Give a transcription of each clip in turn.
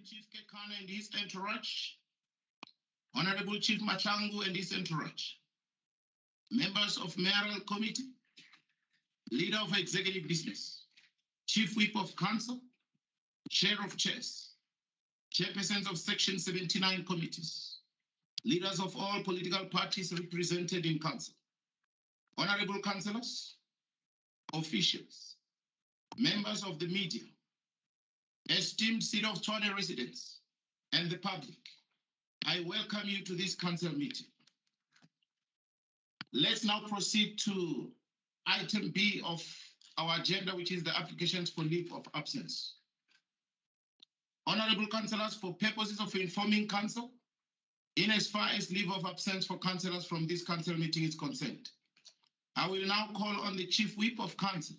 Chief Kekana and his entourage, Honorable Chief Machangu and his entourage, members of Mayoral Committee, Leader of Executive Business, Chief Whip of Council, Chair of Chairs, Chairpersons of Section 79 committees, leaders of all political parties represented in Council, Honorable Councillors, officials, members of the media, esteemed City of Tshwane residents, and the public, I welcome you to this Council meeting. Let's now proceed to item B of our agenda, which is the applications for leave of absence. Honorable Councillors, for purposes of informing Council, in as far as leave of absence for Councillors from this Council meeting is concerned, I will now call on the Chief Whip of Council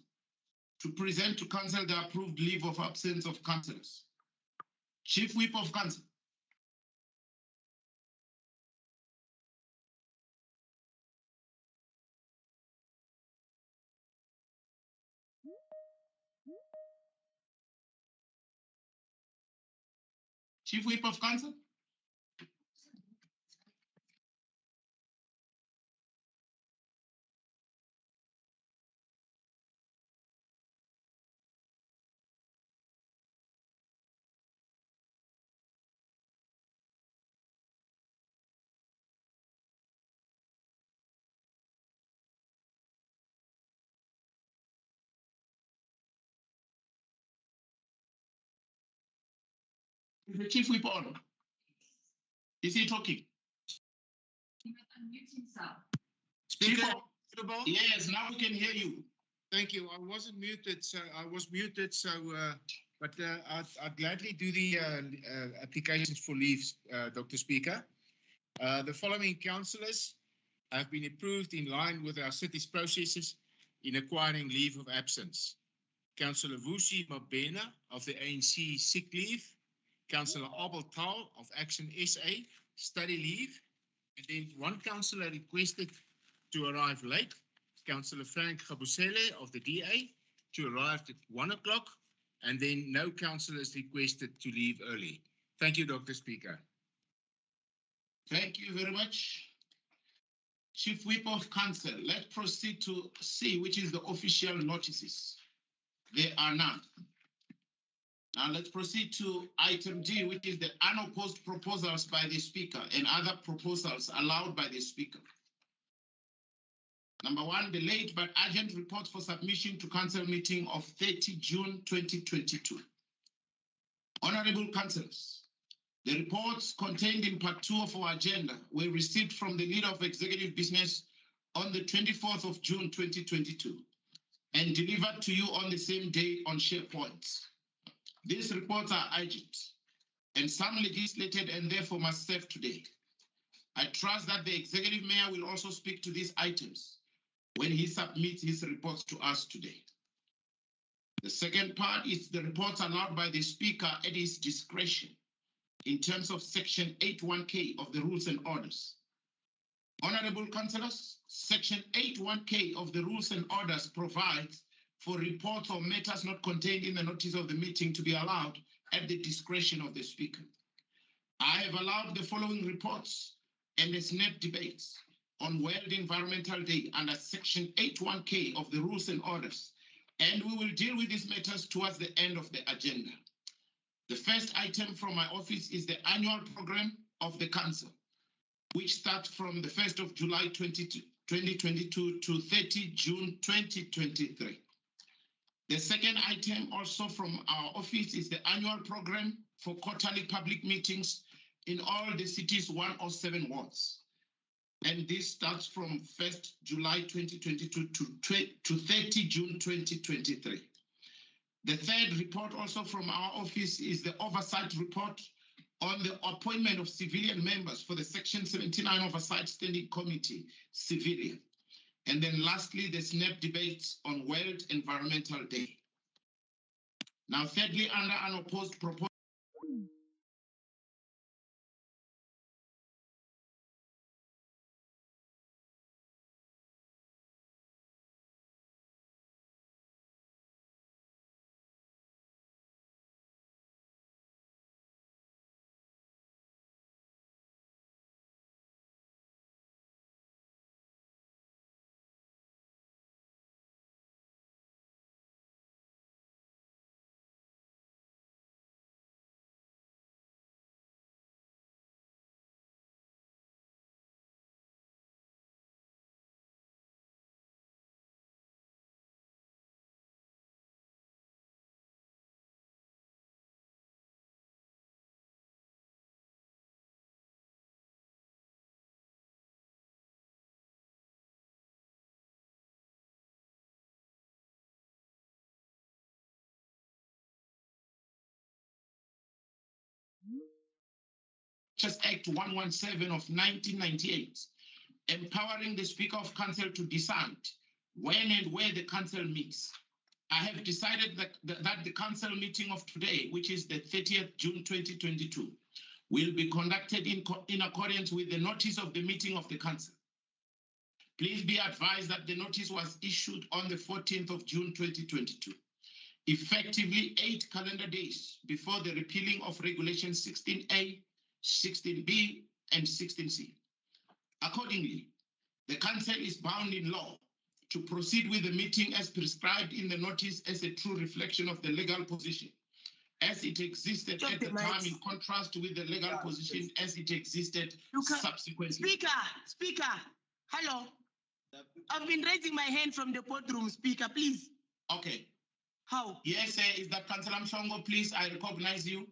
to present to Council the approved leave of absence of Councillors. Chief Whip of Council. Chief Whip of Council. Is the Chief Whip on? Is he talking? He must unmute himself. Speaker, yes, now we can hear you. Thank you. I wasn't muted, so I was muted. So, but I'd gladly do the applications for leaves, Dr. Speaker. The following councillors have been approved in line with our city's processes in acquiring leave of absence. Councillor Vusi Mabena of the ANC sick leave, Councillor Abel Tal of Action SA study leave, and then one councillor requested to arrive late, Councillor Frank Gabusele of the DA to arrive at 1 o'clock, and then no councillors requested to leave early. Thank you, Dr. Speaker. Thank you very much. Chief Whip of Council, let's proceed to C, which is the official notices. There are none. Now let's proceed to item D, which is the unopposed proposals by the Speaker and other proposals allowed by the Speaker. Number one, the late but urgent report for submission to Council meeting of 30 June 2022. Honorable Councillors, the reports contained in part 2 of our agenda were received from the Leader of Executive Business on the 24th of June 2022 and delivered to you on the same day on SharePoint. These reports are urgent and some legislated and therefore must serve today. I trust that the Executive Mayor will also speak to these items when he submits his reports to us today. The second part is the reports allowed by the Speaker at his discretion in terms of Section 81K of the Rules and Orders. Honorable Councillors, Section 81K of the Rules and Orders provides for reports or matters not contained in the notice of the meeting to be allowed at the discretion of the Speaker. I have allowed the following reports and the snap debates on World Environmental Day under Section 81K of the Rules and Orders, and we will deal with these matters towards the end of the agenda. The first item from my office is the annual program of the Council, which starts from the 1st of July 2022 to 30 June 2023. The second item also from our office is the annual program for quarterly public meetings in all the city's 107 wards. And this starts from 1st July 2022 to 30 June 2023. The third report also from our office is the oversight report on the appointment of civilian members for the Section 79 Oversight Standing Committee, Civilian. And then lastly, the snap debates on World Environmental Day. Now, thirdly, under unopposed proposal, Act 117 of 1998, empowering the Speaker of Council to decide when and where the Council meets. I have decided that the Council meeting of today, which is the 30th June 2022, will be conducted in accordance with the notice of the meeting of the Council. Please be advised that the notice was issued on the 14th of June 2022, effectively 8 calendar days before the repealing of Regulation 16A, 16B, and 16C. Accordingly, the Council is bound in law to proceed with the meeting as prescribed in the notice as a true reflection of the legal position as it existed at the time, in contrast with the legal position as it existed subsequently. Speaker, hello. I've been raising my hand from the boardroom, Speaker, please. Okay. How? Yes, is that Councillor Mshongo, please? I recognize you.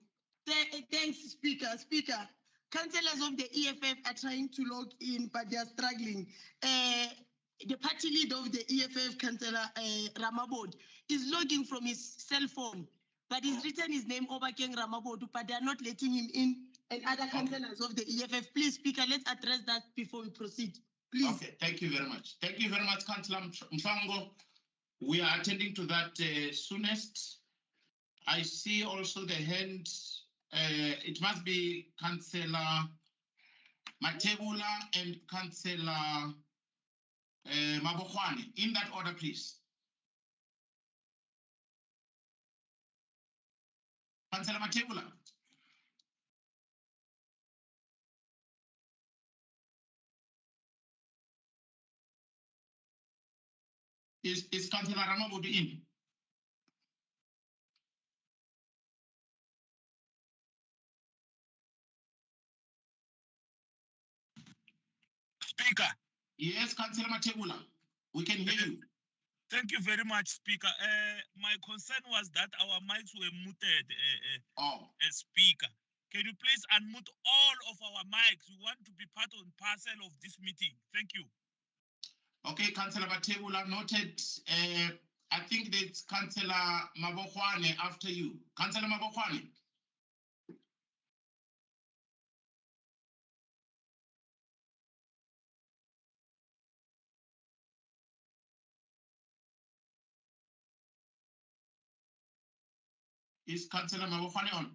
Thanks, Speaker. Councillors of the EFF are trying to log in, but they are struggling. The party leader of the EFF, Councillor Ramabod, is logging from his cell phone, but he's written his name over King Ramabod, but they are not letting him in, and other councillors of the EFF. Please, Speaker, let's address that before we proceed. Please. Okay, thank you very much. Thank you very much, Councillor Mshongo. We are attending to that soonest. I see also the hand. It must be Councillor Matebula and Councillor Mabokwane. In that order, please. Councillor Matebula. Is Councillor Ramabodi in? Speaker. Yes, Councillor Matebula, we can hear you. Thank you very much, Speaker. My concern was that our mics were muted, Speaker. Can you please unmute all of our mics? We want to be part and parcel of this meeting. Thank you. Okay, Councillor Matebula, noted. I think that's Councillor Mabokwane after you. Councillor Mabokwane. Is Councillor Mabokwane on?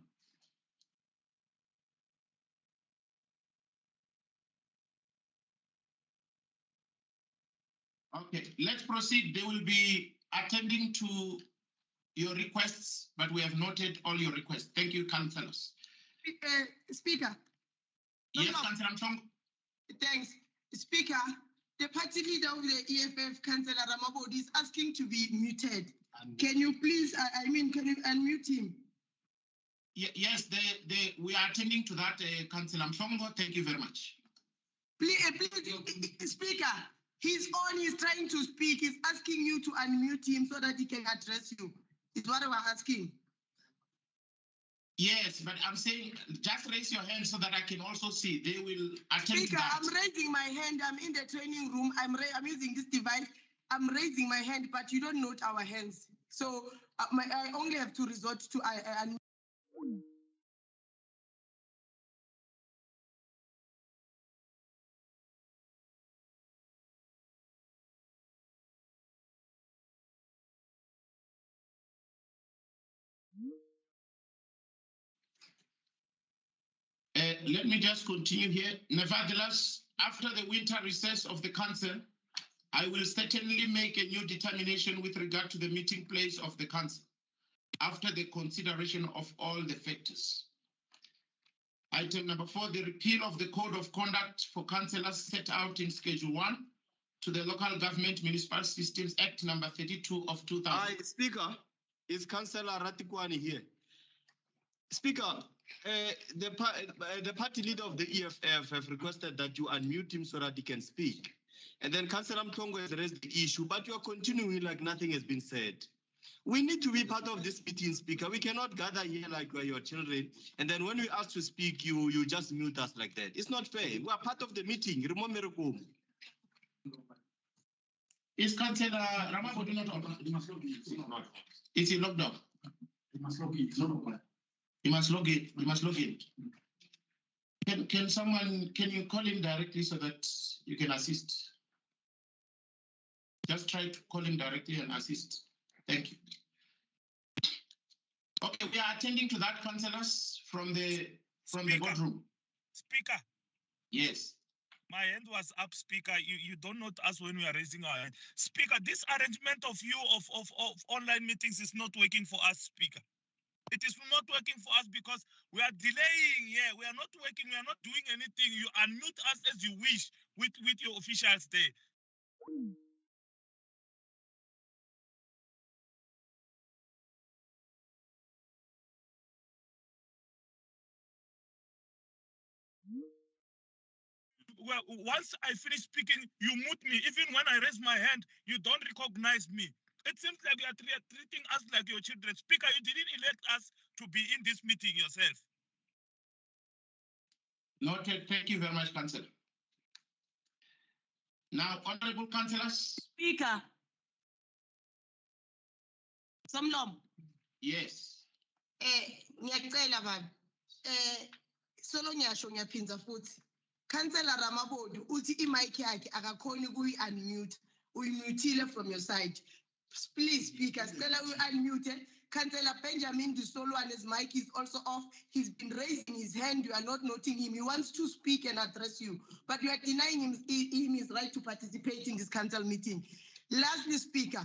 Okay, let's proceed. They will be attending to your requests, but we have noted all your requests. Thank you, councillors. Speaker. Yes, Councillor Mshongo. Thanks. Speaker, the party leader of the EFF, Councillor Ramabodi, is asking to be muted. Can you please, can you unmute him? Yes, we are attending to that, Councillor Mshongo. Thank you very much. Please, Speaker, he's on, he's trying to speak. He's asking you to unmute him so that he can address you. Is what we're asking. Yes, but I'm saying just raise your hand so that I can also see. They will attend Speaker, to that. I'm raising my hand. I'm in the training room. I'm using this device. I'm raising my hand, but you don't note our hands. So I only have to resort to Let me just continue here. Nevertheless, after the winter recess of the council, I will certainly make a new determination with regard to the meeting place of the council after the consideration of all the factors. Item number 4, the repeal of the Code of Conduct for Councillors set out in Schedule 1 to the Local Government Municipal Systems Act number 32 of 2000. Speaker, is Councillor Ratikwane here? Speaker, the party leader of the EFF have requested that you unmute him so that he can speak. And then Councillor Mtongo has raised the issue, but you are continuing like nothing has been said. We need to be part of this meeting, Speaker. We cannot gather here like we're your children, and then when we ask to speak, you just mute us like that. It's not fair. We are part of the meeting. Remember, is Councillor Ramabodi not on? He must log in. Is he logged up? He must log in. It's not open. He must log in. He must log in. Can you call him directly so that you can assist? Just try to call him directly and assist. Thank you. Okay, we are attending to that, councillors, from the boardroom. Speaker. Yes. My hand was up, Speaker. You don't note us when we are raising our hand. Speaker, this arrangement of you of online meetings is not working for us, Speaker. It is not working for us because we are delaying here. We are not working. We are not doing anything. You unmute us as you wish with your officials there. Well, once I finish speaking, you mute me. Even when I raise my hand, you don't recognize me. It seems like you are treating us like your children. Speaker, you didn't elect us to be in this meeting yourself. Noted. Thank you very much, Councillor. Now, honorable councillors. Speaker. Somlom. Yes. Ngiyacela baba. Solo ngiyasho ngiyaphinza futhi. Councillor Ramabodu uthi i-mic yakhe akakhoni kuyi-unmute. Uyimutile from your side. Please, Speaker, sicela uyi-unmute. Councillor Benjamin Dusolwane's mic is also off. He's been raising his hand. You are not noting him. He wants to speak and address you, but you are denying him his right to participate in this council meeting. Lastly, Speaker,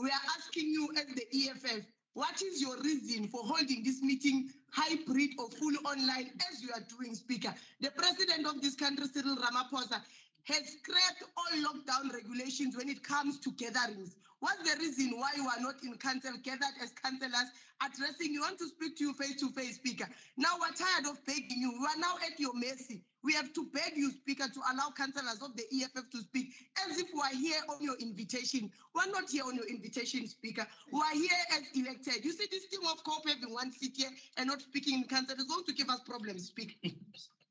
we are asking you as the EFF, what is your reason for holding this meeting hybrid or fully online as you are doing, Speaker? The president of this country, Cyril Ramaphosa, has scrapped all lockdown regulations when it comes to gatherings. What's the reason why you are not in council, gathered as councillors, addressing you? Want to speak to you face to face, Speaker. Now we're tired of begging you. We are now at your mercy. We have to beg you, Speaker, to allow councillors of the EFF to speak as if we are here on your invitation. We're not here on your invitation, Speaker. We are here as elected. You see, this thing of COP having one seat here and not speaking in council is going to give us problems, Speaker.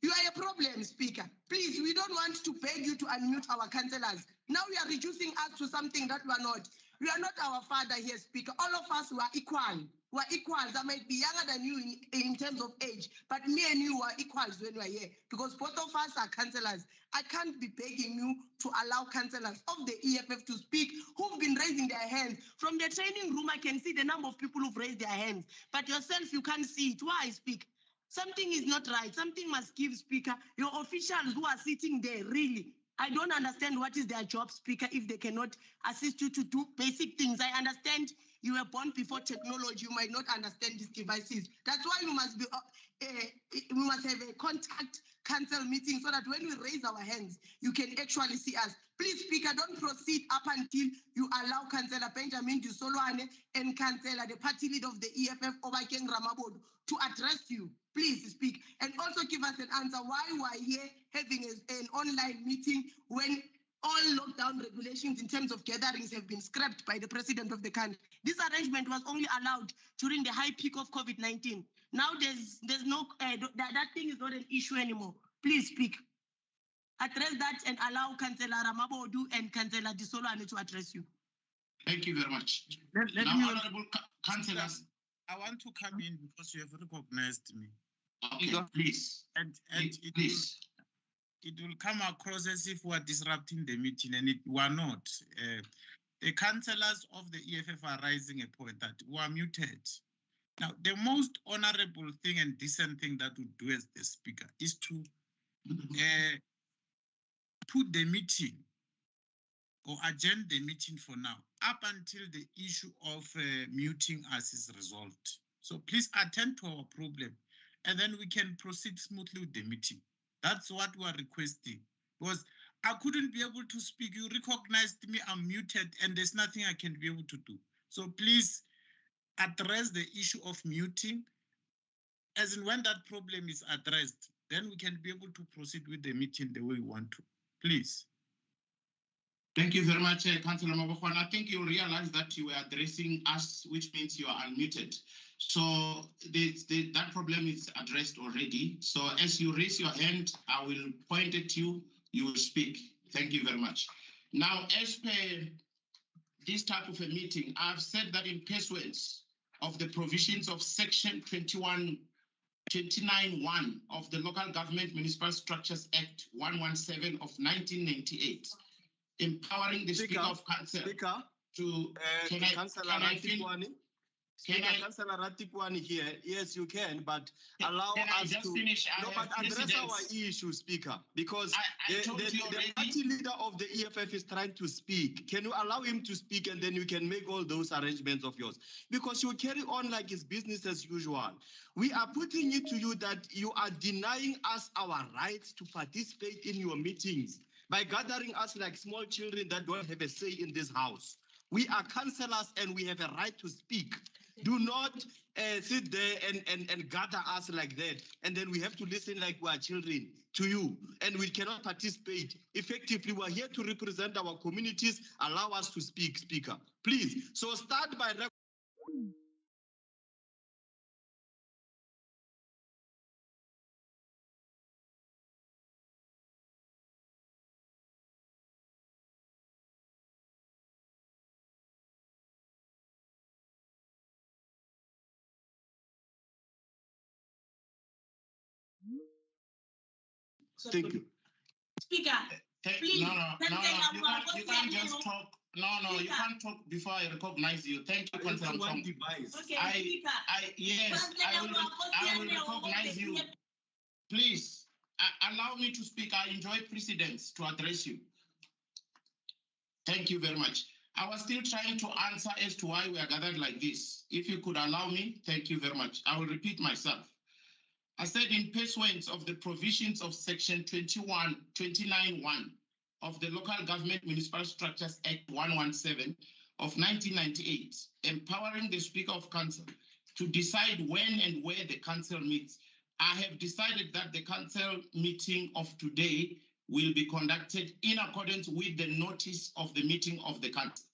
You are a problem, Speaker. Please, we don't want to beg you to unmute our councillors. Now we are reducing us to something that we are not. We are not our father here, Speaker. All of us were equal. We're equals. I might be younger than you in terms of age, but me and you are equals when we're here because both of us are councillors. I can't be begging you to allow councillors of the EFF to speak who've been raising their hands. From the training room, I can see the number of people who've raised their hands, but yourself, you can't see it. Why, Speaker? Something is not right. Something must give, Speaker. Your officials who are sitting there, really, I don't understand what is their job, Speaker, if they cannot assist you to do basic things. I understand you were born before technology. You might not understand these devices. That's why you must be. We must have a contact council meeting so that when we raise our hands, you can actually see us. Please, Speaker, don't proceed up until you allow Councillor Benjamin Dusolwane and Councillor, the party leader of the EFF, Obakeng Ramabodu, to address you. Please speak and also give us an answer why we are here having an online meeting when all lockdown regulations in terms of gatherings have been scrapped by the president of the country. This arrangement was only allowed during the high peak of COVID-19. Now there's no, that thing is not an issue anymore. Please speak. Address that and allow Councillor Ramabodu and Councillor Dusolwane to address you. Thank you very much. Let now, me honorable councillors. I want to come in because you have recognized me. Okay, please. And please. It will come across as if we are disrupting the meeting, and we are not. The councillors of the EFF are raising a point that we are muted. Now, the most honorable thing and decent thing that we do as the speaker is to put the meeting or adjourn the meeting for now up until the issue of muting us is resolved. So please attend to our problem and then we can proceed smoothly with the meeting. That's what we are requesting because I couldn't be able to speak. You recognized me, I'm muted and there's nothing I can be able to do. So please address the issue of muting as in when that problem is addressed, then we can be able to proceed with the meeting the way we want to. Please. Thank you very much, Councillor Mabokwana. I think you realize that you were addressing us, which means you are unmuted. So that problem is addressed already. So as you raise your hand, I will point at you, you will speak. Thank you very much. Now, as per this type of a meeting, I've said that in pursuance of the provisions of Section 21 29(1) of the Local Government Municipal Structures Act 117 of 1998, empowering the Speaker of Council to... Councillor Ratikwani here. Yes, you can, but allow us to finish. But address our issue, Speaker, because the party leader of the EFF is trying to speak. Can you allow him to speak, and then you can make all those arrangements of yours? Because you carry on like it's business as usual. We are putting it to you that you are denying us our rights to participate in your meetings by gathering us like small children that don't have a say in this house. We are councillors and we have a right to speak. Do not sit there and gather us like that. And then we have to listen like we are children to you. And we cannot participate. Effectively, we are here to represent our communities. Allow us to speak, Speaker. Please. So start by... Thank you. Speaker, please. No, you can't just talk. No, you can't talk before I recognize you. Thank you, Councillor. Okay, Speaker. Yes, I will recognize you. Please, allow me to speak. I enjoy precedence to address you. Thank you very much. I was still trying to answer as to why we are gathered like this. If you could allow me, thank you very much. I will repeat myself. I said in pursuance of the provisions of Section 29(1) of the Local Government Municipal Structures Act 117 of 1998, empowering the Speaker of Council to decide when and where the Council meets, I have decided that the Council meeting of today will be conducted in accordance with the notice of the meeting of the Council.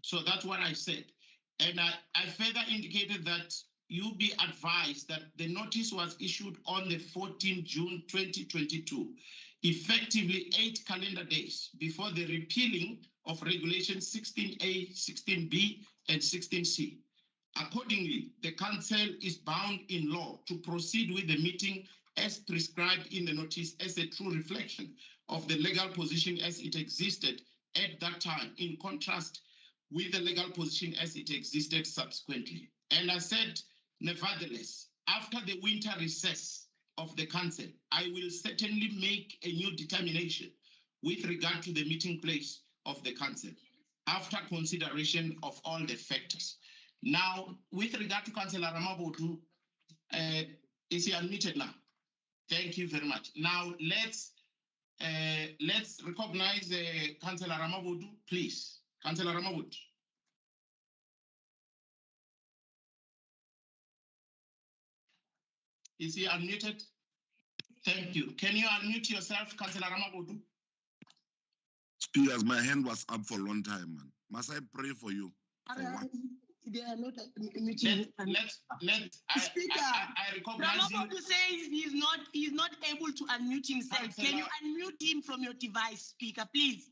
So that's what I said. And I further indicated that you be advised that the notice was issued on the 14th June 2022, effectively 8 calendar days before the repealing of Regulation 16A, 16B, and 16C. Accordingly, the Council is bound in law to proceed with the meeting as prescribed in the notice as a true reflection of the legal position as it existed at that time, in contrast with the legal position as it existed subsequently. And I said, nevertheless, after the winter recess of the Council, I will certainly make a new determination with regard to the meeting place of the Council, after consideration of all the factors. Now, with regard to Councillor Ramabodu, is he unmuted now? Thank you very much. Now, let's recognize Councillor Ramabodu, please. Councillor Ramabodu. Is he unmuted? Thank you. Can you unmute yourself, Councillor Ramabodu? Speakers, my hand was up for a long time, man. Must I pray for you? They are not meeting. Speaker, I recognize Ramabodu says he's not able to unmute himself. Councillor, can you unmute him from your device, Speaker, please?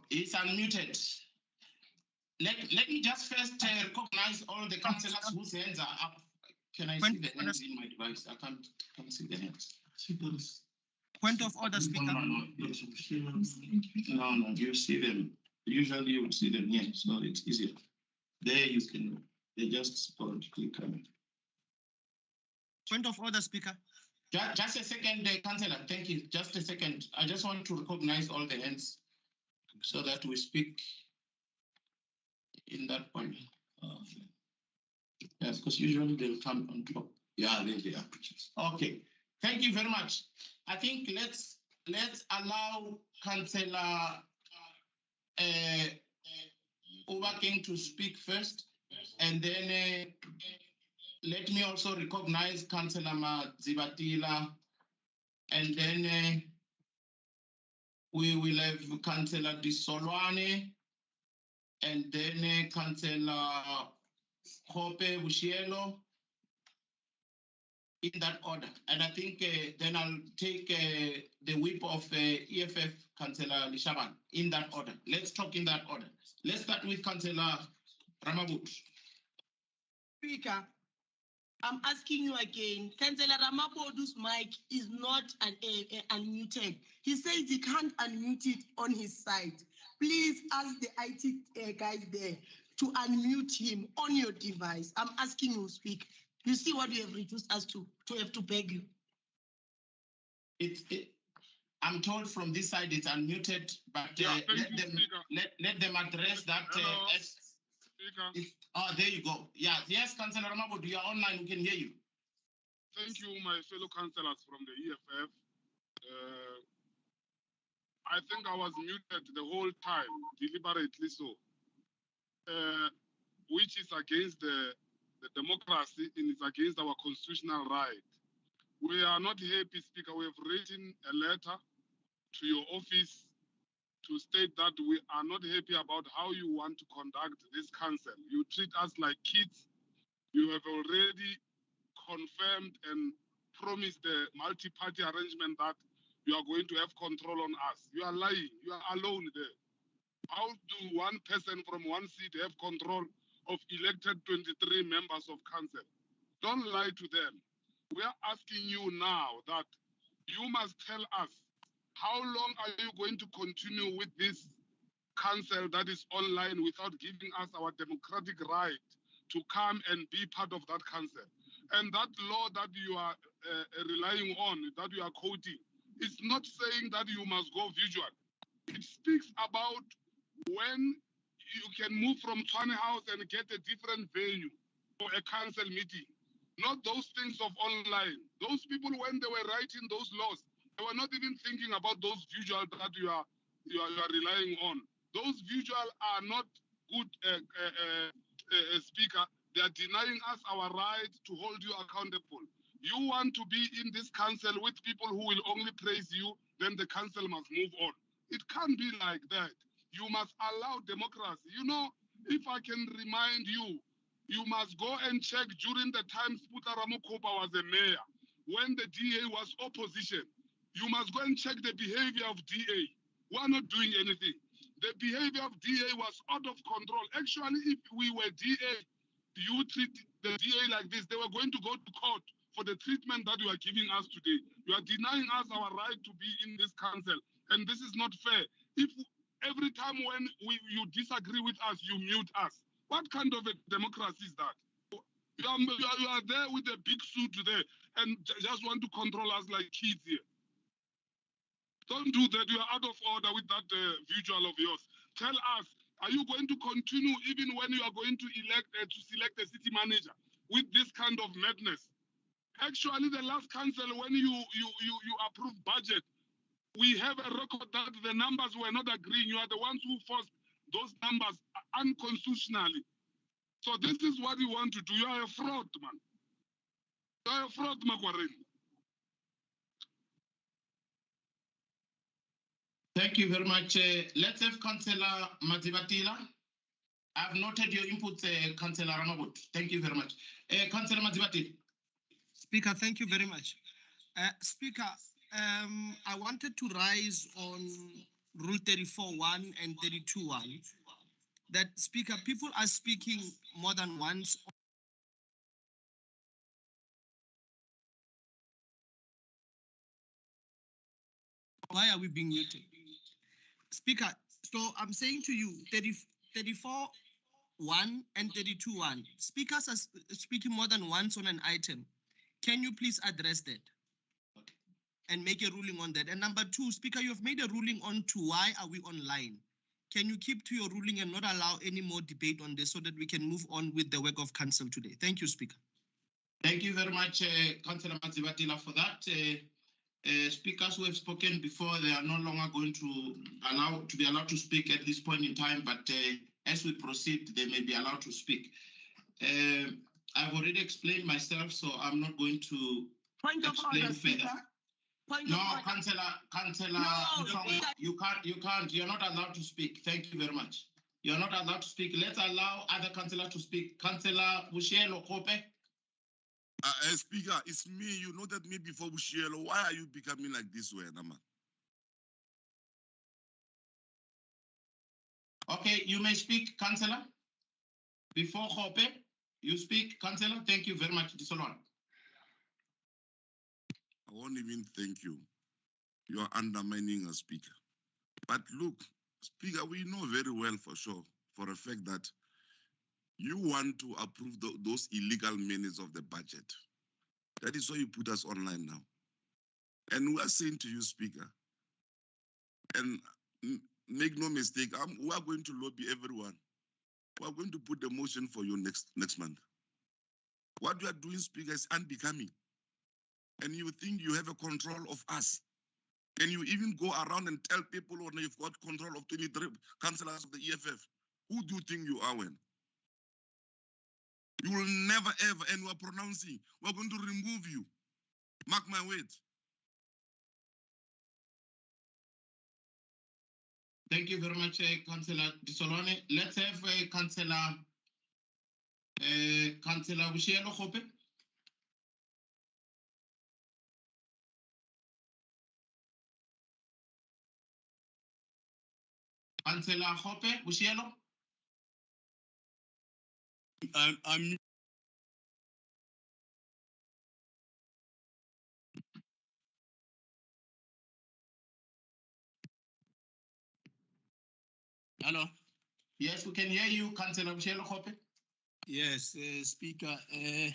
He's unmuted. Let me just first recognize all the councillors whose hands are up. Can I see the hands in my device? I can't see the hands. Point of order, Speaker. No, you see them. Usually you would see them here, so it's easier. There you can, they just sporadically come. Point of order, Speaker. Just a second, Councillor. Thank you. Just a second. I just want to recognize all the hands so that we speak in that point. Yes, because usually they'll come on top. Yeah, there they are. Okay. Thank you very much. I think let's allow Councillor King to speak first, and then let me also recognize Councillor Zibatila, and then we will have Councillor Tshwane, and then Councillor Hope Bushielo, in that order. And I think then I'll take the whip of EFF, Councillor Lishaban, in that order. Let's talk in that order. Let's start with Councillor Ramabodu. Speaker, I'm asking you again. Councillor Ramapodu's mic is not unmuted. He says he can't unmute it on his side. Please ask the IT guys there to unmute him on your device. I'm asking you, speak. You see what you have reduced us to have to beg you. I'm told from this side it's unmuted, but let them address that. There you go. Yeah, yes, Councillor Ramapodu, you are online. We can hear you. Thank you, my fellow councillors from the EFF. I think I was muted the whole time, deliberately so, which is against the democracy and it's against our constitutional right. We are not happy, Speaker. We have written a letter to your office to state that we are not happy about how you want to conduct this council. You treat us like kids. You have already confirmed and promised the multi-party arrangement that you are going to have control on us. You are lying. You are alone there. How do one person from one seat have control of elected 23 members of council? Don't lie to them. We are asking you now that you must tell us how long are you going to continue with this council that is online without giving us our democratic right to come and be part of that council? And that law that you are relying on, that you are quoting, it's not saying that you must go visual. It speaks about when you can move from Tshwane House and get a different venue for a council meeting. Not those things of online. Those people, when they were writing those laws, they were not even thinking about those visuals that you are relying on. Those visuals are not good, Speaker. They are denying us our right to hold you accountable. You want to be in this council with people who will only praise you, then the council must move on. It can't be like that. You must allow democracy. You know, if I can remind you, you must go and check during the time Sputa Ramokopa was a mayor, when the DA was opposition. You must go and check the behavior of DA. We are not doing anything. The behavior of DA was out of control. Actually, if we were DA, you treat the DA like this, they were going to go to court for the treatment that you are giving us today. You are denying us our right to be in this council, and this is not fair. If every time when you disagree with us, you mute us, what kind of a democracy is that? You are there with a big suit today and just want to control us like kids here. Don't do that. You are out of order with that visual of yours. Tell us, are you going to continue even when you are going to select a city manager with this kind of madness? Actually, the last council, when you approved budget, we have a record that the numbers were not agreeing. You are the ones who forced those numbers unconstitutionally. So this is what you want to do. You are a fraud, man. You are a fraud, Makwareni. Thank you very much. Let's have Councillor Madzivatila. I've noted your input, Councillor Ramabot. Thank you very much. Councillor Madzivatila. Speaker, thank you very much. Speaker, I wanted to rise on Rule 34.1 and 32.1. That, Speaker, people are speaking more than once. Why are we being muted? Speaker, so I'm saying to you, 34.1 and 32.1. Speakers are speaking more than once on an item. Can you please address that? Okay. And make a ruling on that? And number two, Speaker, you have made a ruling on to why are we online? Can you keep to your ruling and not allow any more debate on this so that we can move on with the work of council today? Thank you, Speaker. Thank you very much, Councillor Madzivatila, for that. Speakers who have spoken before, they are no longer going to be allowed to speak at this point in time, but as we proceed, they may be allowed to speak. I've already explained myself, so I'm not going to explain further. No, Councillor, you can't. You're not allowed to speak. Thank you very much. You're not allowed to speak. Let's allow other councillors to speak. Councillor Bushielo Kope. Speaker, it's me. You noted me before Bushielo. Why are you becoming like this way, Nama? Okay, you may speak, Councillor. Before Kope. You speak, Councillor. Thank you very much, Disolon. I won't even thank you. You are undermining a speaker. But look, Speaker, we know very well for sure, for a fact that you want to approve those illegal minutes of the budget. That is why you put us online now. And we are saying to you, Speaker, and make no mistake, we are going to lobby everyone. We are going to put the motion for you next month. What you are doing, Speaker, is unbecoming. And you think you have a control of us. And you even go around and tell people when you've got control of 23 councillors of the EFF. Who do you think you are when? You will never ever, and we are pronouncing, we're going to remove you. Mark my words. Thank you very much, Councillor Disolone. Let's have Councillor Bushielo Hope. Councillor Hope Bushielo. I'm Hello. Yes, we can hear you, Councillor Bushielo Hope. Yes, Speaker. I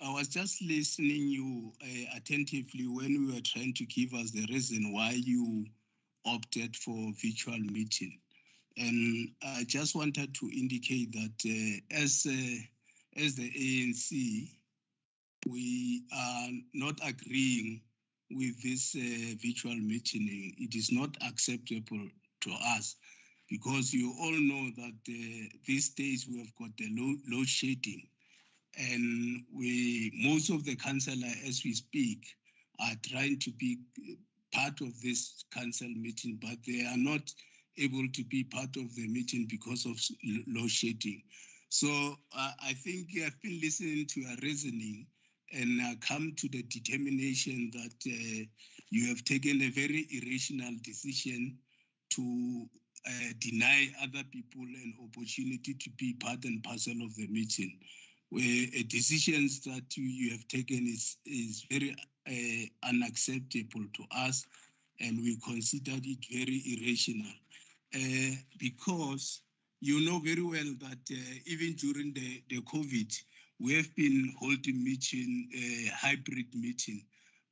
was just listening you attentively when we were trying to give us the reason why you opted for virtual meeting. And I just wanted to indicate that as the ANC, we are not agreeing with this virtual meeting. It is not acceptable to us because you all know that these days we have got the load shedding, and most of the councillors as we speak are trying to be part of this council meeting, but they are not able to be part of the meeting because of load shedding. So I think you have been listening to your reasoning and come to the determination that you have taken a very irrational decision to deny other people an opportunity to be part and parcel of the meeting. Where decisions that you have taken is very unacceptable to us, and we considered it very irrational. Because you know very well that even during the COVID, we have been holding meeting, hybrid meeting,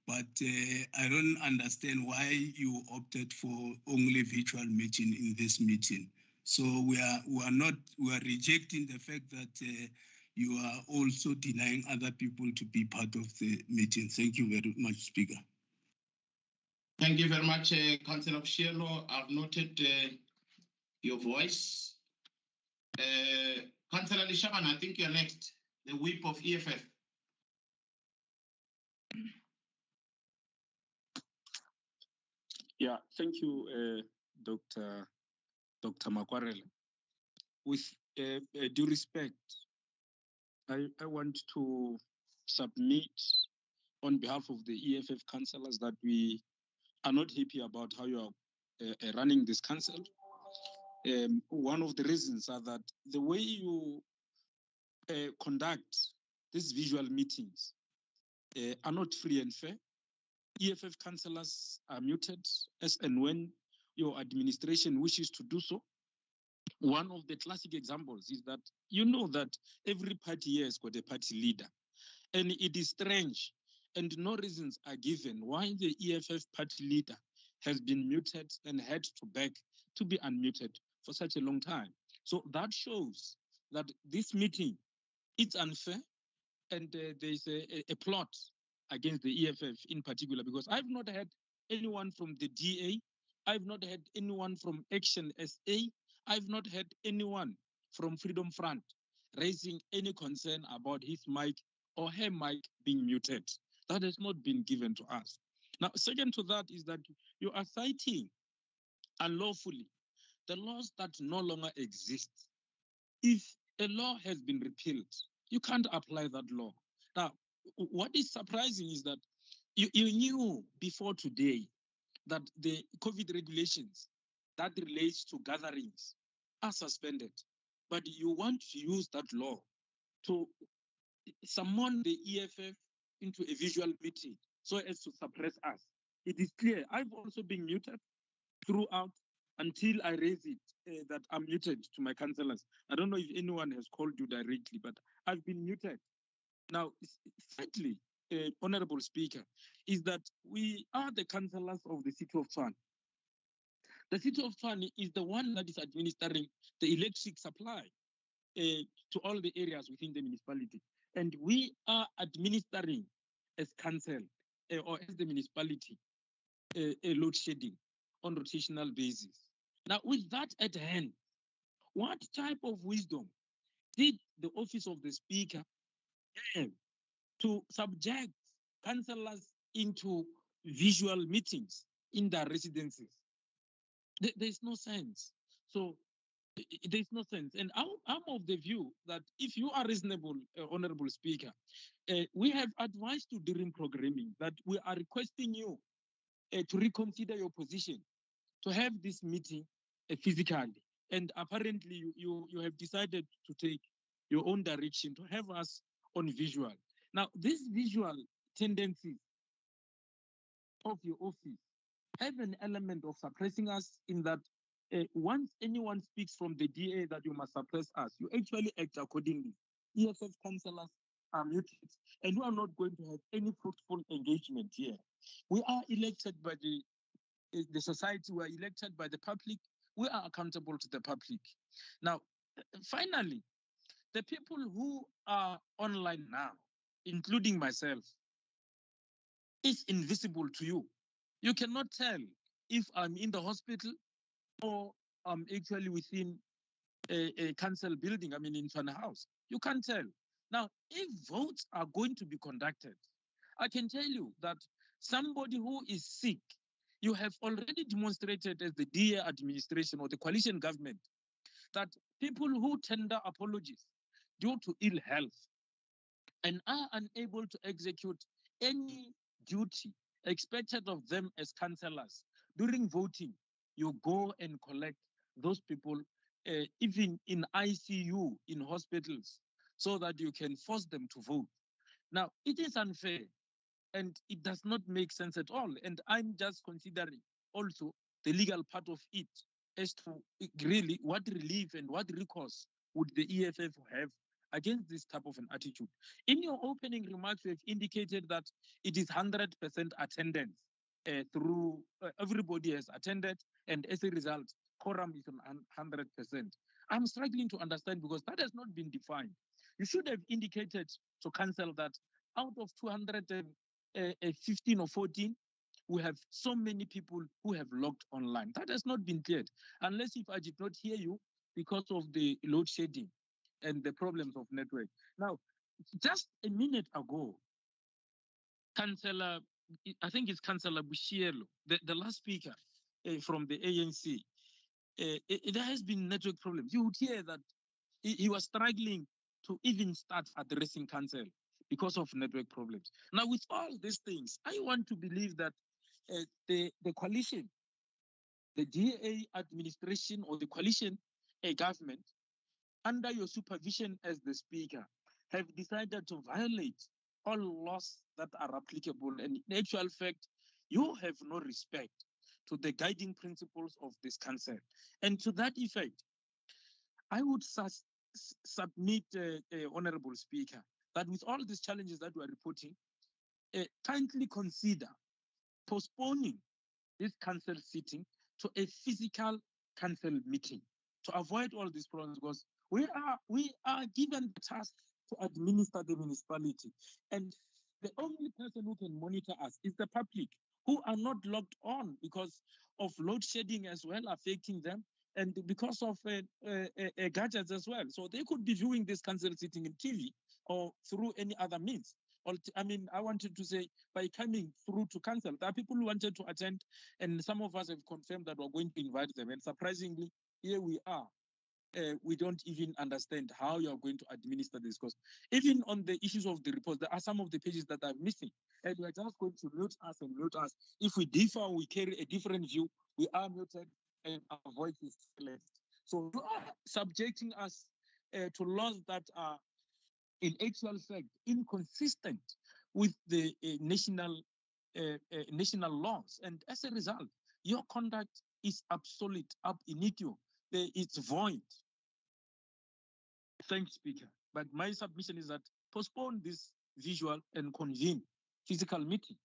but I don't understand why you opted for only virtual meeting in this meeting. So we are rejecting the fact that you are also denying other people to be part of the meeting. Thank you very much, Speaker. Thank you very much, Councillor Bushielo. I've noted your voice. Councillor Lishaban, I think you're next, the whip of EFF. Yeah, thank you, Dr. Makwarele. With due respect, I want to submit on behalf of the EFF councillors that we are not happy about how you are running this council. One of the reasons are that the way you conduct these visual meetings are not free and fair. EFF councillors are muted as and when your administration wishes to do so. One of the classic examples is that you know that every party here has got a party leader. And it is strange, and no reasons are given why the EFF party leader has been muted and had to beg to be unmuted for such a long time. So that shows that this meeting, it's unfair, and there's a plot against the EFF in particular, because I've not had anyone from the DA, I've not had anyone from Action SA, I've not had anyone from Freedom Front raising any concern about his mic or her mic being muted. That has not been given to us. Now, second to that is that you are citing unlawfully the laws that no longer exist. If a law has been repealed, you can't apply that law. Now, what is surprising is that you knew before today that the COVID regulations that relates to gatherings are suspended. but you want to use that law to summon the EFF into a visual meeting so as to suppress us. It is clear. I've also been muted throughout until I raise it that I'm muted to my councillors. I don't know if anyone has called you directly, but I've been muted. Now, thirdly, Honorable Speaker, is that we are the councillors of the city of Tshwane. The city of Tshwane is the one that is administering the electric supply to all the areas within the municipality. And we are administering as council or as the municipality a load shedding on rotational basis. Now, with that at hand, what type of wisdom did the office of the speaker have to subject councillors into visual meetings in their residences? There's no sense. So there's no sense. And I'm of the view that if you are reasonable, Honorable Speaker, we have advised you during programming that we are requesting you to reconsider your position, to have this meeting physically. And apparently you have decided to take your own direction, to have us on visual. Now, these visual tendencies of your office have an element of suppressing us in that once anyone speaks from the DA that you must suppress us, you actually act accordingly. EFF councillors are muted, and we are not going to have any fruitful engagement here. We are elected by the society, we are elected by the public, we are accountable to the public. Now, finally, the people who are online now, including myself, is invisible to you. You cannot tell if I'm in the hospital or I'm actually within a council building, I mean in Tshwane House. You can't tell. Now, if votes are going to be conducted, I can tell you that somebody who is sick, you have already demonstrated as the DA administration or the coalition government that people who tender apologies due to ill health and are unable to execute any duty expected of them as councillors during voting, you go and collect those people, even in ICU, in hospitals, so that you can force them to vote. Now, it is unfair and it does not make sense at all. And I'm just considering also the legal part of it as to really what relief and what recourse would the EFF have against this type of an attitude. In your opening remarks, you have indicated that it is 100% attendance through everybody has attended, and as a result, quorum is on 100%. I'm struggling to understand because that has not been defined. You should have indicated to council that out of 215 or 14, we have so many people who have logged online. That has not been cleared, unless if I did not hear you because of the load shedding and the problems of network. Now, just a minute ago, Councillor, I think it's Councillor Bushielo, the last speaker from the ANC, there has been network problems. You would hear that he was struggling to even start addressing council because of network problems. Now, with all these things, I want to believe that the coalition, the DA administration or the coalition government, under your supervision as the speaker, have decided to violate all laws that are applicable. And in actual fact, you have no respect to the guiding principles of this council. And to that effect, I would submit, Honorable Speaker, that with all these challenges that we are reporting, kindly consider postponing this council sitting to a physical council meeting to avoid all these problems, because we are given the task to administer the municipality, and the only person who can monitor us is the public, who are not logged on because of load shedding as well affecting them, and because of gadgets as well. So they could be viewing this council sitting in TV or through any other means. I mean, I wanted to say, by coming through to council, there are people who wanted to attend, and some of us have confirmed that we're going to invite them. And surprisingly, here we are. We don't even understand how you are going to administer this, because even on the issues of the report, there are some of the pages that are missing, and we're just going to mute us and mute us. If we differ, we carry a different view, we are muted, and our voice is silenced. So you are subjecting us to laws that are in actual fact inconsistent with the national laws. And as a result, your conduct is obsolete, ab initio. It's void. Thanks, Speaker. But my submission is that postpone this visual and convene physical meeting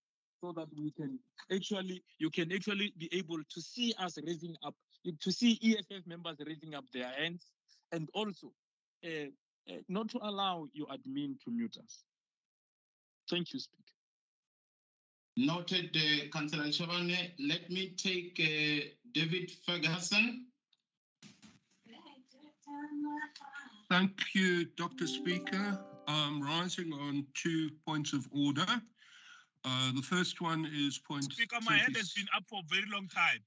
so that you can actually be able to see us raising up, to see EFF members raising up their hands, and also not to allow your admin to mute us. Thank you, Speaker. Noted, Councillor Tshwane. Let me take David Ferguson. Thank you, Dr. Speaker. I'm rising on 2 points of order. The first one is point. Speaker, my hand has been up for a very long time.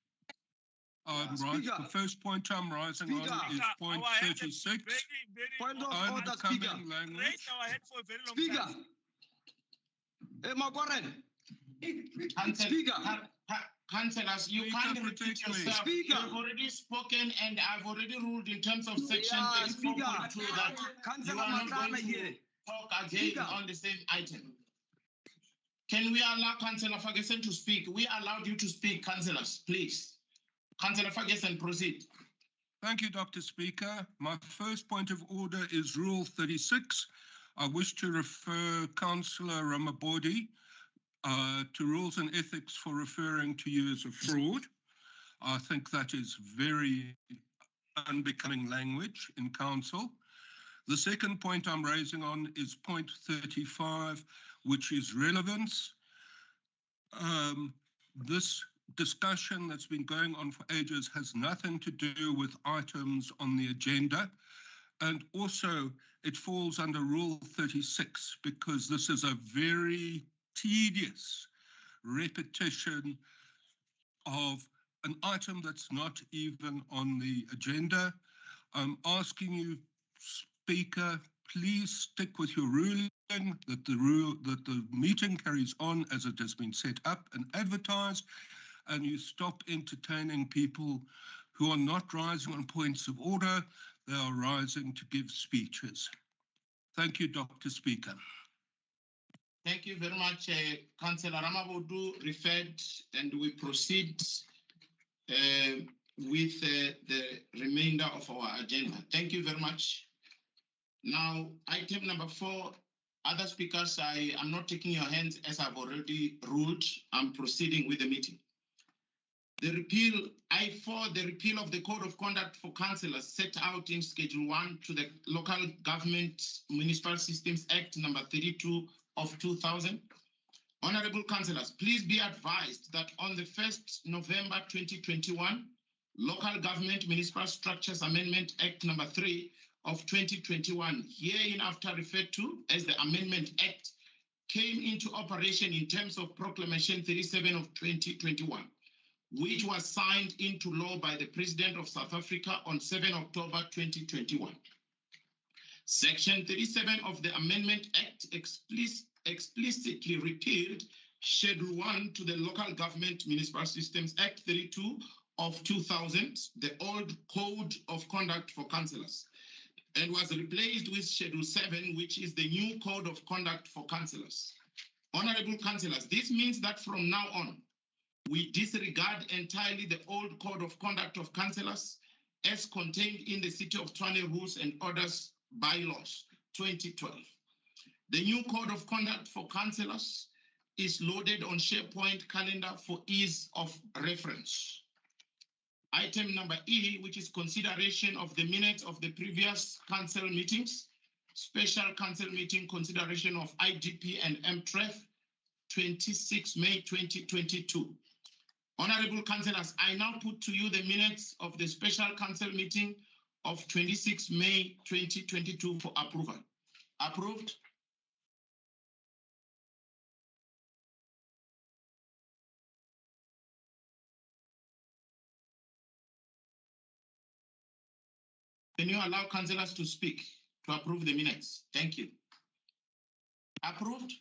Right. The first point I'm rising on is point 36. Point of order, Speaker. Raised our hand for a very long Speaker. time. Councillors, you can't repeat yourself. Speaker. You've already spoken, and I've already ruled in terms of section 34.2 that you are not going to talk again on the same item. Can we allow Councillor Ferguson to speak? We allowed you to speak, councillors, please. Councillor Ferguson, proceed. Thank you, Dr. Speaker. My first point of order is Rule 36. I wish to refer Councillor Ramabodi to rules and ethics for referring to you as a fraud. I think that is very unbecoming language in council. The second point I'm raising on is point 35, which is relevance. This discussion that's been going on for ages has nothing to do with items on the agenda. And also it falls under Rule 36 because this is a very tedious repetition of an item that's not even on the agenda. I'm asking you, Speaker, please stick with your ruling that the meeting carries on as it has been set up and advertised, and you stop entertaining people who are not rising on points of order. They are rising to give speeches. Thank you, Dr. Speaker. Thank you very much, Councillor Ramabodu referred, and we proceed with the remainder of our agenda. Thank you very much. Now, item number 4, other speakers, I am not taking your hands as I've already ruled. I'm proceeding with the meeting. The repeal, I4, the repeal of the Code of Conduct for Councillors set out in Schedule 1 to the Local Government Municipal Systems Act number 32 of 2000. Honorable Councillors, please be advised that on the 1st November 2021, Local Government Municipal Structures Amendment Act number 3 of 2021, hereinafter referred to as the Amendment Act, came into operation in terms of Proclamation 37 of 2021, which was signed into law by the President of South Africa on 7 October 2021. Section 37 of the Amendment Act explicitly repealed Schedule 1 to the Local Government Municipal Systems Act 32 of 2000, the old Code of Conduct for Councillors, and was replaced with Schedule 7, which is the new Code of Conduct for Councillors. Honorable Councillors, this means that from now on, we disregard entirely the old Code of Conduct of Councillors as contained in the City of Tshwane Rules and Orders Bylaws 2012. The new Code of Conduct for Councillors is loaded on SharePoint calendar for ease of reference. Item number E, which is consideration of the minutes of the previous council meetings, special council meeting consideration of IDP and MTREF, 26 May 2022. Honorable Councillors, I now put to you the minutes of the special council meeting of 26 May 2022 for approval. Approved. Can you allow councillors to speak to approve the minutes? Thank you. Approved.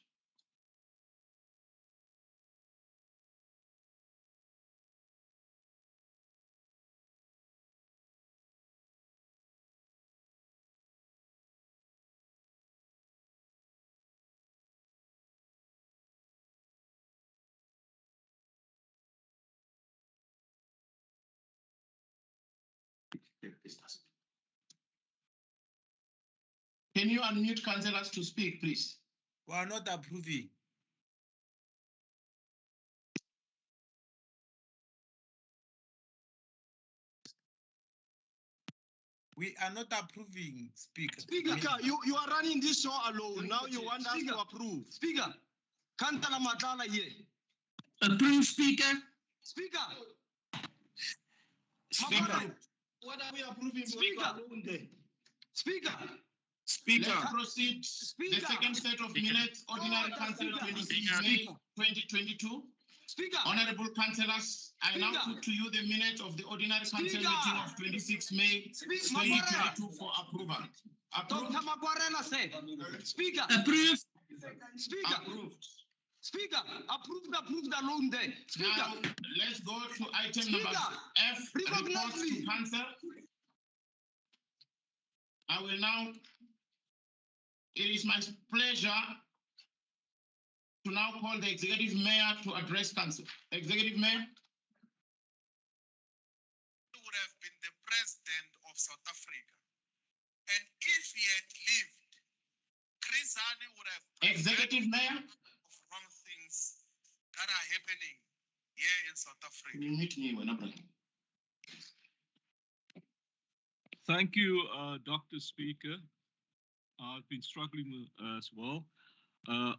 Can you unmute councillors to speak, please? We are not approving. We are not approving, Speaker. Speaker, you are running this show alone. Now you want us to approve. Speaker, Councillor Matala here. Approve, Speaker. Speaker. Speaker. What are we approving? Speaker. Speaker. Speaker. Let's proceed. The second set of minutes, Ordinary Council 26 May 2022. Speaker. Honorable councillors, I now put to you the minutes of the Ordinary Council meeting of 26 May 2022 for approval. Dr. Makwarela said. Speaker. Approved. Speaker. Approved. Speaker, approved alone there. Speaker. Now, let's go to item number F, reports to council. I will now, it is my pleasure to now call the Executive Mayor to address council. Executive Mayor. He would have been the president of South Africa. And if he had lived, Chris Hani would have Executive Mayor of wrong things that are happening here in South Africa. Thank you, Dr. Speaker. I've been struggling as well.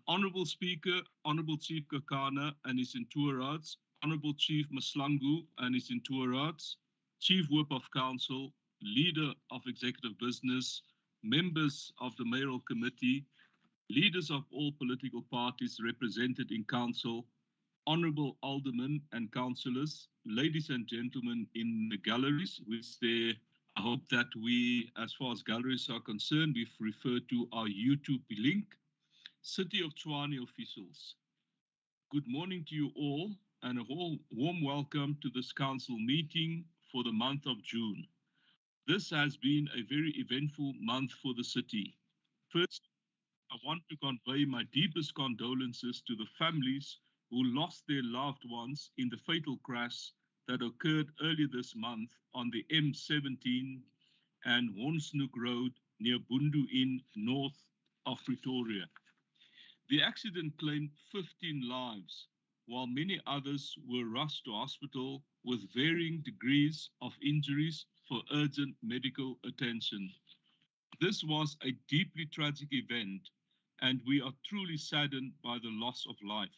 Honorable Speaker, Honorable Chief Kakana and his entourage, Honorable Chief Maslangu and his entourage, Chief Whip of Council, Leader of Executive Business, members of the Mayoral Committee, leaders of all political parties represented in Council, Honorable Aldermen and Councillors, ladies and gentlemen in the galleries, which there, I hope that we, as far as galleries are concerned, we've referred to our YouTube link. City of Tshwane officials, good morning to you all and a warm welcome to this council meeting for the month of June. This has been a very eventful month for the city. First, I want to convey my deepest condolences to the families who lost their loved ones in the fatal crash that occurred earlier this month on the M17 and Hornsnoek Road near Bundu Inn, north of Pretoria. The accident claimed 15 lives, while many others were rushed to hospital with varying degrees of injuries for urgent medical attention. This was a deeply tragic event, and we are truly saddened by the loss of life.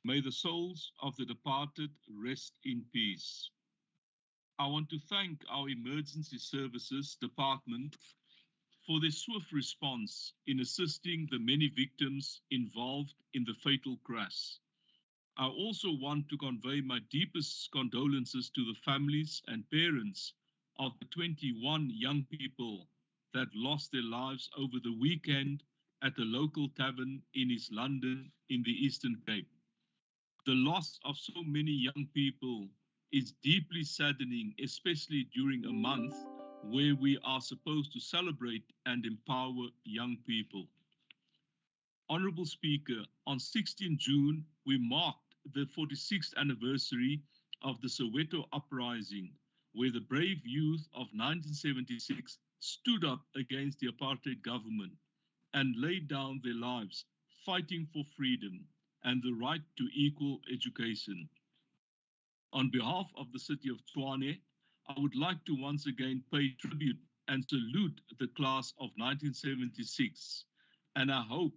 May the souls of the departed rest in peace. I want to thank our Emergency Services Department for their swift response in assisting the many victims involved in the fatal crash. I also want to convey my deepest condolences to the families and parents of the 21 young people that lost their lives over the weekend at a local tavern in East London in the Eastern Cape. The loss of so many young people is deeply saddening, especially during a month where we are supposed to celebrate and empower young people. Honorable Speaker, on 16 June, we marked the 46th anniversary of the Soweto Uprising, where the brave youth of 1976 stood up against the apartheid government and laid down their lives fighting for freedom and the right to equal education. On behalf of the city of Tshwane, I would like to once again pay tribute and salute the class of 1976, and I hope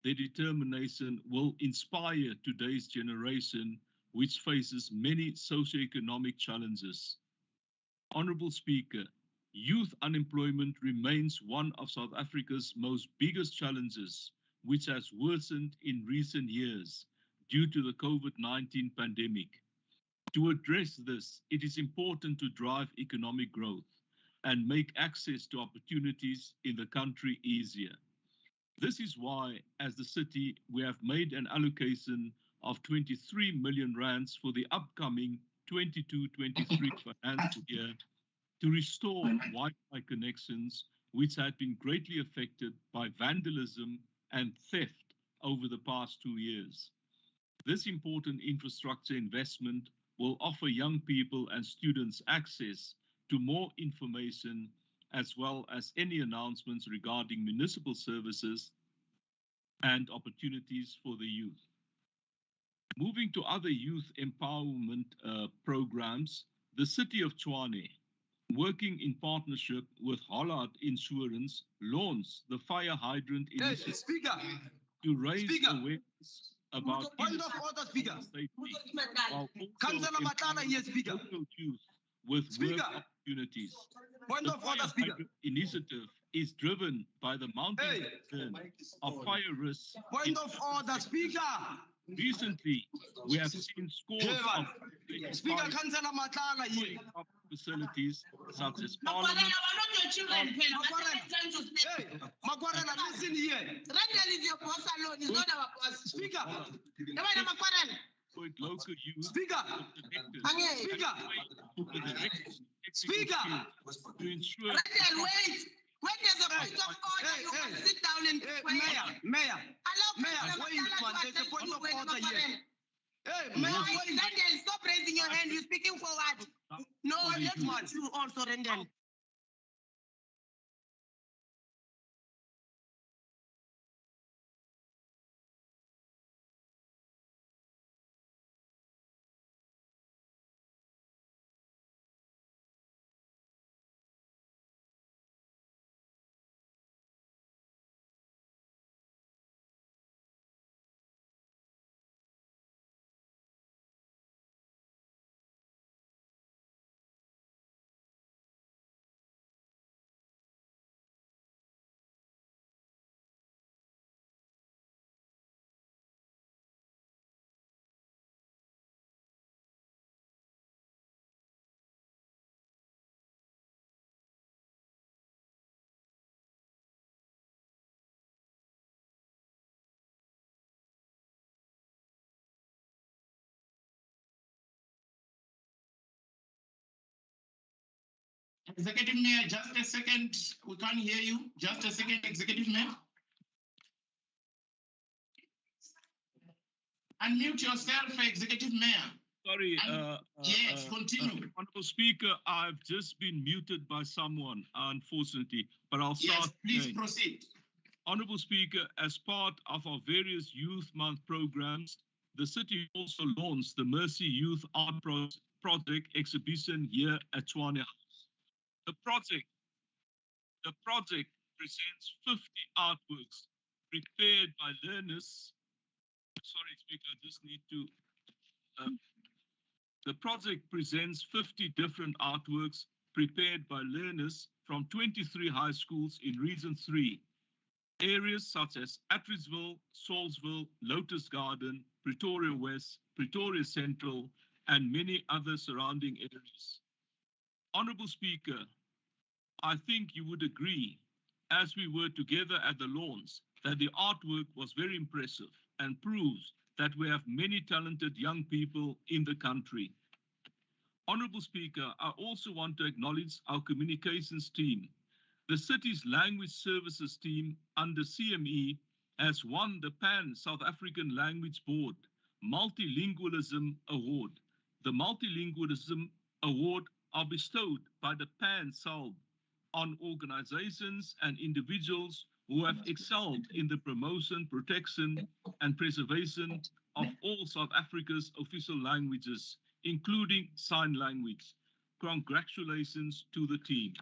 their determination will inspire today's generation, which faces many socioeconomic challenges. Honorable Speaker, youth unemployment remains one of South Africa's most biggest challenges, which has worsened in recent years due to the COVID-19 pandemic. To address this, it is important to drive economic growth and make access to opportunities in the country easier. This is why, as the city, we have made an allocation of 23 million rands for the upcoming 22-23 financial year to restore Wi-Fi connections, which had been greatly affected by vandalism and theft over the past 2 years. This important infrastructure investment will offer young people and students access to more information, as well as any announcements regarding municipal services and opportunities for the youth. Moving to other youth empowerment programs, the City of Tshwane, working in partnership with Hollard Insurance, launched the Fire Hydrant Initiative to raise awareness about Point of order, Speaker. safety, while Councillor also Matala, yes, Speaker. local youth with Speaker. work opportunities. Point The of order, Fire Speaker. Hydrant Initiative is driven by the mounting concern of fire risks. Point of order, Speaker. Recently, we have seen scores of Speaker, Councillor Matala here. facilities such as Makwarela, Parliament. we're not your children, Phil. Makwarela, time to speak. Makwarela, listen here. Randall is your boss alone, he's not our boss. Speaker. Yabana Makwarela. With local youth Speaker. Speaker. Speaker. To ensure Randall, wait. When there's a point of order, you can sit down and Mayor. Allow Mayor, wait, man, there's a point of order here. Hey, Mayor, wait. Randall, stop raising your hand. You're speaking for what? No, let's watch you also, Randall. Executive Mayor, just a second. We can't hear you. Just a second, Executive Mayor. Unmute yourself, Executive Mayor. Sorry. Yes, continue. Honorable Speaker, I've just been muted by someone, unfortunately, but I'll start. Yes, please again. proceed. Honorable Speaker, as part of our various Youth Month programs, the city also launched the Mercy Youth Art Project exhibition here at Tshwane House. The project presents 50 artworks prepared by learners. Sorry, Speaker, I just need to. The project presents 50 different artworks prepared by learners from 23 high schools in Region 3. Areas such as Atteridgeville, Salisville, Lotus Garden, Pretoria West, Pretoria Central, and many other surrounding areas. Honorable Speaker, I think you would agree, as we were together at the launch, that the artwork was very impressive and proves that we have many talented young people in the country. Honorable Speaker, I also want to acknowledge our communications team. The city's language services team under CME has won the Pan South African Language Board Multilingualism Award. The Multilingualism Award are bestowed by the Pan South on organizations and individuals who have excelled in the promotion, protection, and preservation of all South Africa's official languages, including sign language. Congratulations to the team.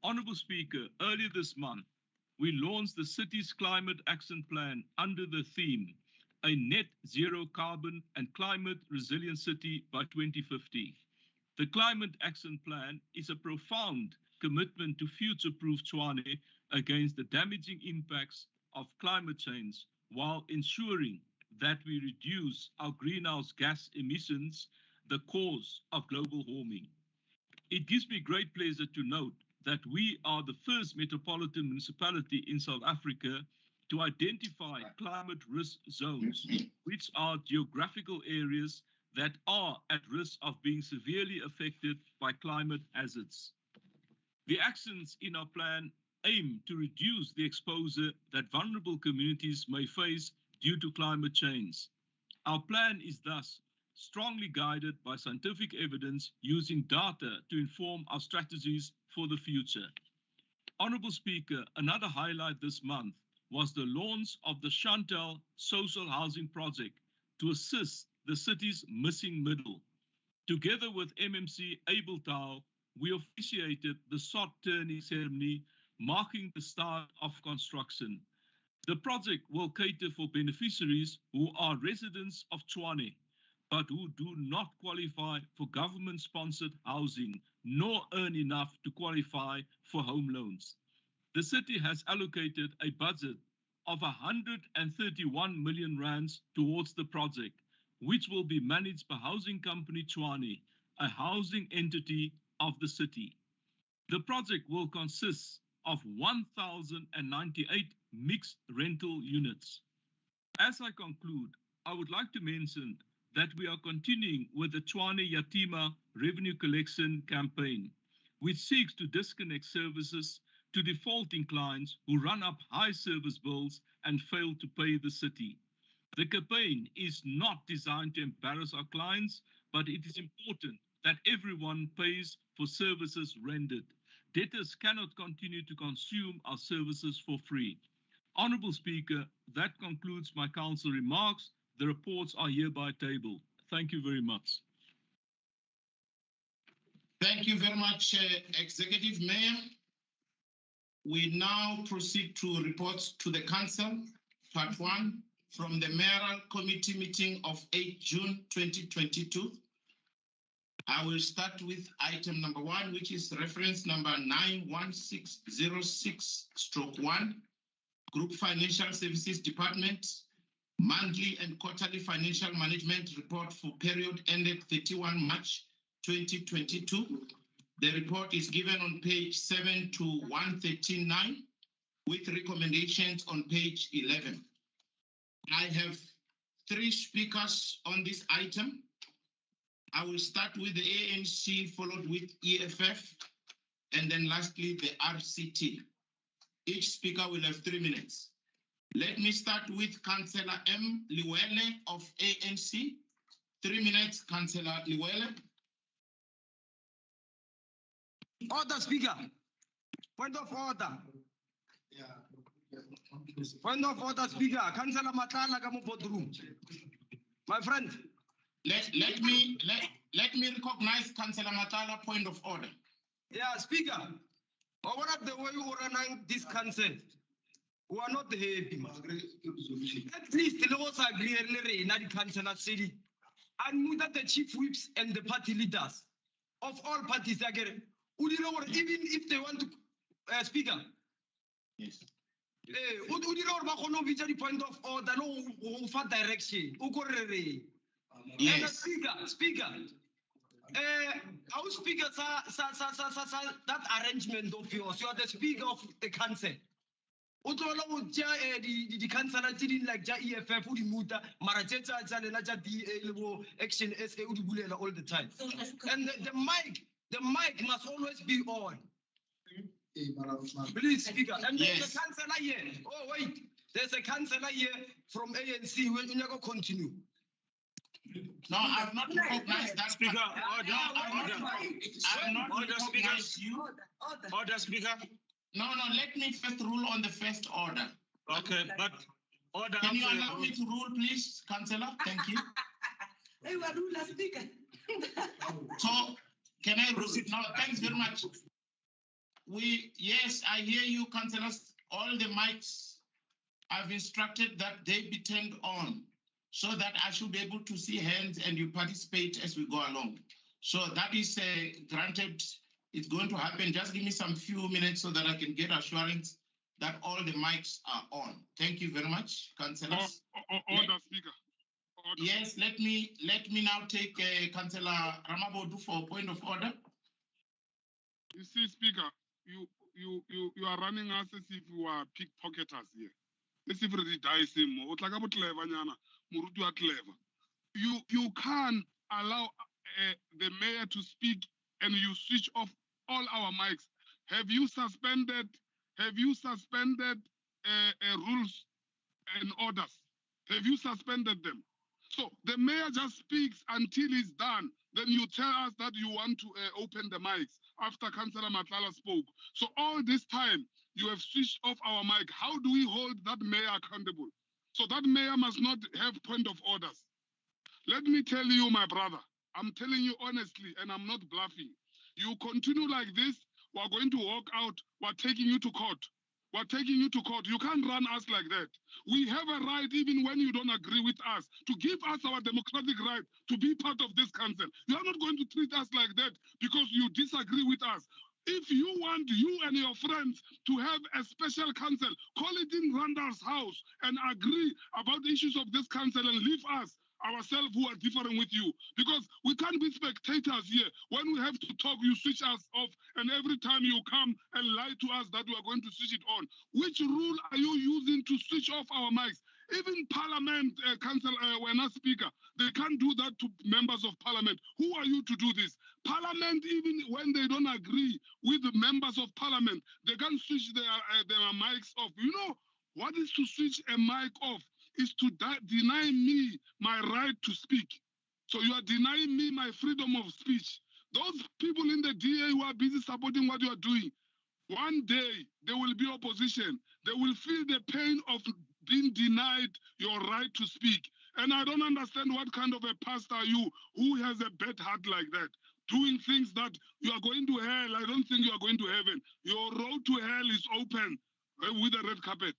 Honorable Speaker, earlier this month, we launched the city's climate action plan under the theme, a net zero carbon and climate resilient city by 2050. The climate action plan is a profound commitment to future-proof Tshwane against the damaging impacts of climate change while ensuring that we reduce our greenhouse gas emissions, the cause of global warming. It gives me great pleasure to note that we are the first metropolitan municipality in South Africa to identify climate risk zones, which are geographical areas that are at risk of being severely affected by climate hazards. The actions in our plan aim to reduce the exposure that vulnerable communities may face due to climate change. Our plan is thus strongly guided by scientific evidence using data to inform our strategies for the future. Honourable Speaker, another highlight this month was the launch of the Chantal Social Housing Project to assist the city's missing middle. Together with MMC Abeltaal, we officiated the sod turning ceremony marking the start of construction. The project will cater for beneficiaries who are residents of Tshwane, but who do not qualify for government-sponsored housing, nor earn enough to qualify for home loans. The city has allocated a budget of 131 million rands towards the project, which will be managed by housing company Tshwane, a housing entity of the city. The project will consist of 1,098 mixed rental units. As I conclude, I would like to mention that we are continuing with the Tshwane Yatima revenue collection campaign, which seeks to disconnect services to defaulting clients who run up high service bills and fail to pay the city. The campaign is not designed to embarrass our clients, but it is important that everyone pays for services rendered. Debtors cannot continue to consume our services for free. Honourable Speaker, that concludes my council remarks. The reports are hereby tabled. Thank you very much. Thank you very much, Executive Mayor. We now proceed to reports to the Council, Part 1, from the Mayoral Committee meeting of 8 June 2022. I will start with item number 1, which is reference number 91606/1, Group Financial Services Department, monthly and quarterly financial management report for period ended 31 March 2022. The report is given on page 7 to 139 with recommendations on page 11. I have 3 speakers on this item. I will start with the ANC, followed with EFF, and then lastly the RCT. Each speaker will have 3 minutes. Let me start with Councillor M. Liwele of ANC. 3 minutes, Councillor Liwele. Order, Speaker. Point of order. Point of order, Speaker. Councillor Matala come boardroom. My friend. Let me recognize Councillor Matala. Point of order. Yeah, Speaker. What of the way you run this council? We are not happy. At least the laws agree in the councillor city. And with the chief whips and the party leaders of all parties again. Even if they want to, Speaker. Yes. The point of order, no direction. Yes. Speaker. Our speaker, that arrangement of yours, you are the speaker of the council. The councillor didn't like EFF, Action SA all the time. And the mic must always be on. Please, Speaker. And yes. There's a councillor here. Oh, wait. There's a councillor here from ANC. We'll never continue. No, I've not recognized that. Speaker, I've not recognized you. Order, Speaker. No, let me first rule on the first order. Okay, but order. Can you allow me to rule, please, Councillor? Thank you. Hey, we are ruler, Speaker. So, can I proceed now? Thanks very much. Yes, I hear you, Councillors. All the mics, I've instructed that they be turned on so that I should be able to see hands and you participate as we go along. So that is granted. It's going to happen. Just give me some few minutes so that I can get assurance that all the mics are on. Thank you very much, Councillors. Order, Speaker. Order. Yes, let me now take Councillor Ramabodu for a point of order. You see, Speaker, you are running us as if you are pickpocketers here. As if you dice him. You can't allow the mayor to speak and you switch off all our mics. Have you suspended rules and orders? Have you suspended them? So the mayor just speaks until he's done. Then you tell us that you want to open the mics after Councillor Matlala spoke. So all this time, you have switched off our mic. How do we hold that mayor accountable? So that mayor must not have point of orders. Let me tell you, my brother, I'm telling you honestly, and I'm not bluffing. You continue like this, we're going to walk out, we're taking you to court. We're taking you to court. You can't run us like that. We have a right, even when you don't agree with us, to give us our democratic right to be part of this council. You are not going to treat us like that because you disagree with us. If you want you and your friends to have a special council, call it in Randall's house and agree about the issues of this council and leave us ourselves who are different with you, because we can't be spectators here. When we have to talk, you switch us off, and every time you come and lie to us that we are going to switch it on. Which rule are you using to switch off our mics? Even Parliament, Council, we're not speaker. They can't do that to members of Parliament. Who are you to do this? Parliament, even when they don't agree with the members of Parliament, they can't switch their mics off. You know what is to switch a mic off? Is to deny me my right to speak. So you are denying me my freedom of speech. Those people in the DA who are busy supporting what you are doing, one day they will be opposition. They will feel the pain of being denied your right to speak. And I don't understand what kind of a pastor are you who has a bad heart like that, doing things that you are going to hell. I don't think you are going to heaven. Your road to hell is open with a red carpet.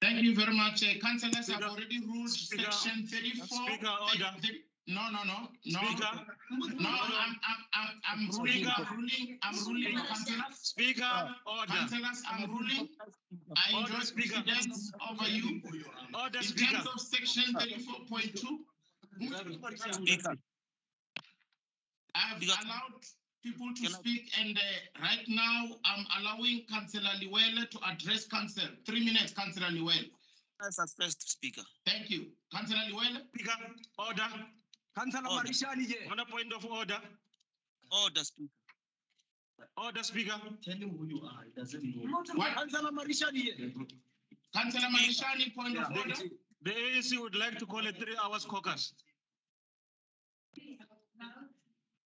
Thank you very much. Councillors have already ruled section 34. Speaker, order. No. Speaker. No, I'm ruling, councillors. Speaker, order. Councillors, I'm ruling. I enjoy precedence over you. Order, in Speaker. terms of section 34.2, I've allowed people to speak, and right now I'm allowing Councillor Liwele to address council. 3 minutes, Councillor Liwele. As a first speaker. Thank you. Councillor Liwele. Speaker, order. Councillor Marishani here. On a point of order. Order, Speaker. Order, Speaker. Tell him who you are. He doesn't know. What? Councillor Marishani here. Councillor Marishani, point of order. The ANC would like to call a 3 hours caucus.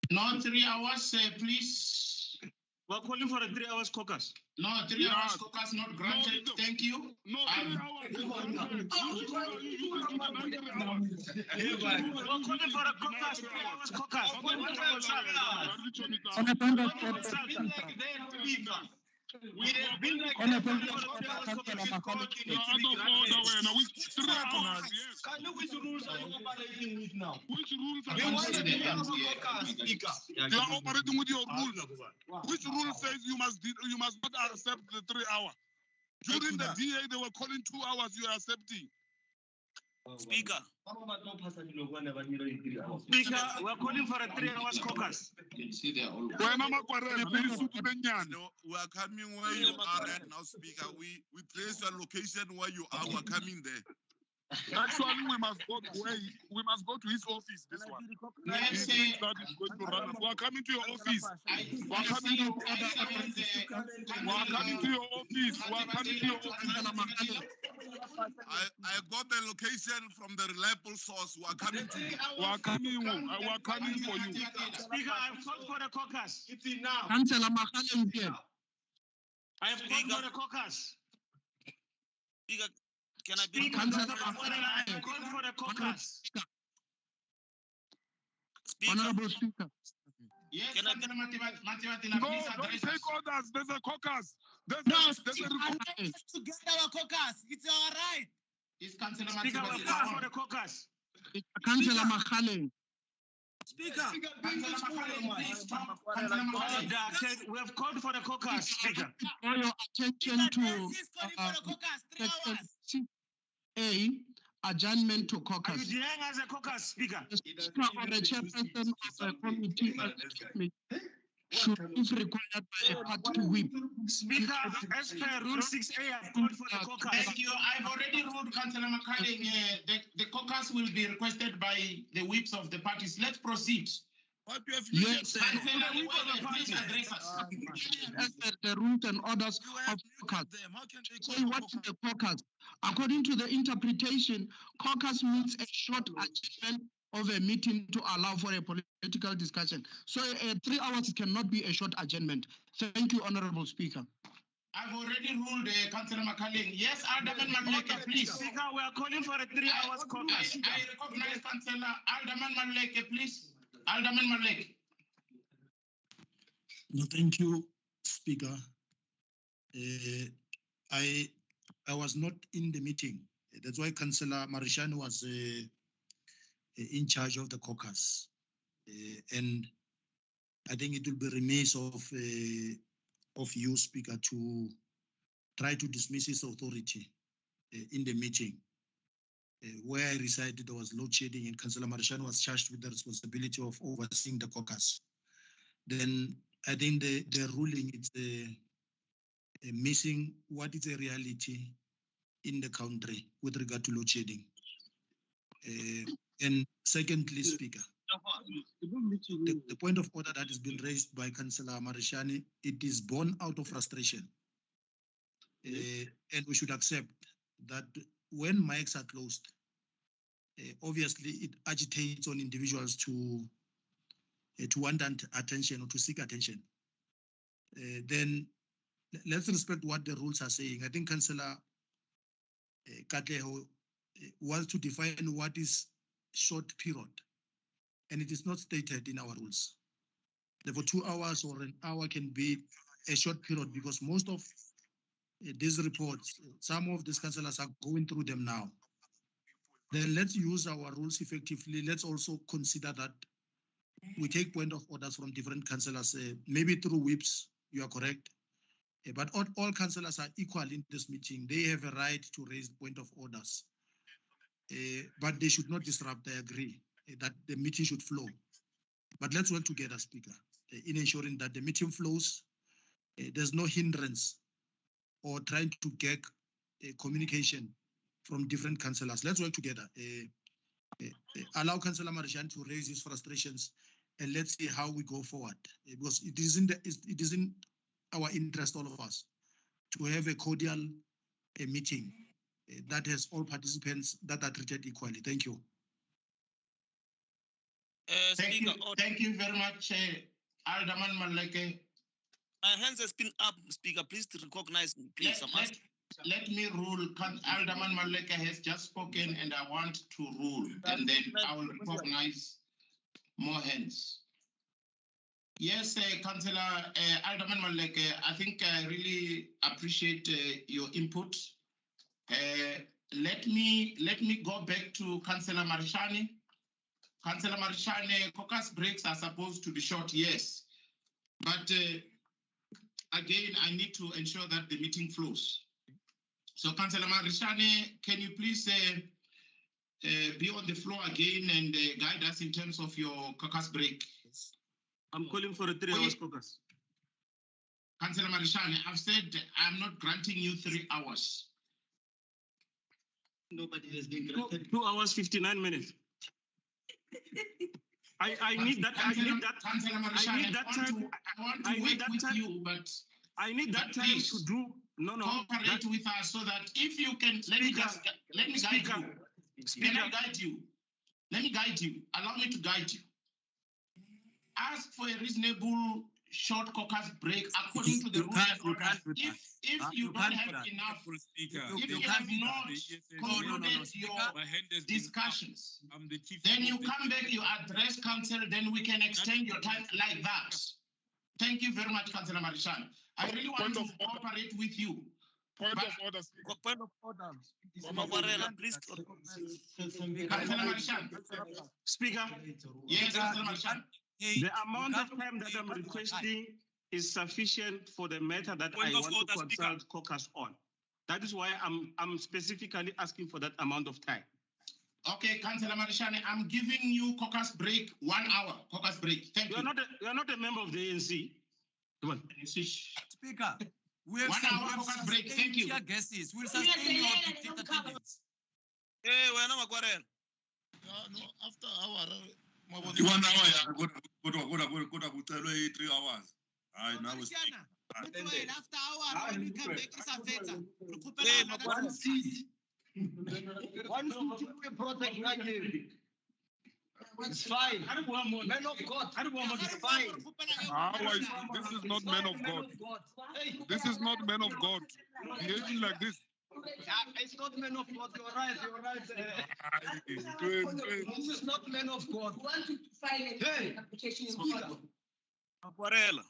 No, 3 hours, please. We're calling for a 3 hours caucus. No, 3 hours caucus not granted. Thank you. No, 3 hours. We're calling for a caucus, 3 hours caucus. We have been like Can you which rules are you operating with now? Which rules are you operating with? You are operating with your rules. Which rule says you must not accept the 3 hours? During the DA, they were calling 2 hours. You are accepting. Speaker. Speaker, we're calling for a 3 hours caucus. We are coming where you are right now, Speaker. We place your location where you are. We're coming there. Actually, we must go to his office. This one. Yes, that is going to run us. We are coming to your office. We are coming to your office. We are coming to your office. We are coming to your office. I got the location from the reliable source. We are coming to you. We are coming. We are coming for you. Speaker, I've called for the caucus. It's in now. Councillor Makhaleng here. I have called for the caucus. Speaker, can I be Speaker, I called for the caucus. Honorable Speaker. Yes, No, don't take orders. There's a caucus. There's a to get our caucus. It's our right. Is Councillor Speaker, we're calling for the caucus. Councillor Makhaleng. Speaker, we have called for the caucus, Speaker. Draw your attention to section 6A, adjournment to caucus. Are you denying us a caucus, Speaker? The Speaker or the chairperson of the committee should, if required by a party whip. Speaker, as per Rule 6A, I've called for the caucus. Thank you. I've already ruled, Councillor Makhaleng. The caucus will be requested by the whips of the parties. Let's proceed. But you have Yes, sir. As the rules and orders of caucus. Say what is the caucus? According to the interpretation, caucus means a short adjournment of a meeting to allow for a political discussion. So 3 hours cannot be a short adjournment. Thank you, Honorable Speaker. I've already ruled, Councillor Makaling. Yes, Alderman Maleke, please. Speaker, we are calling for a 3 hours caucus. I recognize Councillor Alderman Maleke, please. Alderman Maleke. No, thank you, Speaker. I was not in the meeting. That's why Councillor Marishani was in charge of the caucus. And I think it will be remiss of you, Speaker, to try to dismiss his authority in the meeting. Where I resided, there was load shedding, and Councillor Marishani was charged with the responsibility of overseeing the caucus. Then I think the ruling is missing what is a reality in the country with regard to load shedding. And secondly, Speaker, the point of order that has been raised by Councillor Marishani, it is born out of frustration. And we should accept that when mics are closed, obviously it agitates on individuals to want attention or to seek attention. Then let's respect what the rules are saying. I think Councillor Katleho wants to define what is short period, and it is not stated in our rules. Therefore, 2 hours or an hour can be a short period because most of these reports, some of these councillors are going through them now. Then let's use our rules effectively. Let's also consider that we take point of orders from different councillors, maybe through whips, you are correct. But all councillors are equal in this meeting. They have a right to raise point of orders. But they should not disrupt, I agree, that the meeting should flow. But let's work together, Speaker, in ensuring that the meeting flows. There's no hindrance or trying to get communication from different councillors. Let's work together. Allow Councillor Marishani to raise his frustrations, and let's see how we go forward. Because it is in our interest, all of us, to have a cordial meeting that has all participants that are treated equally. Thank you. Thank you very much, Alderman Maleke. My hands has been up, Speaker. Please to recognize me, please. Let me rule. Alderman Maleke has just spoken, and I want to rule, and then I will recognize more hands. Yes, Councillor Alderman Maleke, I think I really appreciate your input. Let me go back to Councillor Marishani. Councillor Marishani, caucus breaks are supposed to be short, yes, but again, I need to ensure that the meeting flows. So, Councillor Marishani, can you please be on the floor again and guide us in terms of your caucus break? I'm calling for a 3 hours caucus. Councillor Marishani, I've said I'm not granting you 3 hours. Nobody has been granted. 2 hours, 59 minutes. I need that. I need that. Councillor Marishani, I need that time. I want to work with you, but I need that time to do. No. Cooperate with us so that if you can, let me guide you. Let me guide you. Allow me to guide you. Ask for a reasonable short caucus break according to the rules. If you don't have enough, if you have not concluded your discussions, then you come back, you address council, then we can extend your time like that. Thank you very much, Councillor Marishani. I really want to cooperate with you. Point of order. Point of order. Please. Councillor Marishani. Speaker. Yes, Councillor Marishani. The amount of time that I'm requesting is sufficient for the matter that I want to consult caucus on. That is why I'm specifically asking for that amount of time. Okay, Councillor Marishani, I'm giving you caucus break 1 hour. Caucus break. Thank you. You're not a member of the ANC. Come on. Speaker, we have 1 hour caucus break. Thank you. Guesses. We'll sustain your dictator minutes. Hey, we're not No, after our You 1 hour, yeah. Go to 3 hours. I now was After hour, when we come back, it's a feta. One seat. One seat, we protect again. It's fine. Man of God. It's fine. This is not man of God. This is not man of God. Behaving like this. It's not man of God. You're right. You're right. This is not man of God. Hey, speaker. Aquarela.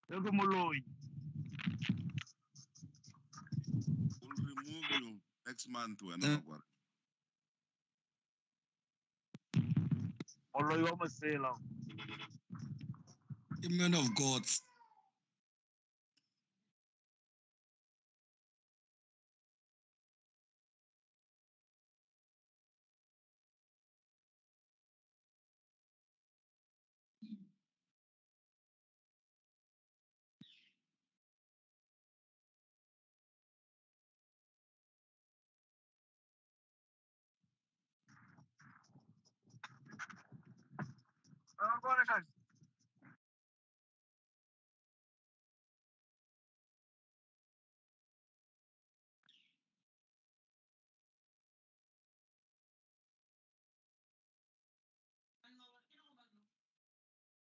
We'll remove you next month when I'm work. The man of God.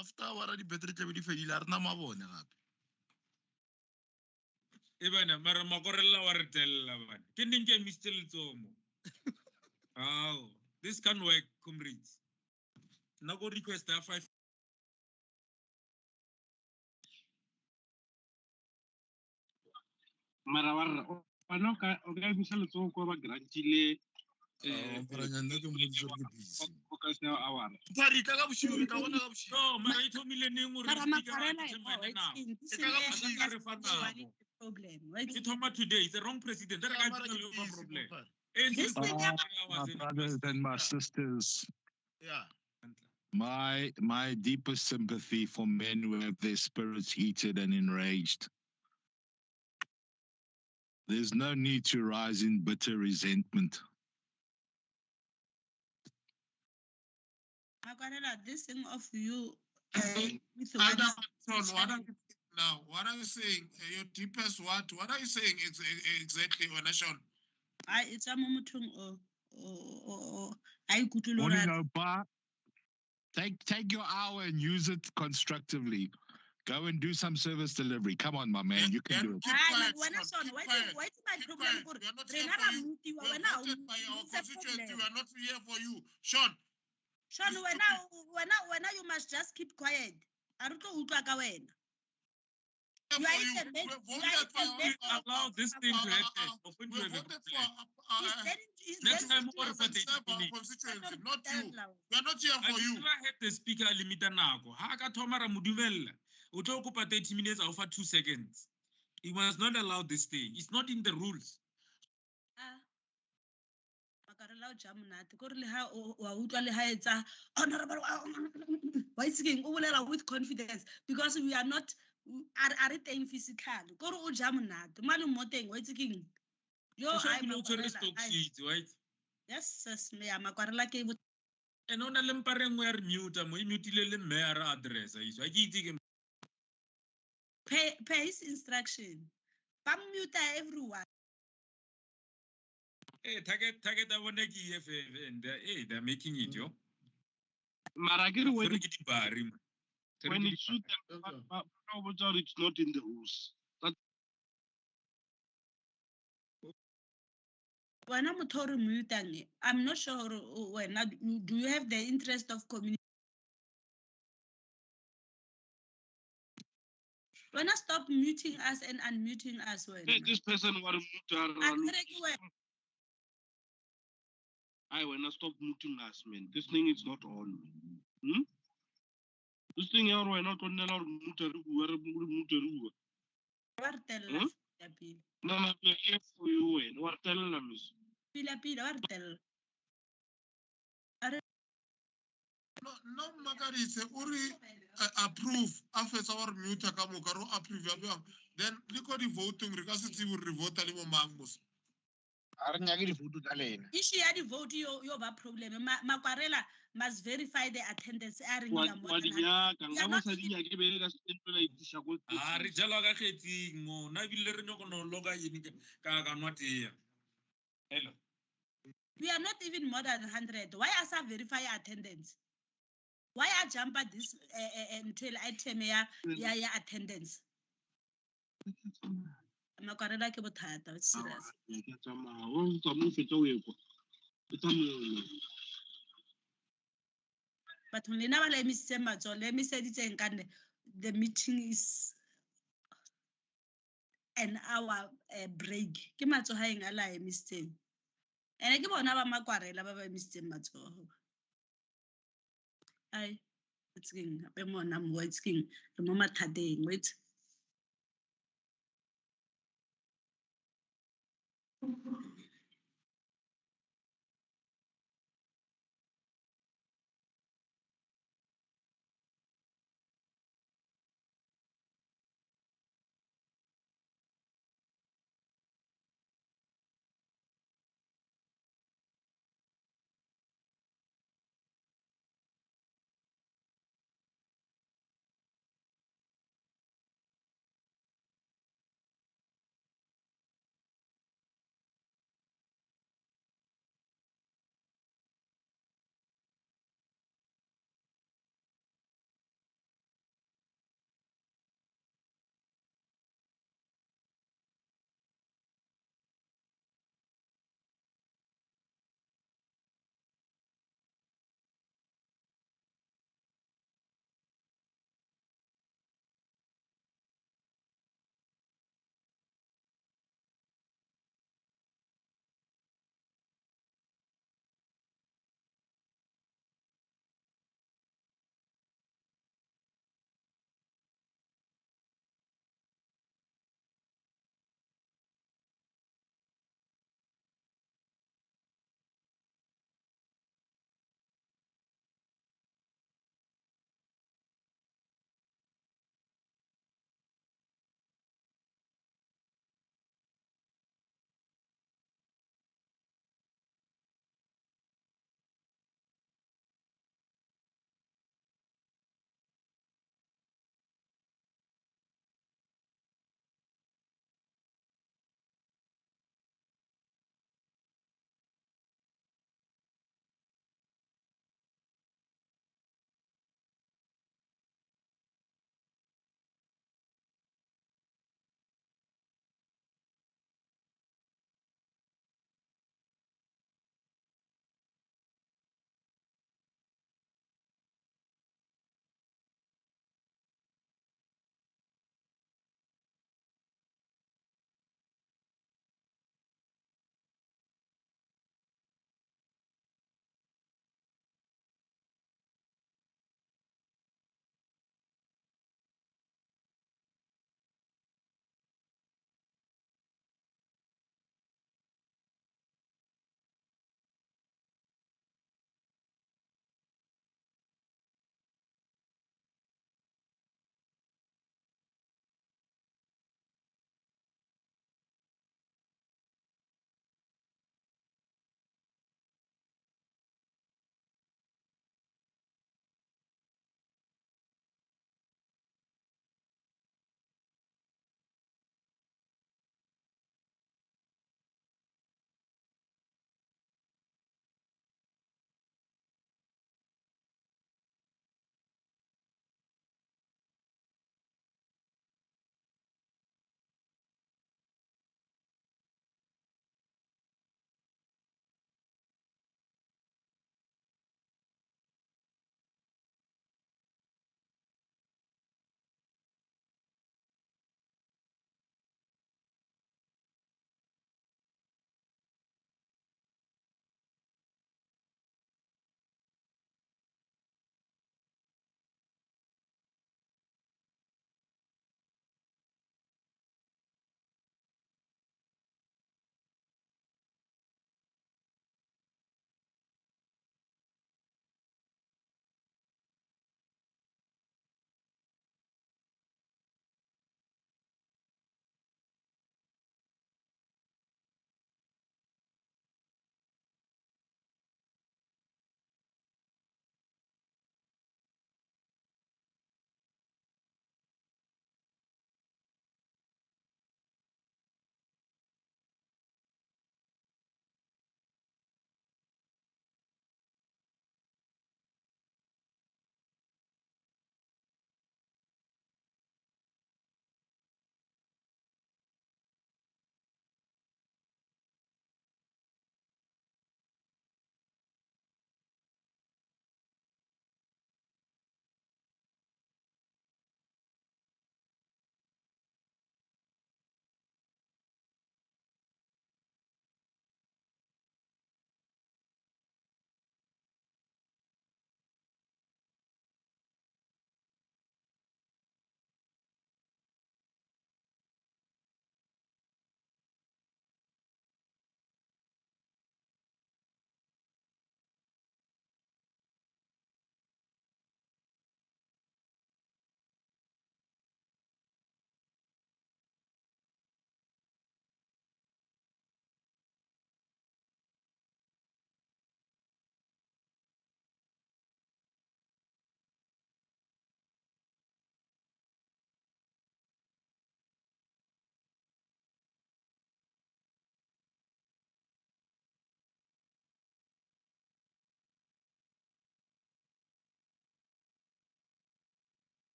After our battery tla be di fedile a rena mabone gape. Bana mara Makorela wa re tella bana. Ke neng ke Mr. Letsomo. Oh, this can work, comrades. Now go request a 5. Mara wano ka Mr. Letsomo ko ba grantile No, mara ito millennium or problem. Today is the wrong president. That guy is a problem. My brothers and my sisters. Yeah. My deepest sympathy for men who have their spirits heated and enraged. There's no need to rise in bitter resentment. This thing of you. Now, what are you saying? Your deepest what? What are you saying exactly, Onashon? It's a moment I could Take your hour and use it constructively. Go and do some service delivery. Come on, my man, you can do it. What's my problem? We are not here for you. Sean, when you must just keep quiet. I don't know allow this thing to happen. Next time, not you. We are not here for you. I never had the speaker limit nako. Haka Tomara Muduvella. Utokupa 30 minutes or for 2 seconds. He must not allow this thing. It's not in the rules. With confidence because we are not are physical. Yes, me am and on a lempareng where mute mutilele mayor address. Pay his instruction. Pam mute everyone. Hey, target and they're making it, yo. Maragiri, when it shoot them, it's not in the rules. When I'm muting, I'm not sure when do you have the interest of community? When I stop muting us and unmuting us, when this person was I when I stop muting us, man. This thing is not on. This thing here we're not on the muter. No, here for you. What telling them is no Magaritse uri approve after our mute kamukaro approve then record the voting regardless if we vote ali mo mangos issue ya di vote yo ba problem. Makwarela must verify the attendance. Wa di nyaka, nka mo sa di nyake be le ka se tlo la itisha go. Re jalo ka khetsing mo na bile re nyoko no loga yini ka nwa tea. Hello. We are not even more than 100. Why asa verify attendance? Why I jump at this until item ya attendance? Makwarela ke bothata, it's serious. But when let me say let me say the meeting is an hour break. Ke matso ha eng ala emisitseng. Ene ke bona ba Makwarela ba ba emisitseng matsoho. Ai, it's king be mona mo it's king re mo mathateng wait.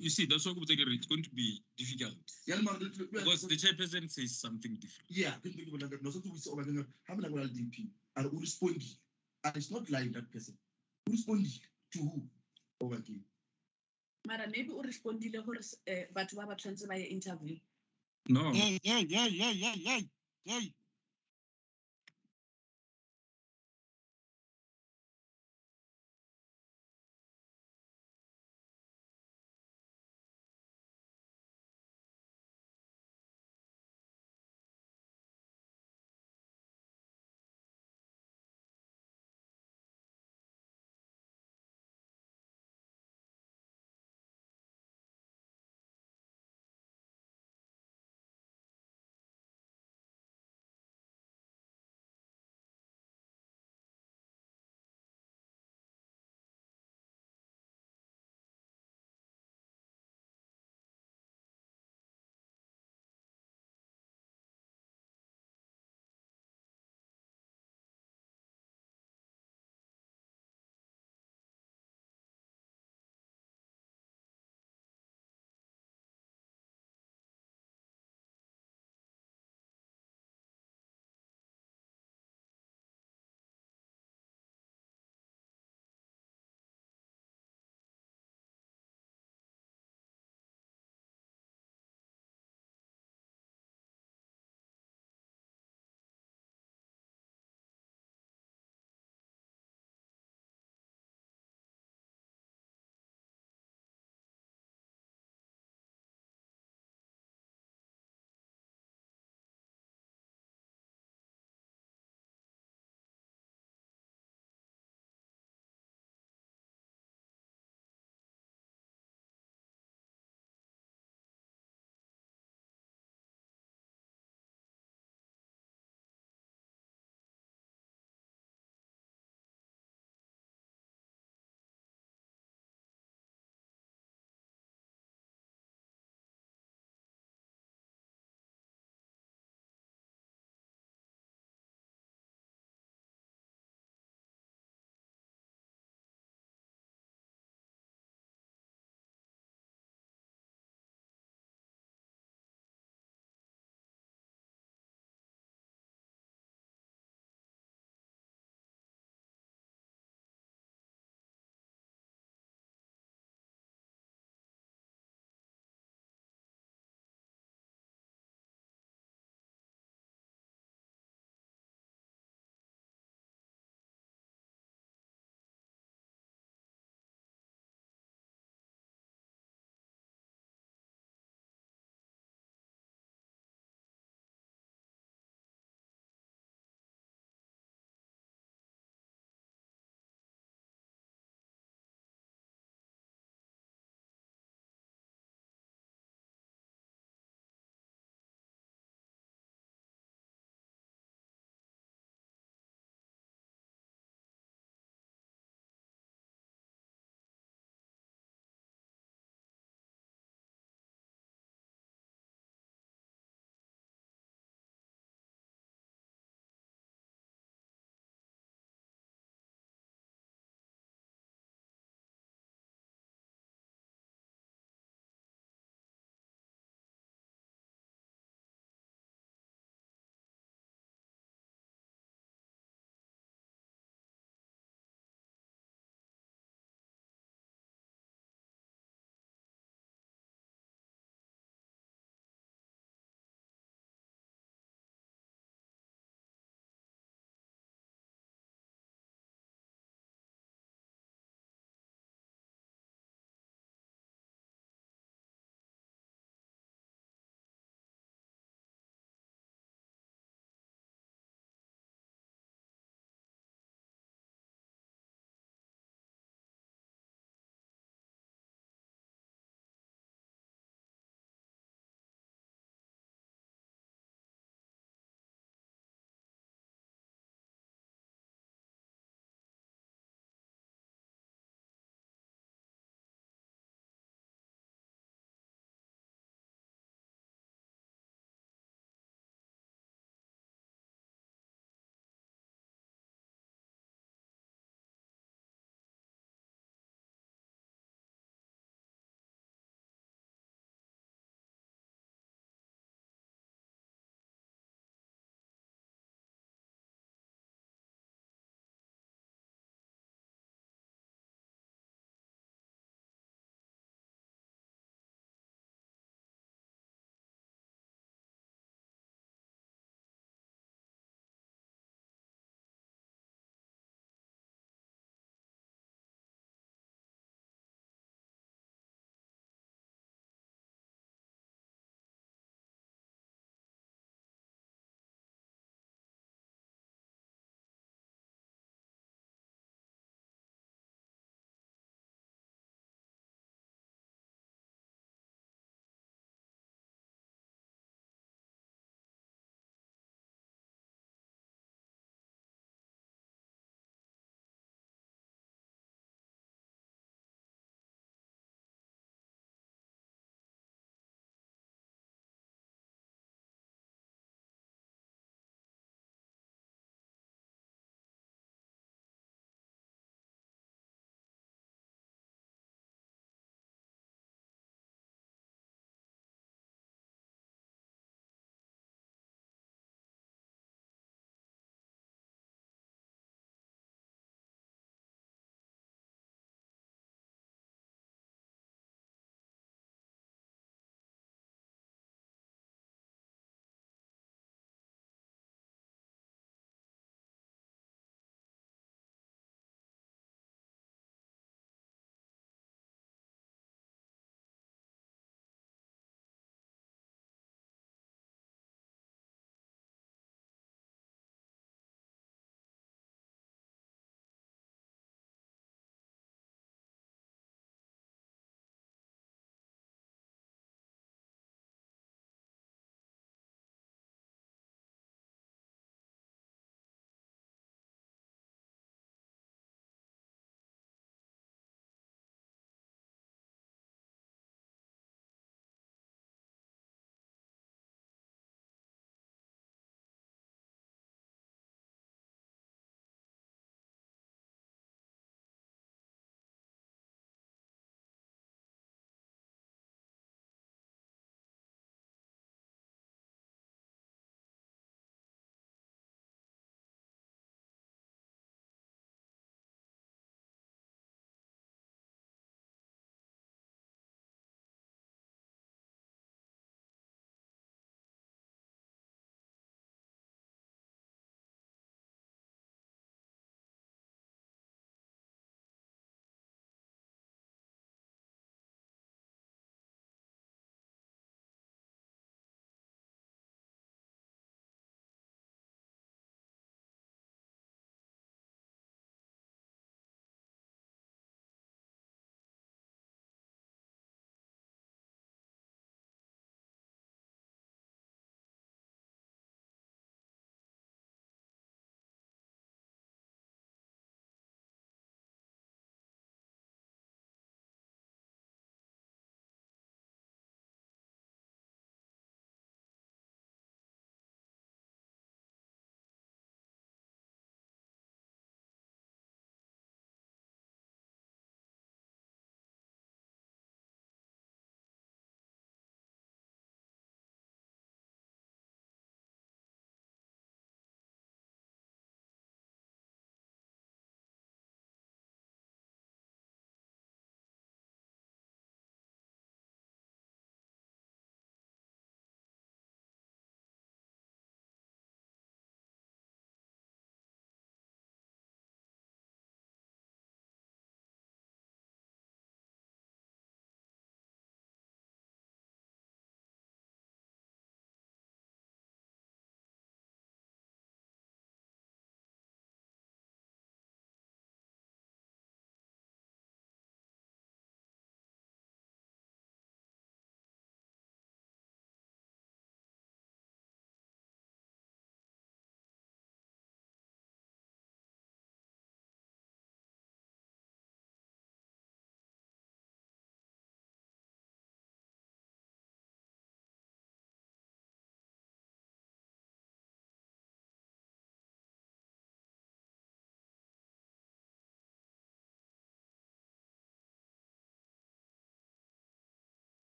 You see, that's what it's going to be difficult. Because the chairperson says something different. Yeah, and it's not like that person. Who responded to who? Over again. Mara, maybe u respondile gore batho ba ba tshwantse ba ye interview. No. Yeah.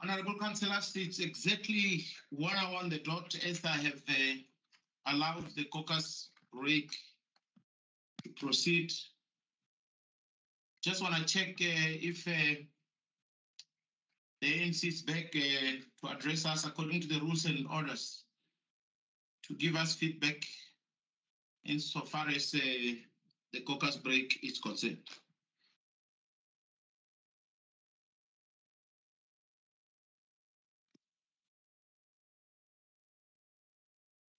Honorable Councillors, it's exactly 1 hour on the dot as I have allowed the caucus break to proceed. Just want to check if the ANC is back to address us according to the rules and orders, to give us feedback insofar as the caucus break is concerned.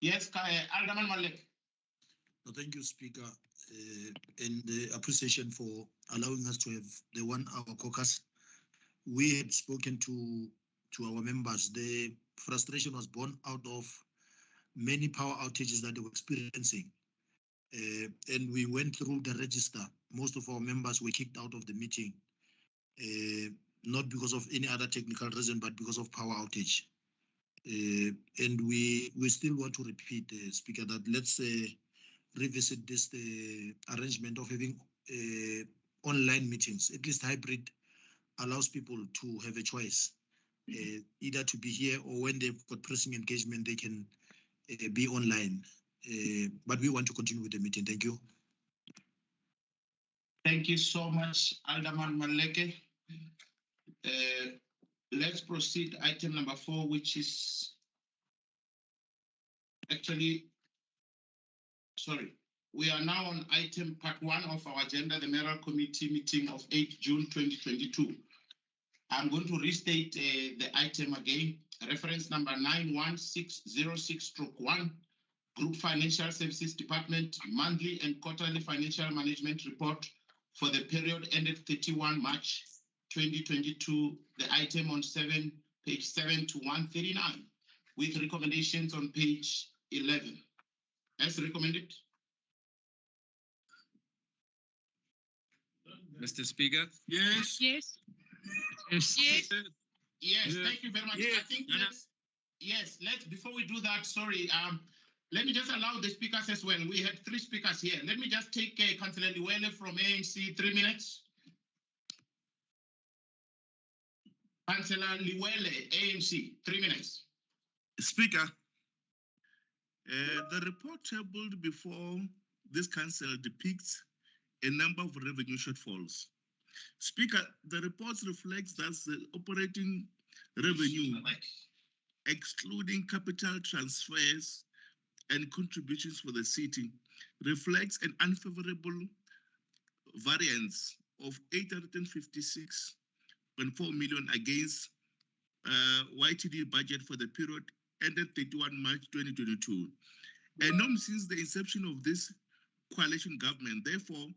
Yes, Alderman Malek. Thank you, Speaker, and appreciation for allowing us to have the 1 hour caucus. We had spoken to our members. The frustration was born out of many power outages that they were experiencing. And we went through the register. Most of our members were kicked out of the meeting, not because of any other technical reason, but because of power outage. And we still want to repeat, Speaker, that let's revisit this arrangement of having online meetings. At least hybrid allows people to have a choice, either to be here or when they've got pressing engagement, they can be online. But we want to continue with the meeting. Thank you. Thank you so much, Alderman Maleke. Let's proceed. Item number 4, which is actually, sorry, we are now on item part 1 of our agenda, the Mayoral Committee meeting of 8 June 2022. I'm going to restate the item again. Reference number 91606/1, Group Financial Services Department monthly and quarterly financial management report for the period ended 31 March 2022. The item on page 7 to 139, with recommendations on page 11. As recommended. Mr. Speaker. Yes. Yes. Yes. Yes. Yes, thank you very much. Yes. I think let's before we do that, sorry, let me just allow the speakers as well. We had 3 speakers here. Let me just take Councillor Liwele from ANC, 3 minutes. Councillor Liwele, ANC, 3 minutes. Speaker, the report tabled before this council depicts a number of revenue shortfalls. Speaker, the report reflects that the operating revenue, excluding capital transfers and contributions for the city, reflects an unfavorable variance of 856.4 million against YTD budget for the period ended 31 March 2022. A norm since the inception of this coalition government. Therefore,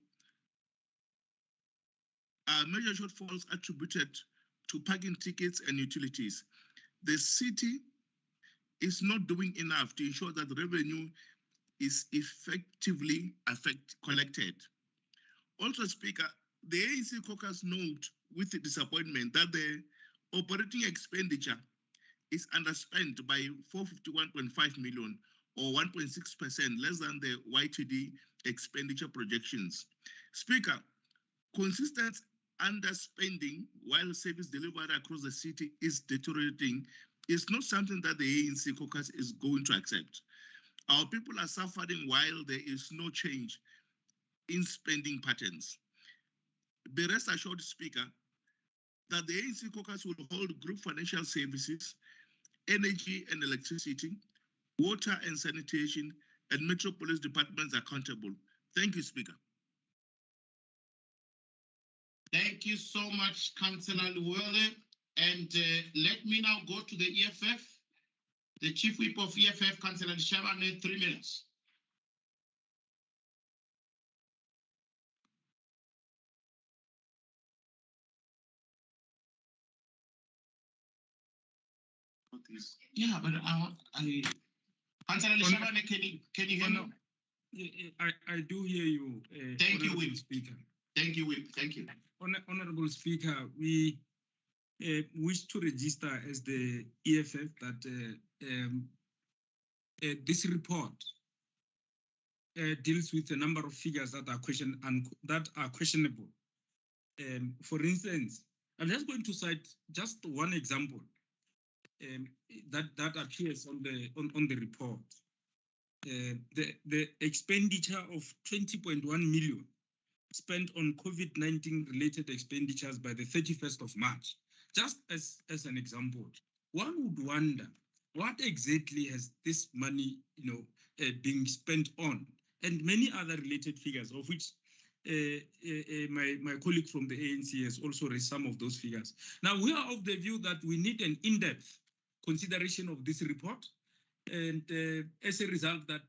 major shortfalls attributed to parking tickets and utilities. The city is not doing enough to ensure that revenue is effectively collected. Also, Speaker, the ANC caucus note with disappointment that the operating expenditure is underspent by 451.5 million or 1.6% less than the YTD expenditure projections. Speaker, consistent underspending while service delivery across the city is deteriorating is not something that the ANC caucus is going to accept. Our people are suffering while there is no change in spending patterns. Be rest assured, Speaker, that the ANC caucus will hold group financial services, energy and electricity, water and sanitation, and metropolis departments accountable. Thank you, Speaker. Thank you so much, Councillor Luwele. And let me now go to the EFF. The Chief Whip of EFF, Councillor Tshwane, 3 minutes. Yeah, but Councillor Tshwane, can you hear me? I do hear you. Thank you, Honorable Whip. Speaker. Thank you, Whip. Thank you. Honorable Speaker, we wish to register as the EFF that this report deals with a number of figures that are questionable. For instance, I'm just going to cite just one example. that appears on the report. The expenditure of 20.1 million spent on COVID-19 related expenditures by the 31st of March. Just as an example, one would wonder what exactly has this money, being spent on, and many other related figures, of which my colleague from the ANC has also raised some of those figures. Now, we are of the view that we need an in-depth consideration of this report, and as a result that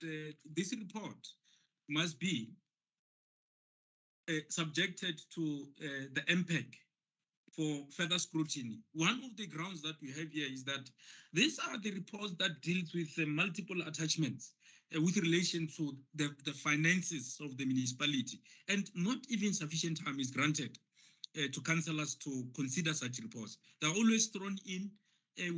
this report must be subjected to the MPEG for further scrutiny. One of the grounds that we have here is that these are the reports that deals with multiple attachments with relation to the finances of the municipality, and not even sufficient time is granted to councillors to consider such reports. They're always thrown in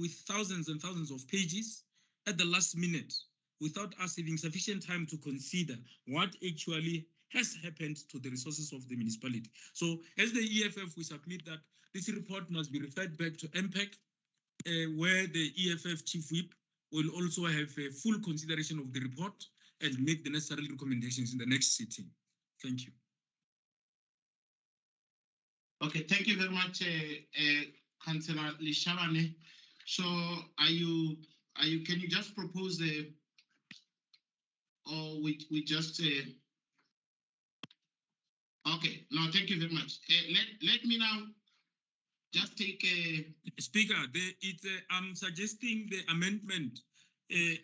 with thousands and thousands of pages at the last minute without us having sufficient time to consider what actually has happened to the resources of the municipality. So as the EFF, we submit that this report must be referred back to MPEG, where the EFF Chief Whip will also have a full consideration of the report and make the necessary recommendations in the next sitting. Thank you. Okay, thank you very much, Councillor Tshwane. So can you just propose or we just okay, no, thank you very much. Let me now just take Speaker, I'm suggesting the amendment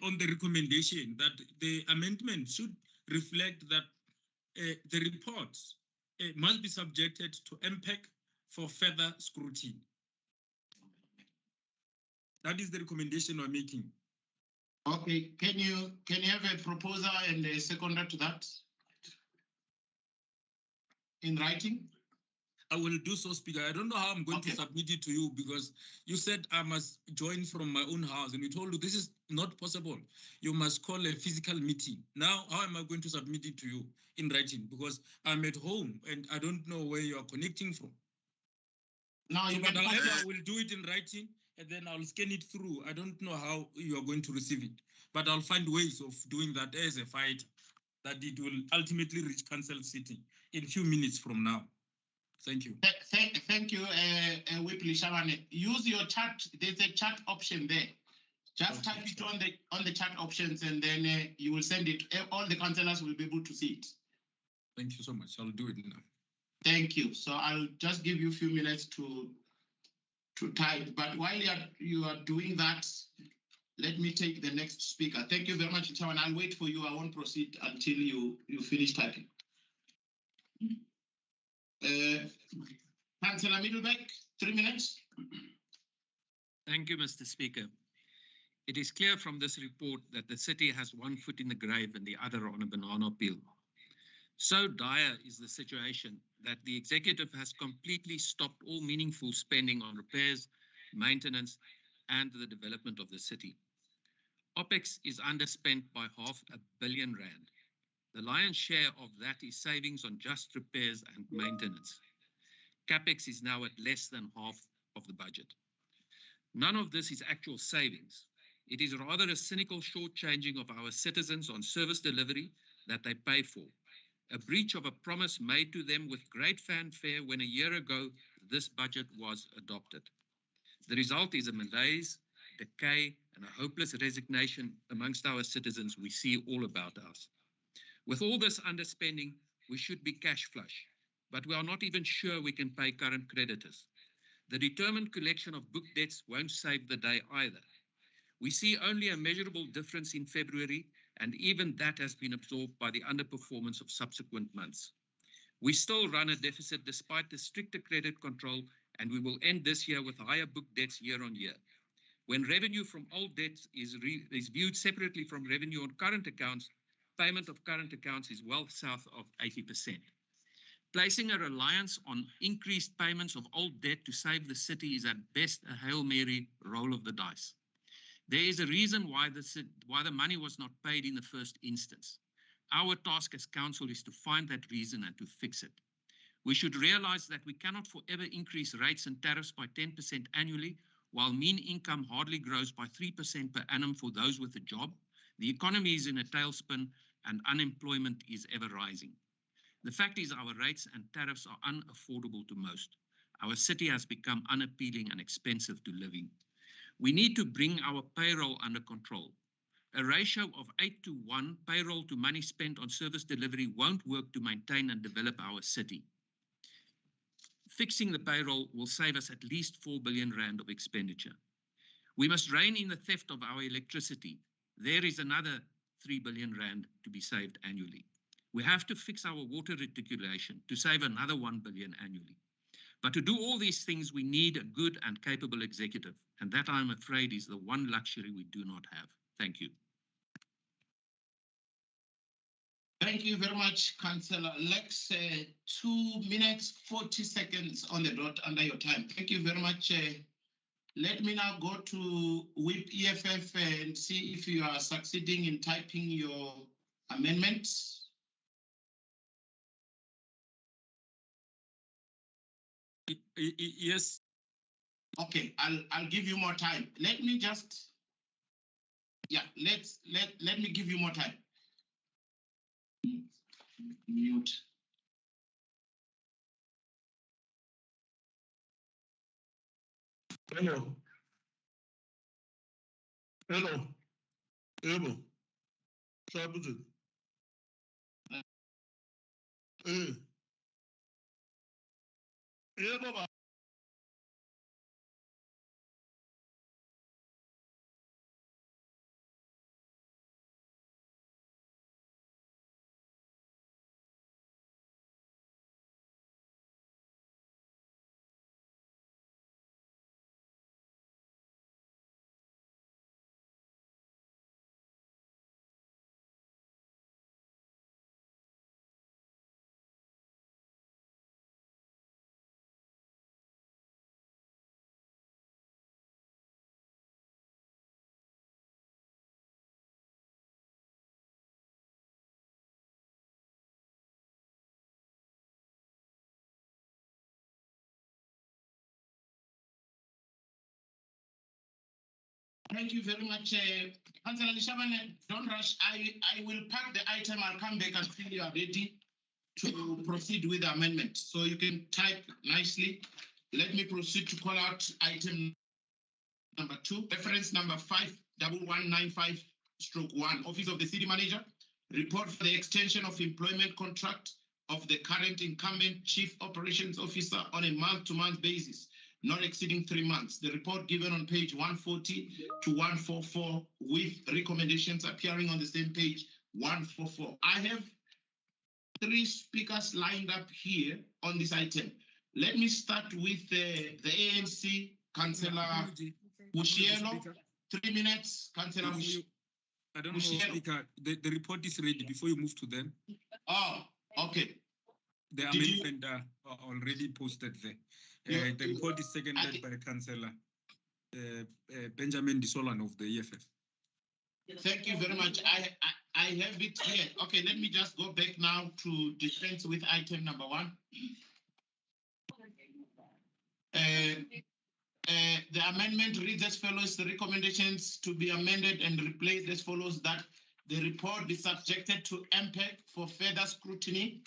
on the recommendation, that the amendment should reflect that the report must be subjected to MPEG for further scrutiny. That is the recommendation we're making. Okay, can you have a proposer and a seconder to that in writing? I will do so, Speaker. I don't know how I'm going to submit it to you, because you said I must join from my own house, and we told you this is not possible. You must call a physical meeting. Now, how am I going to submit it to you in writing? Because I'm at home and I don't know where you are connecting from. Now, but however, I will do it in writing, and then I'll scan it through. I don't know how you are going to receive it, but I'll find ways of doing that as a fight, that it will ultimately reach council sitting in a few minutes from now. Thank you. Thank you, Whip Tshwane. Use your chat. There's a chat option there. Just type it on the chat options, and then you will send it. All the councillors will be able to see it. Thank you so much. I'll do it now. Thank you. So I'll just give you a few minutes to type. But while you are doing that, let me take the next speaker. Thank you very much, Tshwane. I'll wait for you. I won't proceed until you finish typing. Councillor Middlebeck, 3 minutes. Thank you, Mr. Speaker. It is clear from this report that the city has one foot in the grave and the other on a banana peel. So dire is the situation that the executive has completely stopped all meaningful spending on repairs, maintenance, and the development of the city. OPEX is underspent by R500 million. The lion's share of that is savings on just repairs and maintenance. CapEx is now at less than half of the budget. None of this is actual savings. It is rather a cynical shortchanging of our citizens on service delivery that they pay for. A breach of a promise made to them with great fanfare when a year ago this budget was adopted. The result is a malaise, decay, and a hopeless resignation amongst our citizens we see all about us. With all this underspending, we should be cash flush, but we are not even sure we can pay current creditors. The determined collection of book debts won't save the day either. We see only a measurable difference in February, and even that has been absorbed by the underperformance of subsequent months. We still run a deficit despite the stricter credit control, and we will end this year with higher book debts year on year. When revenue from old debts is viewed separately from revenue on current accounts, payment of current accounts is well south of 80%. Placing a reliance on increased payments of old debt to save the city is at best a Hail Mary roll of the dice. There is a reason why the money was not paid in the first instance. Our task as council is to find that reason and to fix it. We should realize that we cannot forever increase rates and tariffs by 10% annually While mean income hardly grows by 3% per annum for those with a job, the economy is in a tailspin and unemployment is ever rising. The fact is our rates and tariffs are unaffordable to most. Our city has become unappealing and expensive to live in. We need to bring our payroll under control. A ratio of 8:1 payroll to money spent on service delivery won't work to maintain and develop our city. Fixing the payroll will save us at least 4 billion rand of expenditure. We must rein in the theft of our electricity. There is another 3 billion rand to be saved annually. We have to fix our water reticulation to save another 1 billion annually. But to do all these things, we need a good and capable executive. And that, I'm afraid, is the one luxury we do not have. Thank you. Thank you very much, Councillor Lex. 2 minutes, 40 seconds on the dot under your time. Thank you very much. Let me now go to Whip EFF and see if you are succeeding in typing your amendments. Yes. Okay, I'll give you more time. Let me just, let me give you more time. Mute. Hello. Hello. Hello. Sabuzu. Baba. Thank you very much. Councillor Lishabane, don't rush. I will pack the item. I'll come back until you are ready to proceed with the amendment. So you can type nicely. Let me proceed to call out item number 2, reference number 51195/1, Office of the City Manager, report for the extension of employment contract of the current incumbent Chief Operations Officer on a month-to-month basis, not exceeding 3 months. The report given on page 140 to 144 with recommendations appearing on the same page 144. I have 3 speakers lined up here on this item. Let me start with the ANC, Councillor Bushielo. 3 minutes, Councillor Bushielo. I don't know, Speaker. The report is ready before you move to them. Oh, okay. The amendment are already posted there. The report is seconded by Councillor Benjamin Disolan of the EFF. Thank you very much. I have it here. Okay, let me just go back now to dispense with item number 1. The amendment reads as follows: the recommendations to be amended and replaced as follows: that the report be subjected to MPEC for further scrutiny.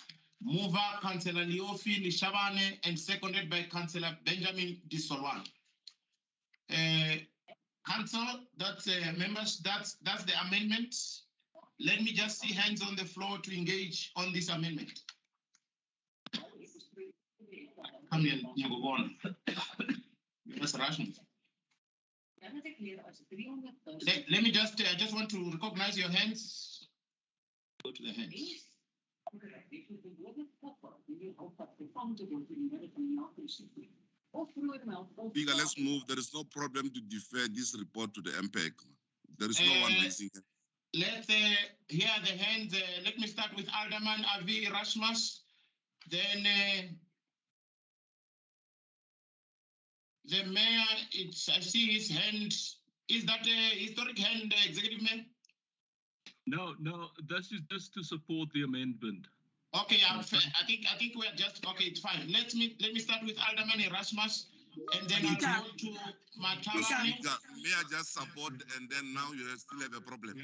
Mover, Councillor Leofi Lishabane, and seconded by Councillor Benjamin Disolwan. Council, that's members, that's the amendment. Let me just see hands on the floor to engage on this amendment. Come here, Nyagobon. You must rush me. Let me just, I just want to recognize your hands. Go to the hands. Speaker, let's move. There is no problem to defer this report to the MPEC. There is no one raising it. Let's hear the hands. Let me start with Alderman Avi Rasmus. Then the mayor, I see his hand. Is that a historic hand, Executive Mayor? No, this is just to support the amendment. Okay, I think we're just okay. It's fine. Let me start with Alderman Erasmus and then I'll go to Matawani. Speaker, may I just support and then now you still have a problem?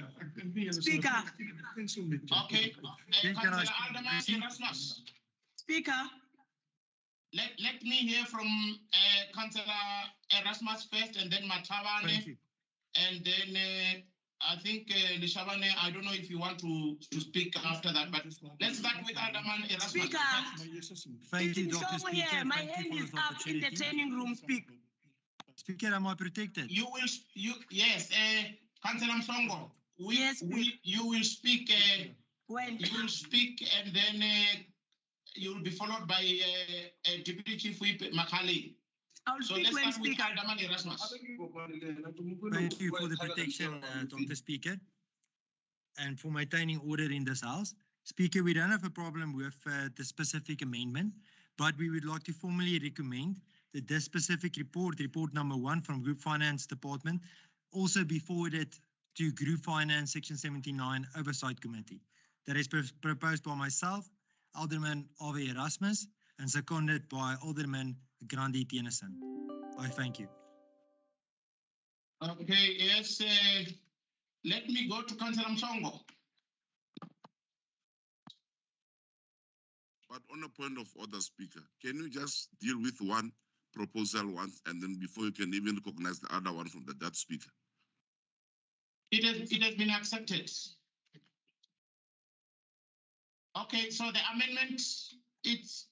Speaker. Okay. Councillor Alderman Erasmus. Speaker. Let me hear from Councillor Erasmus first and then Matawani. And then I think Lishabane, I don't know if you want to speak after that, but let's start with Alderman Erasmus. Speaker. Thank you, Dr. Speaker. Here. My Thank hand you is for up in the training room. Speak. Speaker, am I protected? You will, yes, Councillor Msongo. You will speak. When you will speak, and then you will be followed by Deputy Chief Whip Makali. So let's start with Alderman Erasmus. Thank you for the protection, Dr. Speaker, and for maintaining order in this House. Speaker, we don't have a problem with the specific amendment, but we would like to formally recommend that this specific report number 1 from Group Finance Department, also be forwarded to Group Finance Section 79 Oversight Committee. That is proposed by myself, Alderman Ave Erasmus, and seconded by Alderman Grandi Tennyson. I thank you. Okay, yes. Let me go to Councillor Msongo. But on a point of order, Speaker, can you just deal with one proposal once, and then before you can even recognize the other one from that Speaker? It has been accepted. Okay, so the amendment, it's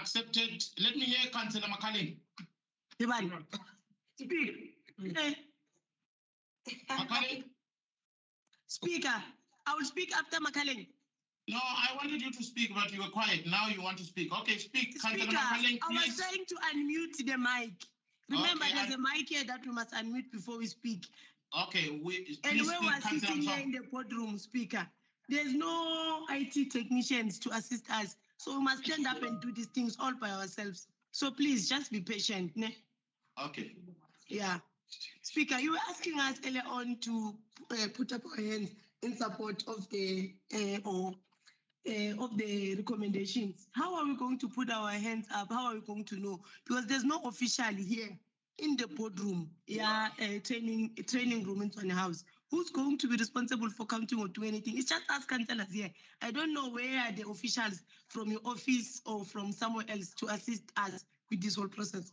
accepted. Let me hear Councillor Makali. Speak. Makali? Speaker, I will speak after Makali. No, I wanted you to speak, but you were quiet. Now you want to speak. Okay, speak. Speaker, I was trying to unmute the mic. Remember, Okay, there's a mic here that we must unmute before we speak. Okay, And when we're sitting here in the boardroom, Speaker, there's no IT technicians to assist us. So we must stand up and do these things all by ourselves. So please, just be patient. Ne? Okay. Yeah. Speaker, you were asking us earlier on to put up our hands in support of the recommendations. How are we going to put our hands up? How are we going to know? Because there's no official here in the boardroom, training room in Tshwane House. Who's going to be responsible for counting or do anything? It's just us councillors here. I don't know where are the officials from your office or from somewhere else to assist us with this whole process.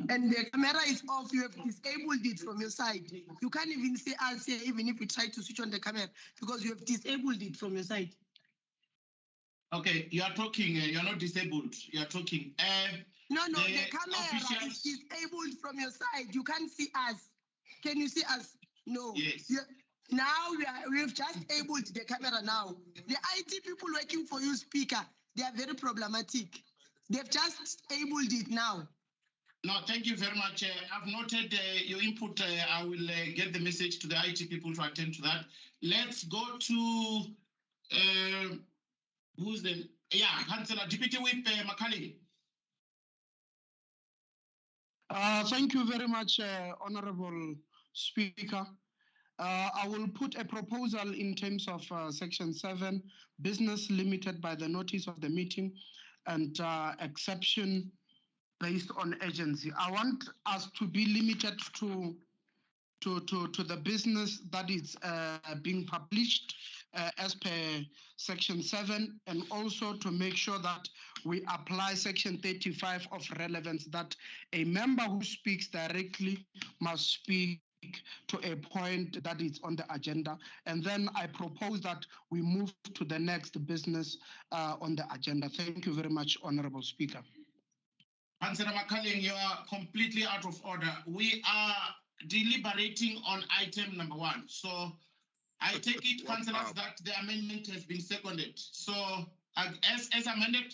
And the camera is off. You have disabled it from your side. You can't even see us here, even if we try to switch on the camera, because you have disabled it from your side. Okay, you are talking. You are not disabled. You are talking. No, the camera is disabled from your side. You can't see us. Can you see us? No. Yes. Now we've just enabled the camera now. The IT people working for you, Speaker, they are very problematic. They've just enabled it now. No, thank you very much. I've noted your input. I will get the message to the IT people to attend to that. Let's go to who's the Councillor Deputy Whip Makali. Thank you very much, Honorable Speaker. I will put a proposal in terms of Section 7, business limited by the notice of the meeting and exception based on agency. I want us to be limited to the business that is being published as per Section 7, and also to make sure that we apply Section 35 of relevance, that a member who speaks directly must speak to a point that is on the agenda. And then I propose that we move to the next business on the agenda. Thank you very much, Honorable Speaker. Councillor Makali, you are completely out of order. We are deliberating on item number 1. So I take it, councillors, that the amendment has been seconded. So as amended?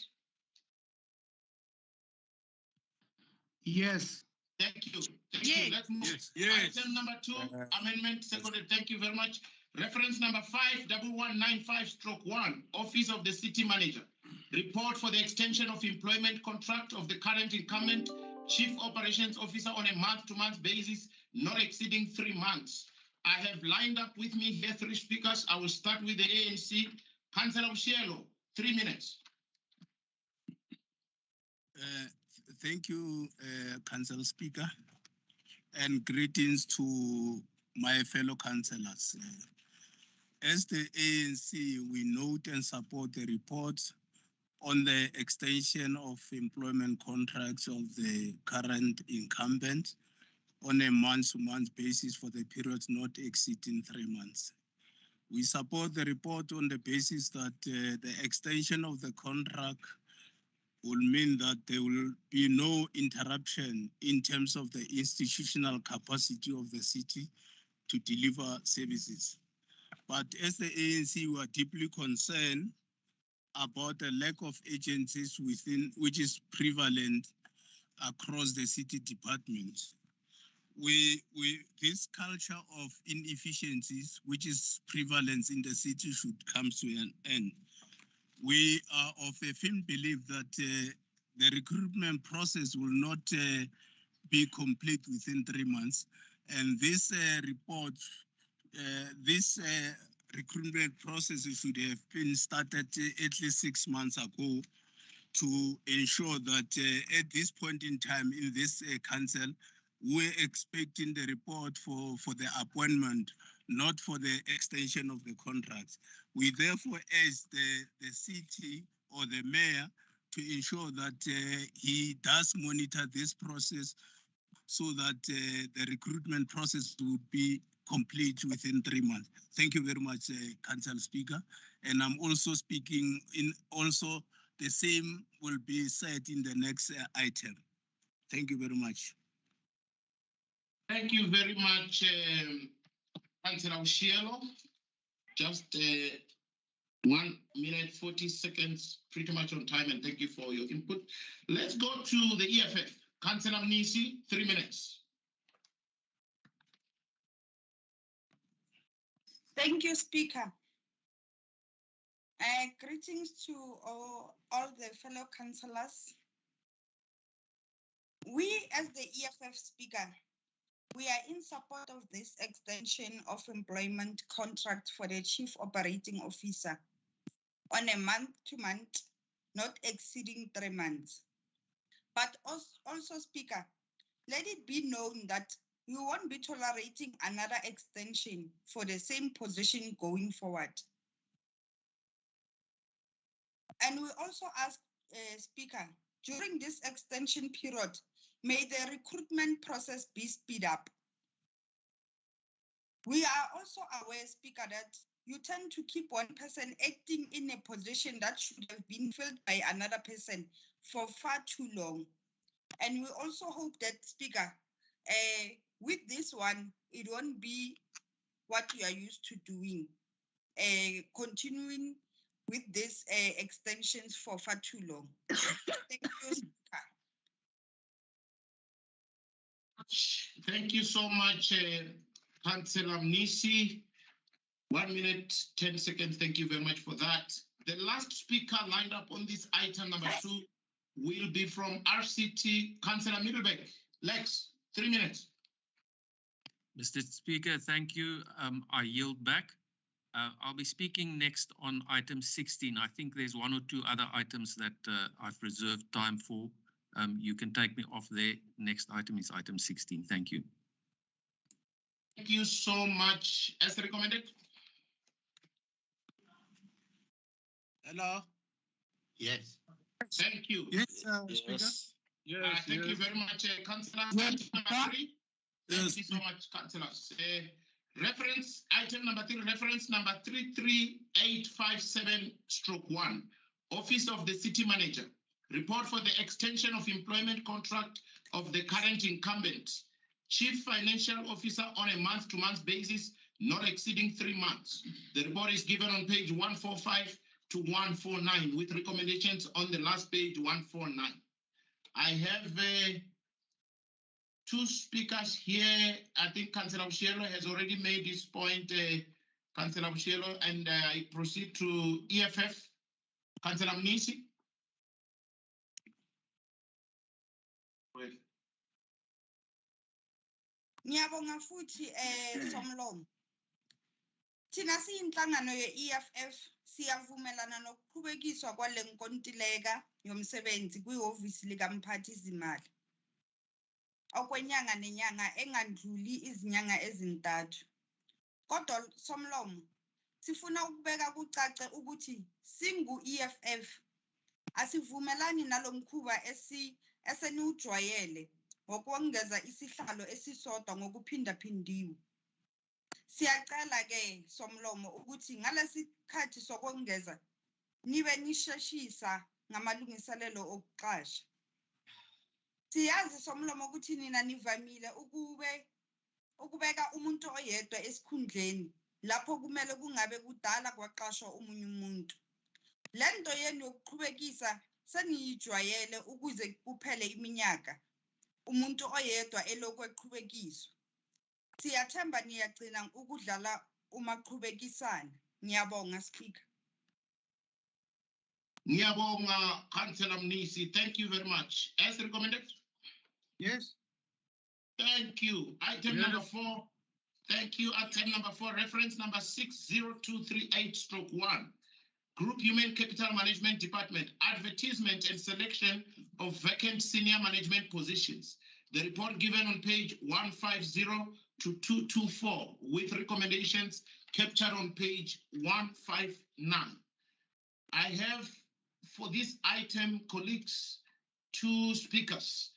Yes. Thank you. Thank you. Let's move. Yes. Item number 2, amendment seconded. Thank you very much. Reference number 51195/1, Office of the City Manager. Report for the extension of employment contract of the current incumbent Chief Operations Officer on a month-to-month basis, not exceeding 3 months. I have lined up with me here 3 speakers. I will start with the ANC. Councillor Ushielo, 3 minutes. Thank you, Council Speaker, and greetings to my fellow councillors. As the ANC, we note and support the report on the extension of employment contracts of the current incumbent on a month-to-month basis for the period not exceeding 3 months. We support the report on the basis that the extension of the contract will mean that there will be no interruption in terms of the institutional capacity of the city to deliver services. But as the ANC, we are deeply concerned about the lack of agencies within, which is prevalent across the city departments. This culture of inefficiencies, which is prevalent in the city, should come to an end. We are of a firm belief that the recruitment process will not be complete within 3 months. And this report, this recruitment process should have been started at least 6 months ago to ensure that at this point in time in this council, we're expecting the report for the appointment, not for the extension of the contracts. We therefore urge the city or the mayor to ensure that he does monitor this process so that the recruitment process would be complete within 3 months. Thank you very much, Council Speaker. And I'm also speaking in also the same will be said in the next item. Thank you very much. Thank you very much, Councillor Oshielo. Just 1 minute, 40 seconds, pretty much on time, and thank you for your input. Let's go to the EFF. Councillor Mnisi, 3 minutes. Thank you, Speaker. Greetings to all the fellow councillors. We, as the EFF Speaker, we are in support of this extension of employment contract for the Chief Operating Officer on a month-to-month, not exceeding 3 months. But also, Speaker, let it be known that we won't be tolerating another extension for the same position going forward. And we also ask, Speaker, during this extension period, may the recruitment process be speed up. We are also aware, Speaker, that you tend to keep one person acting in a position that should have been filled by another person for far too long. And we also hope that, Speaker, with this one, it won't be what you are used to doing, continuing with these extensions for far too long. Thank you, Speaker. Thank you so much, Councillor Mnisi. 1 minute, 10 seconds. Thank you very much for that. The last speaker lined up on this item number 2 will be from RCT, Councillor Middlebeck. Lex, 3 minutes. Mr. Speaker, thank you. I yield back. I'll be speaking next on item 16. I think there's 1 or 2 other items that I've reserved time for. You can take me off there. Next item is item 16. Thank you. Thank you so much. As recommended. Hello. Yes. Thank you. Yes, Speaker. Yes, thank you very much, Councillor. Yes. Thank you so much, Councillors. Reference item number 3, reference number 33857/1, Office of the City Manager. Report for the extension of employment contract of the current incumbent, Chief Financial Officer on a month-to-month basis, not exceeding 3 months. The report is given on page 145 to 149 with recommendations on the last page 149. I have 2 speakers here. I think Councillor Oshielo has already made his point, Councillor Oshielo, and I proceed to EFF. Councillor Mnisi. Ngiyabonga futhi Somlomo. Thina siyinhlangano ye-EFF Siyavumelana nokuqhubekiswa kwale nkontileka yomsebenzi kwihhovisi likaMphathizimali okwenyanga nenyanga engandluli izinyanga ezintathu. Kodwa Somlomo, sifuna ukubeka kucace ukuthi singu-EFF asivumelani nalomkhuba eseniujwayele ngokwengeza isihlalo esisodwa ngokuphindaphindiwe. Siyacela-ke Somlomo ukuthi ngalesikhathi sokwengeza nibe nisheshisa ngamalungiselelo okuqasha. Siyazi Somlomo ukuthi nina nivamile ukubeka umuntu oyedwa esikhundleni lapho kumele kungabe kudala kwaqashwa omunye umuntu. Lento yenu yokuqhubekisa seniyijwayele ukuze kuphele iminyaka umuntu oyedwa elokhu eqhubekiswa. Siyathemba niyagcina ukudlala umaqhubekisana. Ngiyabonga Speaker. Ngiyabonga Councillor Mnisi. Thank you very much. As recommended? Yes. Thank you. Item number 4. Thank you. Item number 4, reference number 60238/1. Group Human Capital Management Department, advertisement and selection of vacant senior management positions. The report given on page 150 to 224 with recommendations captured on page 159. I have for this item, colleagues, 2 speakers,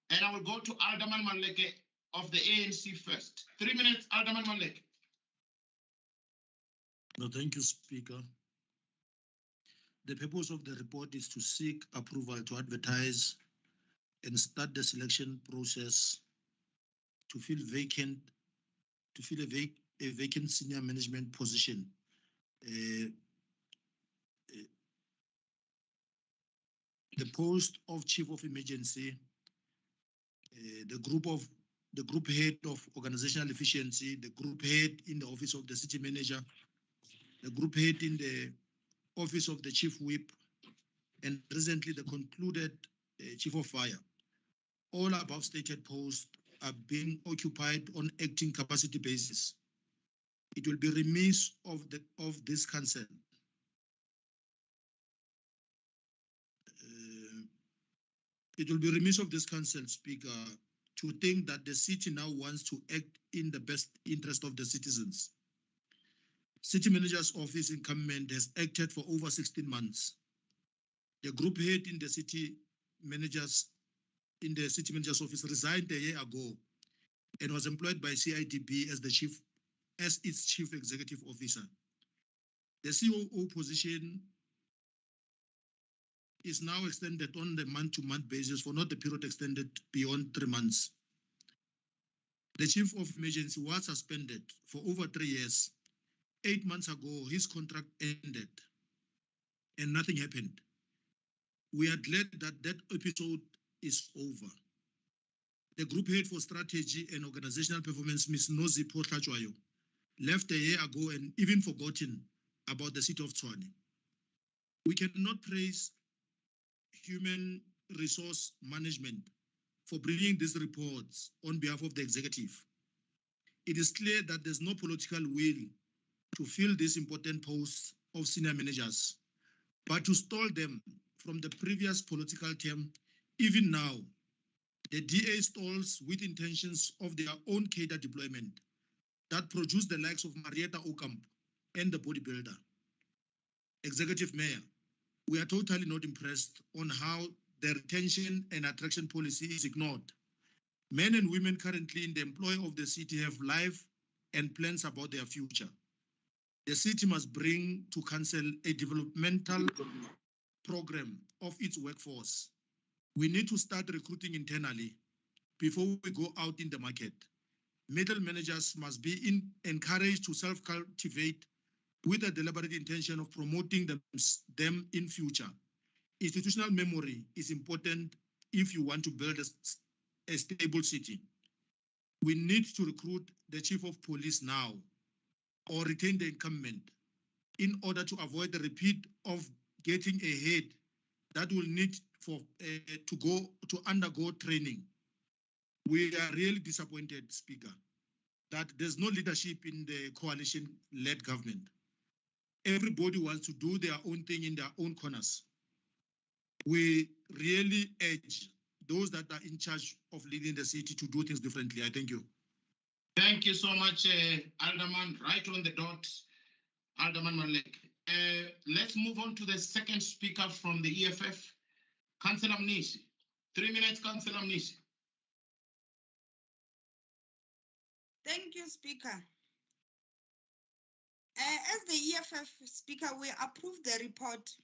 and I will go to Alderman Maleke of the ANC first. 3 minutes, Alderman Maleke. No, thank you, Speaker. The purpose of the report is to seek approval to advertise and start the selection process to fill a vacant senior management position. The post of Chief of Emergency, the group head of organizational efficiency, the group head in the office of the city manager, the group head in the office of the chief whip, and recently the concluded chief of fire. All above stated posts are being occupied on acting capacity basis. It will be remiss of this council Speaker, to think that the city now wants to act in the best interest of the citizens. City manager's office incumbent has acted for over 16 months. The group head in the city manager's office resigned a year ago and was employed by CIDB as its chief executive officer. The COO position is now extended on the month-to-month basis for not the period extended beyond 3 months. The chief of emergency was suspended for over 3 years. 8 months ago, his contract ended and nothing happened. We are glad that that episode is over. The group head for strategy and organizational performance, Ms. Nozi Potlatwayo, left a year ago and even forgotten about the city of Tshwane. We cannot praise human resource management for bringing these reports on behalf of the executive. It is clear that there's no political will to fill these important posts of senior managers, but to stall them from the previous political term. Even now, the DA stalls with intentions of their own cadre deployment that produce the likes of Marietta Okamp and the bodybuilder. Executive Mayor, we are totally not impressed on how the retention and attraction policy is ignored. Men and women currently in the employ of the city have life and plans about their future. The city must bring to council a developmental program of its workforce. We need to start recruiting internally before we go out in the market. Middle managers must be encouraged to self-cultivate with a deliberate intention of promoting them in future. Institutional memory is important if you want to build a stable city. We need to recruit the chief of police now or retain the incumbent in order to avoid the repeat of getting a head that will need to undergo training. We are really disappointed, Speaker, that there's no leadership in the coalition-led government. everybody wants to do their own thing in their own corners. We really urge those that are in charge of leading the city to do things differently. I thank you. Thank you so much, Alderman. Right on the dot, Alderman Malek. Let's move on to the second speaker from the EFF, Councillor Mnisi. 3 minutes, Councillor Mnisi. Thank you, Speaker. As the EFF Speaker, we approve the report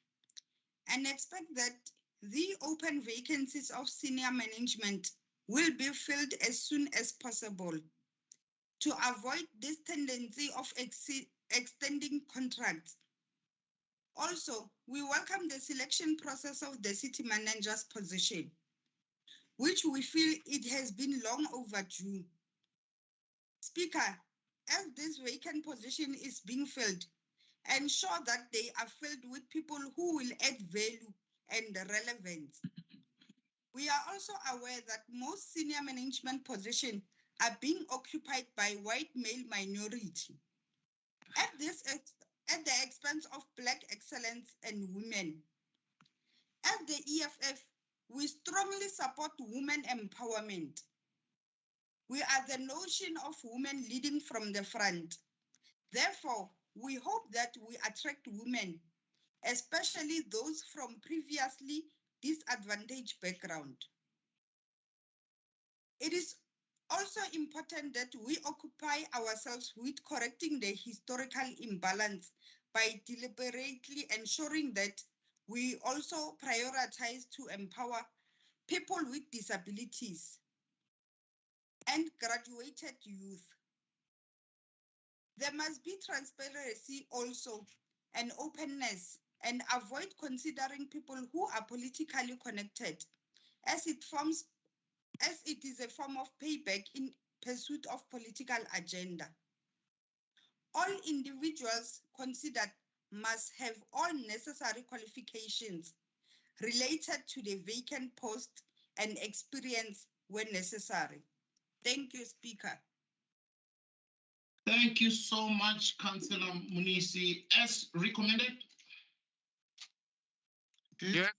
and expect that the open vacancies of senior management will be filled as soon as possible to avoid this tendency of extending contracts. Also, we welcome the selection process of the city manager's position, which we feel it has been long overdue. Speaker, as this vacant position is being filled, ensure that they are filled with people who will add value and relevance. We are also aware that most senior management positions are being occupied by white male minority at the expense of Black excellence and women. As the EFF, we strongly support women empowerment. We are the notion of women leading from the front. Therefore, we hope that we attract women, especially those from previously disadvantaged background. It is also important that we occupy ourselves with correcting the historical imbalance by deliberately ensuring that we also prioritize to empower people with disabilities and graduated youth. There must be transparency also and openness, and avoid considering people who are politically connected as it is a form of payback in pursuit of political agenda. All individuals considered must have all necessary qualifications related to the vacant post and experience when necessary. Thank you, Speaker. Thank you so much, Councillor Munisi. As recommended? Okay. Yeah.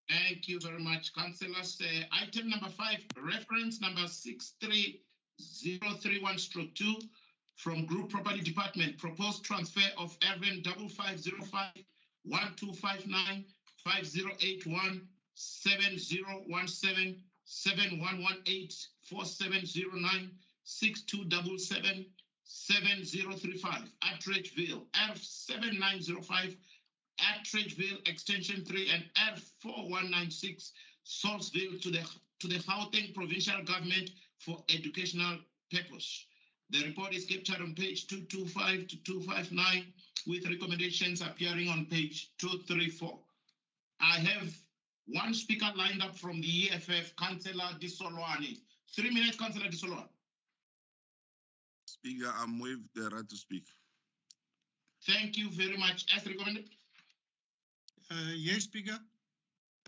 Thank you very much, Councillors. Item number 5, reference number 63031/2 from Group Property Department. Proposed transfer of Erwin 5505 1259 5081 7017 7118 4709 6277 7035 Attridgeville, F7905 Attridgeville Extension 3 and F4196 Saltsville to the Gauteng Provincial Government for educational purpose. The report is captured on page 225 to 259 with recommendations appearing on page 234. I have one speaker lined up from the EFF, Councillor Disolwane. 3 minutes, Councillor Disolwane. Speaker, I'm waived the right to speak. Thank you very much. As recommended? Yes, Speaker.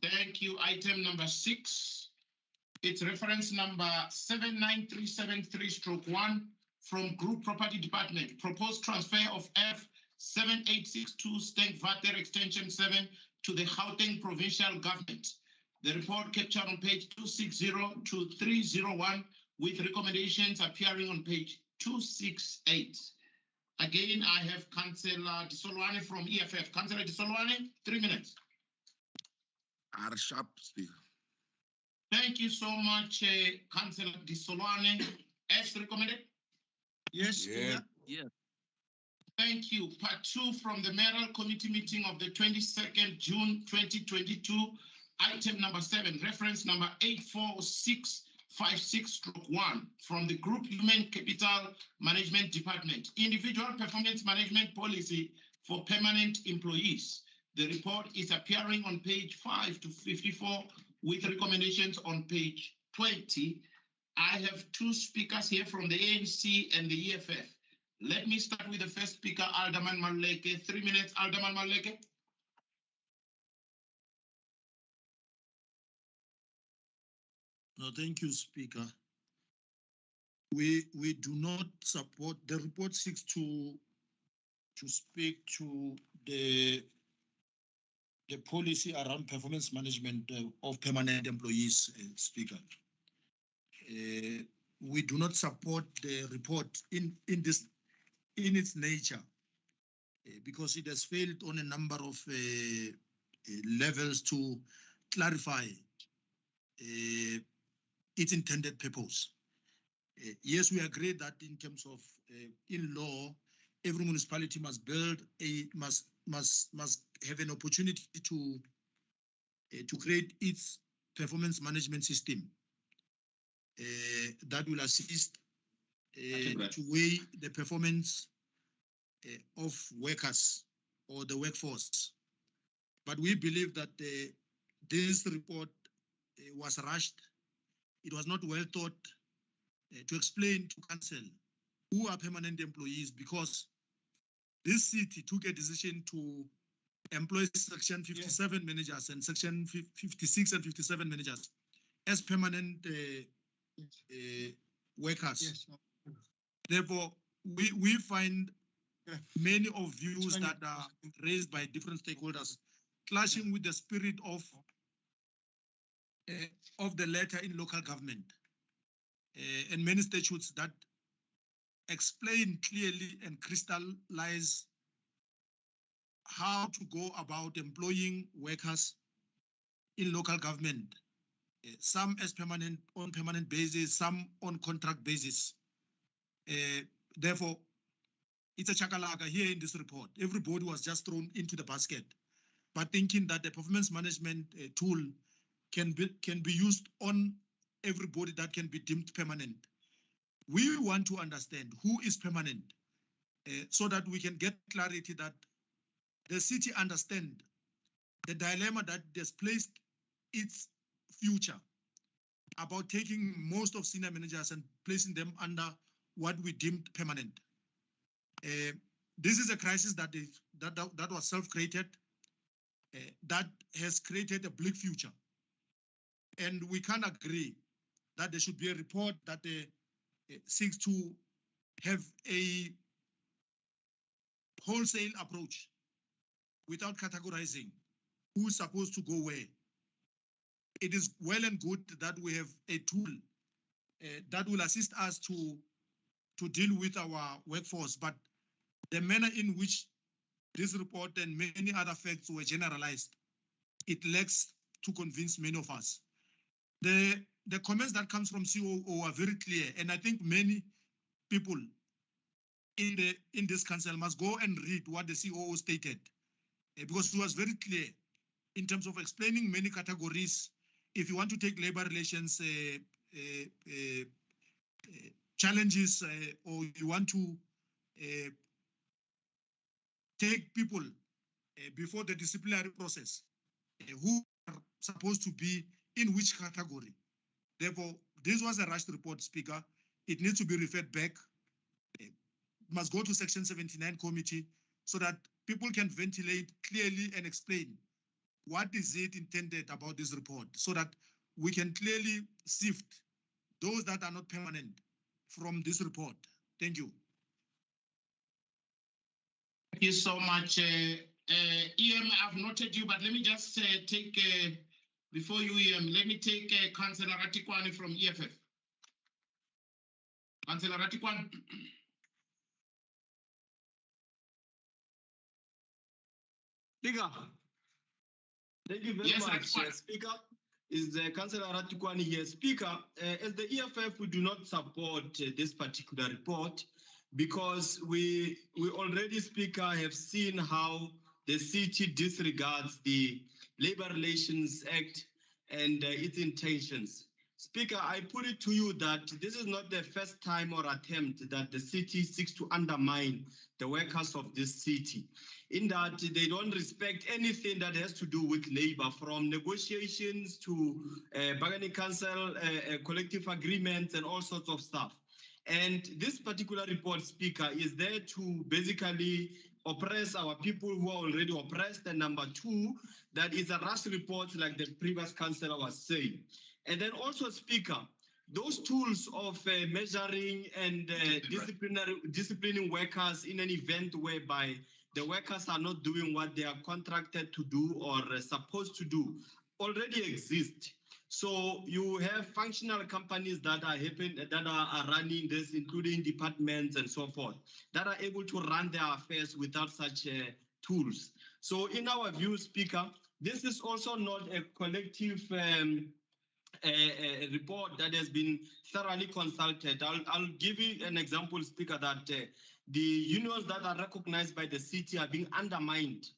Thank you. Item number 6. It's reference number 79373/1 from Group Property Department. Proposed transfer of F7862 Stenkwater Extension 7 to the Gauteng Provincial Government. The report captured on page 260 to 301 with recommendations appearing on page 268. Again, I have Councillor Disolwane from EFF. Councillor Disolwane, 3 minutes. Sharp, Speaker. Thank you so much, Councillor Disolwane. As recommended? Yes, Speaker. Yeah. Thank you. Part 2 from the Mayoral Committee meeting of the 22nd June 2022. Item number 7, reference number 84656/1 from the Group Human Capital Management Department. Individual Performance Management Policy for Permanent Employees. The report is appearing on page 5 to 54 with recommendations on page 20. I have 2 speakers here from the ANC and the EFF. Let me start with the first speaker, Alderman Maleke. 3 minutes, Alderman Maleke. No, thank you, Speaker. We do not support the report. Seeks to to speak to the policy around performance management of permanent employees, Speaker. We do not support the report in its nature because it has failed on a number of levels to clarify its intended purpose. Yes, we agree that in terms of in law, every municipality must build must have an opportunity to create its performance management system that will assist to weigh the performance of workers or the workforce. But we believe that this report was rushed. It was not well thought to explain to council who are permanent employees, because this city took a decision to employ Section 57 managers and Section 56 and 57 managers as permanent workers. Yes. Therefore, we find many of views that are raised by different stakeholders clashing with the spirit of the letter in local government and many statutes that explain clearly and crystallize how to go about employing workers in local government, some as on permanent basis, some on contract basis. Therefore, it's a chakalaka here in this report. Everybody was just thrown into the basket, but thinking that the performance management tool can be used on everybody that can be deemed permanent. We want to understand who is permanent so that we can get clarity that the city understand the dilemma that has placed its future about taking most of senior managers and placing them under what we deemed permanent. This is a crisis that was self-created, that has created a bleak future. And we can't agree that there should be a report that seeks to have a wholesale approach without categorizing who's supposed to go where. It is well and good that we have a tool that will assist us to deal with our workforce, but the manner in which this report and many other facts were generalized, it lacks to convince many of us. The comments that comes from COO are very clear, and I think many people in this council must go and read what the COO stated, because it was very clear in terms of explaining many categories. If you want to take labor relations challenges, or you want to take people before the disciplinary process, who are supposed to be in which category. Therefore, this was a rushed report, Speaker. It needs to be referred back. It must go to Section 79 committee so that people can ventilate clearly and explain what is it intended about this report, so that we can clearly sift those that are not permanent from this report. Thank you. Thank you so much. EM, I've noted you, but let me just take, before you, EM, let me take Councillor Ratikwane from EFF. Councillor Ratikwane. Speaker, thank you very much, Speaker. Is Councillor Ratikwane here? Speaker, as the EFF, we do not support this particular report because we already, Speaker, have seen how the city disregards the Labor Relations Act and its intentions. Speaker, I put it to you that this is not the first time or attempt that the city seeks to undermine the workers of this city, in that they don't respect anything that has to do with labor, from negotiations to bargaining council, collective agreements, and all sorts of stuff. And this particular report, Speaker, is there to basically oppress our people who are already oppressed. And number two, that is a rush report like the previous councillor was saying. And then also, Speaker, those tools of measuring and disciplining workers in an event whereby the workers are not doing what they are contracted to do or supposed to do already exist. So you have functional companies that are running this, including departments and so forth, that are able to run their affairs without such tools. So in our view, Speaker, this is also not a collective a report that has been thoroughly consulted. I'll give you an example, Speaker, that the unions that are recognized by the city are being undermined.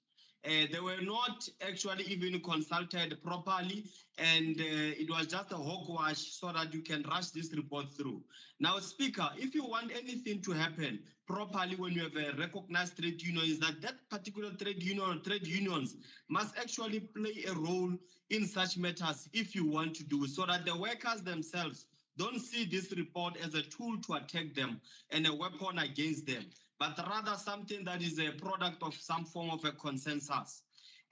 They were not actually even consulted properly, and it was just a hogwash so that you can rush this report through. Now, Speaker, if you want anything to happen properly when you have a recognized trade union, is that particular trade union or trade unions must actually play a role in such matters if you want to do it, so that the workers themselves don't see this report as a tool to attack them and a weapon against them, but rather something that is a product of some form of a consensus.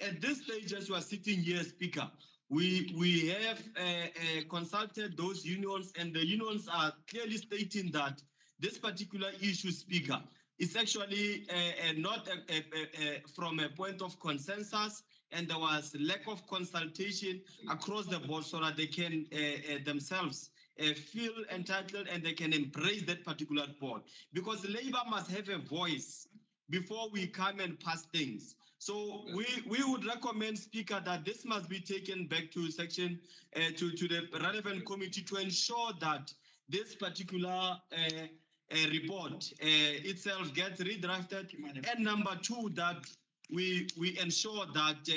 At this stage, as you are sitting here, Speaker, we have consulted those unions, and the unions are clearly stating that this particular issue, Speaker, is actually not from a point of consensus, and there was lack of consultation across the board so that they can themselves feel entitled and they can embrace that particular board. Because Labour must have a voice before we come and pass things. So we would recommend, Speaker, that this must be taken back to section, to the relevant committee to ensure that this particular report itself gets redrafted. And number two, that we ensure that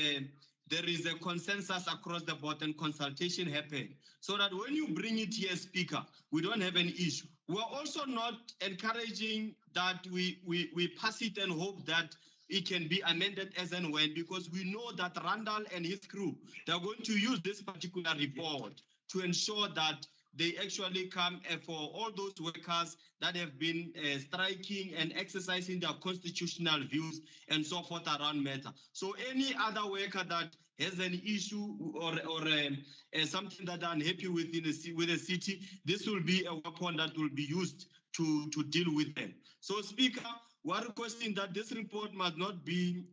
there is a consensus across the board and consultation happen, so that when you bring it here, Speaker, we don't have an issue. We're also not encouraging that we pass it and hope that it can be amended as and when, because we know that Randall and his crew, they're going to use this particular report to ensure that they actually come for all those workers that have been striking and exercising their constitutional views and so forth around matter. So any other worker that has an issue or something that they're unhappy with with the city, this will be a weapon that will be used to deal with them. So, Speaker, we're requesting that this report must not be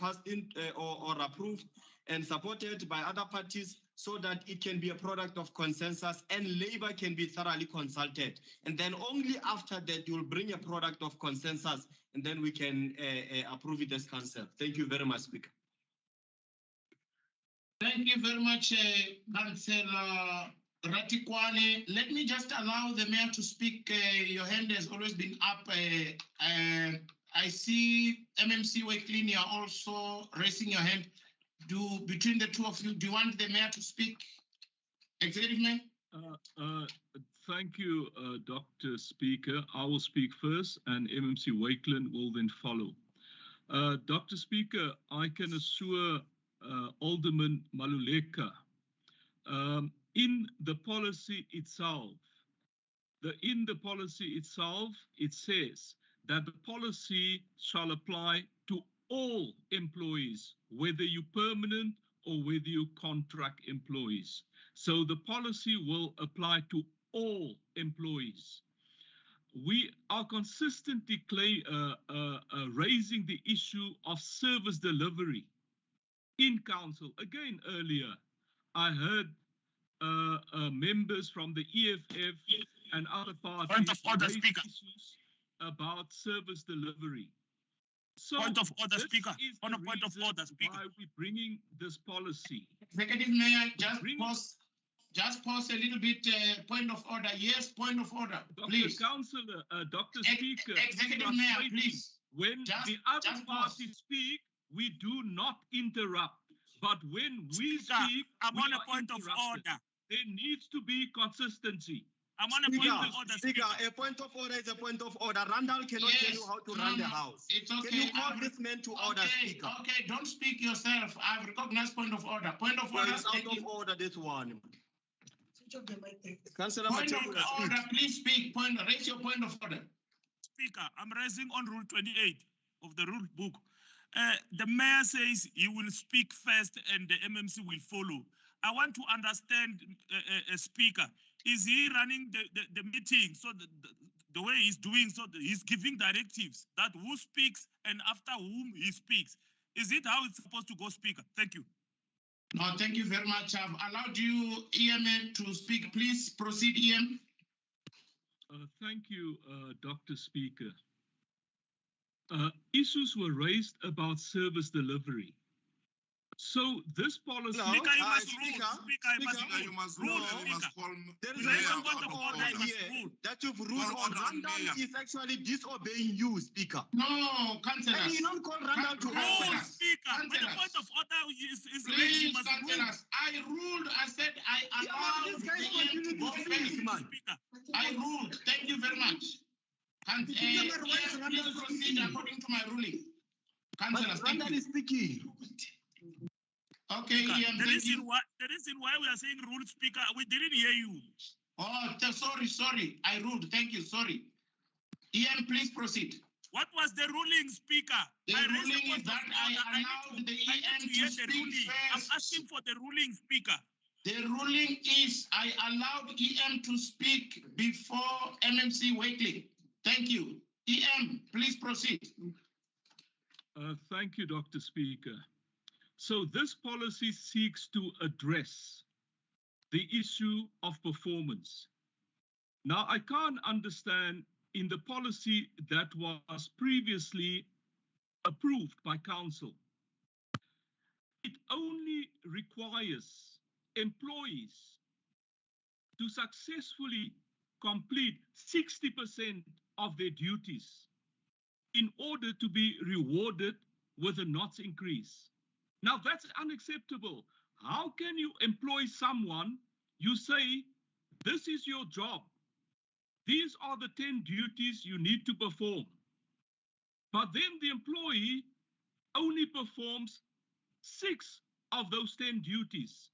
passed in or approved and supported by other parties, so that it can be a product of consensus and Labour can be thoroughly consulted. And then only after that, you'll bring a product of consensus, and then we can approve it as council. Thank you very much, Speaker. Thank you very much, Councillor Ratikwane. Let me just allow the mayor to speak. Your hand has always been up. I see MMC Wakelin, you are also raising your hand. Between the two of you, do you want the mayor to speak? Executive Mayor? Thank you, Dr. Speaker. I will speak first and MMC Wakelin will then follow. Dr. Speaker, I can assure Alderman Maluleka, in the policy itself, it says that the policy shall apply to all employees, whether you permanent or whether you contract employees. So the policy will apply to all employees. We are consistently raising the issue of service delivery in council. Again, earlier, I heard members from the EFF and other parties Point of order, Speaker. Issues about service delivery. So point of order, Speaker. On a point of order, Speaker. Why are we bringing this policy? Executive Mayor, just pause a little bit. Point of order. Yes, point of order. Please. Councillor, Dr. Speaker. Executive Mayor, please. When the other parties speak, we do not interrupt. But when we speak, I'm on a point of order. There needs to be consistency. I'm on a point of order. Speaker, a point of order is a point of order. Randall cannot tell you how to run the House. It's okay. Can you call this man to order, Speaker? Okay, don't speak yourself. I've recognized point of order. Point of order. It's out of order, this one. Councillor Point of order, please speak. Raise your point of order. Speaker, I'm raising on Rule 28 of the rule book. The mayor says he will speak first and the MMC will follow. I want to understand, Speaker, is he running the meeting? So the way he's doing, so he's giving directives that who speaks and after whom he speaks. Is it how it's supposed to go, Speaker? Thank you. No, thank you very much. I've allowed you, EM, to speak. Please proceed, EM. Thank you, Dr. Speaker. Issues were raised about service delivery. So this policy... No, Speaker, you must rule. Speaker, You must rule. There is a point of order here that you've ruled on. Randall is actually disobeying you, Speaker. No, Councillors. And you don't call Randall to order. Speaker, when the point of order is raised, Please, you must rule. Councillors, I ruled. I said I allowed the EM to go first. I ruled. Thank you very much. Please proceed according to my ruling. Councillors, thank you. Randall is speaking. Okay, EM, the reason why we are saying rule, Speaker, we didn't hear you. Oh, sorry. I ruled. Thank you. Sorry. EM, please proceed. What was the ruling, Speaker? The ruling is that I allowed the EM to speak first. I'm asking for the ruling, Speaker. The ruling is I allowed EM to speak before MMC Wakely. Thank you. EM, please proceed. Thank you, Dr. Speaker. So this policy seeks to address the issue of performance. Now, I can't understand in the policy that was previously approved by Council, it only requires employees to successfully complete 60% of their duties in order to be rewarded with a NOTS increase. Now, that's unacceptable. How can you employ someone, you say, this is your job. These are the 10 duties you need to perform. But then the employee only performs 6 of those 10 duties.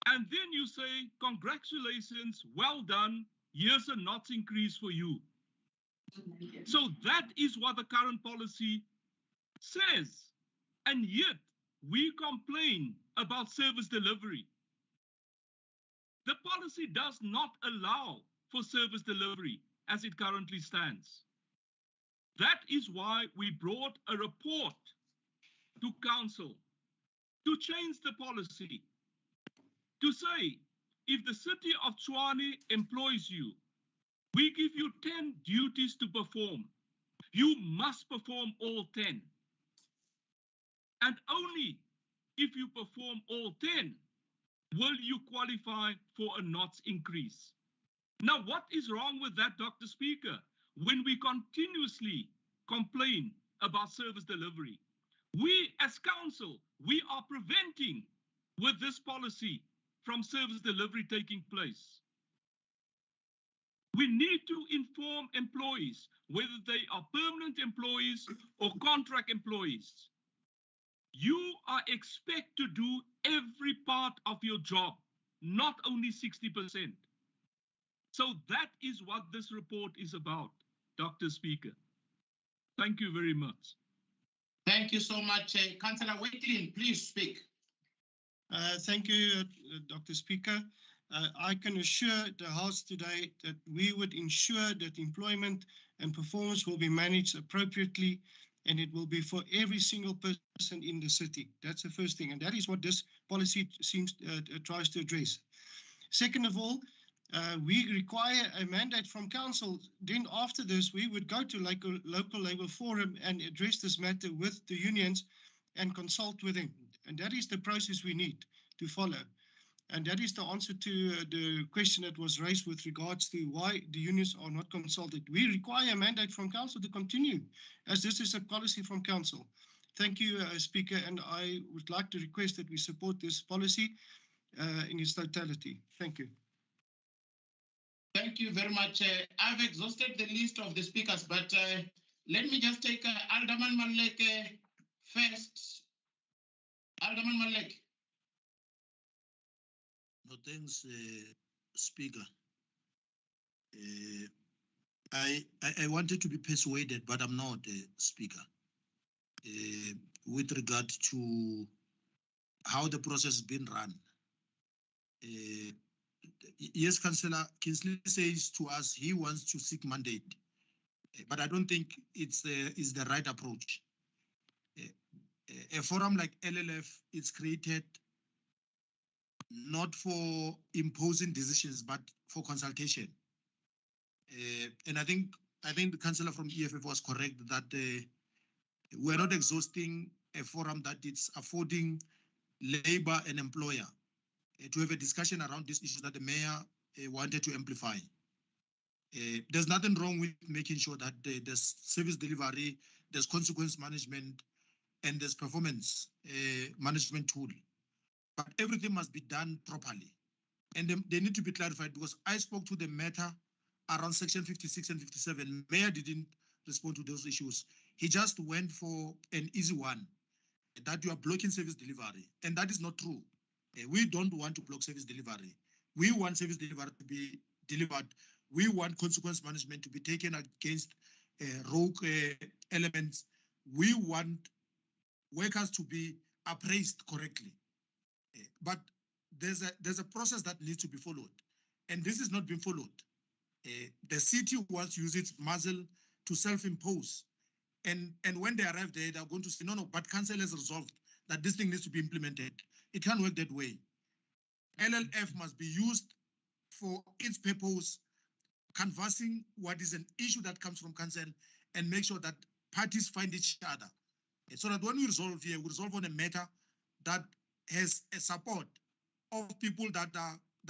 And then you say, congratulations, well done, here's a NOTS increase for you. So that is what the current policy says. And yet, we complain about service delivery. The policy does not allow for service delivery as it currently stands. That is why we brought a report to Council to change the policy, to say, if the city of Tshwane employs you, we give you 10 duties to perform. You must perform all 10. And only if you perform all 10 will you qualify for a NOTS increase. Now, what is wrong with that, Dr. Speaker? When we continuously complain about service delivery, we as Council, we are preventing with this policy from service delivery taking place. We need to inform employees, whether they are permanent employees or contract employees. You are expected to do every part of your job, not only 60%. So that is what this report is about, Dr. Speaker. Thank you very much. Thank you so much. Councillor Waitlin, please speak. Thank you, Dr. Speaker. I can assure the House today that we would ensure that employment and performance will be managed appropriately, and it will be for every single person in the city. That's the first thing, and that is what this policy tries to address. Second of all, we require a mandate from Council. Then after this, we would go to local labour forum and address this matter with the unions and consult with them. And that is the process we need to follow. And that is the answer to the question that was raised with regards to why the unions are not consulted. We require a mandate from Council to continue, as this is a policy from Council. Thank you, Speaker, and I would like to request that we support this policy in its totality. Thank you. Thank you very much. I've exhausted the list of the speakers, but let me just take Alderman Malek first. Alderman Malek. No, thanks, Speaker. I wanted to be persuaded, but I'm not, Speaker, with regard to how the process has been run. yes, Councillor Kingsley says to us he wants to seek mandate, but I don't think it's is the right approach. A forum like LLF is created not for imposing decisions, but for consultation. And I think the councillor from EFF was correct that we're not exhausting a forum that it's affording labor and employer to have a discussion around this issue that the mayor wanted to amplify. There's nothing wrong with making sure that there's service delivery, there's consequence management, and there's performance management tool. But everything must be done properly. And they need to be clarified, because I spoke to the matter around section 56 and 57. Mayor didn't respond to those issues. He just went for an easy one, that you are blocking service delivery. And that is not true. We don't want to block service delivery. We want service delivery to be delivered. We want consequence management to be taken against rogue elements. We want workers to be appraised correctly. But there's a process that needs to be followed. And this is not being followed. The city wants to use its muzzle to self-impose. And when they arrive there, they're going to say, no, but council has resolved that this thing needs to be implemented. It can't work that way. LLF must be used for its purpose, canvassing what is an issue that comes from council, and make sure that parties find each other. So that when we resolve here, we resolve on a matter that has a support of people that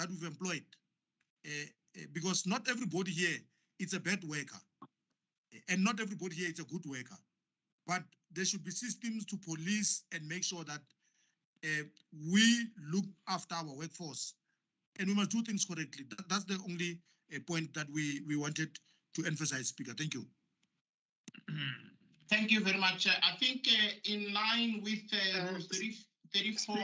we've employed. Because not everybody here is a bad worker, and not everybody here is a good worker. But there should be systems to police and make sure that we look after our workforce, and we must do things correctly. That's the only point that we wanted to emphasize, Speaker. Thank you. Thank you very much. I think in line with Rule 34.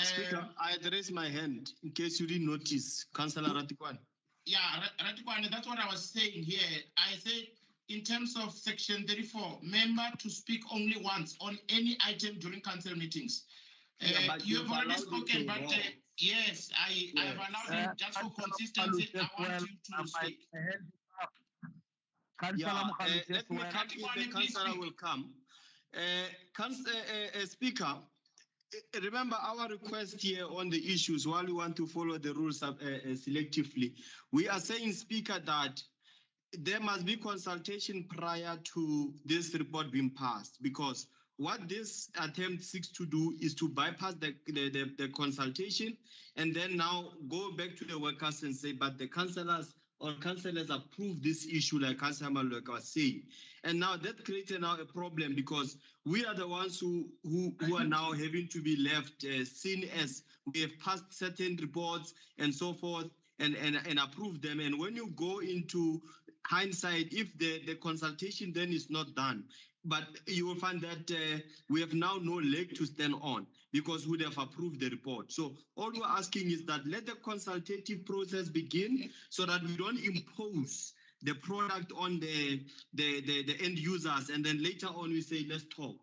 Speaker, I raised my hand in case you didn't notice, Councillor Ratikwane. Yeah, Ratikwane, that's what I was saying here. I said, in terms of section 34, member to speak only once on any item during council meetings. You have already spoken, but yes, I have allowed you just for consistency. I want you to speak. Yeah, let me come if the councillor will come. Speaker, remember our request here on the issues, while we want to follow the rules selectively, we are saying, Speaker, that there must be consultation prior to this report being passed, because what this attempt seeks to do is to bypass the consultation and then now go back to the workers and say, but the councillors approve this issue, like Councillor Malweka was saying. And now that created now a problem, because we are the ones who are now having to be left seen as we have passed certain reports and so forth and approve them. And when you go into hindsight, if the consultation then is not done, but you will find that we have now no leg to stand on, because we would have approved the report. So all we're asking is that let the consultative process begin, so that we don't impose the product on the end users, and then later on we say, let's talk.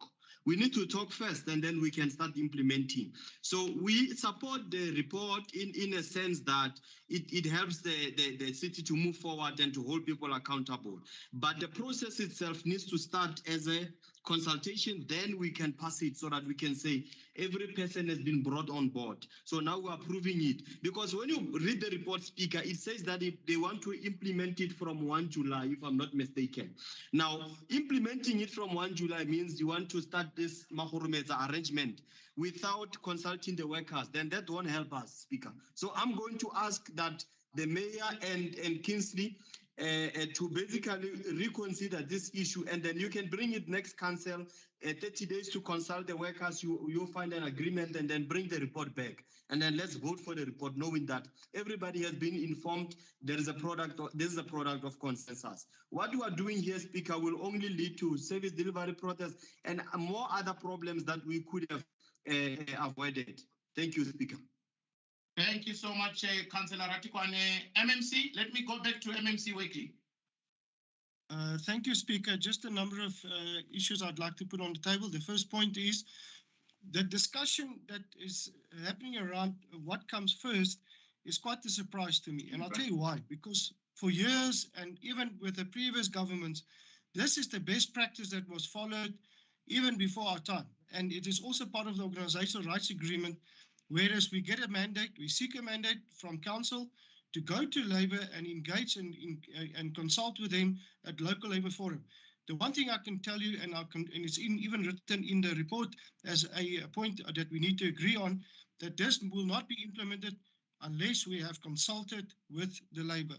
We need to talk first, and then we can start implementing. So we support the report in a sense that it helps the city to move forward and to hold people accountable. But the process itself needs to start as a consultation, then we can pass it, so that we can say every person has been brought on board. So now we're approving it. Because when you read the report, Speaker, it says that they want to implement it from 1 July, if I'm not mistaken. Now, implementing it from 1 July means you want to start this Mahorumeza arrangement without consulting the workers. Then that won't help us, Speaker. So I'm going to ask that the mayor and Kingsley to basically reconsider this issue, and then you can bring it next council, 30 days to consult the workers, you'll find an agreement, and then bring the report back. And then let's vote for the report, knowing that everybody has been informed this is a product of consensus. What you are doing here, Speaker, will only lead to service delivery protests and more other problems that we could have avoided. Thank you, Speaker. Thank you so much, Councillor Ratikwane. MMC, let me go back to MMC Wakely. Thank you, Speaker. Just a number of issues I'd like to put on the table. The first point is the discussion that is happening around what comes first is quite a surprise to me. And I'll tell you why. Because for years, and even with the previous governments, this is the best practice that was followed even before our time. And it is also part of the Organizational Rights Agreement, whereas we get a mandate, we seek a mandate from council to go to Labour and engage and consult with them at local Labour forum. The one thing I can tell you, and it's even written in the report as a point that we need to agree on, that this will not be implemented unless we have consulted with the Labour.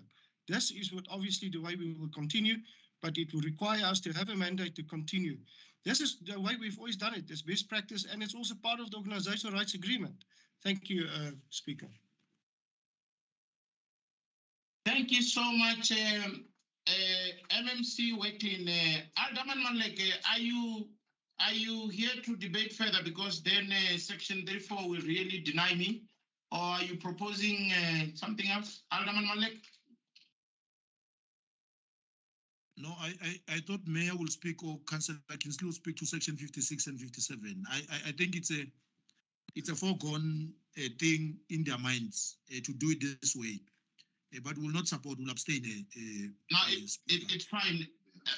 This is what obviously the way we will continue, but it will require us to have a mandate to continue. This is the way we've always done it. It's best practice, and it's also part of the Organizational Rights Agreement. Thank you, Speaker. Thank you so much, MMC Wetin. Alderman Malek, are you here to debate further? Because then Section 34 will really deny me. Or are you proposing something else, Alderman Malek? No, I thought Mayor will speak, or Councillor can still speak to Section 56 and 57. I think it's a foregone thing in their minds to do it this way. But will not support, will abstain. No, it's fine.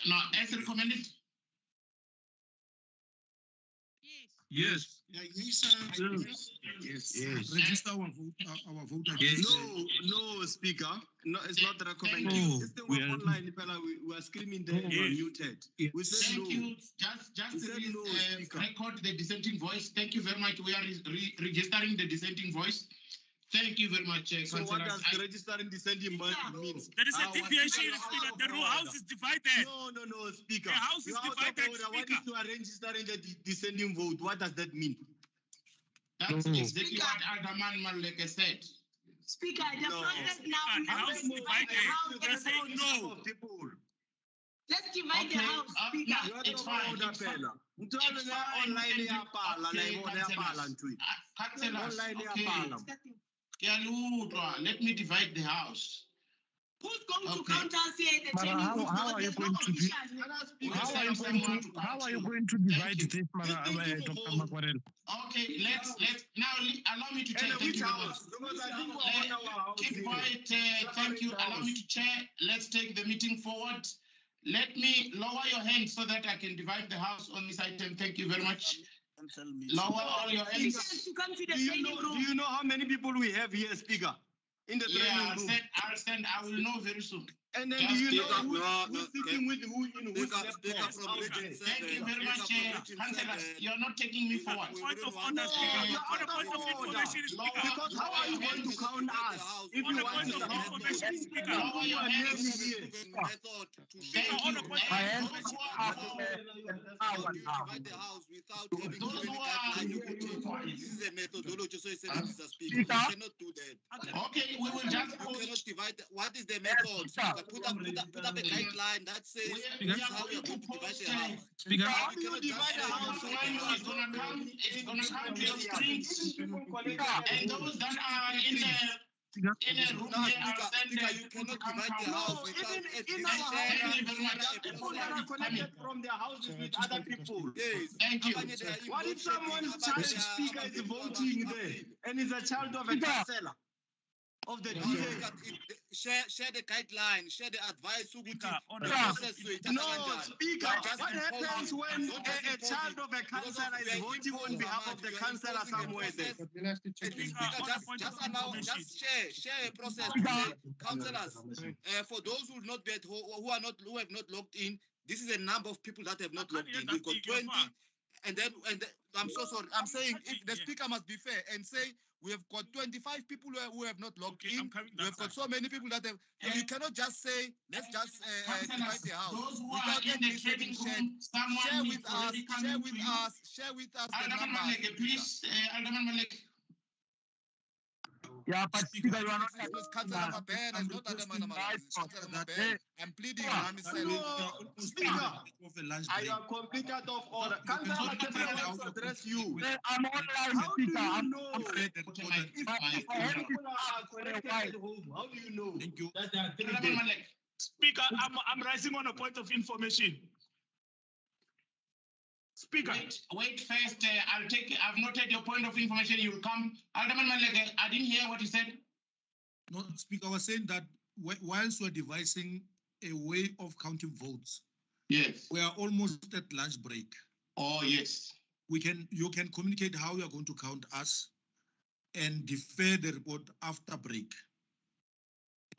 No, as recommended. Yes. Yes. Register our vote against. No, Speaker. No, it's not recommended. This thing was online, we are screaming there, you are muted. We said Thank you. Just record the dissenting voice. Thank you very much. We are registering the dissenting voice. Thank you very much, So what does registering dissenting voice means? There is a deviation, Speaker. The house is divided. No, Speaker. The house is divided, What is you are registering the dissenting vote? What does that mean? That's exactly what Alderman Malek said. Speaker, the process now. The house is divided. They're saying no. Let's divide the house, Speaker. It's fine. Let me divide the house. Who's going to counter say the How are you going to do? How are you going to divide this, Dr. Makwarel? Okay, let's now allow me to check. Thank you very much. Keep quiet. Thank you. Allow me to chair. Let's take the meeting forward. Let me lower your hands so that I can divide the house on this item. Thank you very much. Lower all your hands. Do you know how many people we have here, Speaker? In the I'll send. I will know very soon. And then do you know who's sitting with who in who's left? Thank you very much, Councillors. You're not taking me forward. Point of order, Speaker. On a point of information, Speaker. Because how are you going to count us if you want to count information, Speaker? Lower your hands. On a point of This is a methodology, so it's a speaker. You cannot do that. Okay, we will just. You cannot divide. What is the method? Put up a guideline that says this is how you're going to divide the house. Speaker, how do you divide the house when it's gonna come to your streets, and those that are in a room here are sent. You cannot divide the house in our house, people that are connected from their houses with other people. Yes. Thank you. What if someone's child speaker is voting there and is a child of a councillor? Of the share the guideline, share the advice. No, Speaker, what happens when a child of a councillor is voting on behalf of the councillor somewhere there? Just share a process. Councillors, for those who not be at home, who have not logged in, this is a number of people that have not logged in. We've got 20, and then I'm so sorry. I'm saying if the speaker must be fair and say we have got 25 people who have not logged in. We have got so many people that have. So you cannot just say, let's just divide the house without any sharing. Share with us. Share with us the number. Please, Alderman Malek. Yeah, but Speaker, you are not. I'm pleading. Speaker, I am completely out of order. Councillor wants to address you. I'm online, Speaker. I'm How do you know? Thank you. Speaker, I'm rising on a point of information. Speaker. Wait first. I've noted your point of information. You'll come. Alderman Malek, I didn't hear what you said. No, Speaker, I was saying that whilst we're devising a way of counting votes, yes, we are almost at lunch break. Oh, yes. You can communicate how you are going to count us and defer the report after break.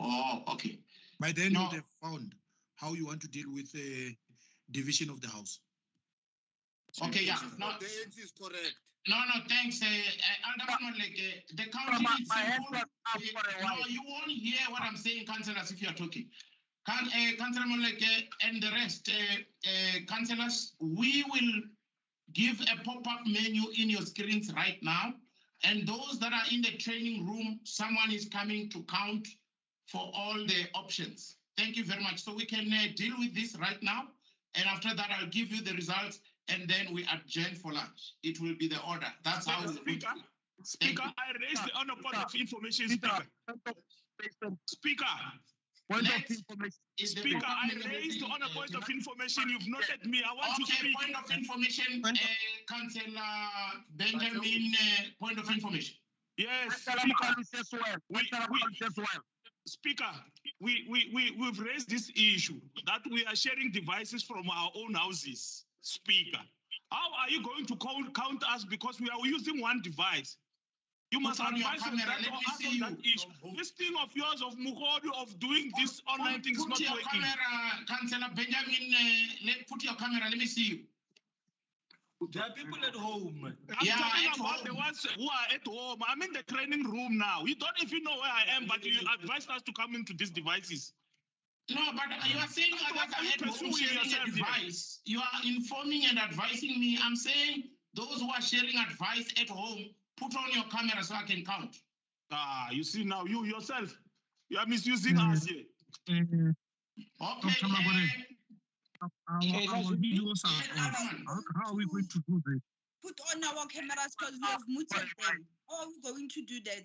Oh, okay. By then you would have found how you want to deal with the division of the house. Okay, yeah. No, Date is correct. no, thanks. Alderman, the counting is simple. No, you won't hear what I'm saying, councillors, if you are talking. Councillor Moleke and the rest, councillors, we will give a pop-up menu in your screens right now. And those that are in the training room, someone is coming to count for all the options. Thank you very much. So we can deal with this right now. And after that, I'll give you the results and then we adjourn for lunch. It will be the order. That's how we'll do it. Speaker, I raised the honor point of information, Speaker. Speaker. Point of information. Speaker, I raised the honor point of information. You've noted me. I want to speak. Point of information, Councillor Benjamin, point of information. Yes, Speaker, we've raised this issue that we are sharing devices from our own houses. Speaker, how are you going to count us because we are using one device? You must advise us that issue. This thing of yours, of Mugodu, of doing this online thing is not working. Put your camera, Councillor Benjamin, put your camera, let me see you. There are people at home. I'm talking about the ones who are at home. I'm in the training room now. You don't even know where I am, but you advised us to come into these devices. No, but you are saying that I had sharing a device. You are informing and advising me. I'm saying those who are sharing advice at home, put on your camera so I can count. Ah, you see now, you yourself, you are misusing us here. Okay. How are we going to do this? Put on our cameras because we have muted them. How are we going to do that?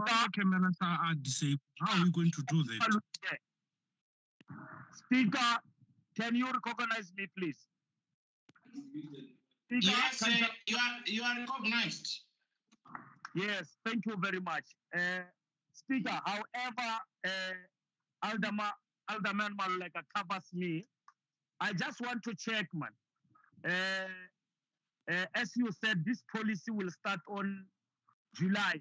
Our cameras are disabled. How are we going to do this? Speaker, can you recognize me, please? Speaker, yes, you are recognized. Yes, thank you very much. Speaker, however, Alderman Maluleka covers me, I just want to check, man. As you said, this policy will start on July.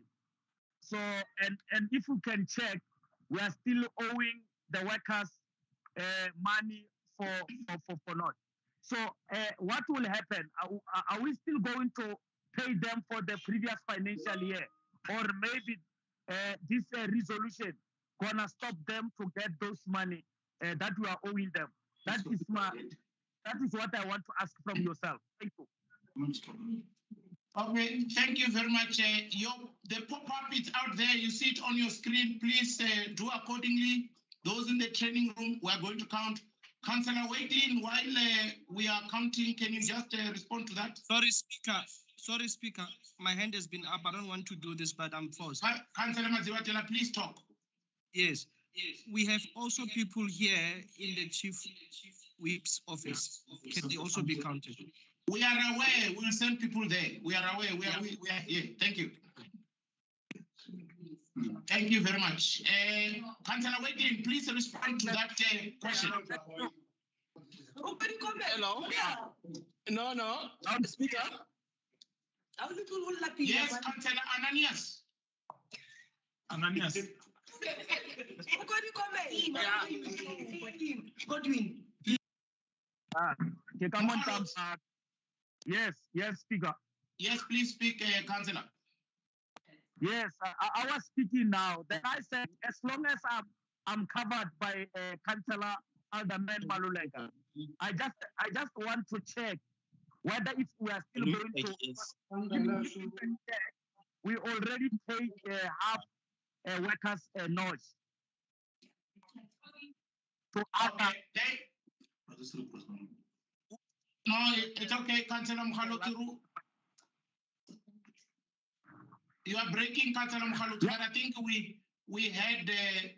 So, and if you can check, we are still owing the workers money for not. So, what will happen? Are we still going to pay them for the previous financial year, or maybe this resolution gonna stop them to get those money that we are owing them? That is what I want to ask from yourself. Thank you. Okay, thank you very much. The pop-up is out there. You see it on your screen. Please do accordingly. Those in the training room, we are going to count. Councillor Waitlin, while we are counting, can you just respond to that? Sorry, Speaker. My hand has been up. I don't want to do this, but I'm forced. Councillor Maziwatela, please talk. Yes. We have also people here in the Chief Whip's office. Can they also be counted? We are aware. We'll send people there. We are aware. We are here. Thank you. Thank you very much. Councillor Waitlin, please respond to that question. Hello? No. Speaker? Yes, Councillor Ananias. Godwin. Come on, Yes, Speaker. Yes, please speak, Councillor. Yes, I was speaking now. Then I said, as long as I'm covered by Councillor Alderman Maluleka, I just want to check whether if we are still going to check, we already take half workers' noise. So no, it's okay, Councillor Mkhaloturu. You are breaking, Councillor Mkhaloturu, but I think we had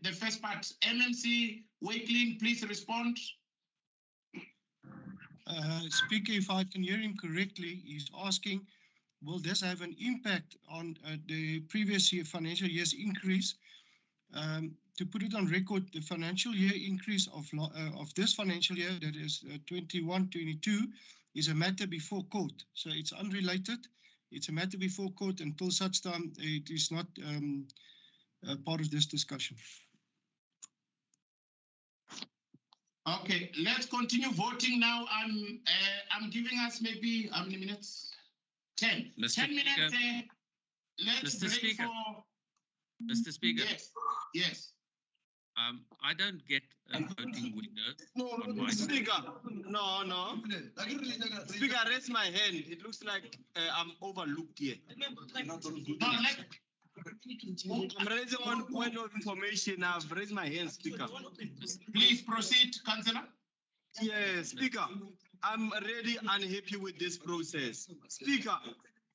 the first part. MMC, Waitlin, please respond. Speaker, if I can hear him correctly, he's asking, will this have an impact on the previous year financial year's increase? To put it on record, the financial year increase of this financial year, that is 21-22, is a matter before court. So it's unrelated. It's a matter before court until such time it is not part of this discussion. Okay, let's continue voting now. I'm giving us maybe how many minutes? 10. Mr. 10 minutes. Speaker. Let's Mr. break Speaker. for. Mr. Speaker. Yes. Yes. I don't get a voting window. No, on my Speaker. No. Speaker, raise my hand. It looks like I'm overlooked here. I'm raising one point of information. I've raised my hand, Speaker. Please proceed, Councillor. Yes, Speaker. I'm really unhappy with this process. Speaker,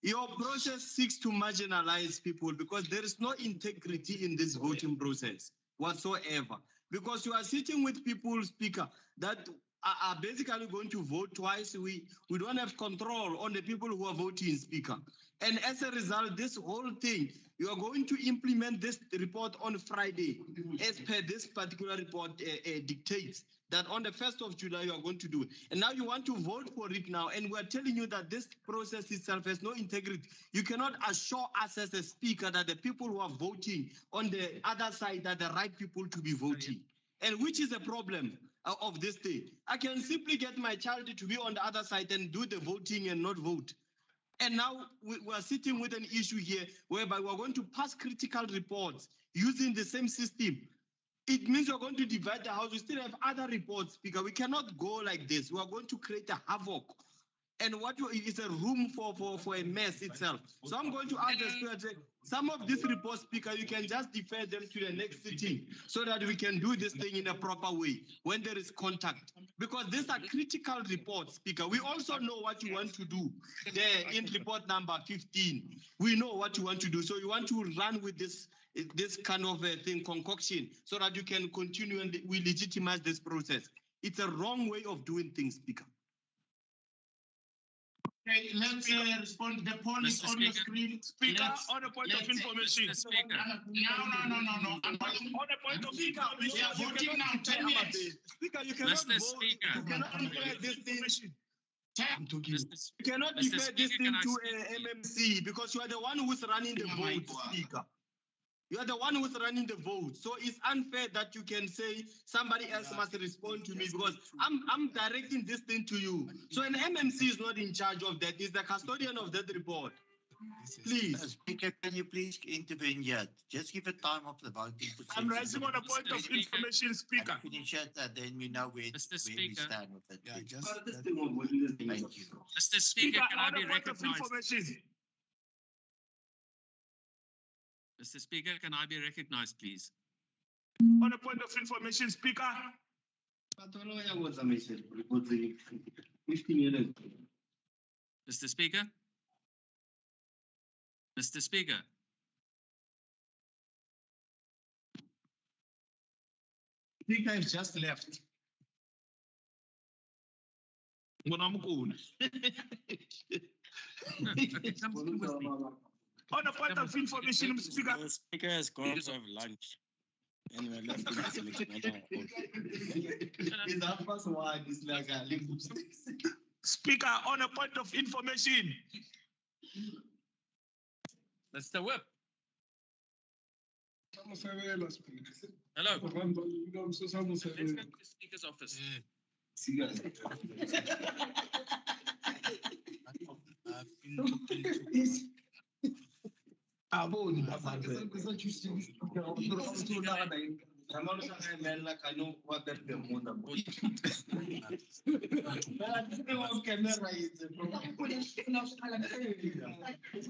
your process seeks to marginalize people because there is no integrity in this voting process whatsoever. Because you are sitting with people, Speaker, that are basically going to vote twice. We don't have control on the people who are voting, Speaker. And as a result, this whole thing, you are going to implement this report on Friday, as per this particular report dictates that on the 1st of July, you are going to do it. And now you want to vote for it now, and we're telling you that this process itself has no integrity. You cannot assure us as a speaker that the people who are voting on the other side are the right people to be voting. And which is the problem of this thing. I can simply get my child to be on the other side and do the voting and not vote. And now we are sitting with an issue here whereby we're going to pass critical reports using the same system. It means we're going to divide the house. We still have other reports, Speaker. We cannot go like this. We are going to create a havoc. And what is a room for a mess itself. So I'm going to ask the Speaker, some of these reports, Speaker, you can just defer them to the next sitting so that we can do this thing in a proper way when there is contact. Because these are critical reports, Speaker. We also know what you want to do there in report number 15. We know what you want to do. So you want to run with this kind of a thing, concoction, so that you can continue and we legitimize this process. It's a wrong way of doing things, Speaker. Okay, let's respond. The poll is on the screen. Speaker, on a point of information. No. On a point of information. We are voting now. 10 minutes. Speaker, you cannot Mr. vote. Speaker. You cannot defer this thing. You Mr. cannot Mr. defer this Speaker, thing can I to speak? MMC because you are the one who is running the vote, Speaker. You are the one who is running the vote. So it's unfair that you can say somebody else must respond to me because I'm directing this thing to you. So an MMC is not in charge of that. He's the custodian of that report. Please. Speaker, can you please intervene yet? Just give a time of the voting. I'm raising on a point of information, Speaker. Finish it, and then we know where we stand with it. Thank you. Mr. Speaker, can I be recognized? Mr. Speaker, can I be recognized, please? On a point of information, Speaker. Mr. Speaker? Mr. Speaker? Speaker has just left. On a point of information, Speaker. The Speaker has gone to have lunch. And we're left in this election. Speaker, on a point of information. Mr. Whip. Hello. Let's go to the Speaker's office.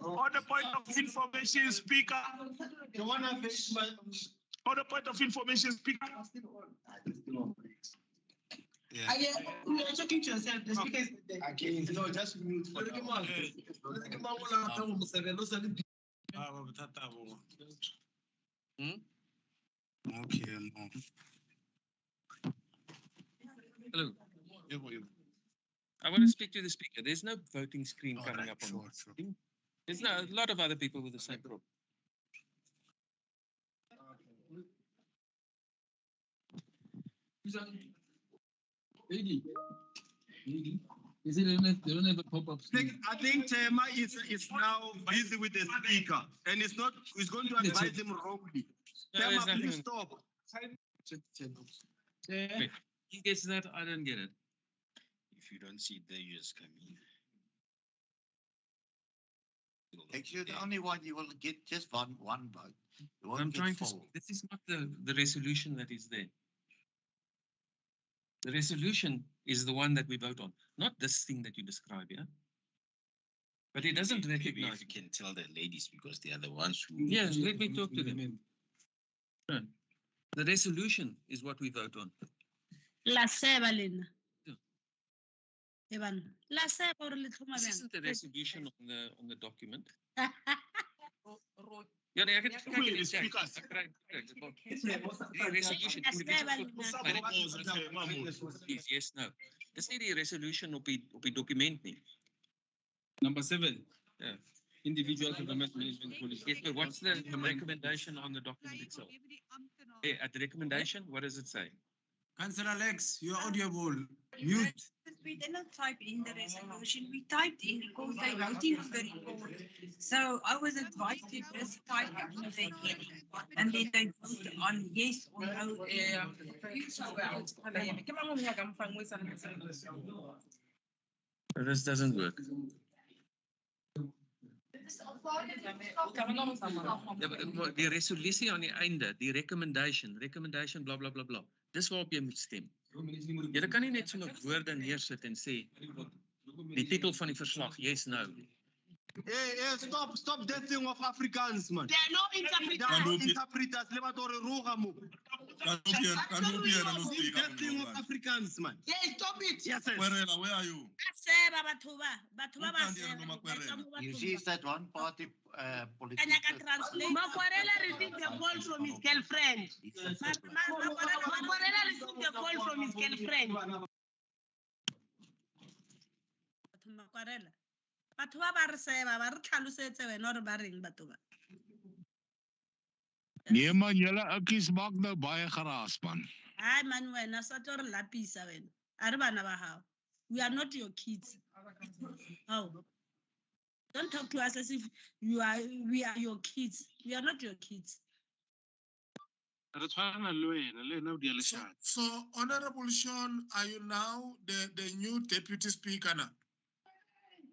On the point of information, Speaker. On the point of information, Speaker. You are talking to yourself. The speaker is there. Okay, no, just mute for now. Okay, no. Hello. I want to speak to the Speaker. There's no voting screen coming up on the screen. There's a lot of other people with the same problem. Is it they don't have a pop-up? I think Tema is now busy with the speaker, and it's going to advise him wrongly. Tema, please stop. He gets that, I don't get it. If you don't see it there, you just come in. Actually, the only one you will get just one vote. You won't I'm get trying to. four. This is not the resolution that is there. The resolution is the one that we vote on, not this thing that you describe here. But it doesn't Maybe recognize. if you can tell the ladies because they are the ones who. Yes, let me talk to them. Right. The resolution is what we vote on. La seba lena. Evan, la seba or le thoma This bjang. isn't the resolution on the document. bjang. Ja, nee, ek het Goeie, kyk, die ek speakers. kry die resolution. Yes, no. Dis nie die resolution op die dokument nie. Number 7. Yeah. Individual government management policy. Yes, but what's the recommendation on the document itself? Hey, at the recommendation, what does it say? Councillor Lex, you're audible. Mute. We did not type in the resolution. We typed in because they voting for the report. So I was advised to just type in the heading, and then they vote on yes or no. This doesn't work. Ja, maar die resolusie aan die einde, die recommendation bla bla bla bla. Dis waarop jy moet stem. Jy kan nie net so 'n woorde neersit en sê die titel van die verslag, yes, no. Hey, stop that thing of Africans, man. There are no interpreters. There are no interpreters. Lebator roga mo. That thing of Africans, man. Yeah, stop it. Yes, sir. Where are you? Seba batho ba ba seba. You see, it's that one party politics. Makwarela received a call from his girlfriend. Makwarela received a call from his girlfriend. Makwarela. Batho ba ba re seba ba re tlhalosetse wena hore ba reng batho ba. Nee man, julle oukies maak nou baie geraas man. Hayi man wena sa tlo re lapisa wena. A re bana ba hao. We are not your kids. Oh. Don't talk to us as if we are your kids. We are not your kids. So, Honorable Sean, are you now the new deputy speaker now?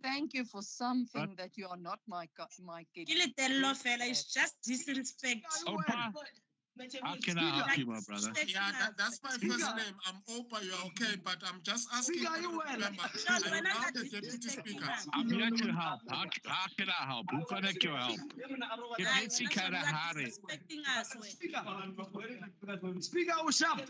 Thank you for something that you are not my kid. It's just disrespect. How can I help you, my brother? Yeah, that's my first name. I'm Opa, you're okay, but I'm just asking you to remember. I'm now the deputy speaker. I'm here to help. How can I help? Who can I help? Get you kind of hurry. Speaker, what's up?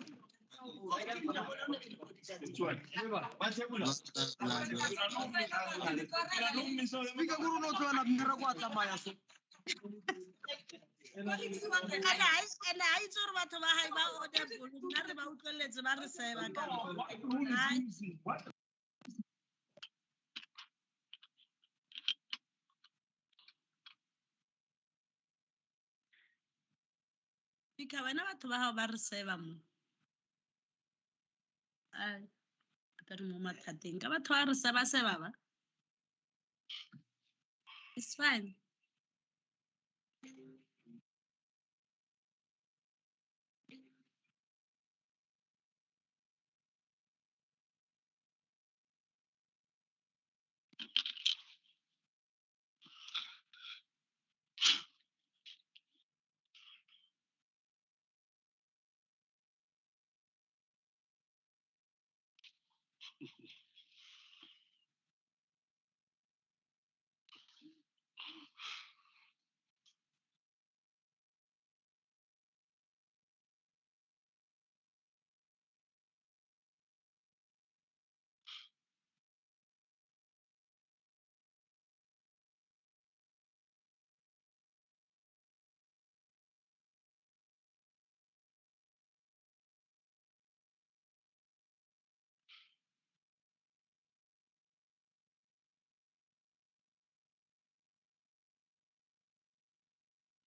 Speaker, wena batho ba hao ba re seba mo. Ai, pero mo mathateng ka batho ba re seba ba. It's fine.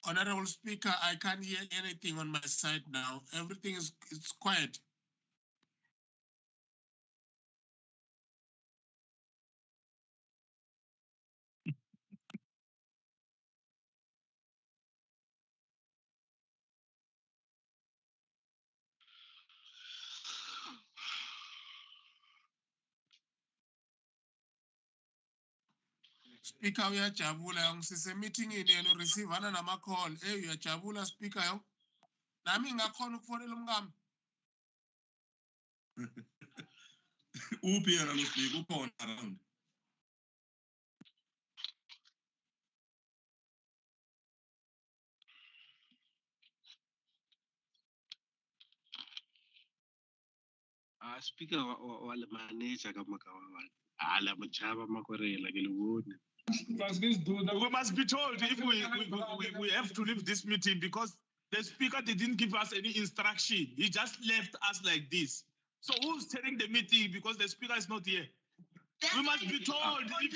Honorable Speaker, I can't hear anything on my side now. Everything is quiet. Speaker uyajabula ngisise meeting yenu receive ana nama call uyajabula speaker yo nami ngakhona ukufonela umngami uphi yena lo speaker ukhona around Speaker wa le manager ka maka wa ala machaba makorela ke lebone. We must be told if we have to leave this meeting because the speaker didn't give us any instruction. He just left us like this. So who's telling the meeting because the speaker is not here? We must be told if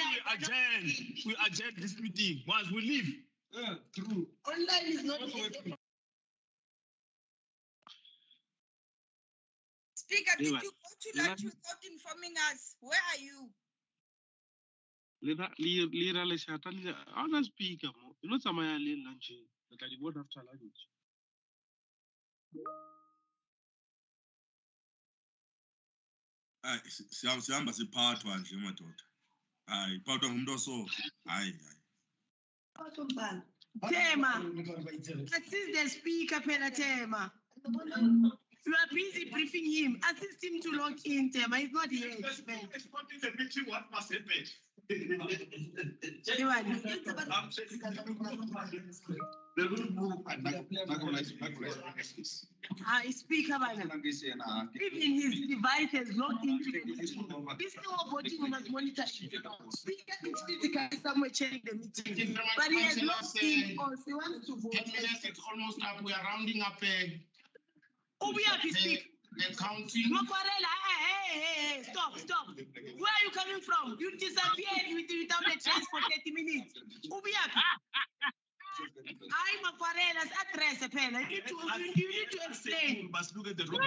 we adjourn this meeting once we leave. True. Online is not Speaker, did you go to lunch without informing us? Where are you? Lira le shata le ana speaker mo. You know tsamaya le lunch. Le tla di bona after lunch. sihamba siphathwa nje madoda hayi phathwa ngumuntu oso hayi Tema, assist the speaker, Pena Tema. You are busy briefing him. Assist him to log in, Tema. He's not here. The meeting, what must happen? Speaker, even his device has logged into the meeting. He's still voting on his monitor. Speaker is physically somewhere checking the meeting, but he has logged in or he wants to vote. 10 minutes, it's almost up. We are rounding up. The counting. Hey, stop. Where are you coming from? You disappeared without a trace for 30 minutes. I'm Makwarela's address, Pena. You need to explain. You must look at the room.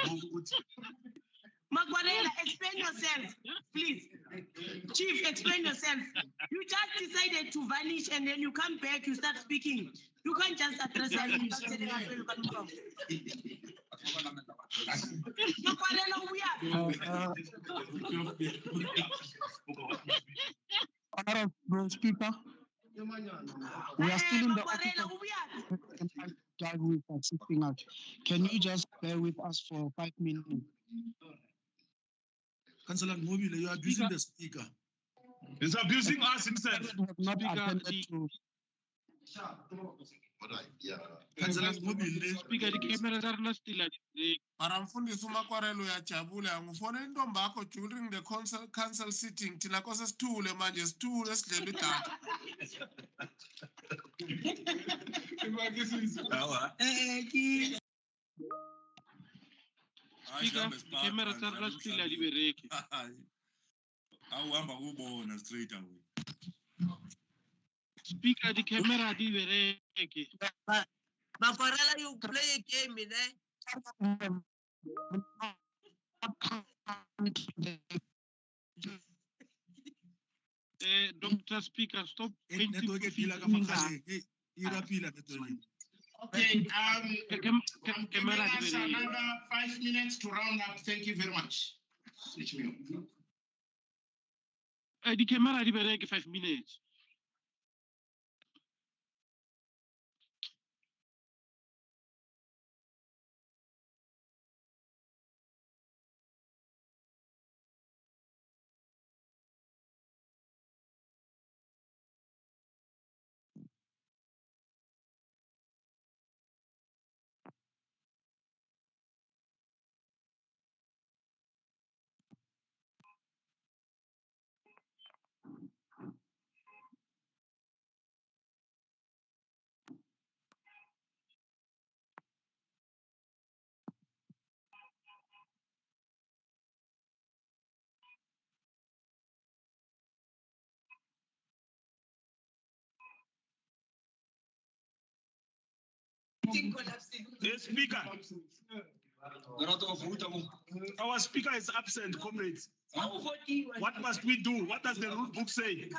Makwarela, explain yourself, please. Chief, explain yourself. You just decided to vanish and then you come back, you start speaking. You can't just address us and start telling us where you're coming from. Honorable Speaker, we are still in the office of guy who is assisting us. Can you just bear with us for 5 minutes? Councillor Mobile, you are abusing the speaker. He's abusing us himself. Not attended to. Councillor Mobile, speaker the camera are not still at Aramfundisi uMakwarela uyajabula angifone intombi yakho during the council sitting thina kose sithule manje sithule sidlele idatha speaker the camera are not still at libereke awuhamba kubona straight away speaker the camera di libereke Makwarela, you play a game in there. Dr. Speaker, stop painting. Okay, I'm giving us another 5 minutes to round up. Thank you very much. Switch me on. The camera di 5 minutes. The speaker. Our speaker is absent, comrades. What must we do? What does the rule book say?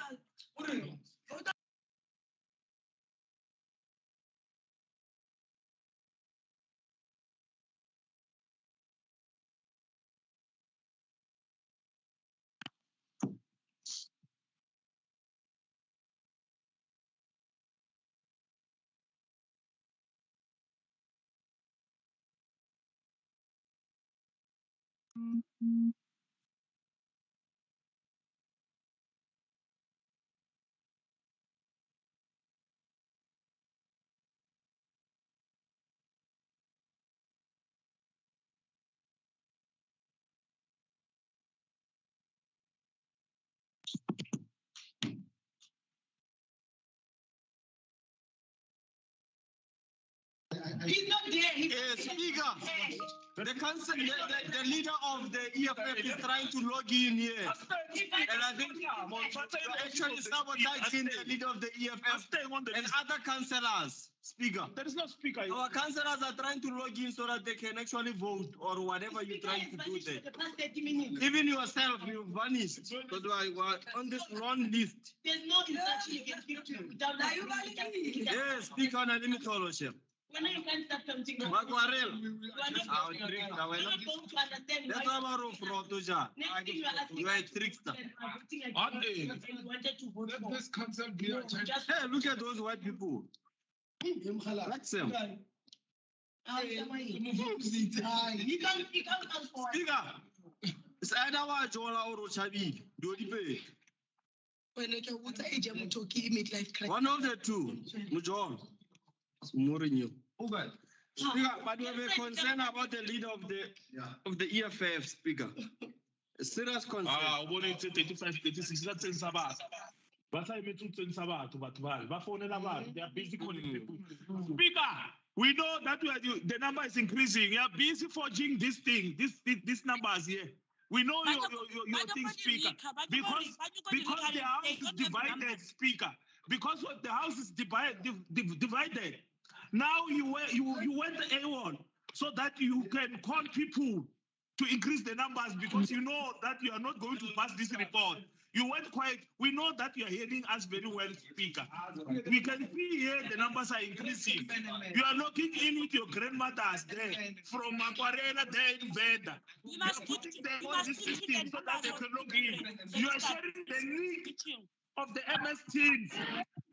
He's not there. Speaker, the council, the leader of the EFF is trying to log in here. And I think actually sabotaging the leader of the EFF and other councillors. Speaker. There is no speaker. Our councillors are trying to log in so that they can actually vote or whatever you're trying to do there. Even yourself, you vanished. Because we are on this long list. There's no instruction you can speak to without Yes, Speaker on a limit fellowship. when you can start counting. Makwarel. That's why I'm a fraud. You are a trickster. This concept be Hey, look at those white people. That's them. Speaker, it's either Jola or Chabi. Do it. One of the two, Mujol. Mourinho. Speaker, but we have a concern about the leader of the EFF, Speaker. A serious concern. Ah, 35, 36, that's in Sabbath. But I mean, in Sabbath, but they are busy calling people. Speaker, we know that the number is increasing. You are busy forging this thing, these numbers here. We know your thing, Speaker, because the house is divided, Speaker. Because the house is divided. Now you went AWOL so that you can call people to increase the numbers because you know that you are not going to pass this report. You went quiet. We know that you are hearing us very well, Speaker. We can see here the numbers are increasing. You are looking in with your grandmothers there, from Makwarela there in Venda. You are putting them on this system so that they can log in. You are sharing the link of the MS Teams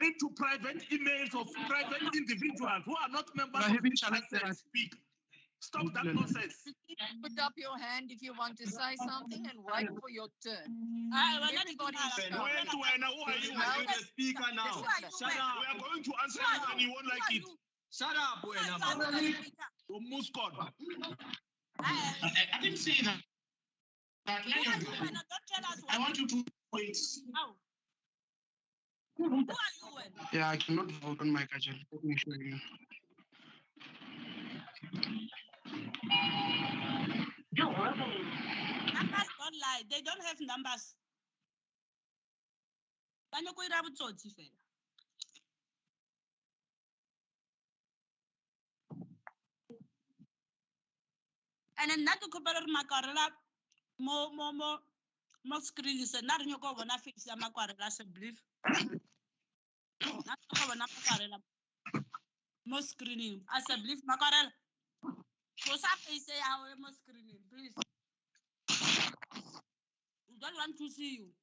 into private emails of private individuals who are not members of this council. Speak. Stop that nonsense. Put up your hand if you want to say something and wait for your turn. Everybody Who are you? Are you the speaker now? Shut up. We are going to answer you and you won't like it. Shut up, Buena. I didn't say that. I want you to wait. Who are you? Yeah, I cannot vote on my gadget. Let me show you. Numbers don't lie. They don't have numbers. And then not to couple of macarella more screen is not in your go when I fix the macarella as a belief. Not to cover macarella more screening as a belief macarella. What's up? They say our more screening, please. We don't want to see you.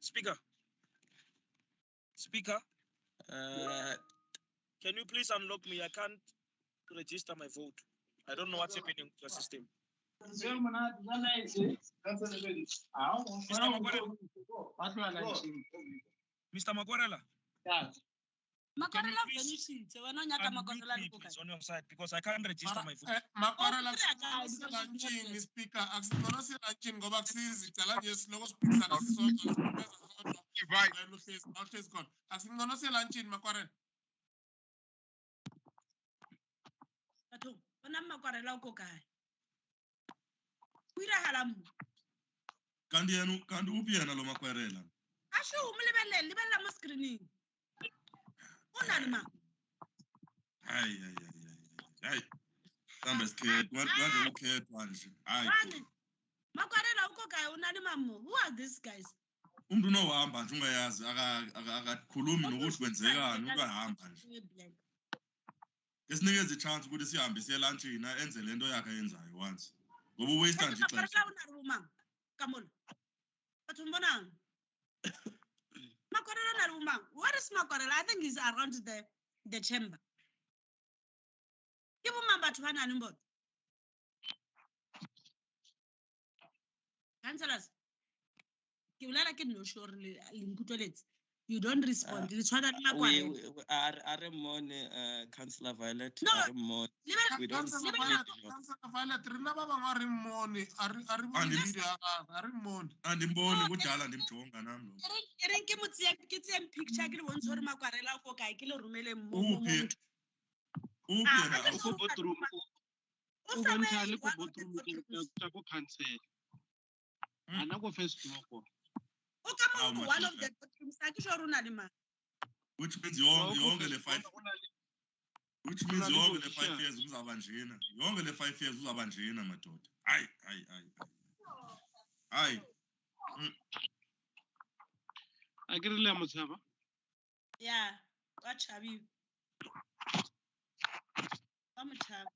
Speaker, can you please unlock me? I can't register my vote. I don't know what's happening with the system. Mr. Makwarela. Macarella vanishes. So when I on your side because I can't register my vote. Makwarela launching speaker akusibona silaunching ngoba kusizicala nje siloko siphikisana sisodwa awuhlezi khona akusibona silaunching Makwarela batho bona macarella uko kae kuira halamu kanti uphi yena lo Makwarela asho umlebele mo screening unani ma hayi kambe sikhethe manje ukhethwa nje hayi macarella uko kae unani mamo who are these guys umuntu unohamba nje ungayazi akakhulumi nokuthi kwenzekani ukahamba nje Ngesinike chance ukuthi sihambe siye lunchini enze lento yakhe ayenzayo once ngoba uwaste nje ixesha unaruma kamola batho mbona Macarella naruma what is Macarella I think he's around the chamber Kibo mamba batho banani mbono councillors, ke bolela ke no sure le nkutlweletse. You don't respond. Le tshwana le Makwarela. Are money, Councillor Violet. No, are money. We don't Councillor see Violet, it. Councillor Violet, rena ba bangwe a re mmone, a re bone media a re mmone. Andimboni kudala ndimjonga nami lo. Ereng ke mo ke tseyang picture ke le bontsha gore Makwarela go kae ke le romele mo Uphi? Uphi na? Go boardroom. O bontsha le go boardroom tsa go cancel. Ana go first floor go. O ka mo one of the bedrooms a ke sure rona le ma. Which means yonke le 5. Which means yonke le 5 years uzaba njena. Yonke le 5 years uzaba njena madoda. Hayi. Akere le Motshaba. Yeah, wa Chabi. Wa Motshaba.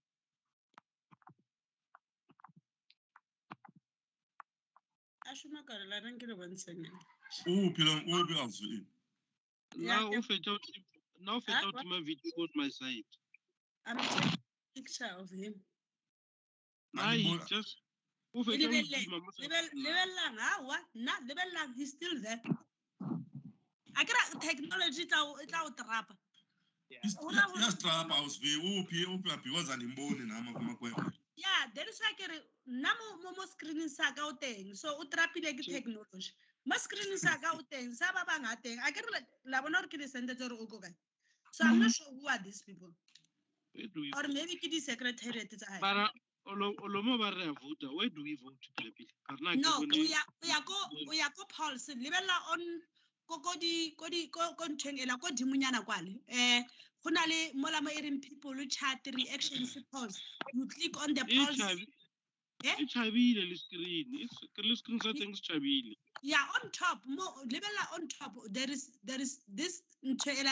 Ashuma ka la reng ke le bontsheng. Uphi awuzwi. Now if I don't my video on my side. I'm taking a picture of him. Nah, he just Lebelang, he's still there. I got technology tla trap. Yastrapa awuzwi uphi because andimboni nama kumakwena. Yeah, there is like a mo screen sa ka o teng. So o trapile ke technology. Mo screen sa ka o teng, sa ba bang a teng. I get la bona re ke le send tsore o go kae. So I'm not sure who are these people. Or maybe ke di secretariat tsa hae. Para Olomo ba re vote. Where do we vote to? No, we are go Pulse. Lebella on ko nteng ela ko dimunyana kwale. Go na le mola mo ereng people chat reactions Pulse. You click on the Pulse. Chabile le screen. It's le screen settings chabile. Yeah, on top, lebella on top, there is this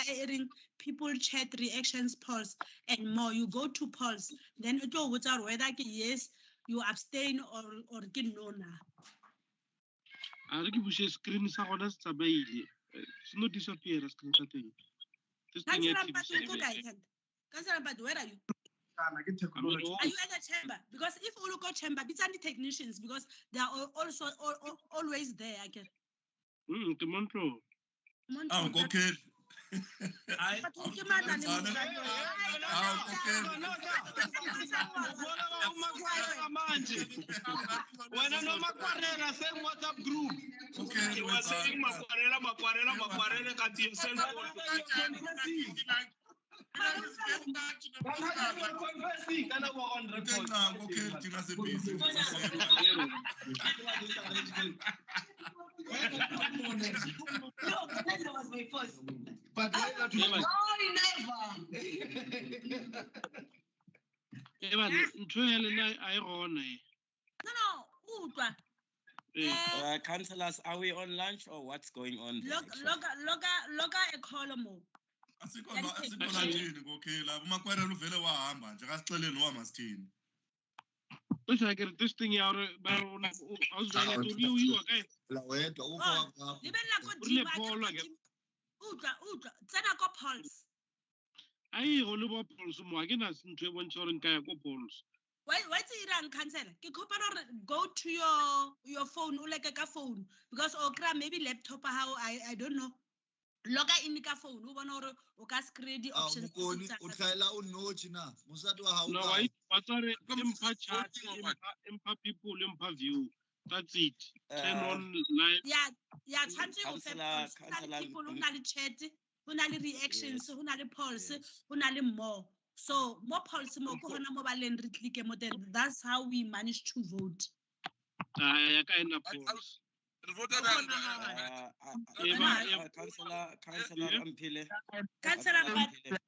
airing people chat reactions Pulse and more. You go to Pulse, then it will out whether yes, you abstain or get no na. I think we should screen sa gona se tsabaile. It's not disappear screen setting. This thing Councillor, where are you? Are you at the chamber? Because if you look at chamber, it's only technicians because they are also always there. I guess. Montreux. Okay. Wena no Makwarela send WhatsApp group. Okay. You are saying Makwarela ka ti yourself. But never. Councillors, are we on lunch or what's going on? Loga a column. Okay, la Makwarela uvele wahamba nje akasixeleni wamasithini. Which I get this thing out of I was going to you okay. La wena uko wakho. Libela ko dima. Tsena ko Pulse. Ai go le bo Pulse mo ga ke na sentwe bontshoring ka ya ko Pulse. What's irang cancel? Ke kopa go to your phone o leke ka phone because okra maybe laptop how I don't know. Loga in ka phone o bona hore o ka screen di options. O tlaela o notch na. Mosadi wa hao. No, I tsare impa chat, impa people, impa view. That's it. Turn on live. Yeah, tshwantse o fe people o na le chat, o na le reactions, o na le pulse, o na le more. So more pulse mo ko hona mo ba leng re click mo then that's how we managed to vote. Ya ka ena pulse. Councillor Ampile. Councillor Ampile.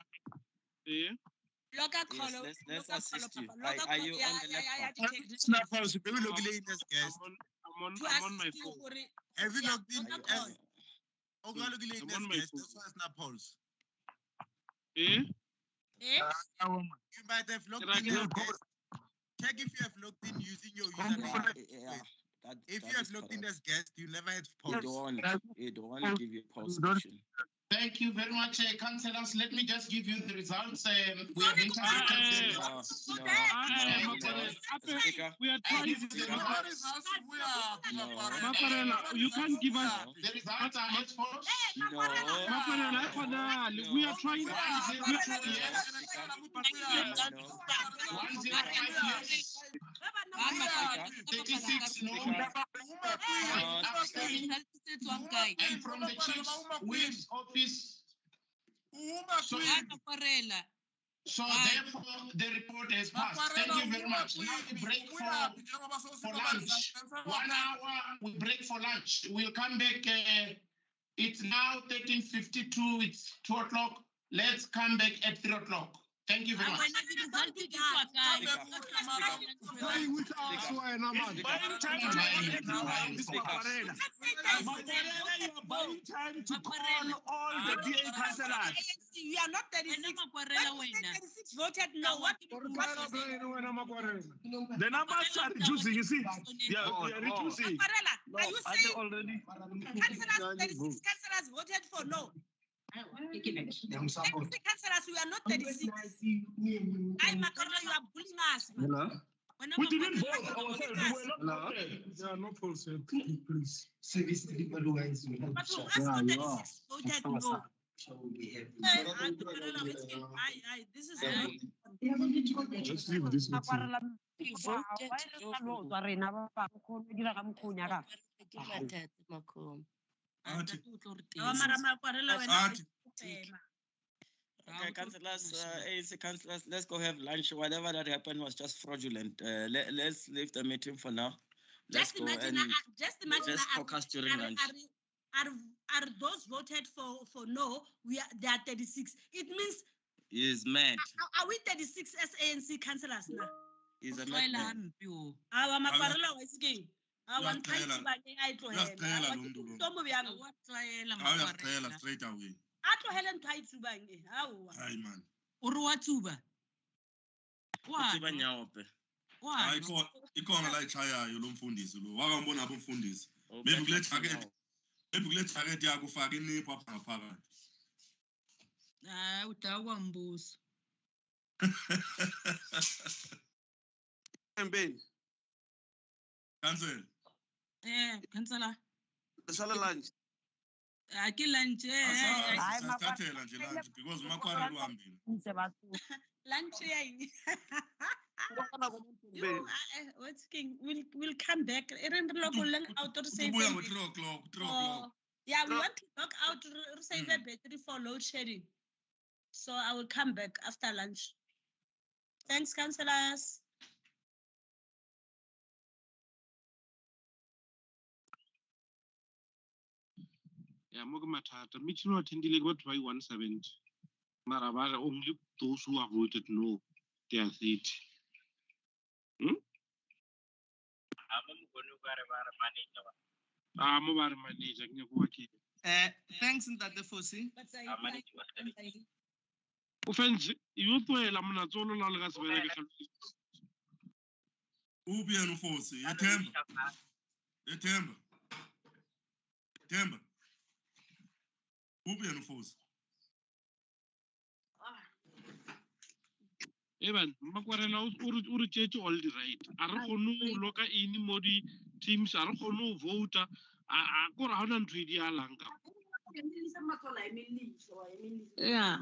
Yeah. Local call. Let's assist you. Are you on the laptop? It's not possible. Maybe log in as guest. I'm on my phone. Have you logged in as? Oh, log in as guest. That's why it's not pulse. Eh? You might have logged in as guest. Check if you have logged in using your username. If you have logged in as guest, you never had pulse. It don't give you pulse option. Thank you very much, councillors. Let me just give you the results. We have interpreted the results. We are trying to you can't give us the results are as follows. We are trying to 36 no. And from the chief's whip's office. So therefore, the report has passed. Thank you very much. Now we break for lunch. 1 hour, we break for lunch. We'll come back. It's now 13:52. It's 2 o'clock. Let's come back at 3 o'clock. Thank you very much. Buying time to call all the DA councillors. You are not 36. 36 voted no. What? The numbers are reducing, you see. Yeah, we are reducing. Are you saying already? Councillors, 36 councillors voted for no. 36 councillors, we are not 36. I'm Makarela, you are bullying us. Hello? We didn't vote ourselves. We were not voted. Yeah, not for sale. Please. Service delivery wise. But we asked 36 voted no. This is let's leave this meeting. Okay, councillors, ANC councillors, let's go have lunch. Whatever that happened was just fraudulent. Let's leave the meeting for now. Let's just imagine, just focus during lunch. Are those voted for no? They are 36. It means he's mad. Are we 36 as ANC councillors now? He's a madman. Straight away. Helen Taitsubangi. Hi, man. Uruatuba. Why? Ikona la ichaya lo mfundisi lo. Wakambona abomfundisi. Maybe kule target yakufaka inipho apha ngaphakathi. Utakwambuso. Campaign. Cancel. Councillor. Sala lunch. Ke lunch Sasithathela nje lunch because umakhwara luhambile. Lunch yini? What's king? We'll come back. Ubuya ngo 3 o'clock. Yeah, we want to knock out save a battery for load shedding. So I will come back after lunch. Thanks, councillors. Yeah, Mogamatata, Mitchell attended what by 170. Maravara only those who have voted no, they are 30. Thanks, Ntate Fosi. Offense, you to a laminazzolo lalgas very. Ubian Fosi, Temba. Ubian Fosi. Even Makwarela Uri all the right. Arhonu loka ini modi teams Arhonu voter. I go around and treat ya lanka. Yeah.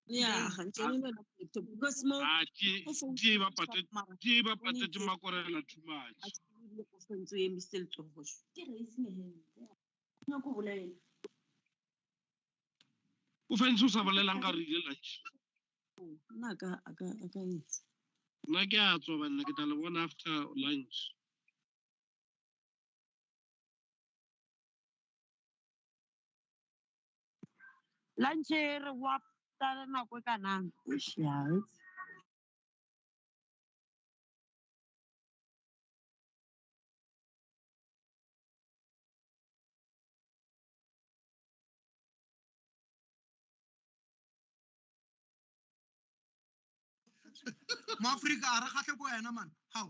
Yeah, because more Jiva Patati Makorela too much. Ufensu Savalanka lunch. Naga. Naga, so when I get one after lunch. Luncher, what? Not quick and Africa, man. How?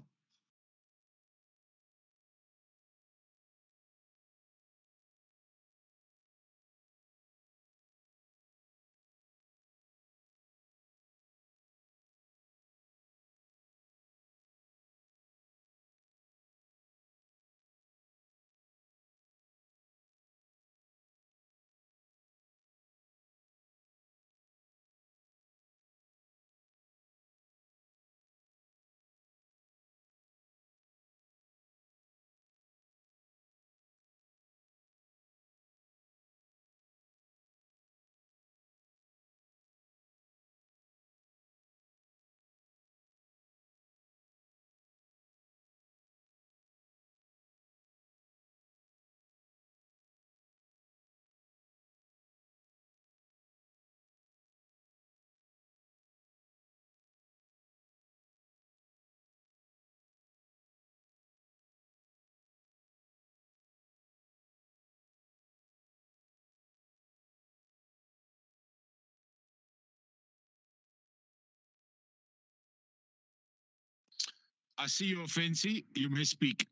I see your fancy. You may speak.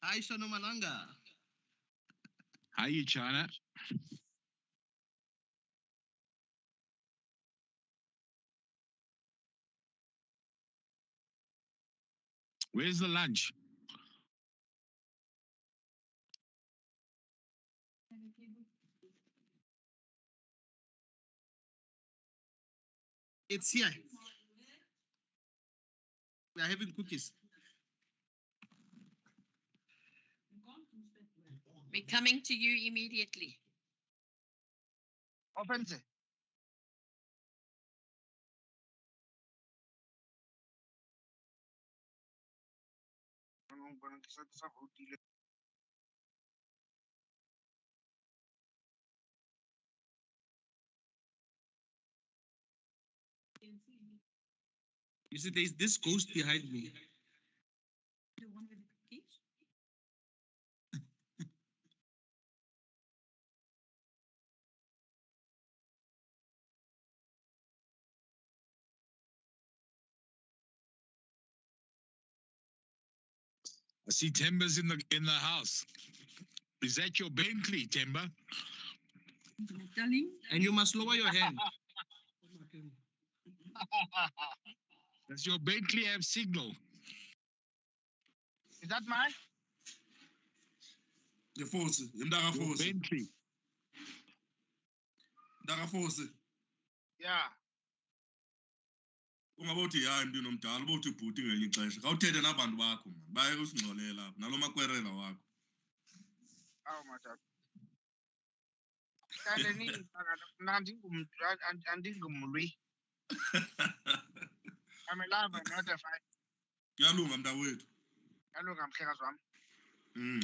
Hi, Shono Malanga. Hi, Tshwane. Where's the lunch? It's here. We are having cookies. We're coming to you immediately. Open it. You see, there's this ghost behind me. The one with the cookies? I see Temba's in the house. Is that your Bentley, Temba? And you must lower your hand. Does your Bentley have signal? Is that mine? The force, Mdaga Your force. Bentley. Mdaga force. Yeah. Ungabothi hayi mntu nomdala ubothi ubhuti ngelinye ixesha khawuthethe nabantu bakho man baye kusingxolela apha nalo makwerela wakho. Awu madod. Kanti mina andingumlwi. I'm a lover, not a fight. Kuyalunga mntakwethu. Kuyalunga mhlekazi wami.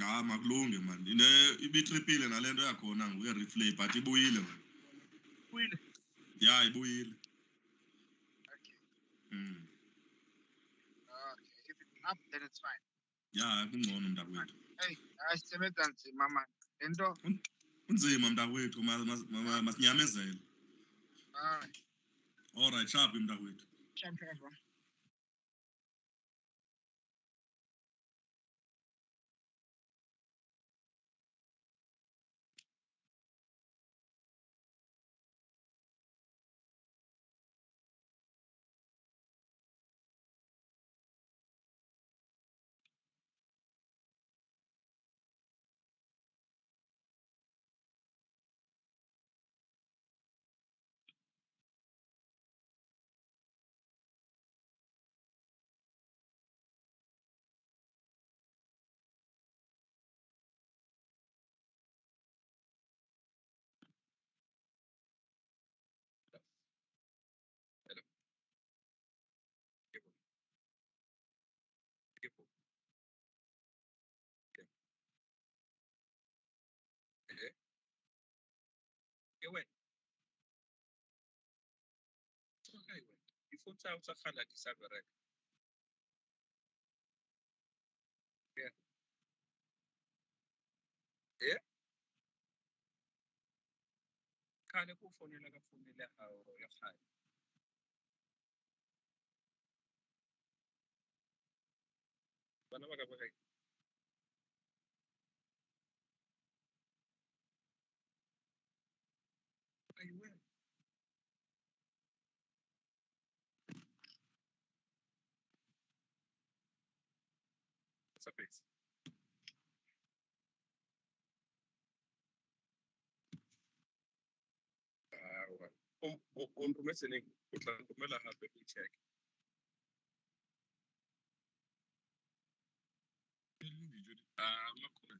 Hayi makulunge man ibitripile nale nto yakhona nguye replay but ibuyile man. Ibuyile? Ya ibuyile. Okay. Okay, if it's up, then it's fine. Ya kungcono mntakwethu. Hey, asisebenza nzima man. Lento Unzima mntakwethu masinyamezele. All right, sharp mntakwethu. Sharp mhlekazi wami. Ifutha usakhala disabereka. Yeah. Yeah. Khale kufonela kafonela hawo yakhaya. Bana baka ayiwe. Sapes. On promesene o tla romela hape o check. Makhona.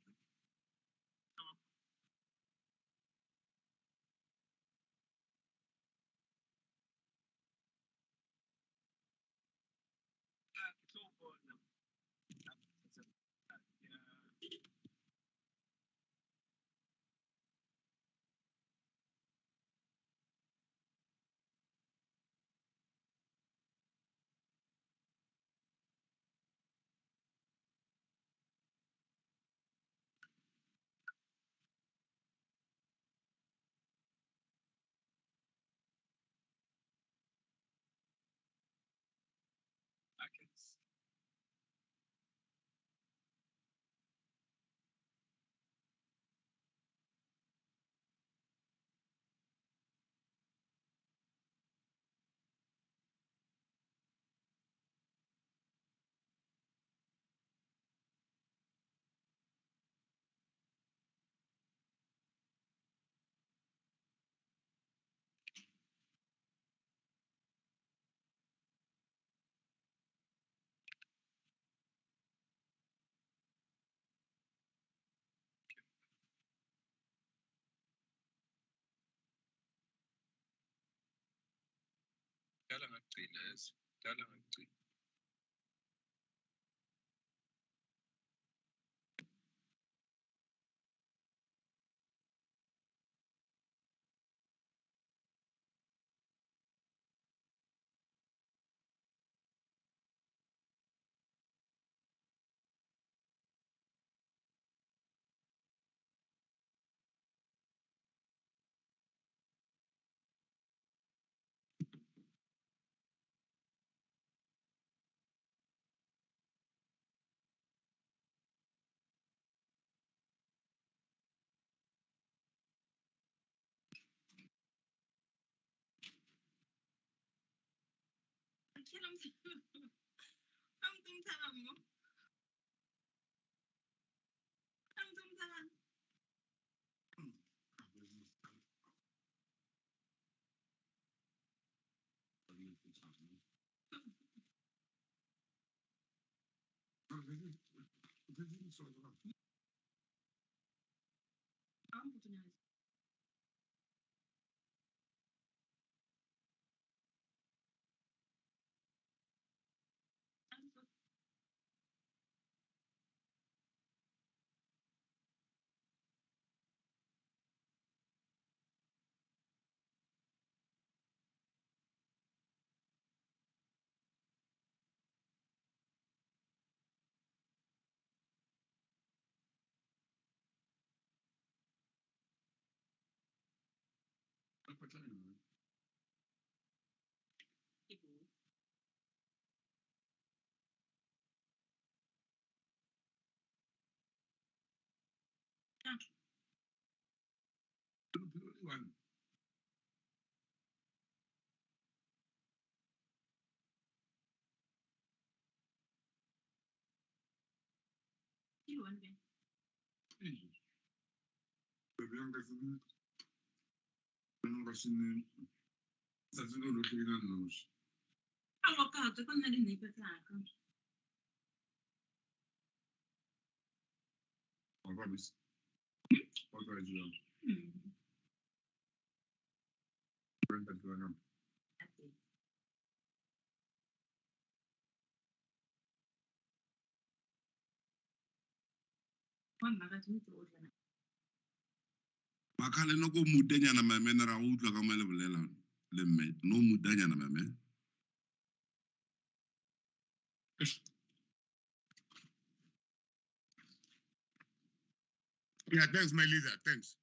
Makale no go mutanyana meme na ra utlwa ka mele bolela le mme no mutanyana meme. Yeah, thanks, my leader. Thanks.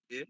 Yeah.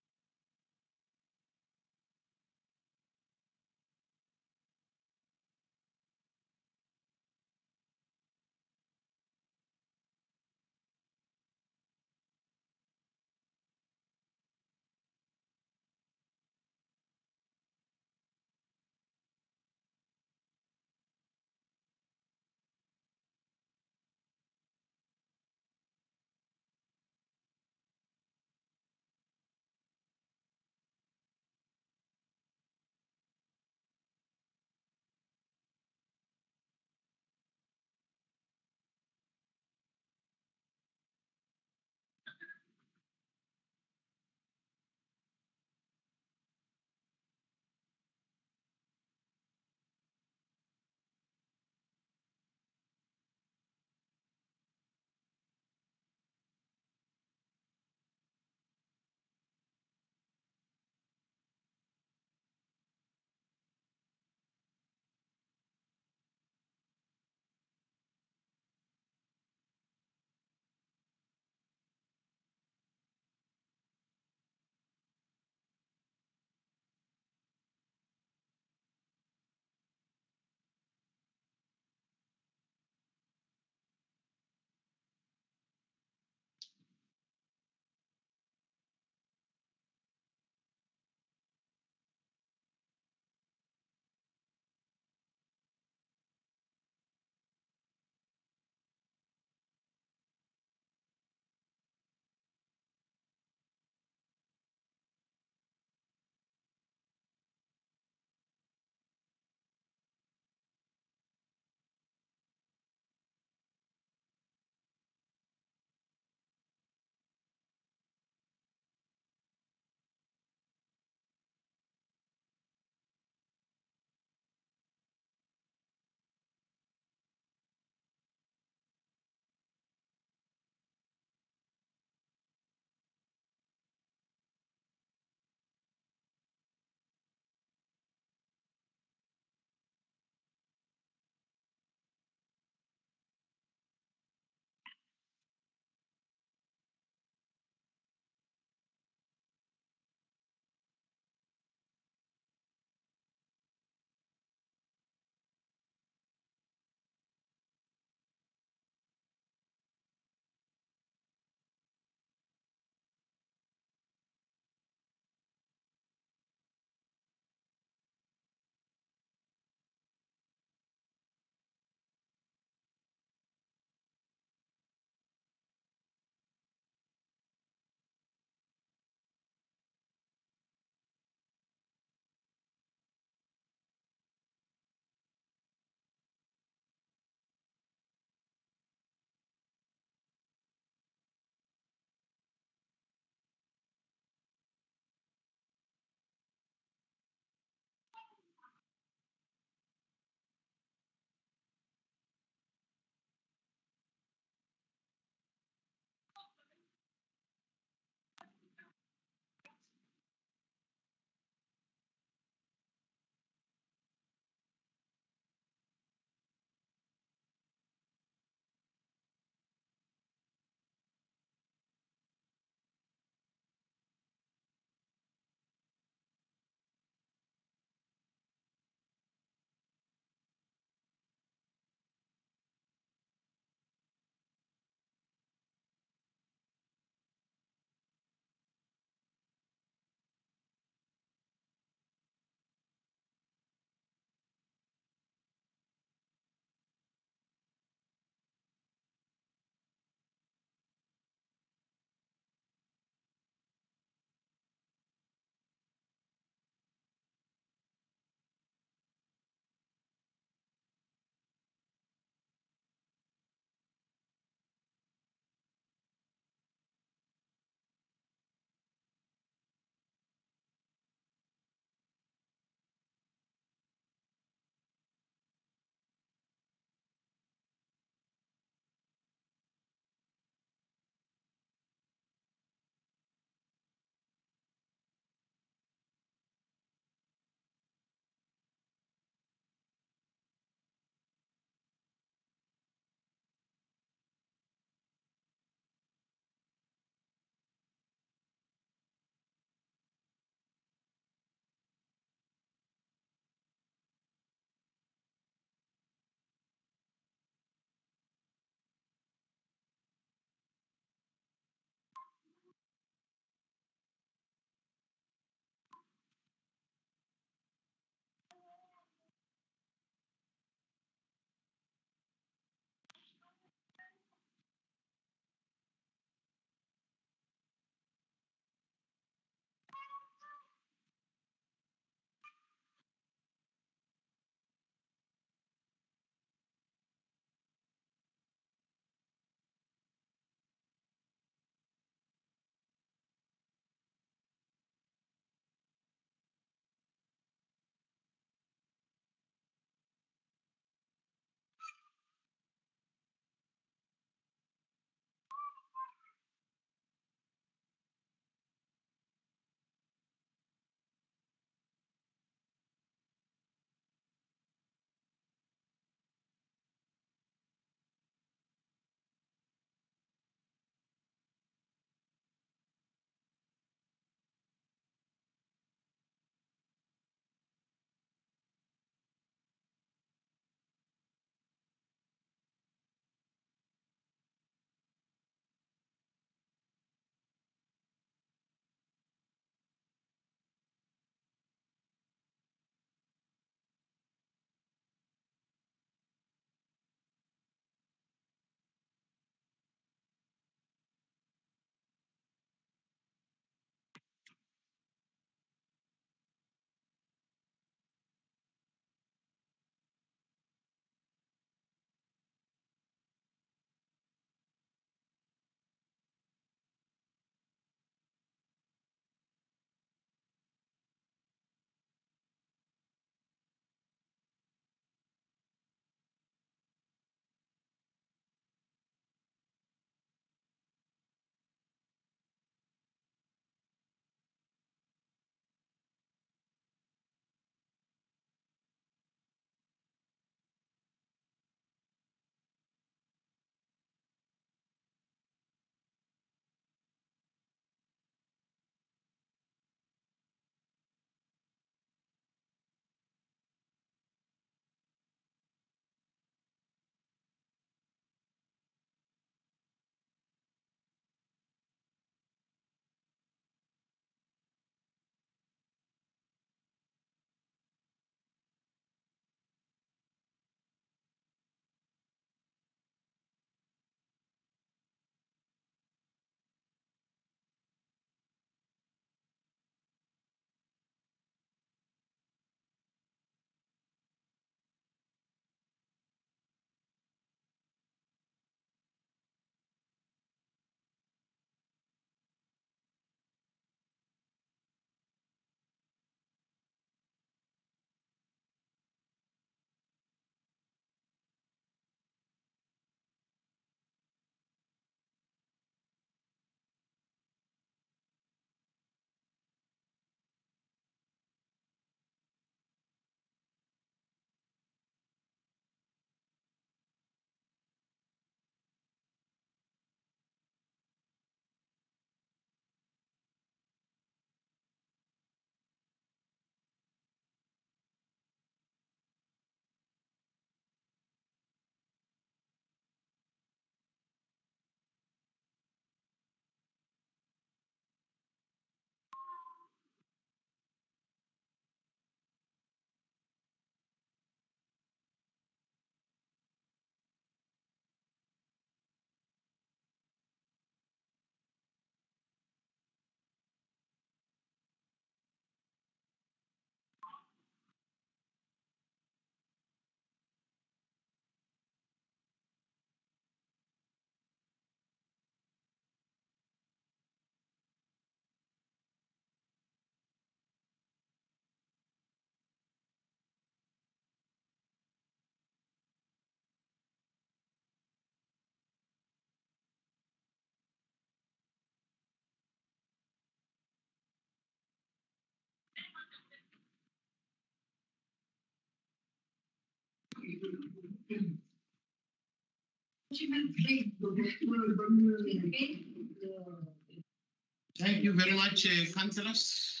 Thank you very much, councillors.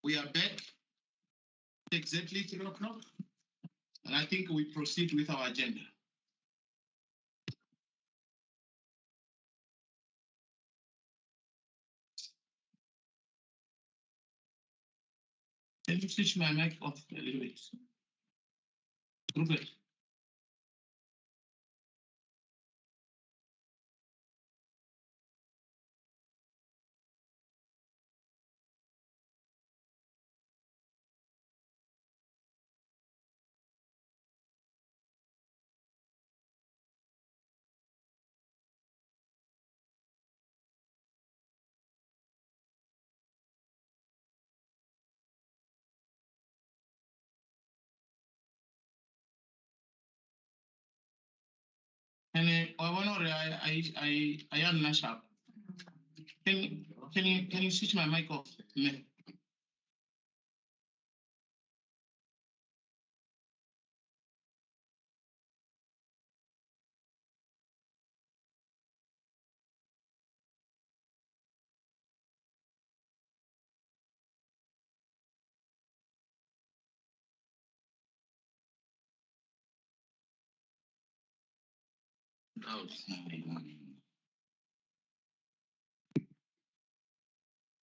We are back exactly 3 o'clock, and I think we proceed with our agenda. Can you switch my mic off a little bit? Rupert. And I am not sharp. Can you switch my mic off?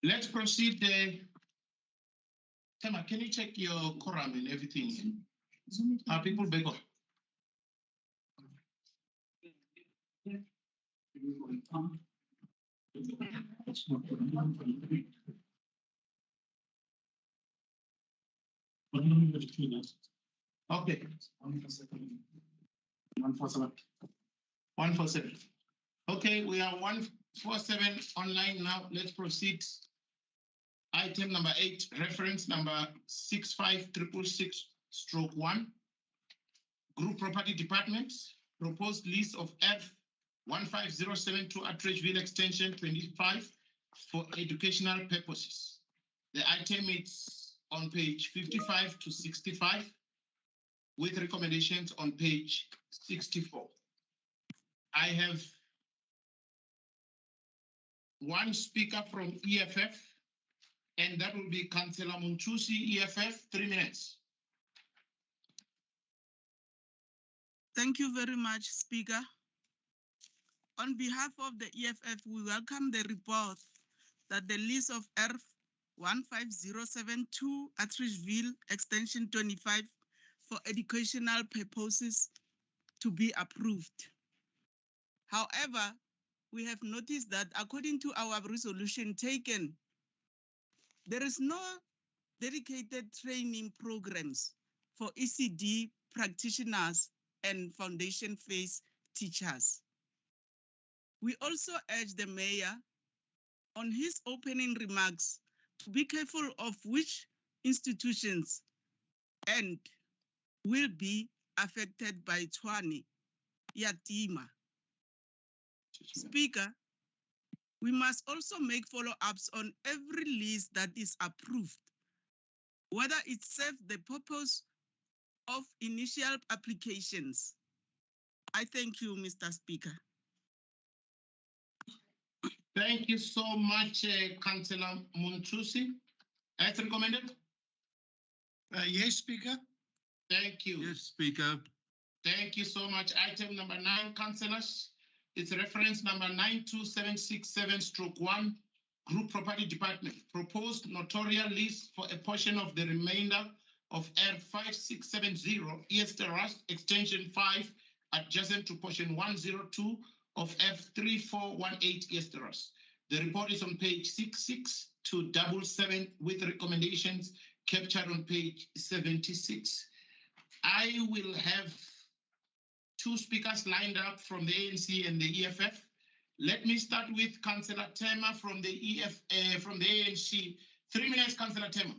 Let's proceed. Tema, can you check your quorum and everything? Are people back on? Okay. 147. 147. Okay, we are 147 online now. Let's proceed. Item number 8, reference number 65666/1. Group Property Department, proposed lease of F15072 Attridgeville Extension 25 for educational purposes. The item is on page 55 to 65 with recommendations on page 64. I have one speaker from EFF, and that will be Councillor Munchusi, EFF, 3 minutes. Thank you very much, Speaker. On behalf of the EFF, we welcome the report that the lease of ERF 15072 Attridgeville Extension 25 for educational purposes to be approved. However, we have noticed that according to our resolution taken, there is no dedicated training programs for ECD practitioners and foundation phase teachers. We also urge the mayor on his opening remarks to be careful of which institutions and will be affected by Tshwane, Yatima. Speaker, we must also make follow-ups on every lease that is approved, whether it serves the purpose of initial applications. I thank you, Mr. Speaker. Thank you so much, Councillor Munchusi. As recommended? Yes, Speaker. Thank you. Yes, Speaker. Thank you so much. Item number 9, councillors. It's reference number 92767/1, Group Property Department. Proposed notarial lease for a portion of the remainder of R5670 East Terrace Extension 5, adjacent to portion 102 of F3418 East Terrace. The report is on page 66 to 77 with recommendations captured on page 76. I will have 2 speakers lined up from the ANC and the EFF. Let me start with Councillor Tema from the ANC. 3 minutes, Councillor Tema.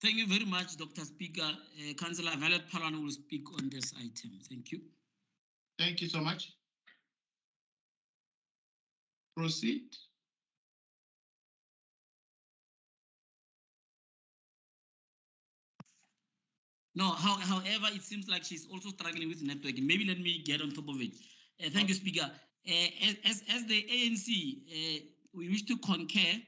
Thank you very much, Dr. Speaker. Councillor Violet Palane will speak on this item. Thank you. Thank you so much. Proceed. No, however, it seems like she's also struggling with networking. Maybe let me get on top of it. Thank you, Speaker. As the ANC, we wish to concur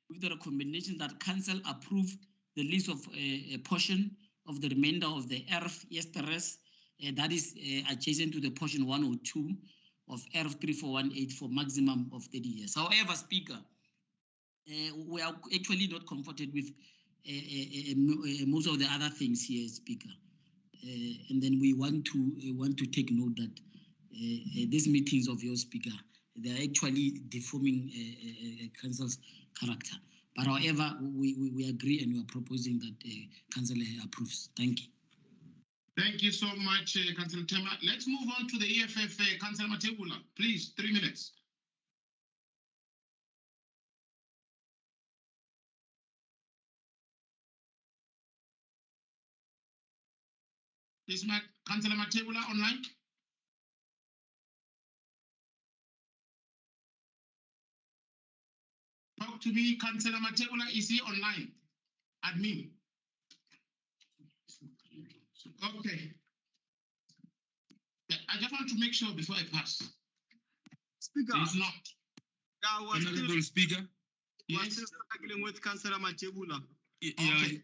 with the recommendation that Council approve the lease of a portion of the remainder of the ERF Esteres that is adjacent to the portion 102 of ERF 3418 for maximum of 30 years. However, Speaker, we are actually not comforted with most of the other things here, Speaker. And then we want to take note that these meetings of your Speaker, they are actually deforming Council's character. But however, we agree and we are proposing that Council approves. Thank you. Thank you so much, Councillor Tema. Let's move on to the EFF, Councillor Matebula. Please, 3 minutes. Is Councillor Matebula online? Talk to me, Councillor Matebula. Is he online? Admin. Okay. I just want to make sure before I pass. Speaker. He's not. I was Honorable Speaker. Yes. Still struggling with Councillor Matebula. Okay.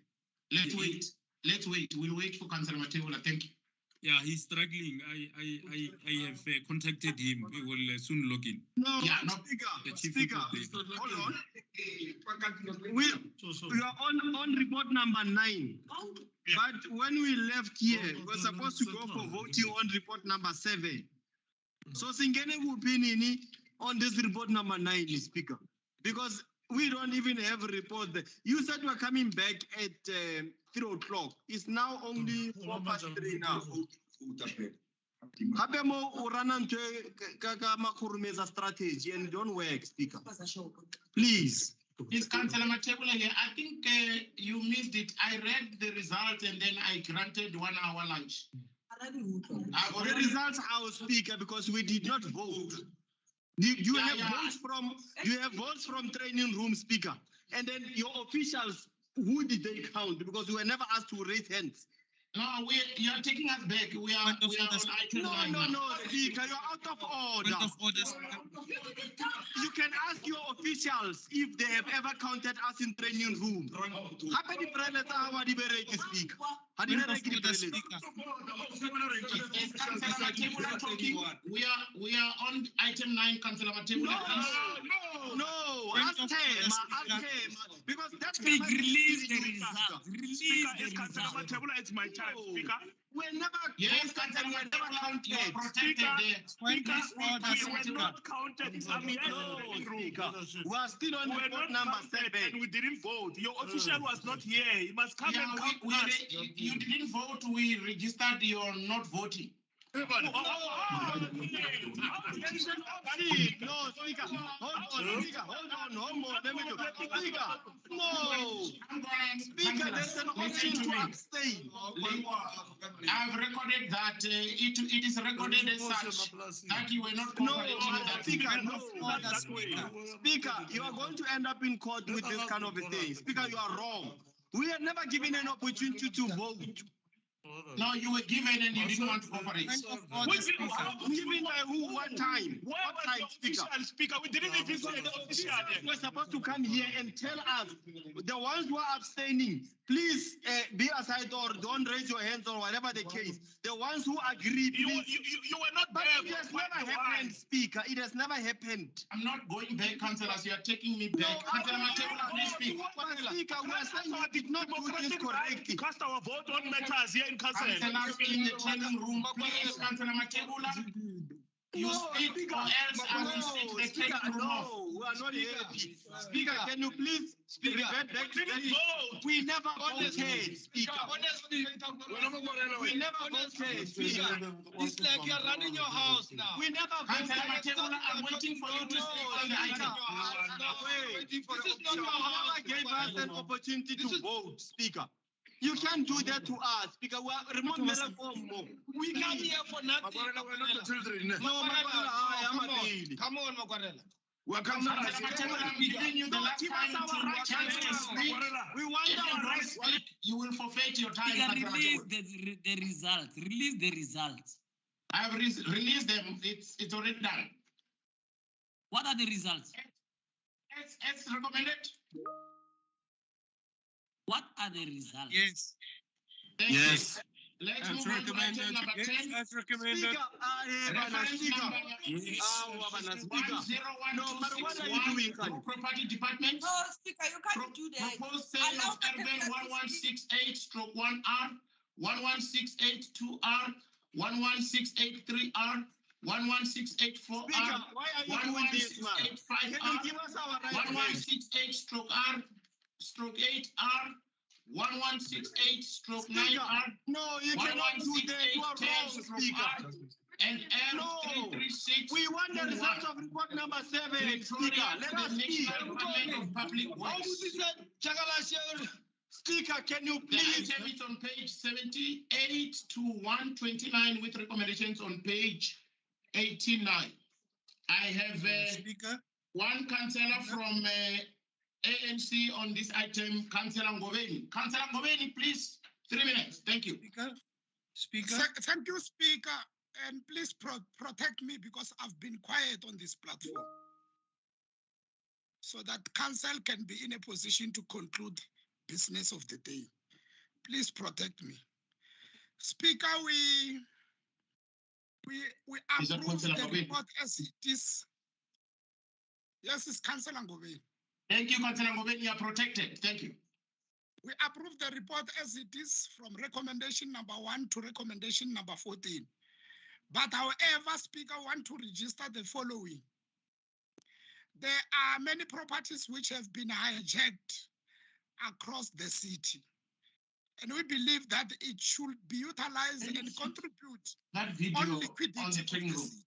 Let's wait. Let's wait. We'll wait for Councillor Matebula. Thank you. Yeah, he's struggling. I have contacted him. He will soon log in. No, yeah, no. Speaker, hold on. We are on report number 9. But when we left here, we were supposed to go for voting on report number 7. So Singene Wupinini on this report number 9, Speaker. Because we don't even have a report there. You said we're coming back at 3 o'clock. It's now only 3:04 now. Strategy and don't work, Speaker. Please. Is Councillor Matebula here? I think you missed it. I read the results and then I granted 1 hour lunch. The results, our Speaker, because we did not vote. You have votes from training room, Speaker, and then your officials. Who did they count? Because we were never asked to raise hands. No, you are taking us back. We are on item 9. No, Speaker, you're out of order. You can ask your officials if they have ever counted us in training room. Speaker. We are on item 9, Councillor Matebula. No. Ask him. Because that's release the result. Councillor Matebula, it's my time. Speaker. We're never counted. Speaker, we were not counted. We are still on report number 7. And we didn't vote. Your official was not here. He must come and count us. You didn't vote. We registered your not voting. No, Speaker. Hold on. Let me do. Speaker, no. Speaker, there's an option to abstain. I've recorded that. It is recorded as such that you were not cooperating with that. Speaker, Speaker, you are going to end up in court with this kind of a thing. Speaker, you are wrong. We are never given an opportunity to vote. No, you were given and you didn't want to cooperate. Given by who? What time? What time, Speaker? We didn't even say the official. We're supposed to come here and tell us, the ones who are abstaining, please be aside or don't raise your hands or whatever the case. The ones who agree, please. You were not but there. It has never happened, Speaker. It has never happened. I'm not going back, councillors. You are taking me back. Councillor Matebula, please speak. Speaker, we are saying we did not do this correctly. Cast our vote on matters here in council. Councillors in the training room, please, Councillor Matebula. You speak or else I will sit the training room off. No, we are not happy. Speaker, can you please revert back to that? We never voted, Speaker. We never voted, Speaker. It's like you're running your house now. We never voted. Councillor Matebula, I'm waiting for you to speak on the item. This is not your house. You never gave us an opportunity to vote, Speaker. You can't do that to us, Speaker. We are remote. We come here for nothing. No, come on, Makwarela. Councillor Matebo, I'm giving you the last time to speak. We want If you our don't rights. speak, you will forfeit your time. Speaker, Councillor release Matebo. the results. Release the results. I have released them. It's already done. What are the results? As recommended. What are the results? Yes. Yes. Let's move on to item number 10. As recommended. Reference number No, but what are you doing? Property Department. No, Speaker, you can't do that. Proposed sale of urban 1168/1R, 11682R, 11683R, 11684R, Speaker, why are you doing this, man? Can you give us our rights? 1168/8R, 1168/9R. No, you cannot do that. You are wrong, Speaker. And No, M336. we want the result of report number 7, Speaker. Let us speak. Speaker, can you please? The item is on page 78 to 129 with recommendations on page 89. I have one councillor from ANC on this item, Councillor Ngoveni. Councillor Ngoveni, please, 3 minutes. Thank you. Speaker. Thank you, Speaker. And please protect me because I've been quiet on this platform. So that council can be in a position to conclude business of the day. Please protect me. Speaker, we approve the report as it is. Yes, it's Councillor Ngoveni. Thank you, Councillor Ngoveni. You are protected. Thank you. We approve the report as it is from recommendation number 1 to recommendation number 14. But however, Speaker, I want to register the following. There are many properties which have been hijacked across the city. And we believe that it should be utilized and contribute that video on liquidity on the of training the room, city,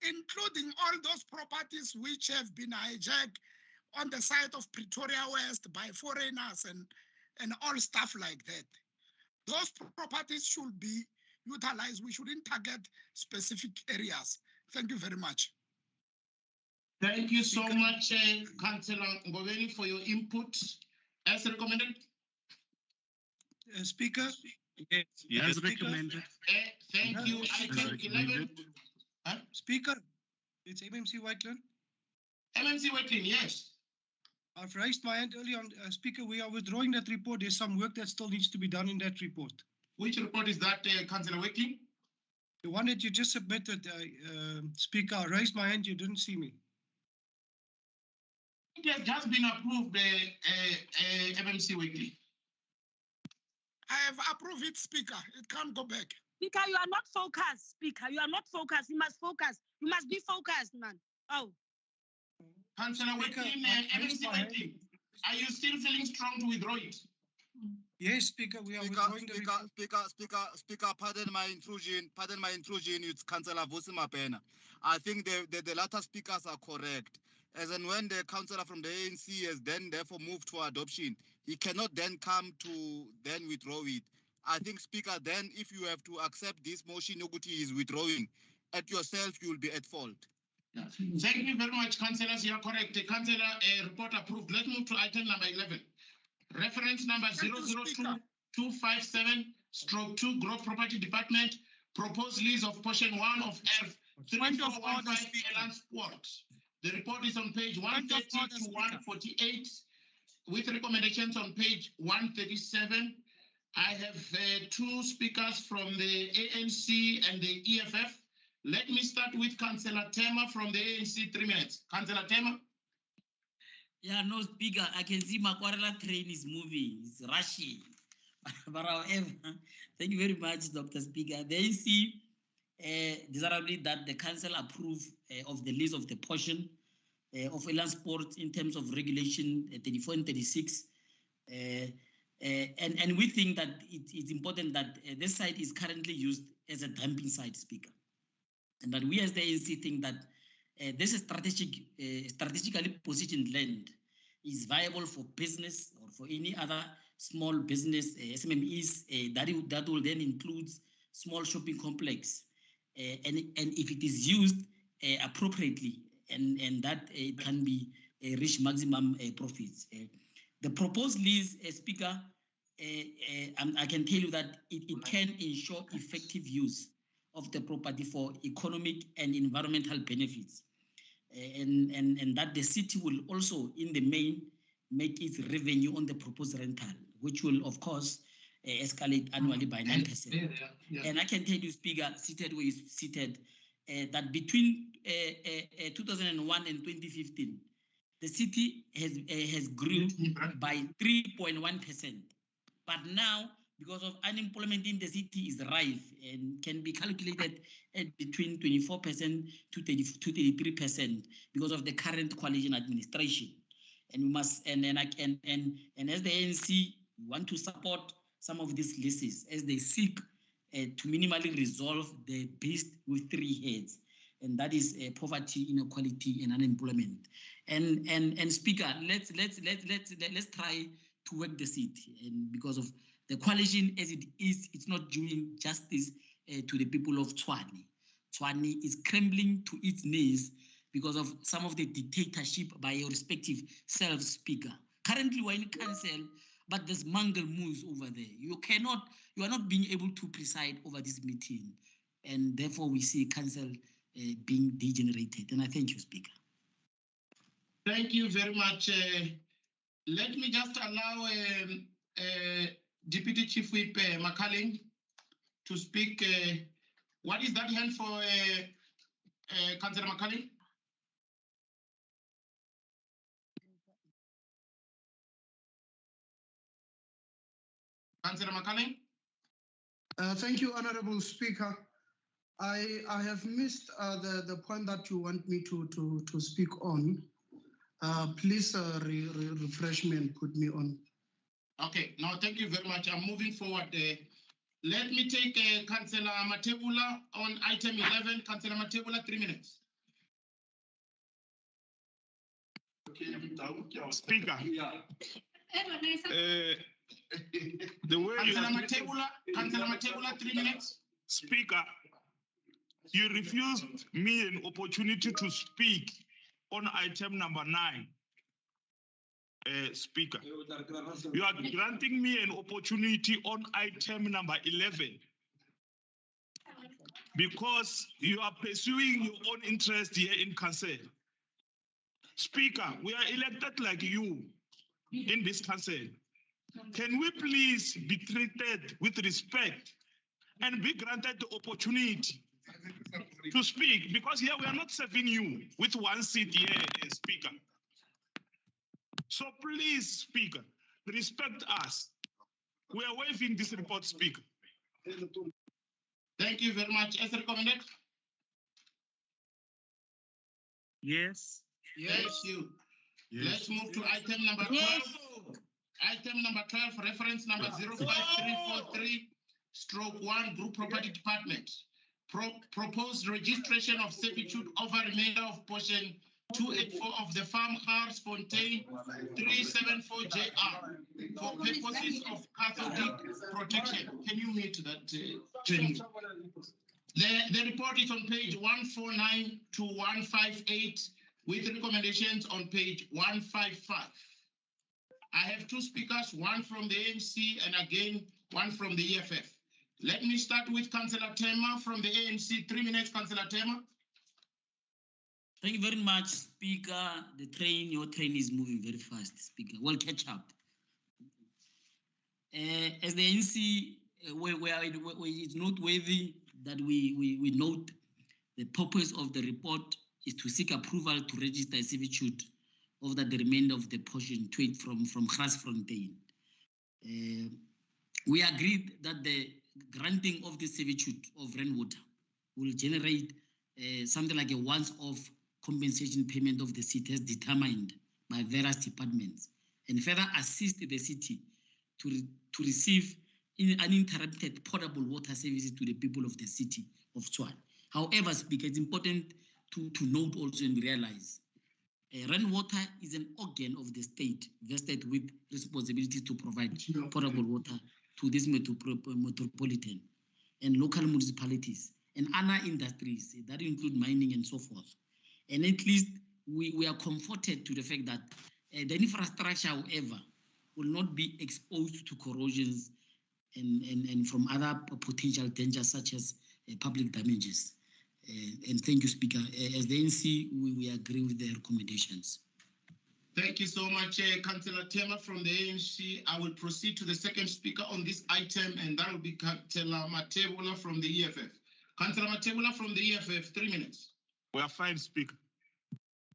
including all those properties which have been hijacked on the side of Pretoria West by foreigners and all stuff like that. Those properties should be utilized. We shouldn't target specific areas. Thank you very much. Thank you so much, Councillor Ngoveni, for your input. As recommended. Speaker. Yes, As recommended. Thank you. Item 11. Huh? Speaker, it's MMC Whiteland. MMC Whiteland, yes. I've raised my hand earlier on. Speaker, we are withdrawing that report. There's some work that still needs to be done in that report. Which report is that, Councillor Whiteland? The one that you just submitted, Speaker. I raised my hand. You didn't see me. It has just been approved, MMC Weekly. I have approved it, Speaker. It can't go back. Speaker, you are not focused, Speaker. You are not focused. You must focus. You must be focused, man. Oh. Councillor Weekly, MMC Weekly, are you still feeling strong to withdraw it? Yes, Speaker, we are withdrawing the report. Speaker, pardon my intrusion. It's Councillor Vusi Mapena. I think the latter speakers are correct. As and when the councillor from the ANC has then therefore moved for adoption, he cannot then come to then withdraw it. I think, Speaker, then if you have to accept this motion, Noguti is withdrawing, at yourself, you will be at fault. Yeah. Thank you very much, councillors. You are correct. The councillor report approved. Let's move to item number 11. Reference number 002257/2 Growth Property Department. Proposed lease of portion 1 of F3415 Elan Sport. The report is on page 130 to 148 with recommendations on page 137. I have 2 speakers from the ANC and the EFF. Let me start with Councillor Tema from the ANC, 3 minutes. Councillor Tema. Yeah, no, Speaker, I can see Makwarela train is moving, it's rushing. But however, thank you very much, Dr. Speaker. The ANC desirably that the council approve of the lease of the portion of Elan Sport in terms of regulation 34 and 36. And we think that it's important that this site is currently used as a dumping site, Speaker. And that we as the ANC think that this is strategically positioned land is viable for business or for any other small business, SMMEs, that will then include small shopping complex. And if it is used appropriately, and that it can be reach maximum profits. The proposed lease, Speaker, I can tell you that it can ensure effective use of the property for economic and environmental benefits, and that the city will also, in the main, make its revenue on the proposed rental, which will, of course, escalate annually by 9%. And I can tell you, Speaker, seated where you're seated, that between 2001 and 2015, the city has grew by 3.1%. But now, because of unemployment in the city is rife and can be calculated at between 24% to 33% because of the current coalition administration. And we must, and as the ANC, we want to support some of these leases as they seek to minimally resolve the beast with three heads, and that is poverty, inequality, and unemployment. And Speaker, let's try to work the city, and because of the coalition as it is, it's not doing justice to the people of Tshwane. Tshwane is crumbling to its knees because of some of the dictatorship by your respective selves, Speaker. Currently, we're in council, but there's mangle moves over there. You are not being able to preside over this meeting, and therefore we see council being degenerated. And I thank you, Speaker. Thank you very much. Let me just allow Deputy Chief Whip Makaling to speak. What is that hand for Councillor Makaling? Councillor Makaling? Thank you, Honorable Speaker. I have missed the point that you want me to speak on. Please refresh me and put me on. Okay, now thank you very much. I'm moving forward. Let me take Councillor Matebula on item 11. Councillor Matebula, 3 minutes. Speaker, the way Councillor Matebula, 3 minutes. Speaker, you refused me an opportunity to speak on item number 9. Speaker, you are granting me an opportunity on item number 11 because you are pursuing your own interest here in council. Speaker, we are elected like you in this council. Can we please be treated with respect and be granted the opportunity to speak? Because here we are not serving you with one seat here, Speaker. So please, Speaker, respect us. We are waiving this report, Speaker. Thank you very much. As recommended? Yes. Yes, you. Yes. Let's move to item number 12. Yes. Item number 12, reference number 05343/1, Group Property Department. Proposed registration of servitude over remainder of portion 284 of the farmhouse Fontaine 374 JR for purposes of Catholic protection. Can you meet that? The report is on page 149 to 158 with recommendations on page 155. I have 2 speakers, one from the ANC and again, one from the EFF. Let me start with Councillor Tema from the ANC. 3 minutes, Councillor Tema. Thank you very much, Speaker. Your train is moving very fast, Speaker. We'll catch up. As the ANC, it's noteworthy that we note the purpose of the report is to seek approval to register a servitude of the remainder of the portion to it from Grasfontein. We agreed that the granting of the servitude of rainwater will generate something like a once-off compensation payment of the city as determined by various departments, and further assist the city to receive uninterrupted potable water services to the people of the city of Tshwane. However, Speaker, it's important to note also and realize rainwater is an organ of the state vested with responsibility to provide potable water to these metropolitan and local municipalities and other industries that include mining and so forth. And at least we are comforted to the fact that the infrastructure, however, will not be exposed to corrosions and from other potential dangers such as public damages. And thank you, Speaker. As the ANC, we agree with the recommendations. Thank you so much, Councillor Tema from the ANC. I will proceed to the second speaker on this item, and that will be Councillor Matebula from the EFF. Councillor Matebula from the EFF, 3 minutes. We are fine, Speaker.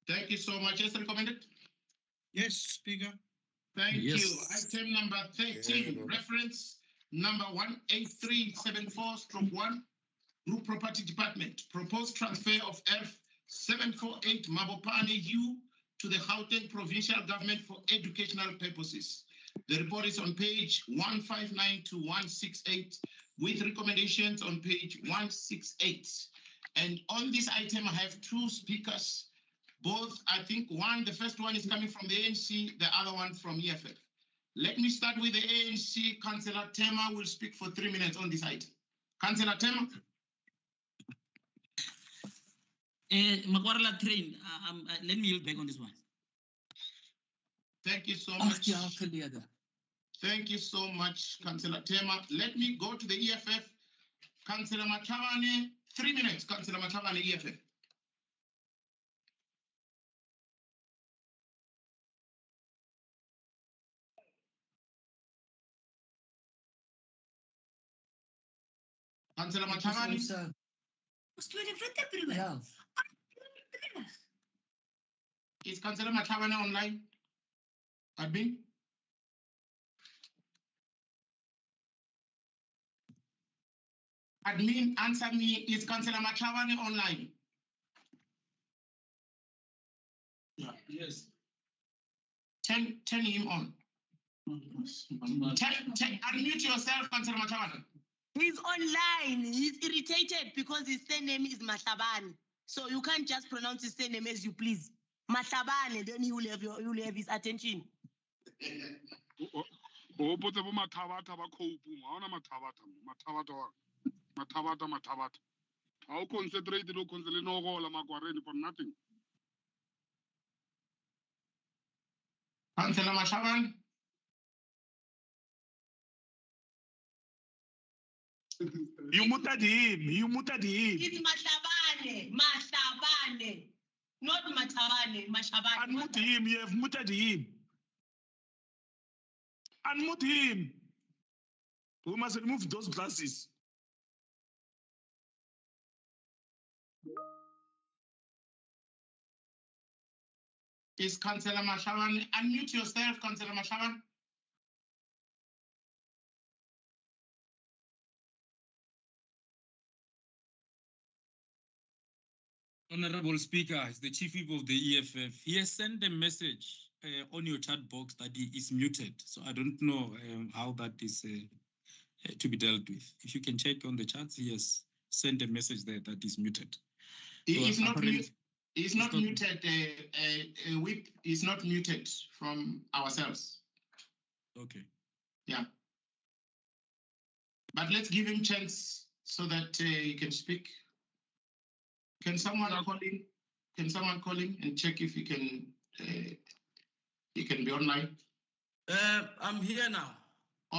Thank you so much. As recommended? Yes, Speaker. Thank you. Item number 13, reference number 18374/1, Group Property Department. Proposed transfer of F748 Mabopane U to the Gauteng Provincial Government for educational purposes. The report is on page 159 to 168 with recommendations on page 168. And on this item, I have two speakers. Both, I think the first one is coming from the ANC, the other one from EFF. Let me start with the ANC. Councillor Tema will speak for 3 minutes on this item. Councillor Tema. Makwarela Train, let me yield back on this one. Thank you so much. Thank you so much, Councillor Tema. Let me go to the EFF. Councillor Matavane, 3 minutes. Councillor Matavane, EFF. Councillor Matavane. Is Councillor Matavane online? Admin? Admin, answer me. Is Councillor Matavane online? Yeah. Yes. Turn him on. Unmute yourself, Councillor Matavane. He's online. He's irritated because his surname is Matabane. So you can't just pronounce his surname as you please. Matabane, then he will have his attention. How concentrate no concentrate no goal for nothing. Councillor Matavane. You muted him. You muted him. It's Matabane, not Matabane, Mashabane. Unmute him. You have muted him. Unmute him. We must remove those glasses. Is Councillor Mashawan? Unmute yourself, Councillor Mashawan. Honorable Speaker, it's the Chief Whip of the EFF. He has sent a message on your chat box that he is muted. So I don't know how that is to be dealt with. If you can check on the chats, he has sent a message there that is muted. He is not muted. He's not muted. Whip is not muted from ourselves. Okay. Yeah. But let's give him chance so that he can speak. Can someone call him? Can someone call him and check if he can be online? I'm here now.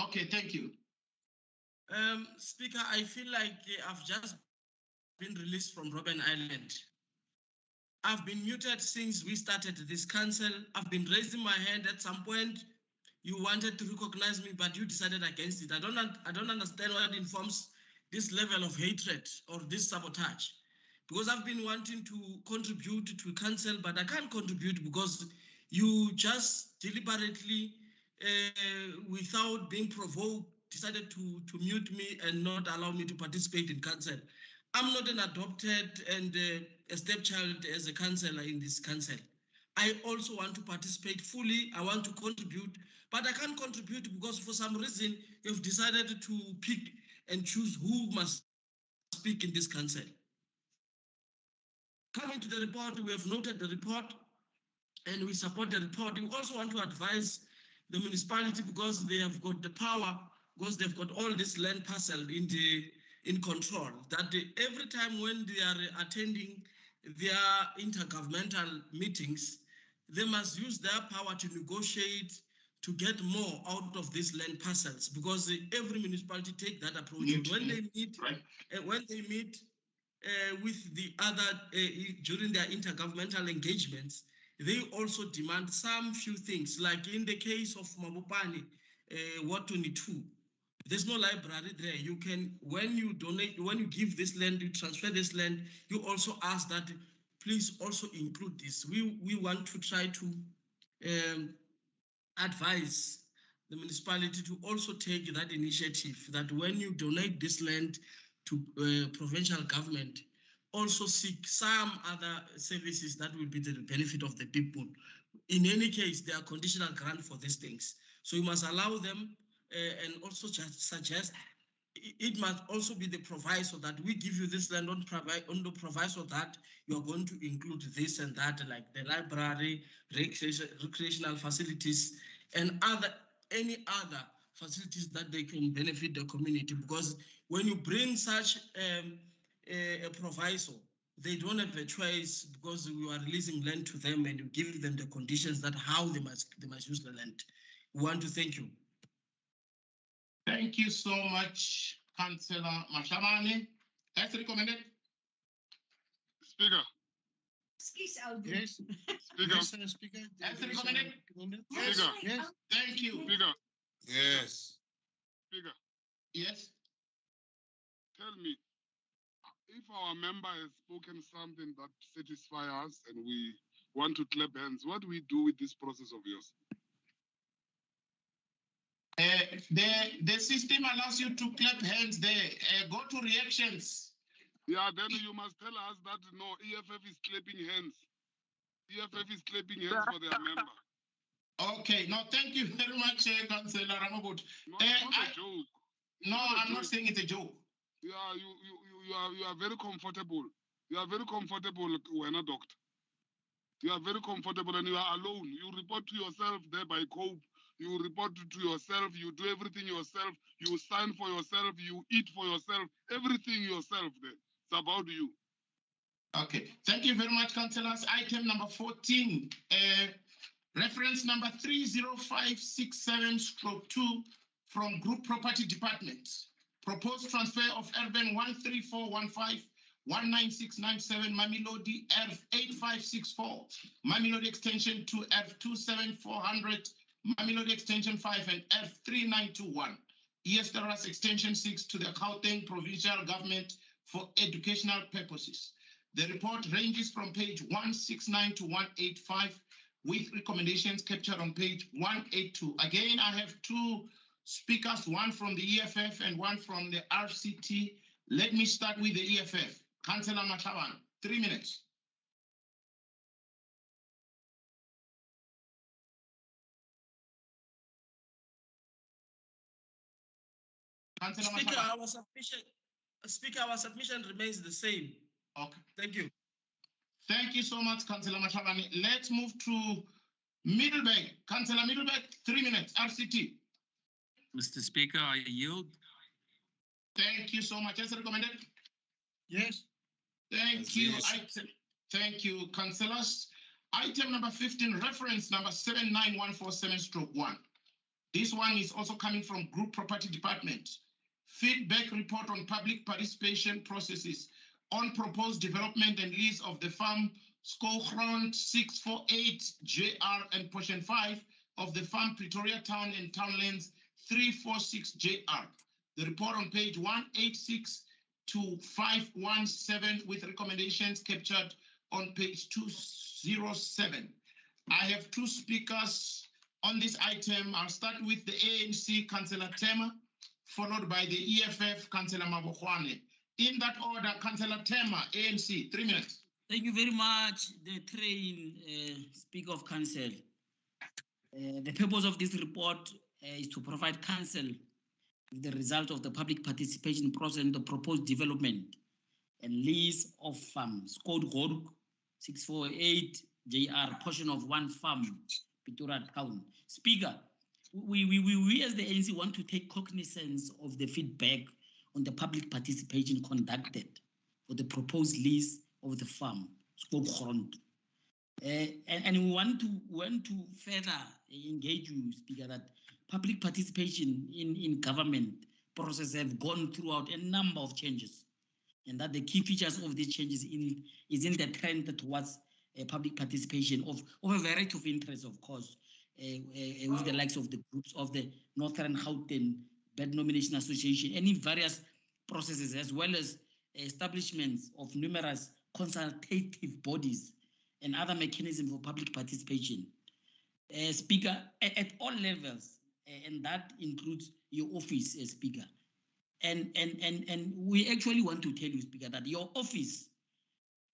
Okay, thank you. Speaker, I feel like I've just been released from Robben Island. I've been muted since we started this council. I've been raising my hand at some point. You wanted to recognize me, but you decided against it. I don't understand what informs this level of hatred or this sabotage. Because I've been wanting to contribute to council, but I can't contribute because you just deliberately, without being provoked, decided to mute me and not allow me to participate in council. I'm not an adopted and a stepchild as a councillor in this council. I also want to participate fully. I want to contribute, but I can't contribute because for some reason you've decided to pick and choose who must speak in this council. Coming to the report, we have noted the report and we support the report. We also want to advise the municipality because they have got the power, because they've got all this land parcel in control, that every time when they are attending their intergovernmental meetings, they must use their power to negotiate to get more out of these land parcels, because every municipality take that approach. And when they meet, with the other during their intergovernmental engagements, they also demand some few things. Like in the case of Mabopane, Ward 22, there's no library there. You can, when you donate, when you give this land, you transfer this land, you also ask that please also include this. We want to try to advise the municipality to also take that initiative, that when you donate this land to provincial government, also seek some other services that will be to the benefit of the people. In any case, there are conditional grant for these things. So you must allow them and also just suggest it must also be the proviso that we give you this land on the proviso that you are going to include this and that, like the library, recreational facilities, and any other facilities that they can benefit the community. Because when you bring such a proviso, they don't have a choice, because you are releasing land to them and you give them the conditions that how they must use the land. We want to thank you. Thank you so much, Councillor Mashabane. As recommended. Speaker. Yes. Speaker. Yes, Speaker. As recommended. Speaker. Yes. Thank you. Speaker. Yes. Speaker. Yes. Tell me, if our member has spoken something that satisfies us and we want to clap hands, what do we do with this process of yours? The system allows you to clap hands there. Go to reactions. Yeah, then you must tell us that no, EFF is clapping hands. EFF is clapping hands for their member. Okay, no, thank you very much, Councillor Ramabut. Not a joke. No, I'm not saying it's a joke. Yeah, you are very comfortable. You are very comfortable when a doctor. You are very comfortable and you are alone. You report to yourself there by COPE. You report to yourself. You do everything yourself. You sign for yourself. You eat for yourself. Everything yourself there. It's about you. Okay, thank you very much, councillors. Item number 14, reference number 30567/2 from Group Property Department. Proposed transfer of urban 13415-19697 Mamelodi ERF 8564, Mamelodi extension to ERF 27400, Mamelodi extension 5 and ERF 3921. ESTRS extension 6 to the Gauteng provincial government for educational purposes. The report ranges from page 169 to 185 with recommendations captured on page 182. Again, I have two speakers, one from the EFF and one from the RCT. Let me start with the EFF. Councillor Machaban, 3 minutes. Speaker, our submission remains the same. Okay. Thank you. Thank you so much, Councillor Mashabane. Let's move to Middleburg. Councillor Middleburg, 3 minutes. RCT. Mr. Speaker, I yield. Thank you so much. As recommended? Yes. Thank you. Thank you, councillors. Item number 15, reference number 79147/1. This one is also coming from Group Property Department. Feedback report on public participation processes on proposed development and lease of the farm Skoogrond 648 JR and portion 5 of the farm Pretoria Town and Townlands 346 JR. The report on page 186 to 517 with recommendations captured on page 207. I have two speakers on this item. I'll start with the ANC, Councillor Tema, followed by the EFF, Councillor Mabokwane. In that order, Councillor Tema, ANC, 3 minutes. Thank you very much, the train Speaker of Council. The purpose of this report is to provide Council with the result of the public participation process in the proposed development and lease of Skoogrond 648 JR, portion of one farm, Pretoria Town. Speaker, we as the ANC want to take cognizance of the feedback on the public participation conducted for the proposed lease of the farm. scope front. And we want to further engage you, Speaker, that public participation in government process have gone throughout a number of changes, and that the key features of these changes is in the trend towards public participation of a variety of interests, of course, with the likes of the groups of the Northern Gauteng Bed Nomination Association, and in various processes, as well as establishments of numerous consultative bodies and other mechanisms for public participation. Speaker, at all levels, and that includes your office, Speaker. And we actually want to tell you, Speaker, that your office,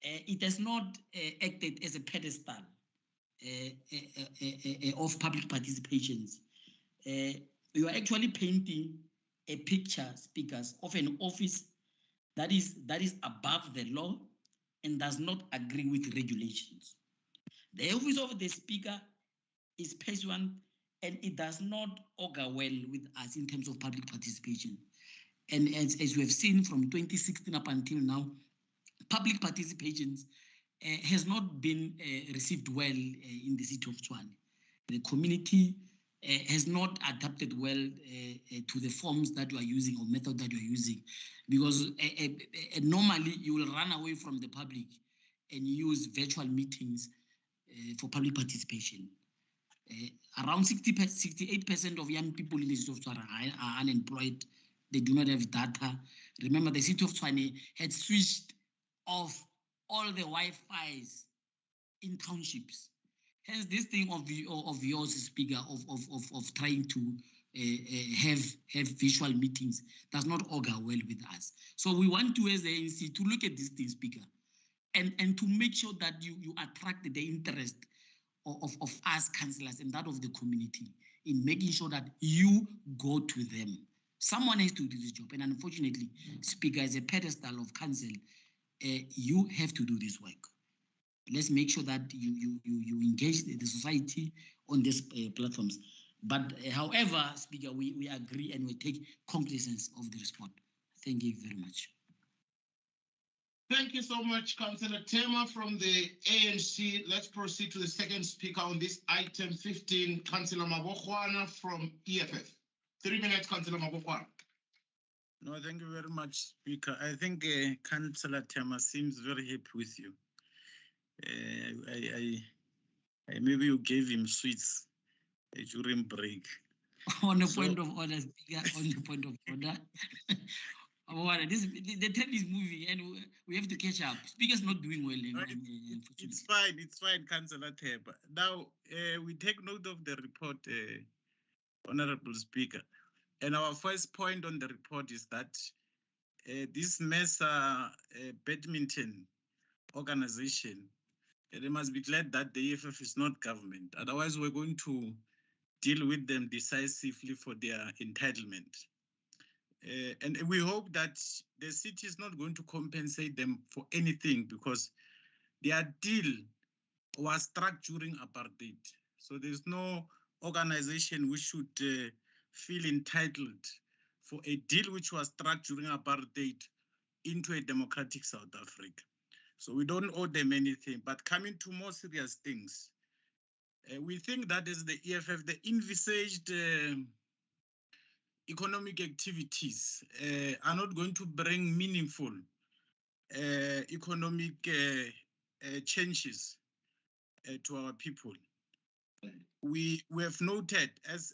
it has not acted as a pedestal of public participations. You are actually painting a picture, speakers, of an office that is above the law and does not agree with regulations. The office of the Speaker is pursuant, and it does not augur well with us in terms of public participation. And as we have seen from 2016 up until now, public participation has not been received well in the city of Tshwane. The community has not adapted well to the forms that you are using or method that you are using, because normally you will run away from the public and use virtual meetings for public participation. Around 68% of young people in the city of Tshwane are unemployed. They do not have data. Remember, the city of Tshwane had switched off all the Wi-Fi's in townships. Hence, this thing of yours, Speaker, of trying to have visual meetings does not augur well with us. So we want to, as the ANC, to look at this thing, Speaker, and to make sure that you attract the interest of us councillors and that of the community in making sure that you go to them. Someone has to do this job, and unfortunately, Speaker, as a pedestal of council, you have to do this work. Let's make sure that you engage the society on these platforms. But however, Speaker, we agree and we take cognizance of the response. Thank you very much. Thank you so much, Councillor Tema from the ANC. Let's proceed to the second speaker on this item 15, Councillor Mabokwana from EFF. 3 minutes, Councillor Mabokwana. No, thank you very much, Speaker. I think Councillor Tema seems very happy with you. Maybe you gave him sweets during break. On the point of order, Speaker, on the point of order. The trend is moving and we have to catch up. Speaker's not doing well. It's fine, Councillor Tema. Now, we take note of the report, Honorable Speaker. And our first point on the report is that this Mesa badminton organization, they must be glad that the EFF is not government. Otherwise, we're going to deal with them decisively for their entitlement. And we hope that the city is not going to compensate them for anything, because their deal was struck during apartheid. So there's no organization which should feel entitled for a deal which was struck during apartheid into a democratic South Africa. So we don't owe them anything. But coming to more serious things, we think that as the EFF, the envisaged economic activities are not going to bring meaningful economic changes to our people. We have noted, as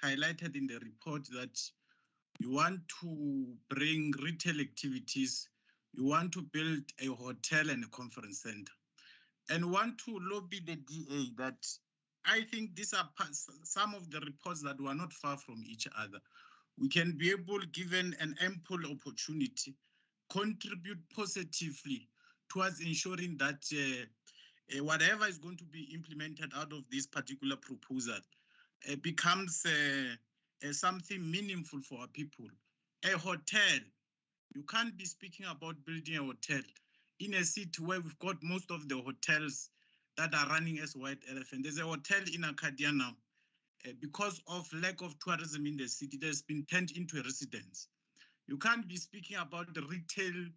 highlighted in the report, that you want to bring retail activities, you want to build a hotel and a conference center, and want to lobby the DA that I think these are some of the reports that were not far from each other. We can be able, given an ample opportunity, contribute positively towards ensuring that whatever is going to be implemented out of this particular proposal becomes something meaningful for our people. A hotel, you can't be speaking about building a hotel in a city where we've got most of the hotels that are running as white elephant. There's a hotel in Arcadia now. Because of lack of tourism in the city, that's been turned into a residence. You can't be speaking about the retail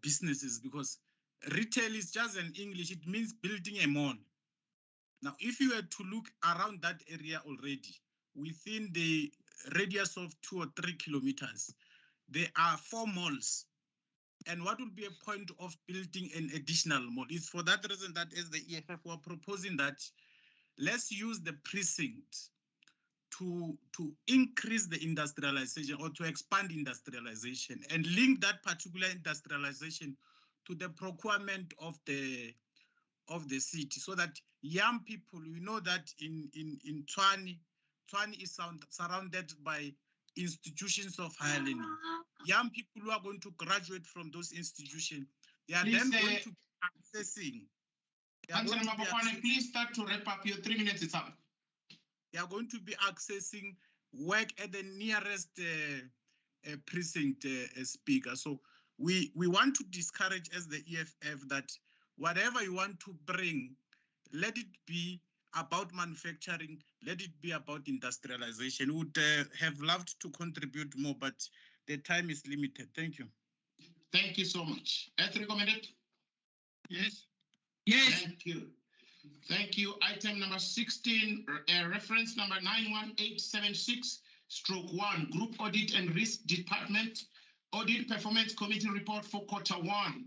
businesses, because retail is just an English, it means building a mall. Now, if you were to look around that area already, within the radius of 2 or 3 kilometers, there are 4 malls. And what would be a point of building an additional mall? It's for that reason that as the EFF were proposing that let's use the precinct to increase the industrialization or to expand industrialization and link that particular industrialization to the procurement of the city, so that young people, we know that in Tshwane is surrounded by institutions of higher learning. Young people who are going to graduate from those institutions, they are then going to be accessing. Councillor Mabokwane, please start to wrap up. Your 3 minutes is up. They are going to be accessing work at the nearest precinct, speaker. So we want to discourage as the EFF that whatever you want to bring, let it be about manufacturing, let it be about industrialization. We would have loved to contribute more, but the time is limited. Thank you. Thank you so much. As recommended? Yes. Yes. Thank you. Thank you. Item number 16, reference number 91876/1, Group Audit and Risk Department, Audit Performance Committee Report for Q1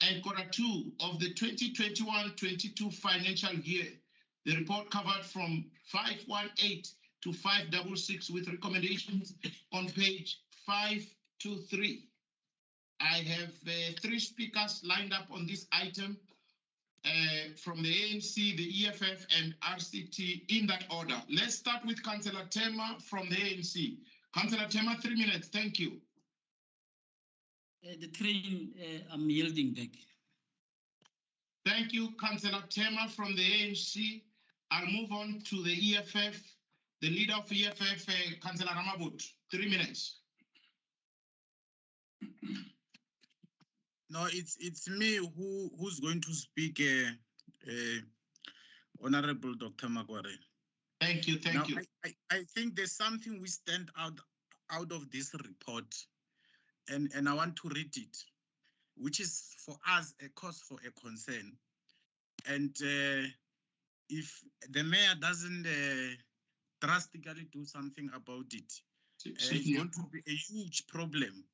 and Q2 of the 2021-22 financial year. The report covered from 518 to 566 with recommendations on page 523. I have 3 speakers lined up on this item from the ANC, the EFF, and RCT in that order. Let's start with Councillor Tema from the ANC. Councillor Tema, 3 minutes. Thank you. The train, I'm yielding back. Thank you, Councillor Tema from the ANC. I'll move on to the EFF. The leader of EFF, Councillor Ramabut, 3 minutes. No, it's me who's going to speak, Honorable Dr. Magware. Thank you, thank you. I think there's something we stand out of this report, and I want to read it, which is for us a cause for a concern. And if the mayor doesn't drastically do something about it, it's going to be a huge problem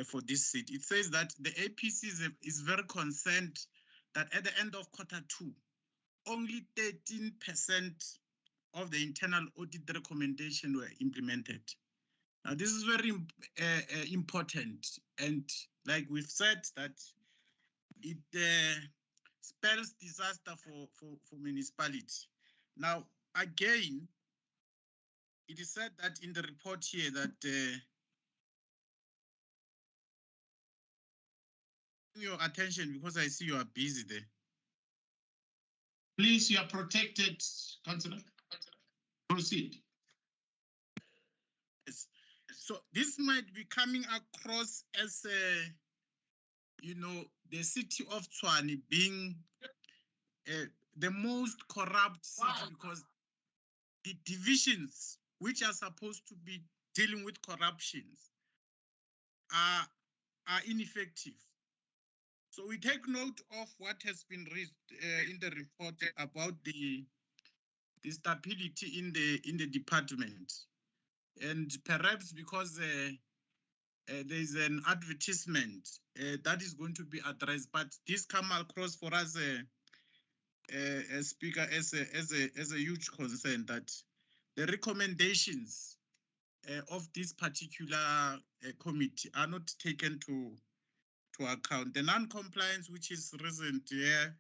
for this city. It says that the APC is very concerned that at the end of Q2, only 13% of the internal audit recommendation were implemented. Now, this is very important. And like we've said, that it spells disaster for municipality. Now, again, it is said that in the report here that your attention, because I see you are busy there. Please, you are protected, Councillor. Proceed. Yes. So this might be coming across as the city of Tshwane being the most corrupt city, because the divisions which are supposed to be dealing with corruptions are ineffective. So we take note of what has been raised in the report about the stability in the department, and perhaps because there is an advertisement that is going to be addressed, but this come across for us as speaker as a huge concern that the recommendations of this particular committee are not taken to account. The non-compliance, which is recent here,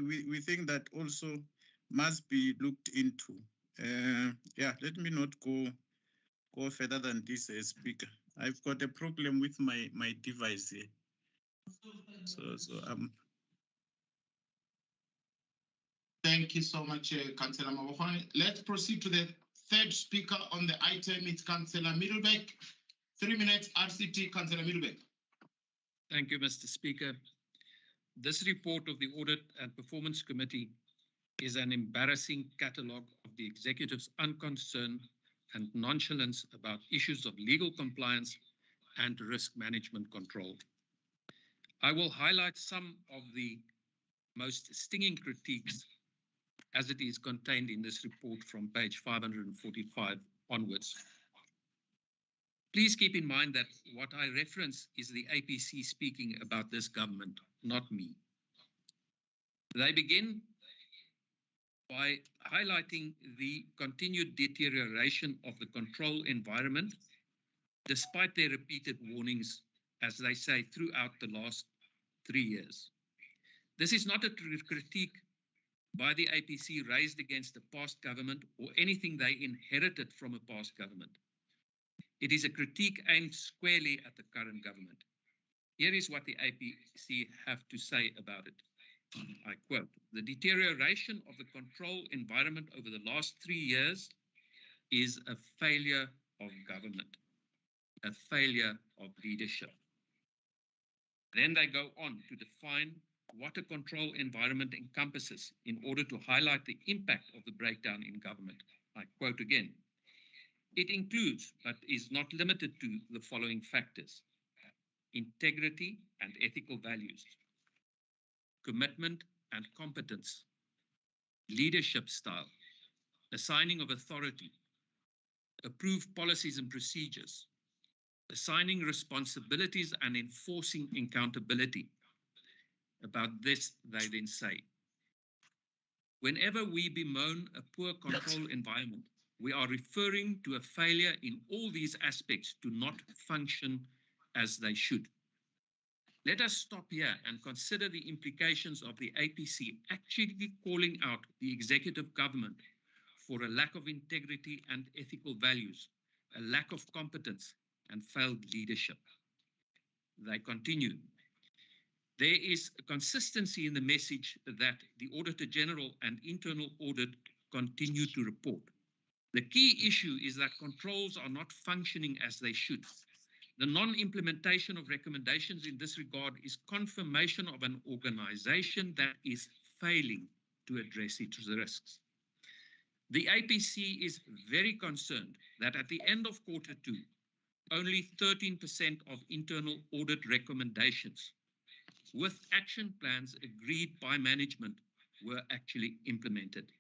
we think that also must be looked into. Let me not go further than this, speaker. I've got a problem with my device here. Thank you so much, Councillor Mabokwane. Let's proceed to the third speaker on the item. It's Councillor Middlebeck. 3 minutes, RCT, Councillor Middlebeck. Thank you, Mr. Speaker. This report of the Audit and Performance Committee is an embarrassing catalogue of the executive's unconcern and nonchalance about issues of legal compliance and risk management control. I will highlight some of the most stinging critiques as it is contained in this report from page 545 onwards. Please keep in mind that what I reference is the APC speaking about this government, not me. They begin by highlighting the continued deterioration of the control environment, despite their repeated warnings, as they say, throughout the last 3 years. This is not a critique by the APC raised against the past government or anything they inherited from a past government. It is a critique aimed squarely at the current government. Here is what the APC have to say about it. I quote, "The deterioration of the control environment over the last 3 years is a failure of government, a failure of leadership." Then they go on to define what a control environment encompasses in order to highlight the impact of the breakdown in government. I quote again, "It includes, but is not limited to, the following factors: integrity and ethical values, commitment and competence, leadership style, assigning of authority, approved policies and procedures, assigning responsibilities and enforcing accountability." About this, they then say, "Whenever we bemoan a poor control environment, we are referring to a failure in all these aspects to not function as they should. Let us stop here and consider the implications of the APC actually calling out the executive government for a lack of integrity and ethical values, a lack of competence and failed leadership." They continue, "There is a consistency in the message that the Auditor General and Internal Audit continue to report. The key issue is that controls are not functioning as they should. The non-implementation of recommendations in this regard is confirmation of an organization that is failing to address its risks. The APC is very concerned that at the end of Q2, only 13% of internal audit recommendations with action plans agreed by management were actually implemented.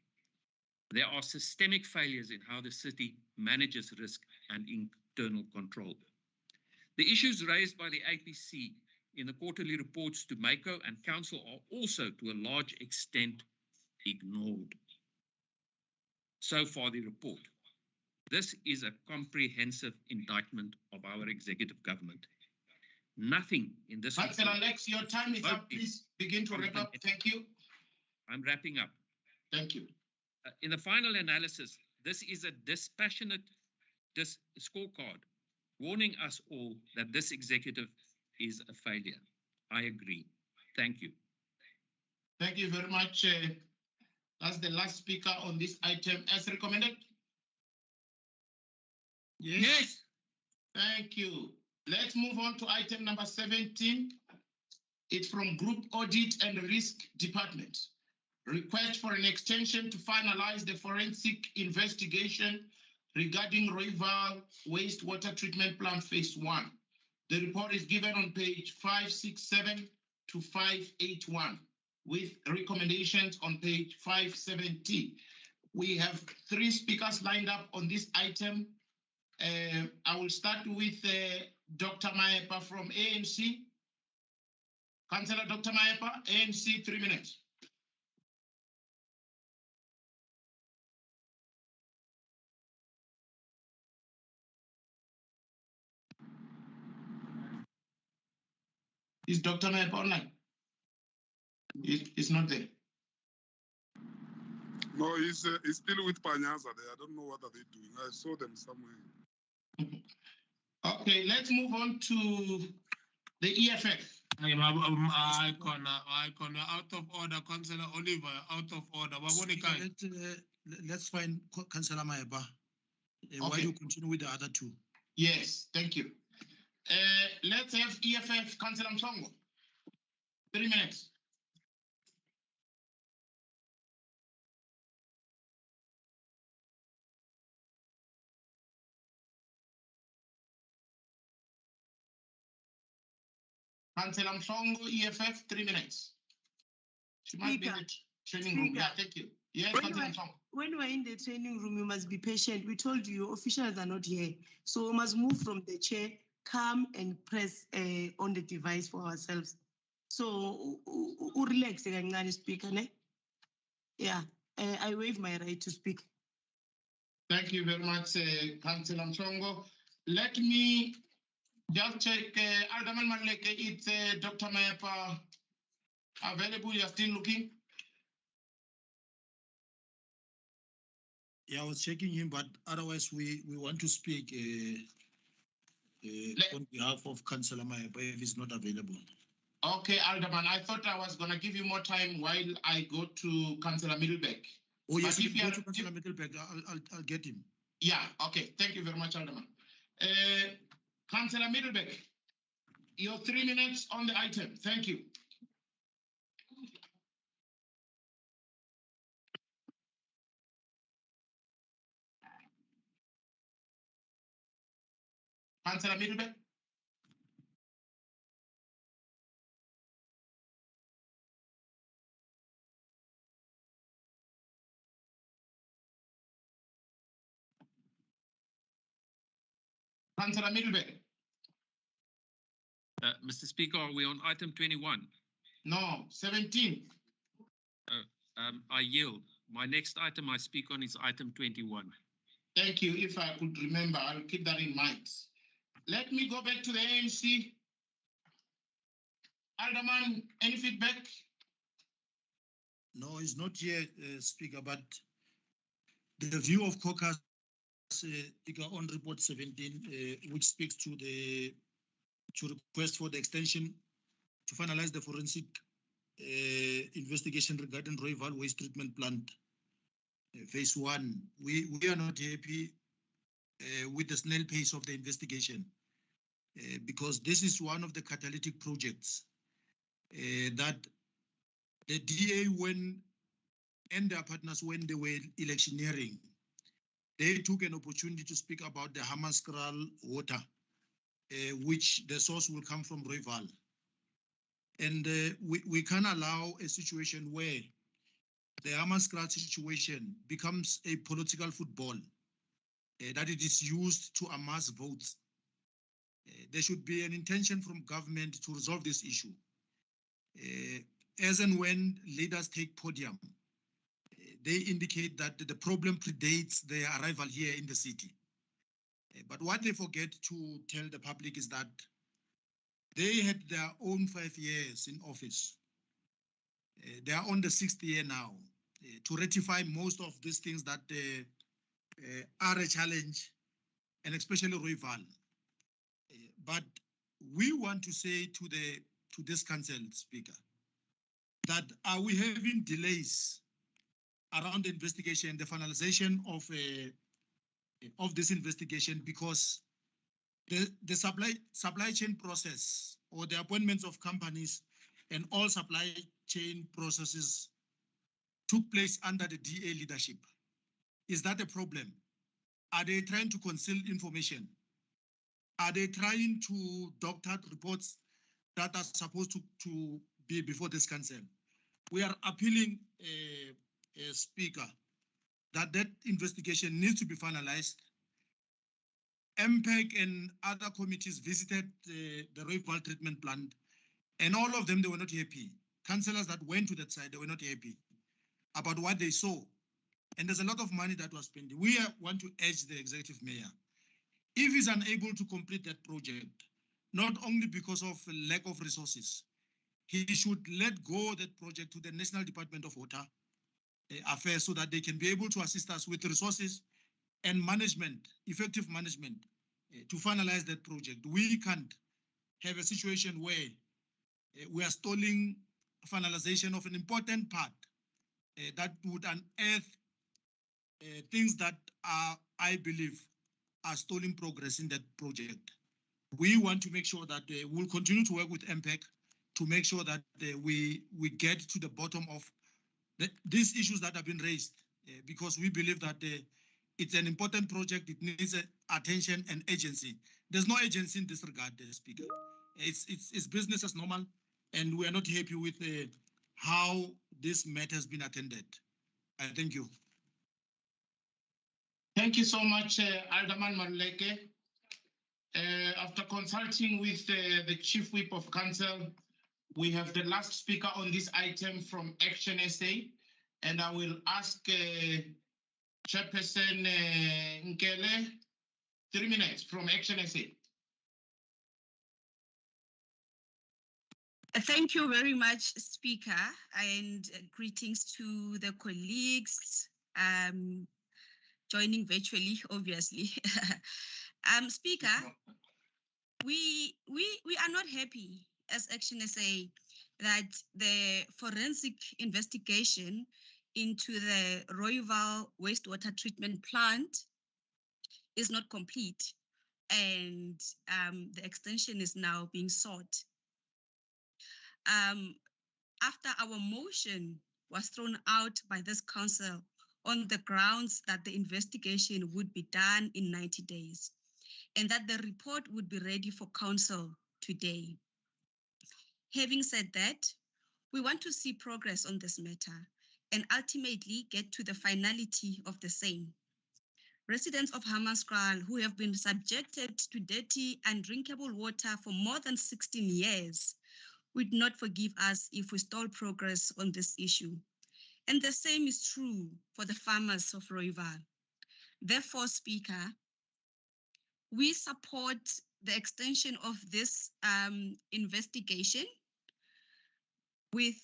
There are systemic failures in how the city manages risk and internal control. The issues raised by the APC in the quarterly reports to MACO and Council are also to a large extent ignored." So far the report. This is a comprehensive indictment of our executive government. Nothing in this report. Councillor Alex, your time is up. Please begin to wrap up. Thank you. I'm wrapping up. Thank you. In the final analysis, this is a dispassionate scorecard warning us all that this executive is a failure. I agree. Thank you. Thank you very much. That's the last speaker on this item as recommended. Yes. Thank you. Let's move on to item number 17. It's from Group Audit and Risk Department. Request for an extension to finalize the forensic investigation regarding Royval Wastewater Treatment Plant Phase 1. The report is given on page 567 to 581 with recommendations on page 570. We have 3 speakers lined up on this item. I will start with Dr. Maepa from ANC. Councillor Dr. Maepa, ANC, 3 minutes. Is Dr. Maepa online? He's not there. No, he's still with Panyaza there. I don't know what are they doing. I saw them somewhere. Okay, let's move on to the EFF. Icon out of order, Councillor Oliver, out of order. Let's find Councillor Maepa. Why you continue with the other 2? Yes, thank you. Let's have EFF, Councillor Msongo. 3 minutes. Councillor Mhlongo, EFF, 3 minutes. She might be in the training room. Yeah, thank you. Yes, Councillor Mhlongo. When we're in the training room, you must be patient. We told you officials are not here. So we must move from the chair, come and press on the device for ourselves. So relax, speaker. Yeah, I waive my right to speak. Thank you very much, Councillor Mhlongo. Let me just check, Alderman Maleke, it's Dr. Mayepa available? You're still looking? Yeah, I was checking him, but otherwise we want to speak on behalf of Councillor Mayepa if he's not available. Okay, Alderman, I thought I was going to give you more time while I go to Councillor Middlebeck. Oh, yes, if if you go to Councillor Middlebeck, I'll get him. Yeah, okay. Thank you very much, Alderman. Councillor Middlebeck, your 3 minutes on the item. Thank you. Councillor Middlebeck? Councillor Middlebeck? Mr. Speaker, are we on item 21? No, 17. I yield. My next item I speak on is item 21. Thank you. If I could remember, I'll keep that in mind. Let me go back to the ANC. Alderman, any feedback? No, it's not here, Speaker, but the view of caucus on report 17, which speaks to the request for the extension to finalize the forensic investigation regarding Royal Waste Treatment Plant phase 1. We are not happy with the snail pace of the investigation because this is one of the catalytic projects that the DA and their partners, when they were electioneering, they took an opportunity to speak about the Hammanskraal water, which the source will come from Royal. And we can't allow a situation where the Hammanskraal situation becomes a political football, that it is used to amass votes. There should be an intention from government to resolve this issue. As and when leaders take podium, they indicate that the problem predates their arrival here in the city. But what they forget to tell the public is that they had their own 5 years in office. They are on the 6th year now to rectify most of these things that are a challenge, and especially Royal. But we want to say to this council, Speaker, that are we having delays around the investigation, the finalization of this investigation, because the supply chain process or the appointments of companies and all supply chain processes took place under the DA leadership. Is that a problem? Are they trying to conceal information? Are they trying to doctor reports that are supposed to be before this council? We are appealing, Speaker, that investigation needs to be finalized. MPEC and other committees visited the Royal treatment plant, and all of them, they were not happy. Councillors that went to that side, they were not happy about what they saw. And there's a lot of money that was spent. We want to urge the executive mayor, if he's unable to complete that project, not only because of lack of resources, he should let go that project to the National Department of Water Affairs so that they can be able to assist us with resources and management, effective management, to finalize that project. We can't have a situation where we are stalling finalization of an important part that would unearth things that are, I believe, are stalling progress in that project. We want to make sure that we'll continue to work with MPEC to make sure that we get to the bottom of these issues that have been raised, because we believe that it's an important project. It needs attention and agency. There's no agency in this regard, Speaker. It's business as normal, and we are not happy with how this matter has been attended. I thank you. Thank you so much, Alderman Maluleke. After consulting with the Chief Whip of Council, we have the last speaker on this item from Action SA, and I will ask Chairperson Nkele, 3 minutes from Action SA. Thank you very much, Speaker, and greetings to the colleagues joining virtually, obviously. Speaker, we are not happy as Action SA that the forensic investigation into the Rooiwal wastewater treatment plant is not complete, and the extension is now being sought. After our motion was thrown out by this council on the grounds that the investigation would be done in 90 days and that the report would be ready for council today. Having said that, we want to see progress on this matter and ultimately get to the finality of the same. Residents of Hammanskraal who have been subjected to dirty and drinkable water for more than 16 years would not forgive us if we stall progress on this issue. And the same is true for the farmers of Rooiwal. Therefore, Speaker, we support the extension of this investigation with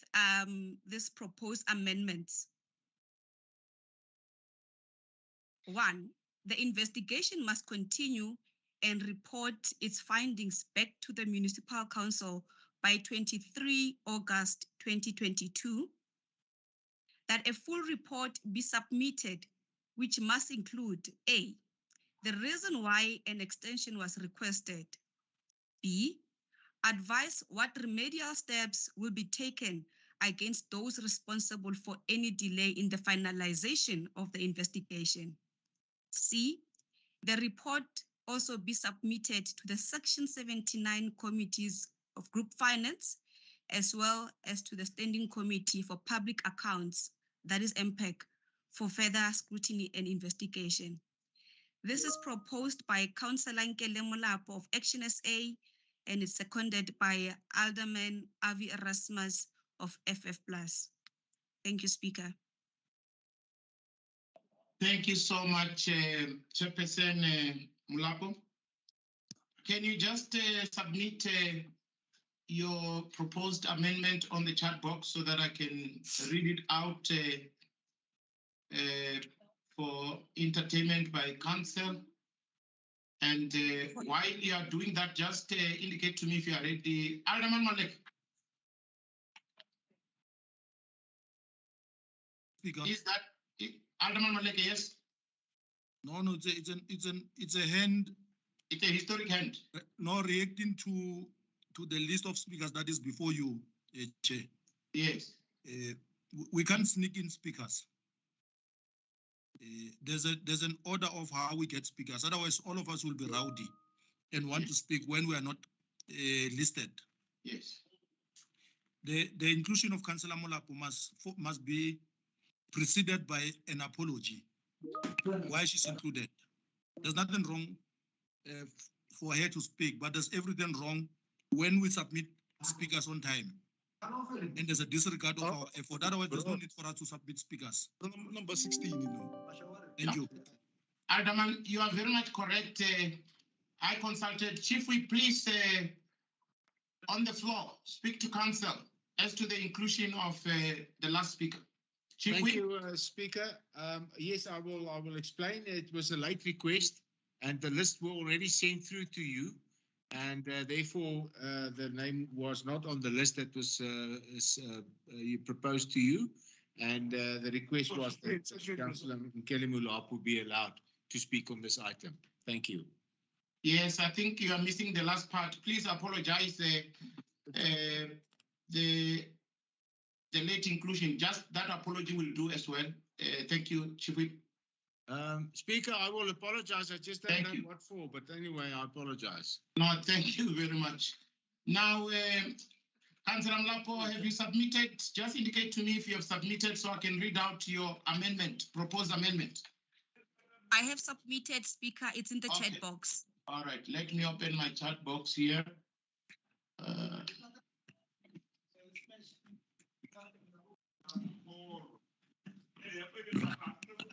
this proposed amendments. 1, the investigation must continue and report its findings back to the Municipal Council by 23 August 2022, that a full report be submitted, which must include A, the reason why an extension was requested, B, advise what remedial steps will be taken against those responsible for any delay in the finalization of the investigation, C, the report also be submitted to the Section 79 committees of Group Finance, as well as to the Standing Committee for Public Accounts, that is MPAC, for further scrutiny and investigation. This is proposed by Councillor Nkele Molapo of Action SA, and is seconded by Alderman Avi Erasmus of FF+. Thank you, Speaker. Thank you so much, Chairperson Molapo. Can you just submit your proposed amendment on the chat box so that I can read it out for entertainment by council? And while you are doing that, just indicate to me if you are ready. Alderman Malek. Is that Alderman Malek? Yes. No, it's a hand. It's a historic hand. No, reacting to the list of speakers that is before you, Chair. Yes. We can't sneak in speakers. There's an order of how we get speakers. Otherwise, all of us will be rowdy and want to speak when we are not listed. Yes. The inclusion of Councillor Molapo must be preceded by an apology. Why she's included? There's nothing wrong for her to speak, but there's everything wrong when we submit speakers on time. And there's a disregard of our effort. Otherwise, there's no need for us to submit speakers. Number 16, you know. Thank you. Alderman, you are very much correct. I consulted Chief Whip, please, on the floor, speak to council as to the inclusion of the last speaker. Chief Thank Whip. you, Speaker. Yes, I will explain. It was a late request, and the list were already sent through to you. And therefore, the name was not on the list that was proposed to you. And the request was that Councillor Nkele Molapo be allowed to speak on this item. Thank you. Yes, I think you are missing the last part. Please apologize. The late inclusion, just that apology will do as well. Thank you, Chief Whip. Speaker, I will apologize. I just don't know what for, but anyway, I apologize. No, thank you very much. Now, Councillor Mlapo, have you submitted? Just indicate to me if you have submitted so I can read out your amendment, proposed amendment. I have submitted, Speaker. It's in the Okay. chat box. All right, let me open my chat box here.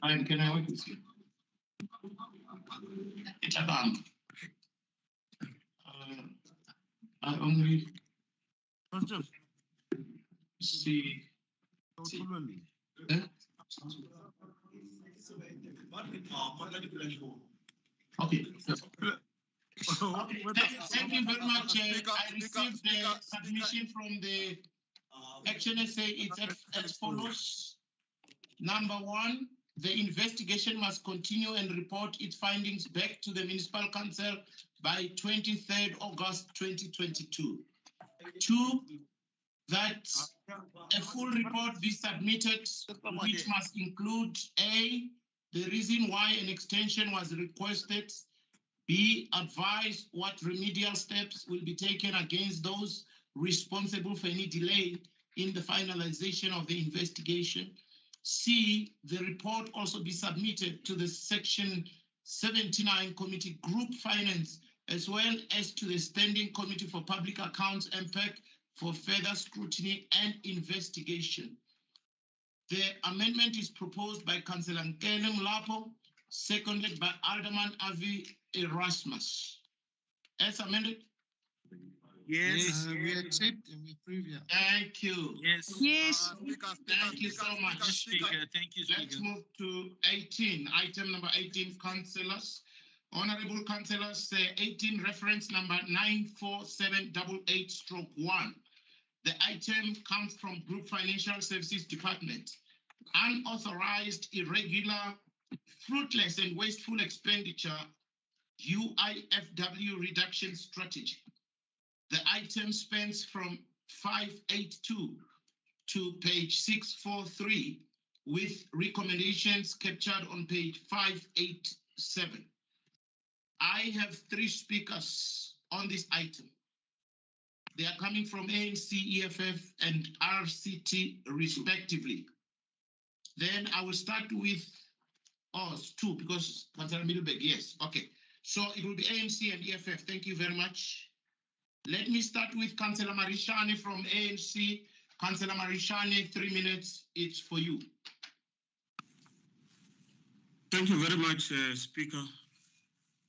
And can I work with you? It's a bomb. I only see. Eh? Okay. Thank you very much. I received the submission from the Action SA. It's as follows. Number one, the investigation must continue and report its findings back to the Municipal Council by 23rd August 2022. Two, that a full report be submitted, which must include A, the reason why an extension was requested, B, advise what remedial steps will be taken against those responsible for any delay in the finalization of the investigation. C, the report also be submitted to the Section 79 Committee Group Finance, as well as to the Standing Committee for Public Accounts MPEC for further scrutiny and investigation. The amendment is proposed by Councillor Nkele Mlapo, seconded by Alderman Avi Erasmus. As amended? Yes, we accept and we approve. Yeah. Thank you. Yes. Yes. Thank you so much. Speaker. Thank you, Speaker. Let's move to 18. Item number 18, councillors. Honorable councillors, 18, reference number 94788/1. The item comes from Group Financial Services Department. Unauthorized, irregular, fruitless, and wasteful expenditure, UIFW reduction strategy. The item spans from 582 to page 643 with recommendations captured on page 587. I have 3 speakers on this item. They are coming from ANC, EFF, and RCT respectively. Then I will start with, it's 2 because Councillor Middleburg, yes, okay. So it will be ANC and EFF, thank you very much. Let me start with Councillor Marishane from ANC. Councillor Marishane, 3 minutes, it's for you. Thank you very much, Speaker.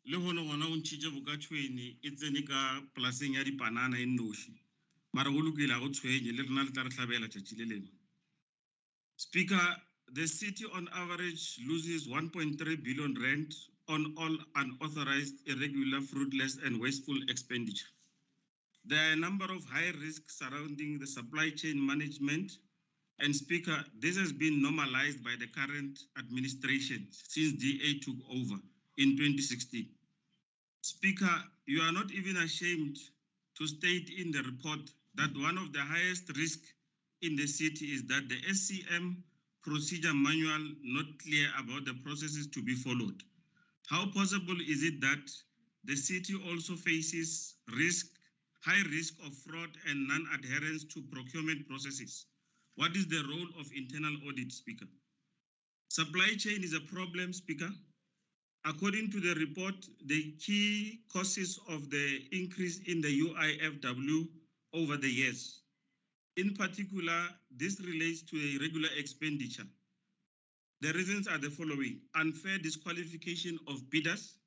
Le hono gona o ntšhitše boka Tshwane e tsene ka polaseng ya dipanana e nnoši mara go lokile go tshwenye le rena le tla re tlhabela tšatši le lengwe. Speaker, the city on average loses 1.3 billion rand on all unauthorized, irregular, fruitless, and wasteful expenditure. There are a number of high risks surrounding the supply chain management, and Speaker, this has been normalized by the current administration since DA took over in 2016. Speaker, you are not even ashamed to state in the report that one of the highest risks in the city is that the SCM procedure manual not clear about the processes to be followed. How possible is it that the city also faces high risk of fraud and non-adherence to procurement processes? What is the role of internal audit, Speaker? Supply chain is a problem, Speaker. According to the report, the key causes of the increase in the UIFW over the years. In particular, this relates to irregular expenditure. The reasons are the following: unfair disqualification of bidders,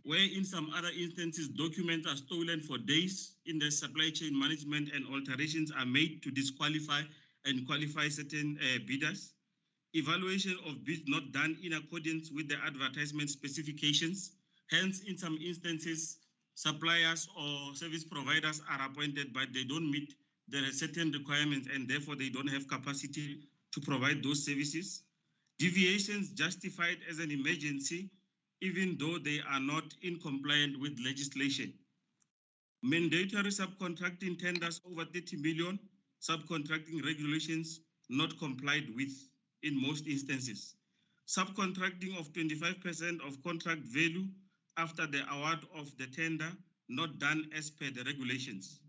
where in some other instances, documents are stolen for days in the supply chain management and alterations are made to disqualify and qualify certain bidders. Evaluation of bids not done in accordance with the advertisement specifications. Hence, in some instances, suppliers or service providers are appointed, but they don't meet the certain requirements and therefore they don't have capacity to provide those services. Deviations justified as an emergency, even though they are not in compliance with legislation. Mandatory subcontracting tenders over 30 million, subcontracting regulations not complied with in most instances. Subcontracting of 25% of contract value after the award of the tender, not done as per the regulations.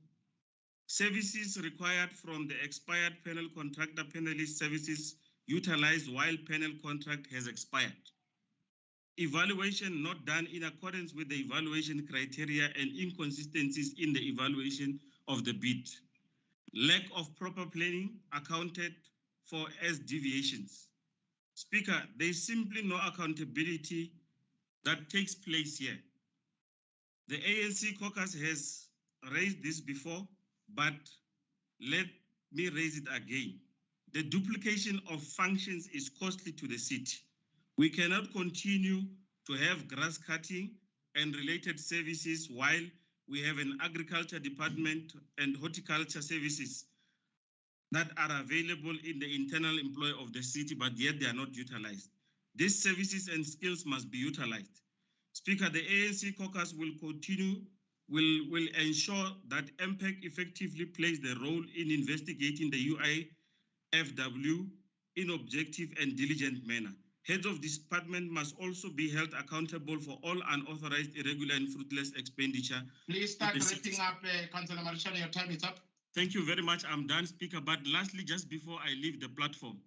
Services required from the expired panel contractor panelist services utilized while panel contract has expired. Evaluation not done in accordance with the evaluation criteria and inconsistencies in the evaluation of the bid. Lack of proper planning accounted for as deviations. Speaker, there is simply no accountability that takes place here. The ANC caucus has raised this before, but let me raise it again. The duplication of functions is costly to the city. We cannot continue to have grass cutting and related services while we have an agriculture department and horticulture services that are available in the internal employ of the city, but yet they are not utilized. These services and skills must be utilized. Speaker, the ANC caucus will will ensure that MPEC effectively plays the role in investigating the UIFW in objective and diligent manner. Heads of this department must also be held accountable for all unauthorized, irregular, and fruitless expenditure. Please start wrapping up, Councillor Marishani, your time is up. Thank you very much. I'm done, Speaker. But lastly, just before I leave the platform,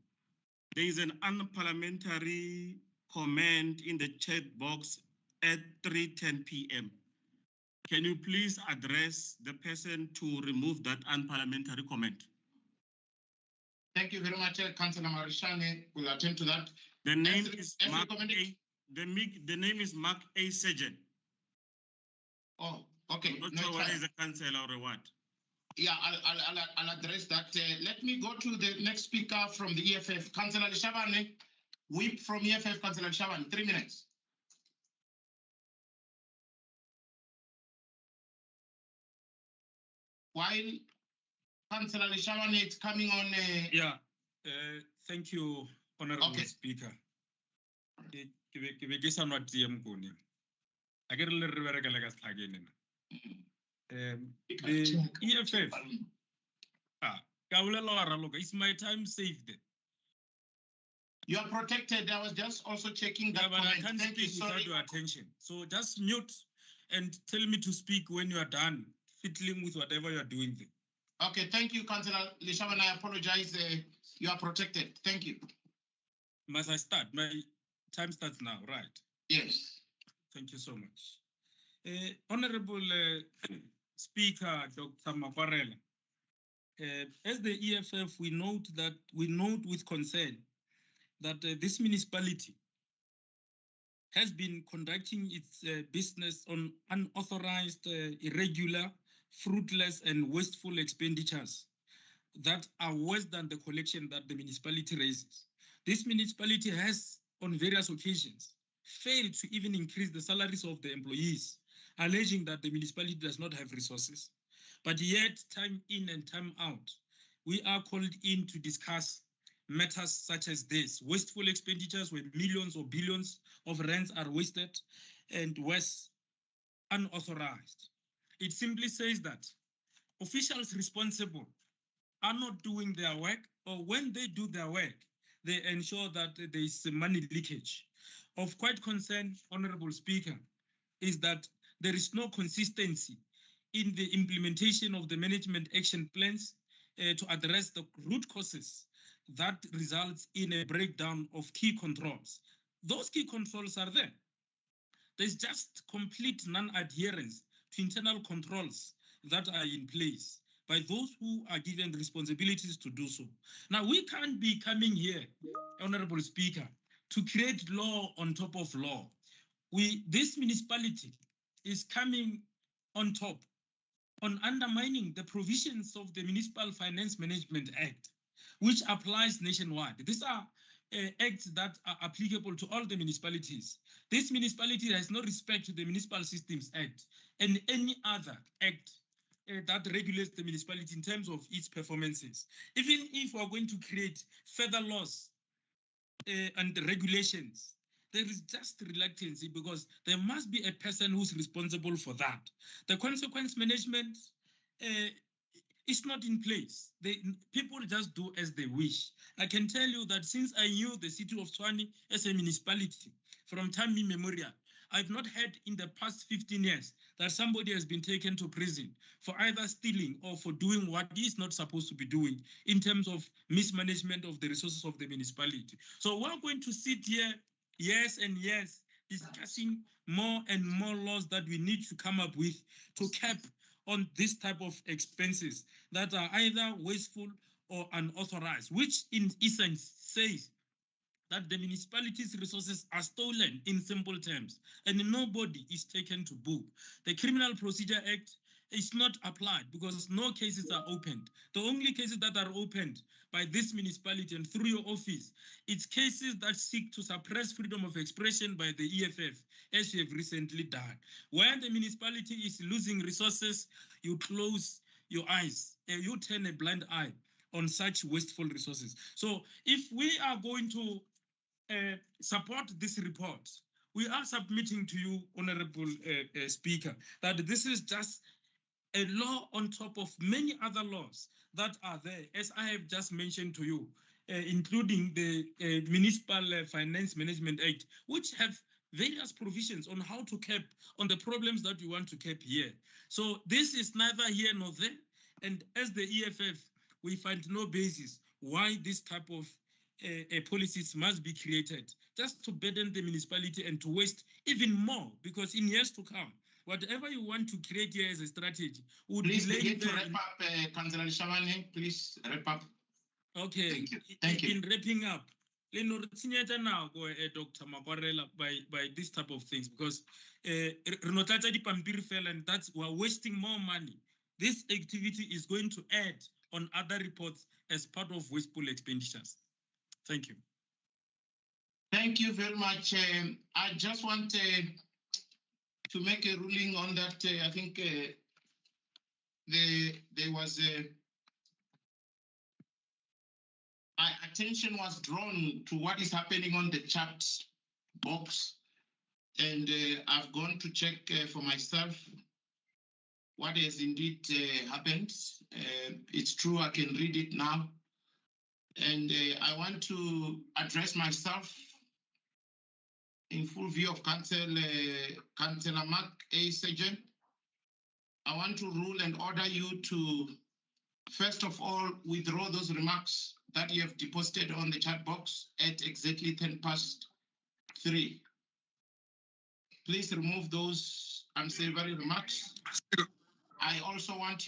there is an unparliamentary comment in the chat box at 3:10 p.m. Can you please address the person to remove that unparliamentary comment? Thank you very much, Councillor Marishani. We'll attend to that. The name is Mark A. The name is Mark A. Sejan. Oh, okay. I'm not sure whether he's a councillor or a what. Yeah, I'll address that. Let me go to the next speaker from the EFF, Councillor Tshwane. Whip from EFF, Councillor Tshwane, 3 minutes. While Councillor Tshwane is coming on. Thank you, Honorable Speaker. The EFF, is my time saved? You are protected. I was just also checking that. But I can't speak without your attention. So just mute and tell me to speak when you are done fiddling with whatever you are doing there. Okay, thank you, Councillor Tshwane. I apologize. You are protected. Thank you. Must I start? My time starts now, right? Yes. Thank you so much. Honorable Speaker, Dr. Makwarela, as the EFF, we note with concern that this municipality has been conducting its business on unauthorized, irregular, fruitless, and wasteful expenditures that are worse than the collection that the municipality raises. This municipality has, on various occasions, failed to even increase the salaries of the employees, alleging that the municipality does not have resources. But yet, time in and time out, we are called in to discuss matters such as this, wasteful expenditures where millions or billions of rands are wasted and worse, unauthorized. It simply says that officials responsible are not doing their work, or when they do their work, they ensure that there is money leakage. Of quite concern, Honorable Speaker, is that there is no consistency in the implementation of the management action plans to address the root causes that results in a breakdown of key controls. Those key controls are there. There's just complete non-adherence to internal controls that are in place by those who are given the responsibilities to do so. Now, we can't be coming here, Honorable Speaker, to create law on top of law. This municipality is coming on top on undermining the provisions of the Municipal Finance Management Act, which applies nationwide. These are acts that are applicable to all the municipalities. This municipality has no respect to the Municipal Systems Act and any other act that regulates the municipality in terms of its performances. Even if we're going to create further laws and regulations, there is just reluctancy because there must be a person who's responsible for that. The consequence management is not in place. People just do as they wish. I can tell you that since I knew the city of Tshwane as a municipality from time immemorial, I've not heard in the past 15 years that somebody has been taken to prison for either stealing or for doing what he is not supposed to be doing in terms of mismanagement of the resources of the municipality. So we're going to sit here years and years discussing more and more laws that we need to come up with to cap on this type of expenses that are either wasteful or unauthorized, which in essence says that the municipality's resources are stolen in simple terms, and nobody is taken to book. The Criminal Procedure Act is not applied because no cases are opened. The only cases that are opened by this municipality and through your office, it's cases that seek to suppress freedom of expression by the EFF, as you have recently done. When the municipality is losing resources, you close your eyes, you turn a blind eye on such wasteful resources. So if we are going to support this report, we are submitting to you, Honorable Speaker, that this is just a law on top of many other laws that are there, as I have just mentioned to you, including the Municipal Finance Management Act, which have various provisions on how to cap on the problems that we want to cap here. So this is neither here nor there. And as the EFF, we find no basis why this type of policies must be created just to burden the municipality and to waste even more, because in years to come, whatever you want to create here as a strategy would Please be begin to wrap up, Councillor Tshwane. Please wrap up. Okay. Thank you. Thank you. In wrapping up, now go Dr. Makwarela by this type of things, because and that's we're wasting more money. This activity is going to add on other reports as part of wasteful expenditures. Thank you. Thank you very much. I just want to make a ruling on that. I think there was my attention was drawn to what is happening on the chat box, and I've gone to check for myself what has indeed happened. It's true, I can read it now. And I want to address myself in full view of Councillor Mark A. Sejen. I want to rule and order you to, first of all, withdraw those remarks that you have deposited on the chat box at exactly 3:10. Please remove those unsavory remarks. I also want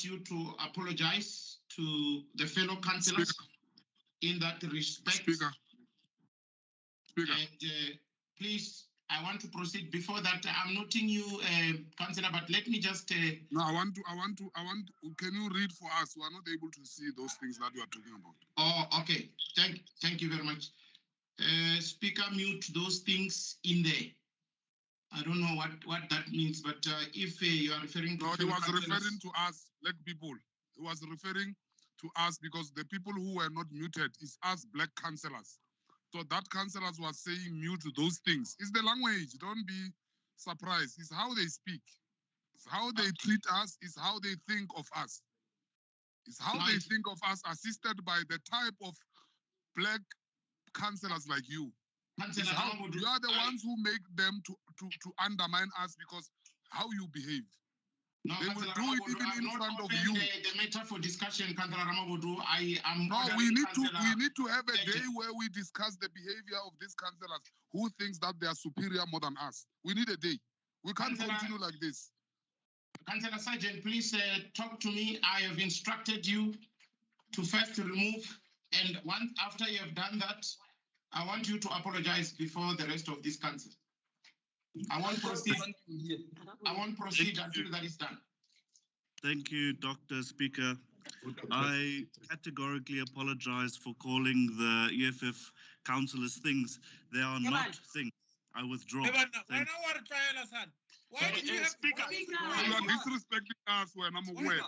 you to apologize to the fellow councillors in that respect. And please, I want to proceed. Before that, I'm noting you, Councillor, but let me just. No, I want. Can you read for us? We are not able to see those things that you are talking about. Oh, okay. Thank you very much. Speaker, mute those things in there. I don't know what that means, but if you are referring to... No, he was referring to us, black people. He was referring to us because the people who were not muted is us black councillors. So that councillors was saying mute those things. It's the language, don't be surprised. It's how they speak. It's how they treat us, it's how they think of us. It's how they think of us, assisted by the type of black councillors like you. You are the ones who make them to undermine us because how you behave. No, they will do it even in front of you. The matter for discussion, Councillor Ramabodu, we need to have a day where we discuss the behavior of these councillors who thinks that they are superior more than us. We need a day. We can't continue like this. Councillor Sergeant, please talk to me. I have instructed you to first remove, and after you have done that, I want you to apologize before the rest of this council. I won't proceed until that is done. Thank you, Dr. Speaker. I categorically apologize for calling the EFF councillors things. They are not things. I withdraw. Why did you Speaker? You are disrespecting us when I'm aware.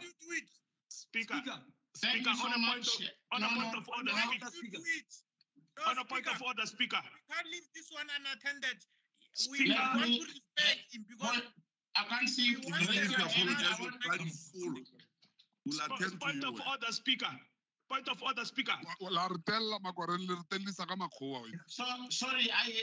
Speaker, on a point of order, Speaker. On a point of order, Speaker. We can't leave this one unattended. We want to respect him because I can't see Point of order, Speaker. Point of order, Speaker. La re tella Makwareng, le re tellisa ka makgowa wena. Sorry, So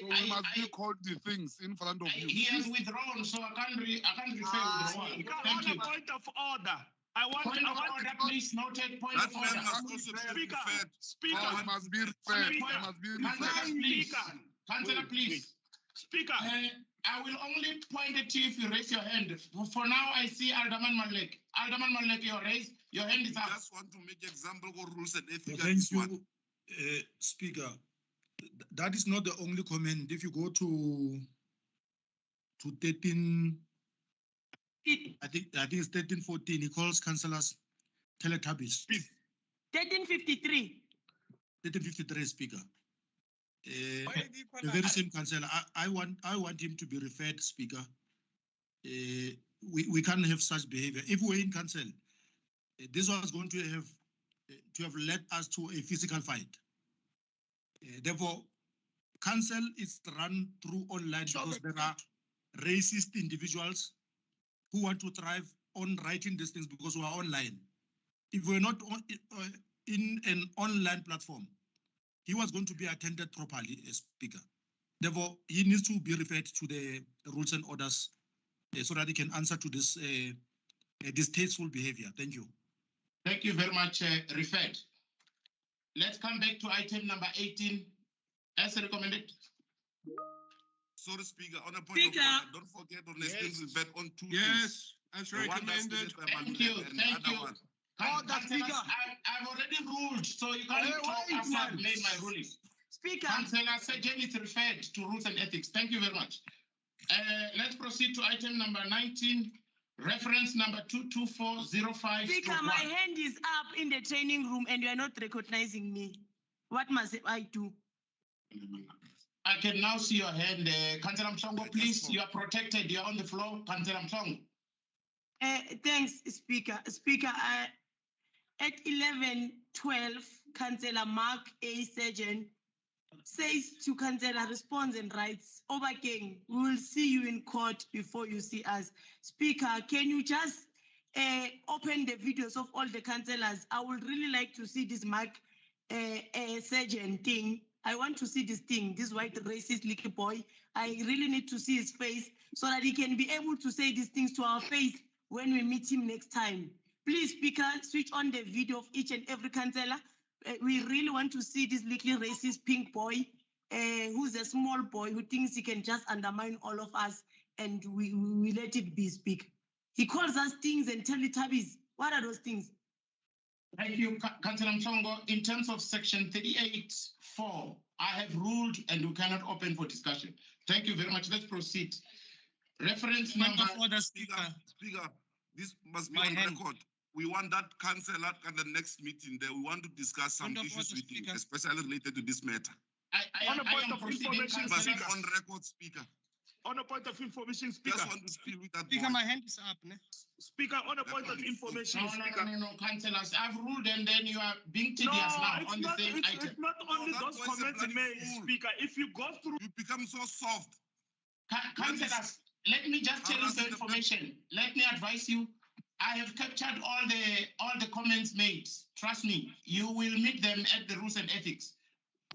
we must be called the things in front of you. he has withdrawn, so I can't refer withdrawal. Speaker, Thank on you. a point of order. I want Point of order, please. Noted. Point of order. Speaker. Speaker. Oh, it must be referred. It must be Councillor, referred. please. Councillor, please. Speaker. I will only point at you if you raise your hand. For now, I see Alderman Malek. Alderman Malek, your hand is up. I just want to make example of rules and ethics. Thank you, Speaker. That is not the only comment. If you go to 13, I think it's 1314. He calls councillors Teletubbies. 1353. 1353, Speaker. The very same councillor. I want him to be referred, Speaker. We can't have such behavior. If we're in council, this was going to have led us to a physical fight. Therefore, council is run through online because there are racist individuals who want to thrive on writing these things because we are online. If we're not in an online platform, he was going to be attended properly as Speaker. Therefore, he needs to be referred to the rules and orders so that he can answer to this distasteful behavior. Thank you. Thank you very much, referred. Let's come back to item number 18, as recommended. Sorry, Speaker, on a point of order, don't forget on the things referred on two things. Yes, as recommended. Thank you, thank you. I've already ruled, so you can't talk after I've made my ruling. Speaker. Councillor Sejen is referred to rules and ethics. Thank you very much. Let's proceed to item number 19, reference number 22405. Speaker, my hand is up in the training room and you are not recognizing me. What must I do? I can now see your hand. Councillor Msongo, please, you are protected. You are on the floor. Councillor Msongo. Thanks, Speaker. Speaker, at 11:12, Councillor Mark A. Surgeon says to Councillor responds and writes, Overking, we will see you in court before you see us. Speaker, can you just open the videos of all the councillors? I would really like to see this Mark Surgeon thing. I want to see this thing, this white racist little boy. I really need to see his face so that he can be able to say these things to our face when we meet him next time. Please, Speaker, switch on the video of each and every councillor. We really want to see this little racist pink boy who's a small boy who thinks he can just undermine all of us, and we let it be, Speaker. He calls us things and Teletubbies. What are those things? Thank you, Councillor Msongo. In terms of section 38(4), I have ruled and we cannot open for discussion. Thank you very much. Let's proceed. Reference number... Speaker, this must be on record. We want that councillor at the next meeting there. We want to discuss some issues with you, especially related to this matter. On a point of information, But Speaker. on record, Speaker. On a point of information, Speaker. Just want to speak with that Speaker, boy. my hand is up. Ne? Speaker, on a point of information, Speaker. No, councillors. I've ruled and then you are being tedious now on the same item. It's not only those comments made, Speaker. If you go through... You become so soft. Councillors, let me just tell you the information. Let me advise you. I have captured all the comments made. Trust me, you will meet them at the rules and ethics.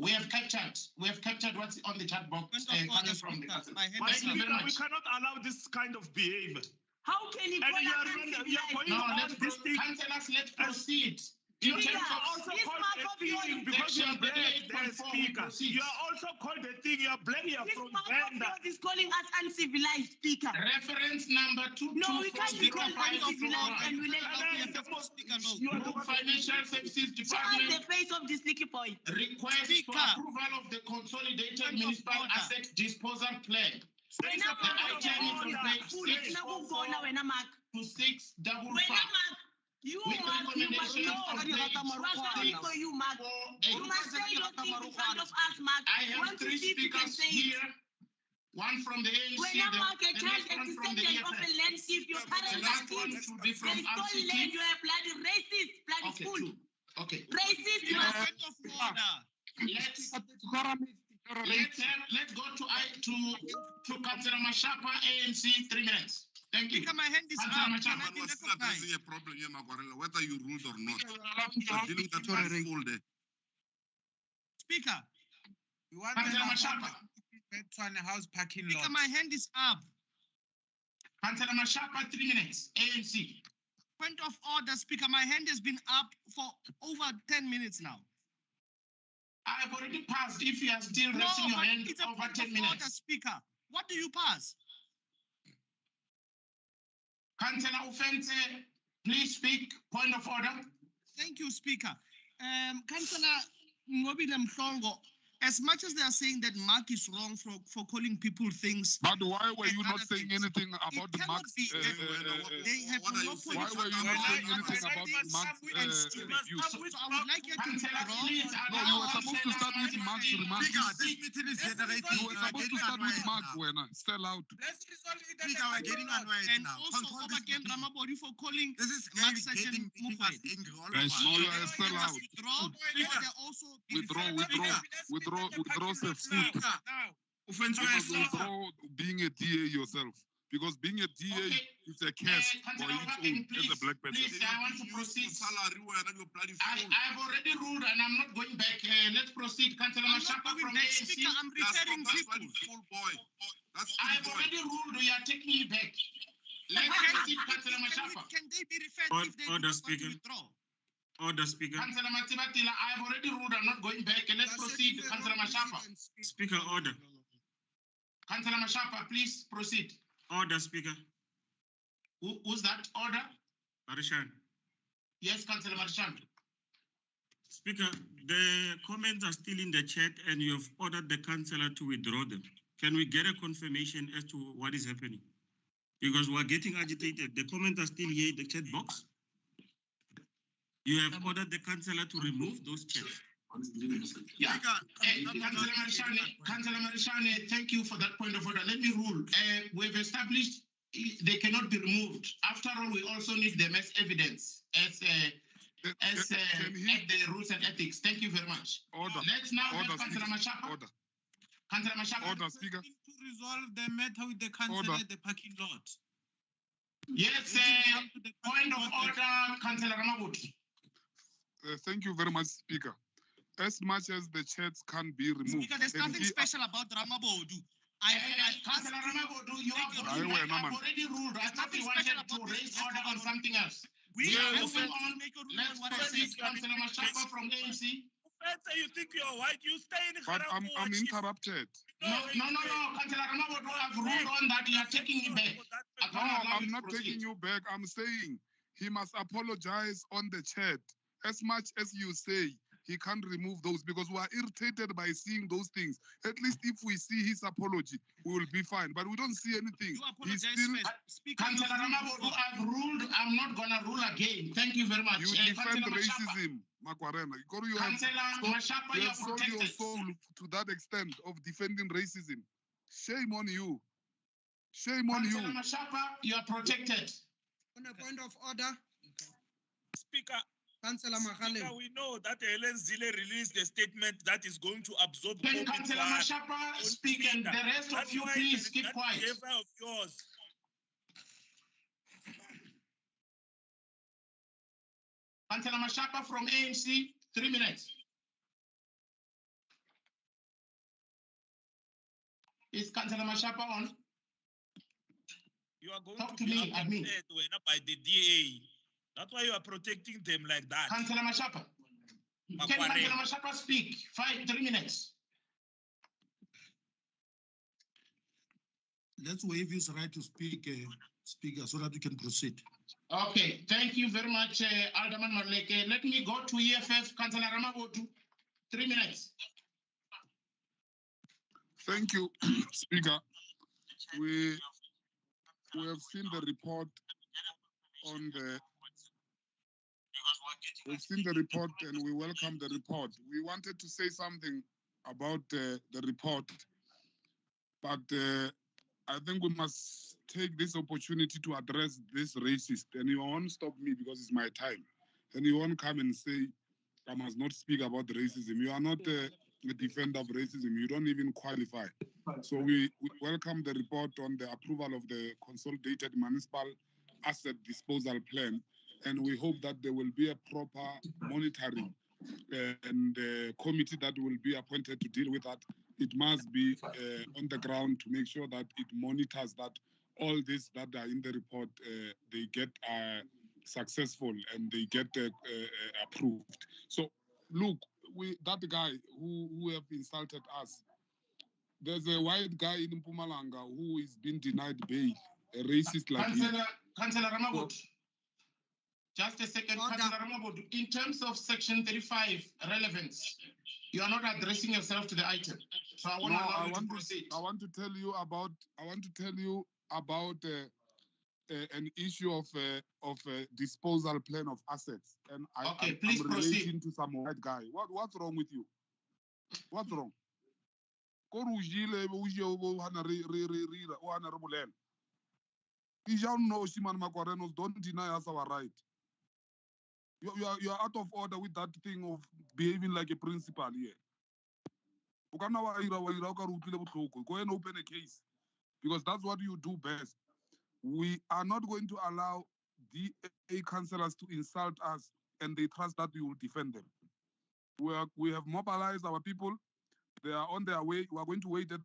We have captured what's on the chat box coming from the council. Thank you very much. We cannot allow this kind of behavior. How can you And you are going on this thing. Councillors, let's proceed. You are also called a thing because you are black, Speaker. You are also called a thing. You are black. You are from Venda. This is calling us uncivilized, Speaker. Reference number 22405. No, we can't be called uncivilized and we let Group Financial Services Department. the face of this little boy. Request for approval of the Consolidated Municipal Asset Disposal Plan. The item is on page 644 to 655. You with recommendation of page 648. You must say those things in front of us, Mark. I have three speakers here. One from the ANC, the next one from the EFF. The last one should be from RCT. You are bloody racist, bloody fool. Okay. Racist, you are Let's go to Councillor Mashapa, ANC, 3 minutes. Thank you. Speaker, my hand is Councillor up. Machapa. Can I be We're still recognized? addressing a problem here, Magwarela, whether you ruled or not. Speaker, you're allowed to We're dealing with that tolerate. full day. Speaker, We want Councillor an Machapa. Tshwane House parking Speaker, lot. my hand is up. Councillor Machapa, 3 minutes. ANC. Point of order, Speaker, my hand has been up for over 10 minutes now. I've already passed. If you are still No, raising your but hand it's a over point 10 of minutes. order, Speaker. What do you pass? Councillor Offense, please speak. Point of order. Thank you, Speaker. Councillor Ngobile Mhlongo, as much as they are saying that Mark is wrong for calling people things. But why were and you not other saying things, anything it about the cannot Marx? be that they have what are you monopoly saying? Why were you not saying anything about Marx and still reviews? So I would like you to Councillor, withdraw. please No, you were supposed to start with Marx remarks. Speaker, this meeting is generating. You were supposed to start with Marx when sell out. Let's resolve it. Speaker, we're getting annoyed And now. also Control this Obaken meeting. Ramabodi for calling This is Marx getting and making us angry. All of Guys, us. now you are a sellout. withdraw. Or they also be Withdraw Speaker, self-food. now. Offense, withdraw being a DA yourself. Because being a DA Okay. is a curse for Councillor its Obaken, own as a please, black person. please, I want to proceed. Salary, where are your bloody I've already ruled and I'm not going back. Let's proceed. Councillor I'm not Machapa going from back, ANC. Speaker. I'm referring people. Full boy. That's I've full boy. already ruled. We are taking it back. Let's proceed, Councillor Machapa. Can they be referred if they do Order, not want Speaker. to withdraw? Order, Speaker. Councillor Matibatila, I've already ruled. I'm not going back. Let's proceed, Councillor Machapa. Speaker, order. Councillor Machapa, please proceed. Order, Speaker. Who's that? Order? Marishan. Yes, Councillor Marishan. Speaker, the comments are still in the chat and you have ordered the councillor to withdraw them. Can we get a confirmation as to what is happening? Because we're getting agitated. The comments are still here in the chat box. You have ordered the councillor to remove those chats. Yeah. Councillor Marishane, thank you for that point of order. Let me rule. We've established they cannot be removed. After all, we also need them as evidence, as the rules and ethics. Thank you very much. Order. Let's now Order, have Councillor Speaker. Machapa. Order. Councillor Machapa. Order, Speaker. To resolve the matter with the councillor Order. at the parking lot. Yes, point of order, Councillor Ramabuti. Thank you very much, Speaker. As much as the chats can be removed. Speaker, there's and nothing he- special about Ramabodu. Councillor Ramabuti, you have I will, I've man. already ruled. I thought you Nothing special wanted to about this. raise order on something else. We are are moving moving on. make a ruling Let's on what I proceed. said. Councillor Machapa from ANC. You think you're white? You stay in But I'm interrupted. No, Councillor Ramabuti, I've ruled on that. You are taking it back. I No, can't allow I'm you to not proceed. taking you back. I'm saying he must apologize on the chat. As much as you say, he can't remove those because we are irritated by seeing those things. At least if we see his apology, we will be fine. But we don't see anything. You He's apologize still. first. Speaker, Councillor Ramabuti, I've ruled. I'm not going to rule again. Thank you very much. You defend Councillor Machapa. racism, Makwarena. You have Councillor Machapa, you you are have sold your protected. soul to that extent of defending racism. Shame on you. Shame on Councillor you. Machapa, you are protected. On a point of order, Speaker, Councillor Magale. we know that Helen Zille released a statement that is going to absorb Can COVID Councillor virus Machapa on speak and the Twitter. rest of That's you why please keep that quiet. behavior of yours. Councillor Machapa from ANC, 3 minutes. Is Councillor Machapa on? You are going Talk to to be me, admin. upset by the DA. That's why you are protecting them like that. Councillor Machapa. Can Councillor Machapa speak? 3 minutes. Let's waive his right to speak, Speaker, so that we can proceed. Okay, thank you very much, Alderman Marleke. Let me go to EFF, Councillor Ramabutu. 3 minutes. Thank you, Speaker. We have seen the report on the. We've seen the report and we welcome the report. We wanted to say something about the report, but I think we must take this opportunity to address this racist. And you won't stop me because it's my time. And you won't come and say I must not speak about racism. You are not a defender of racism. You don't even qualify. So we welcome the report on the approval of the consolidated municipal asset disposal plan, and we hope that there will be a proper monitoring and committee that will be appointed to deal with that. It must be on the ground to make sure that it monitors that all this that are in the report, they get successful and they get approved. So look, that guy who have insulted us, there's a white guy in Mpumalanga who is being denied bail, a racist like him. Councillor Ramabut, just a second, Councillor Ramabut. In terms of Section 35 relevance, you are not addressing yourself to the item. So I want to allow you to proceed. I want to tell you about an issue of a disposal plan of assets, and please I'm proceed. relating to some white guy. What's wrong with you? What's wrong? Don't deny us our right. You are out of order with that thing of behaving like a principal here. Go and open a case, because that's what you do best. We are not going to allow DA councillors to insult us, and they trust that we will defend them. We have mobilized our people. They are on their way. We are going to wait at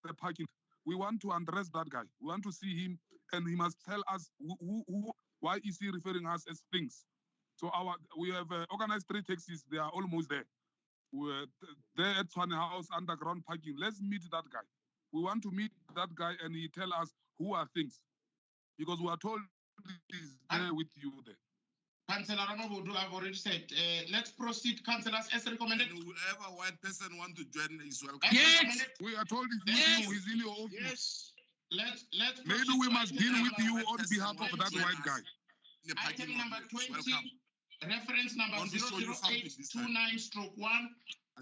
the parking. We want to address that guy. We want to see him, and he must tell us why is he referring us as things. So we have organized 3 taxis. They are almost there. We're there at Tshwane House underground parking. Let's meet that guy. We want to meet that guy, and he tell us who are things, because we are told he's there with you there. Councillor Ramabudu, I've already said. Let's proceed, councillors, as recommended. And whoever white person want to join is welcome. Yes, we are told he's in your office. Yes. Let's maybe we must deal with you on behalf of that white guy. Item number 20, reference number 00829/1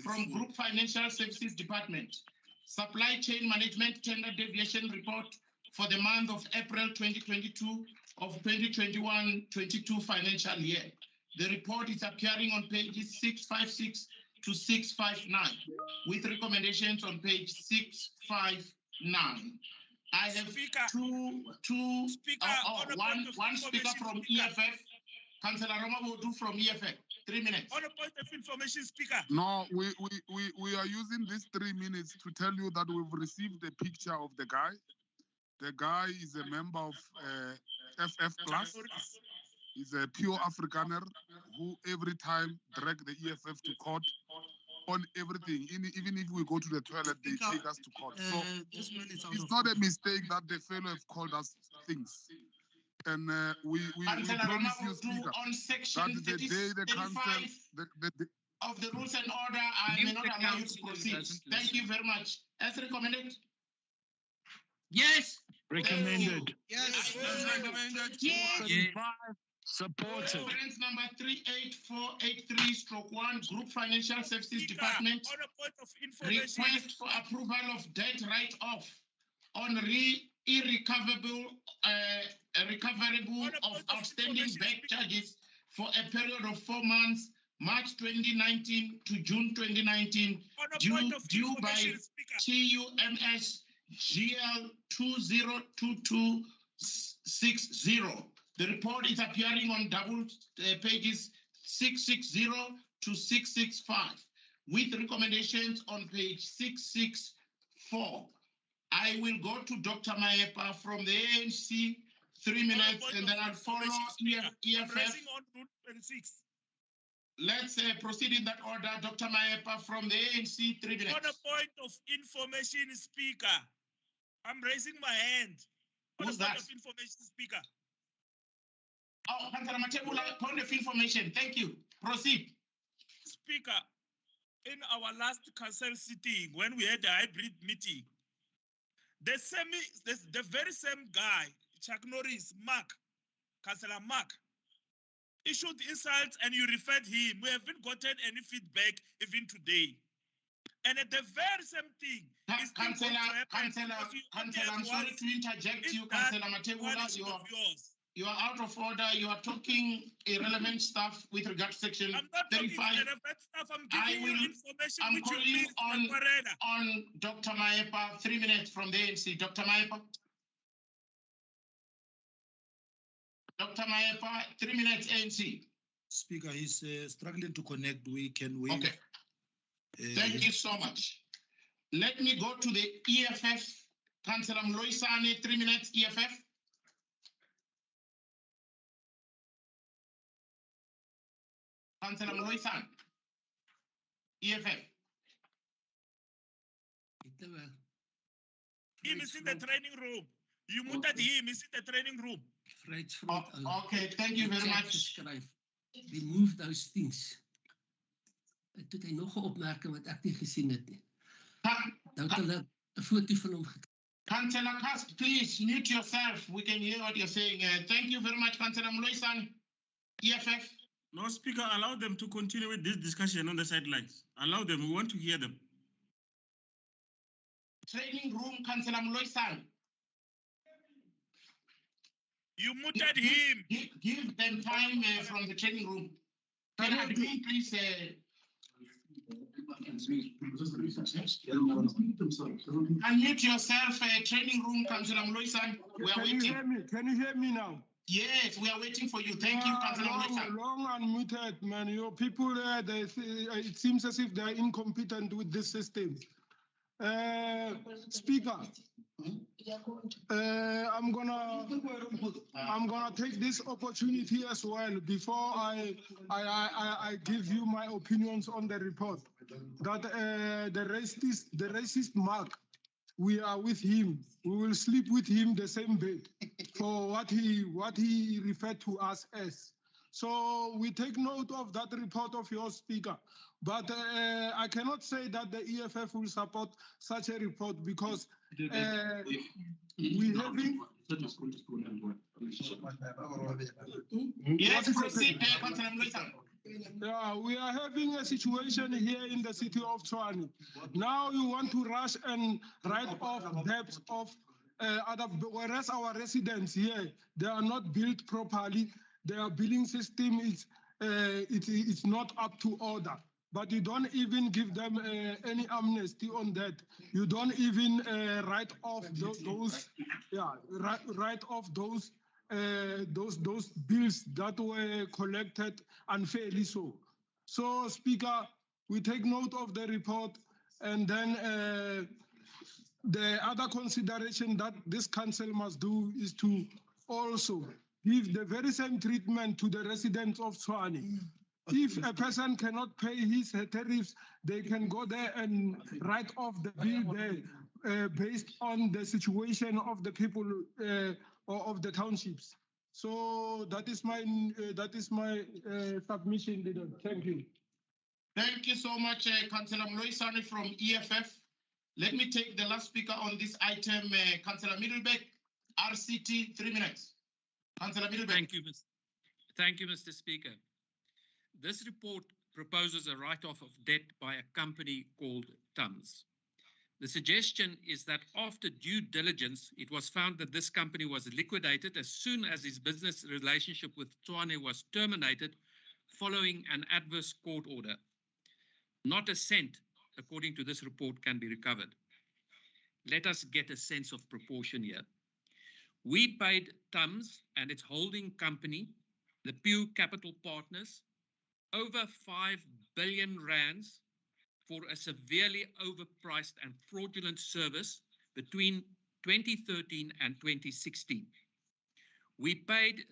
from Group Financial Services Department. Supply Chain Management Tender Deviation Report for the month of April 2022 of 2021-22 financial year. The report is appearing on pages 656 to 659, with recommendations on page 659. I have one speaker from EFF, Councillor Ramabudu from EFF. 3 minutes. On a point of information, Speaker. No, we are using these 3 minutes to tell you that we've received a picture of the guy. The guy is a member of FF Plus. He's a pure Afrikaner who every time drag the EFF to court on everything. Even if we go to the toilet, they take us to court. So it's not a mistake that the fellow have called us things. And we promise you, Speaker, that the day the council... of the rules and order, I may not allow you to proceed. Thank you very much. As recommended? Yes. Recommended. Yes. Recommended. Yes. Supported. Reference number 38483/1, Group Financial Services Department. On a point of information. Request for approval of debt write-off on irrecoverable of outstanding bank charges for a period of 4 months, March 2019 to June 2019, due by TUMS GL 202260. The report is appearing on pages 660 to 665, with recommendations on page 664. I will go to Dr. Maepa from the ANC, 3 minutes, and then I'll follow EFF. Let's proceed in that order. Dr. Maepa from the ANC, 3 minutes. On a point of information, Speaker, I'm raising my hand. Who's that? Point of information, Speaker. Oh, Councillor Matebula, point of information. Thank you. Proceed. Speaker, in our last council sitting, when we had a hybrid meeting, the very same guy, Chuck Norris, Councillor Mark, issued insults and you referred him. We haven't gotten any feedback even today. And at the very same thing, Councillor, I'm sorry to interject you, Councillor Matebula. You are out of order. You are talking irrelevant stuff with regard to section I'm not talking 35. irrelevant stuff. I'm giving you information I'm which you calling missed, Makwarela. on Dr. Maepa, 3 minutes from the ANC. Dr. Maepa. Dr. Maepa, 3 minutes ANC. Speaker, he's struggling to connect. We can wait. Okay. Thank you so much. Let me go to the EFF. Councillor Mloisane, 3 minutes, EFF. Councillor Mloisane, EFF. Him is in the training room. You muted him, he's in the training room. Okay, thank you very much. Remove those things. Toe hy nog 'n opmerking wat ek nie gesien het nie. Dan kan hulle 'n foto van hom gekry. Councillor Cast, please mute yourself. We can hear what you're saying. Thank you very much, Councillor Mloisane, EFF. No, Speaker, allow them to continue with this discussion on the sidelines. Allow them, we want to hear them. Training room, Councillor Mloisane. You muted him. Give them time from the training room. Can I do, please? Unmute yourself, training room, Councillor Mloisane. We are waiting. Can you hear me now? Yes, we are waiting for you. Thank you, Councillor Mloisane. Long unmuted, man. Your people, it seems as if they're incompetent with this system. Speaker, I'm gonna take this opportunity as well before I give you my opinions on the report. That the racist Mark, we are with him. We will sleep with him the same bed for what he referred to us as. So we take note of that report of your Speaker. But I cannot say that the EFF will support such a report because we having... Yes, proceed, Councillor Mloisane. Yeah, we are having a situation here in the city of Tshwane. Now you want to rush and write off debts of other, whereas our residents here, they are not built properly. Their billing system is it's not up to order. But you don't even give them any amnesty on that. You don't even write off those bills that were collected unfairly. So Speaker, we take note of the report, and then the other consideration that this council must do is to also give the very same treatment to the residents of Tshwane. If a person cannot pay his tariffs, they can go there and write off the bill there based on the situation of the people or of the townships. So that is my submission, leader. Thank you. Thank you so much, Councillor Mloisane from EFF. Let me take the last speaker on this item, Councillor Middlebeck, RCT, 3 minutes. Councillor Middlebeck. Thank you, Mr. Speaker. This report proposes a write-off of debt by a company called TUMS. The suggestion is that after due diligence, it was found that this company was liquidated as soon as his business relationship with Tshwane was terminated following an adverse court order. Not a cent, according to this report, can be recovered. Let us get a sense of proportion here. We paid TUMS and its holding company, the Pew Capital Partners, over 5 billion rands for a severely overpriced and fraudulent service between 2013 and 2016. We paid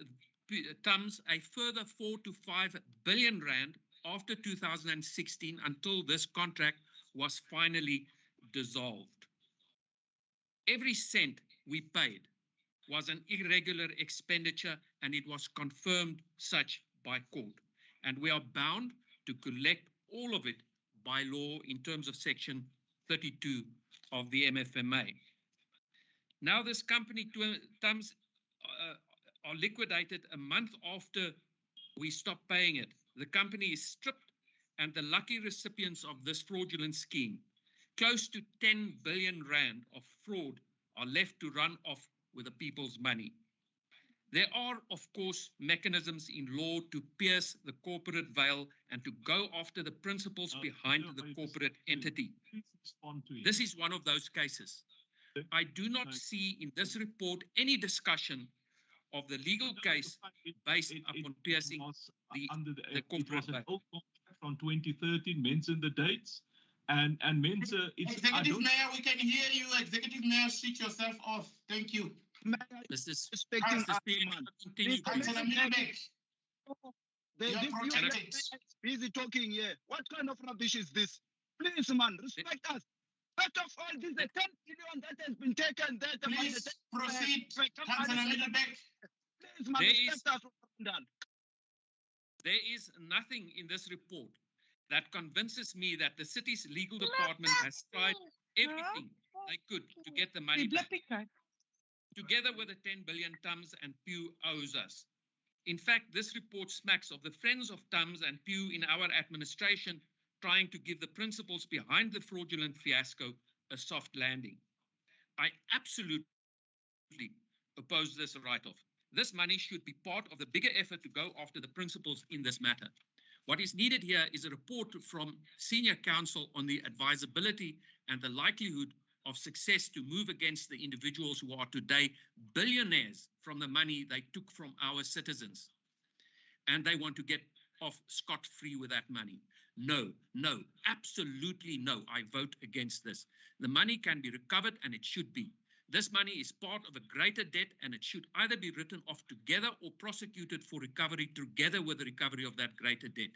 TUMS a further 4 to 5 billion rand after 2016 until this contract was finally dissolved. Every cent we paid was an irregular expenditure, and it was confirmed such by court. And we are bound to collect all of it by law in terms of Section 32 of the MFMA. Now this company, TUMS, are liquidated a month after we stopped paying it. The company is stripped, and the lucky recipients of this fraudulent scheme, close to 10 billion rand of fraud, are left to run off with the people's money. There are, of course, mechanisms in law to pierce the corporate veil and to go after the principles behind the corporate entity. This is one of those cases. I do not see in this report any discussion of the legal case based upon piercing the corporate veil. From 2013, mention the dates. And mention it's Executive Mayor, we can hear you. Executive Mayor, switch yourself off. Thank you. Mr. Speaker, continue. Councillor Middlebeck, They you are give you protected. busy talking here. What kind of rubbish is this? Please, man, respect us. First of all, this is the 10 billion that has been taken. That Please proceed, Councillor Middlebeck. Please, man, respect us. There is nothing in this report that convinces me that the city's legal department has tried everything they could to get the money back, together with the 10 billion Tums and Pew owes us. In fact, this report smacks of the friends of Tums and Pew in our administration trying to give the principles behind the fraudulent fiasco a soft landing. I absolutely oppose this write-off. This money should be part of the bigger effort to go after the principles in this matter. What is needed here is a report from senior counsel on the advisability and the likelihood of success to move against the individuals who are today billionaires from the money they took from our citizens. And they want to get off scot-free with that money. No, no, absolutely no. I vote against this. The money can be recovered and it should be. This money is part of a greater debt and it should either be written off together or prosecuted for recovery together with the recovery of that greater debt.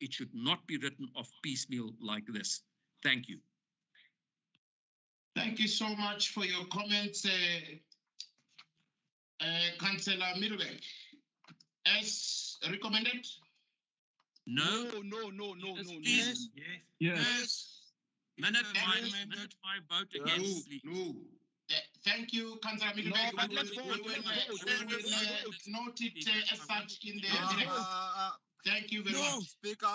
It should not be written off piecemeal like this. Thank you. Thank you so much for your comments, Councillor Middlebeck. As recommended? No. No. Yes. Yes. Minute five, vote against, please. No. Thank you, Councillor Middlebeck. No, We will note it as such in the minutes. Thank you very much. Speaker,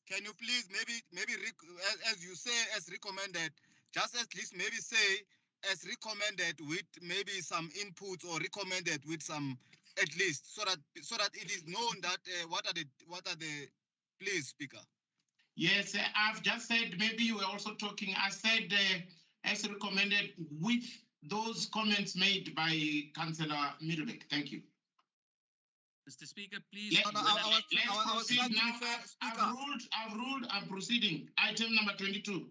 can you please maybe as you say as recommended, just at least maybe say as recommended with maybe some inputs or recommended with some at least so that it is known that what are the please, Speaker. Yes, I've just said maybe you were also talking. I said as recommended with those comments made by Councillor Middlebeck. Thank you. Mr. Speaker, please. Let's proceed now. I've ruled. I'm proceeding. Item number 22.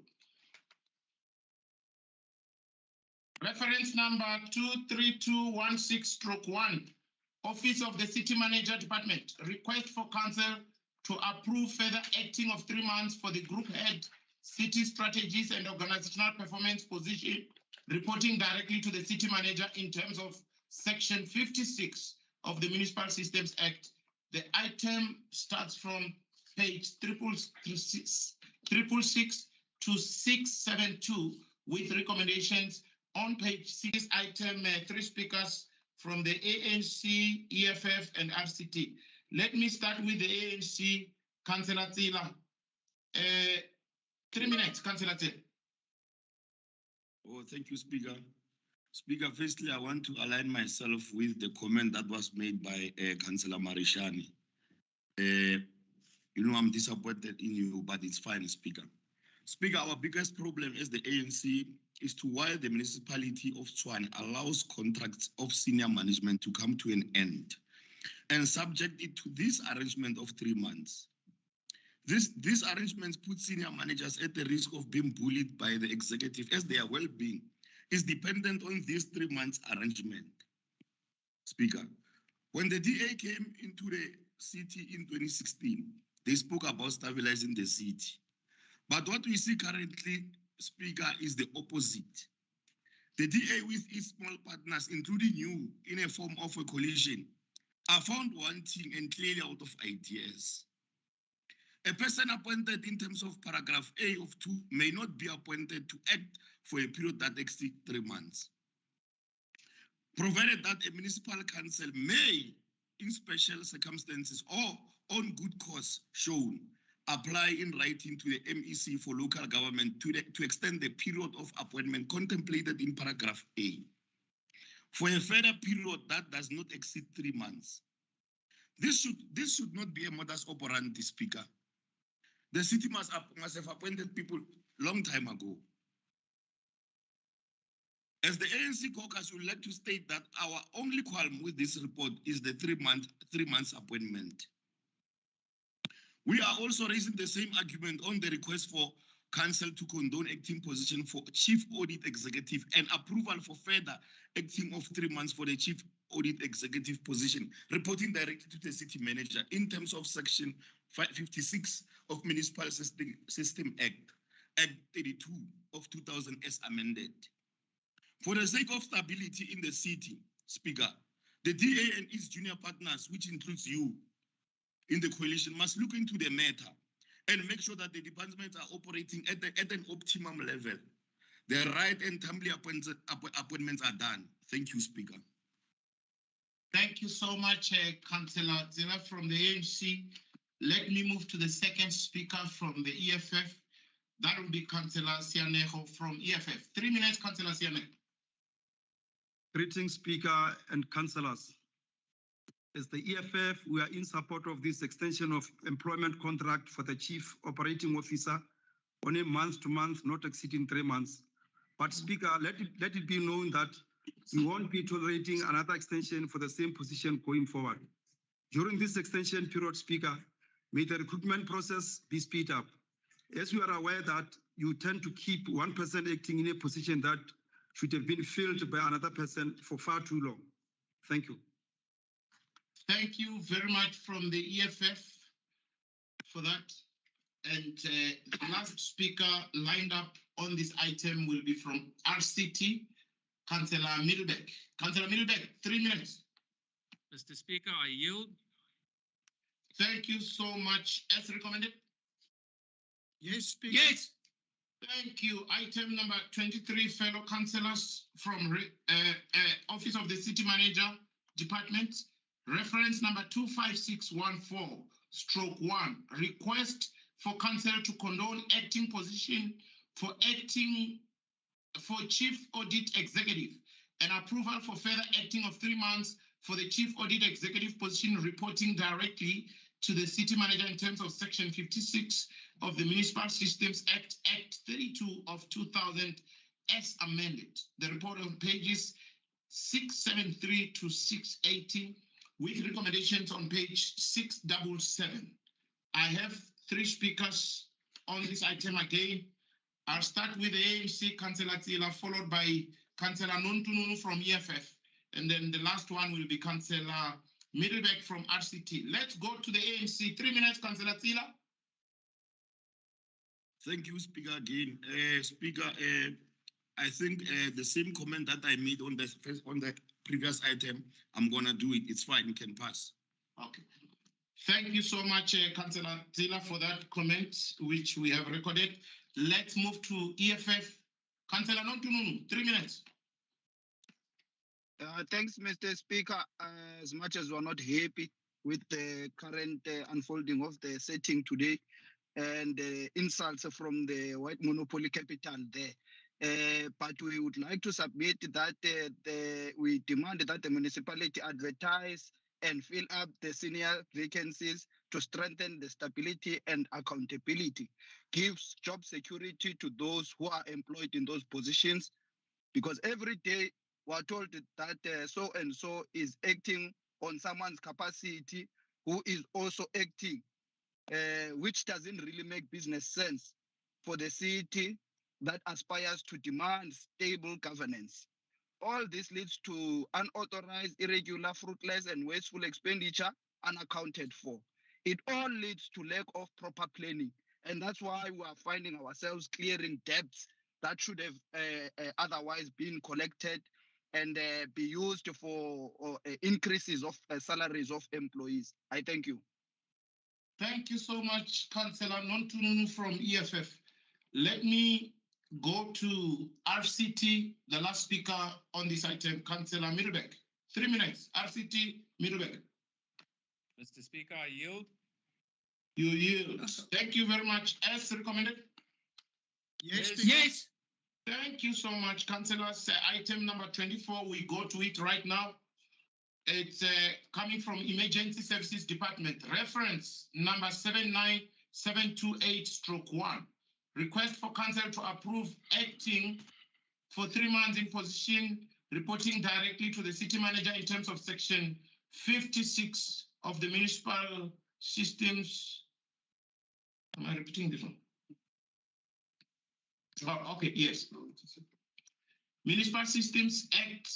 Reference number 23216/1. Office of the City Manager Department. Request for council to approve further acting of 3 months for the group head, city strategies and organizational performance position, reporting directly to the city manager in terms of section 56 of the Municipal Systems Act. The item starts from page 666 to 672 with recommendations. On page 6, item 3 speakers from the ANC, EFF, and RCT. Let me start with the ANC, Councillor Tsila. 3 minutes, Councillor Tsila. Oh, thank you, Speaker. Speaker, firstly, I want to align myself with the comment that was made by Councillor Marishani. I'm disappointed in you, but it's fine, Speaker. Speaker, our biggest problem as the ANC is to why the municipality of Tshwane allows contracts of senior management to come to an end and subject it to this arrangement of 3 months. These arrangements put senior managers at the risk of being bullied by the executive as their well-being is dependent on this 3 months arrangement. Speaker, when the DA came into the city in 2016, they spoke about stabilizing the city. But what we see currently, Speaker, is the opposite. The DA with its small partners, including you, in a form of a coalition, are found wanting and clearly out of ideas. A person appointed in terms of paragraph A of 2 may not be appointed to act for a period that exceeds 3 months, provided that a municipal council may, in special circumstances or on good cause shown, apply in writing to the MEC for local government to extend the period of appointment contemplated in paragraph A. for a further period that does not exceed 3 months. This should not be a modus operandi, Speaker. The city must have appointed people long time ago. As the ANC caucus, we would like to state that our only qualm with this report is the 3 months appointment. We are also raising the same argument on the request for council to condone acting position for chief audit executive and approval for further acting of 3 months for the chief audit executive position, reporting directly to the city manager in terms of section 56 of Municipal System Act, Act 32 of 2000 as amended. For the sake of stability in the city, Speaker, the DA and its junior partners, which includes you in the coalition, must look into the matter and make sure that the departments are operating at an optimum level. The right and timely appointments are done. Thank you, Speaker. Thank you so much, Councillor Zila from the ANC. Let me move to the second speaker from the EFF. That will be Councillor Sianeho from EFF. 3 minutes, Councillor Sianeho. Greetings, Speaker and councillors. As the EFF, we are in support of this extension of employment contract for the Chief Operating Officer on a month-to-month, not exceeding 3 months. But Speaker, let it be known that we won't be tolerating another extension for the same position going forward. During this extension period, Speaker, may the recruitment process be speed up. As we are aware that you tend to keep one person acting in a position that should have been filled by another person for far too long. Thank you. Thank you very much from the EFF for that. And the last speaker lined up on this item will be from RCT, Councillor Middlebeck. Councillor Middlebeck, 3 minutes. Mr. Speaker, I yield. Thank you so much. As recommended? Yes, Speaker. Yes. Thank you. Item number 23, fellow councillors from Office of the City Manager Department. Reference number 25614/1. Request for council to condone acting position for chief audit executive and approval for further acting of 3 months for the chief audit executive position reporting directly to the city manager in terms of section 56 of the Municipal Systems Act, Act 32 of 2000 as amended. The report on pages 673 to 680 with recommendations on page 677. I have 3 speakers on this item again. I'll start with the ANC, Councillor Tsila, followed by Councillor Nontununu from EFF, and then the last one will be Councillor Middlebeck from RCT. Let's go to the ANC. 3 minutes, Councillor Tsila. Thank you, Speaker, again. Speaker, I think the same comment that I made on the previous item, I'm gonna do it. It's fine, it can pass. Okay. Thank you so much, Councillor Tsila, for that comment, which we have recorded. Let's move to EFF. Councillor Nontununu, 3 minutes. Thanks, Mr. Speaker. As much as we're not happy with the current unfolding of the setting today and insults from the white monopoly capital there, but we would like to submit that we demand that the municipality advertise and fill up the senior vacancies to strengthen the stability and accountability, gives job security to those who are employed in those positions, because every day we're told that so-and-so is acting on someone's capacity who is also acting, which doesn't really make business sense for the city that aspires to demand stable governance. All this leads to unauthorized, irregular, fruitless, and wasteful expenditure unaccounted for. It all leads to lack of proper planning. And that's why we are finding ourselves clearing debts that should have otherwise been collected and be used for increases of salaries of employees. I thank you. Thank you so much, Councillor Nontununu from EFF. Let me go to RCT, the last speaker on this item, Councillor Middlebeck. 3 minutes. RCT, Middlebeck. Mr. Speaker, I yield. You yield. Thank you very much. As recommended? Yes. Yes. Thank you so much, councillors. Item number 24, we go to it right now. It's coming from Emergency Services Department. Reference number 79728/1. Request for council to approve acting for 3 months in position, reporting directly to the city manager in terms of section 56 of the municipal systems. Am I repeating this one? Oh, okay, yes. Municipal Systems Act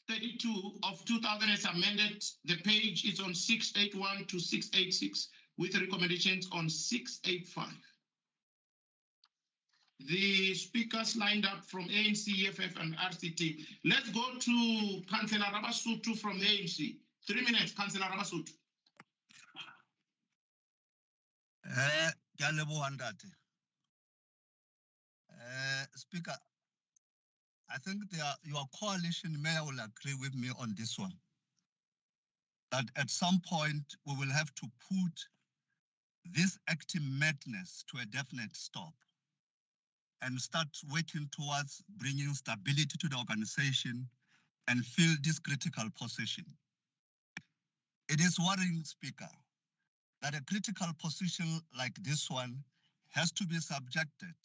32 of 2000 is amended. The page is on 681 to 686 with recommendations on 685. The speakers lined up from ANC, EFF, and RCT. Let's go to Councillor Rabasutu from the ANC. 3 minutes, Councillor Rabasutu. Ke a leboha ntate. Speaker, I think your coalition mayor will agree with me on this one. That at some point we will have to put this active madness to a definite stop and start working towards bringing stability to the organization and fill this critical position. It is worrying, Speaker, that a critical position like this one has to be subjected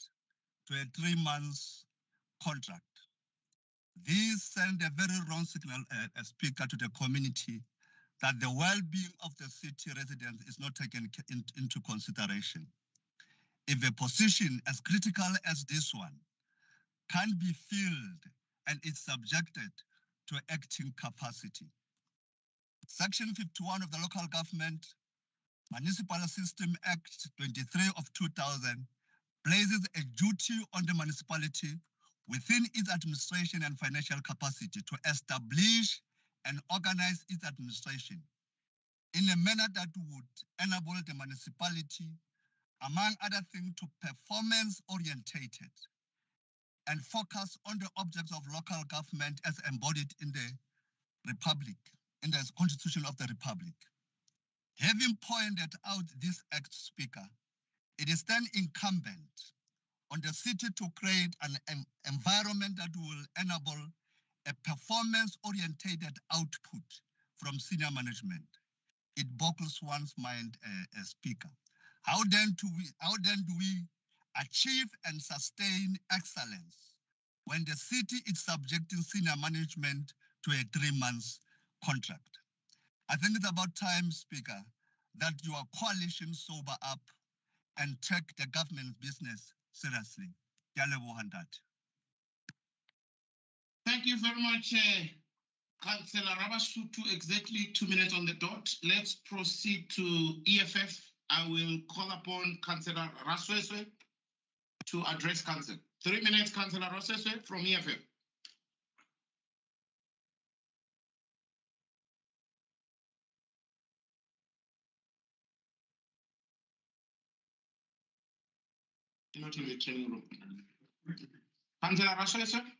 to a 3 months contract. This sends a very wrong signal, Speaker, to the community that the well-being of the city residents is not taken into consideration. If a position as critical as this one can be filled and is subjected to acting capacity. Section 51 of the Local Government Municipal System Act 23 of 2000 places a duty on the municipality within its administration and financial capacity to establish and organize its administration in a manner that would enable the municipality, among other things, to performance-orientated and focus on the objects of local government as embodied in the Republic, in the Constitution of the Republic. Having pointed out this act, Speaker, it is then incumbent on the city to create an environment that will enable a performance-orientated output from senior management. It boggles one's mind, Speaker. How then do we achieve and sustain excellence when the city is subjecting senior management to a 3 months contract? I think it's about time, Speaker, that your coalition sober up and take the government's business seriously. Thank you very much, Councillor Rabasutu. Exactly 2 minutes on the dot. Let's proceed to EFF. I will call upon Councillor Rasweswe to address Council. 3 minutes, Councillor Rasweswe from EFF. Not in the training room. Councillor Rasweswe?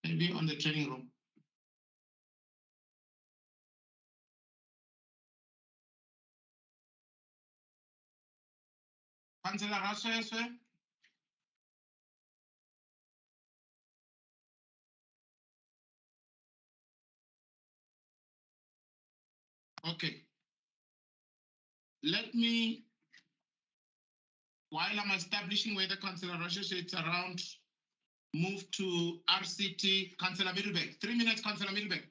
Maybe on the training room. Councillor Rasweswe? Okay. Let me, while I'm establishing whether Councillor Rasweswe is around, move to RCT, Councillor Middlebeck. 3 minutes, Councillor Middlebeck.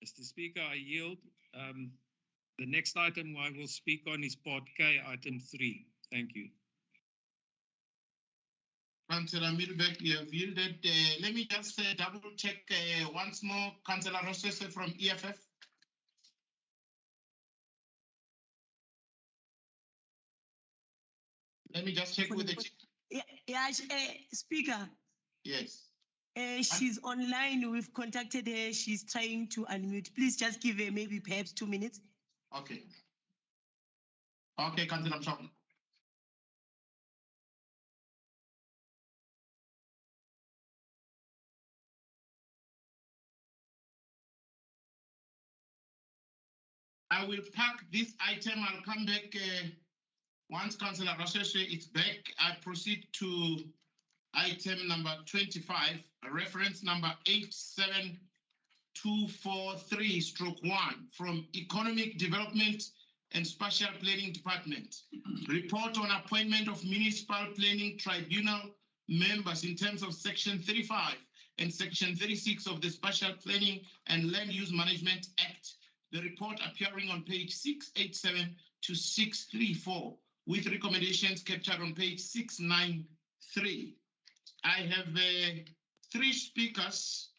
Mr. Speaker, I yield. The next item I will speak on is Part K, item 3. Thank you. Councillor Middlebeck, you have yielded. Let me just double check once more. Councillor Rasweswe from EFF. Let me just check with the Speaker. Yes. She's online. We've contacted her. She's trying to unmute. Please just give her maybe perhaps 2 minutes. Okay. Okay, Councillor Tshwane. I will pack this item. I'll come back once Councillor Rasheshe is back. I proceed to item number 25, reference number 87243/1 from Economic Development and Spatial Planning Department. Report on appointment of Municipal Planning Tribunal members in terms of Section 35 and Section 36 of the Spatial Planning and Land Use Management Act. The report appearing on page 687 to 634 with recommendations captured on page 693. I have 3 speakers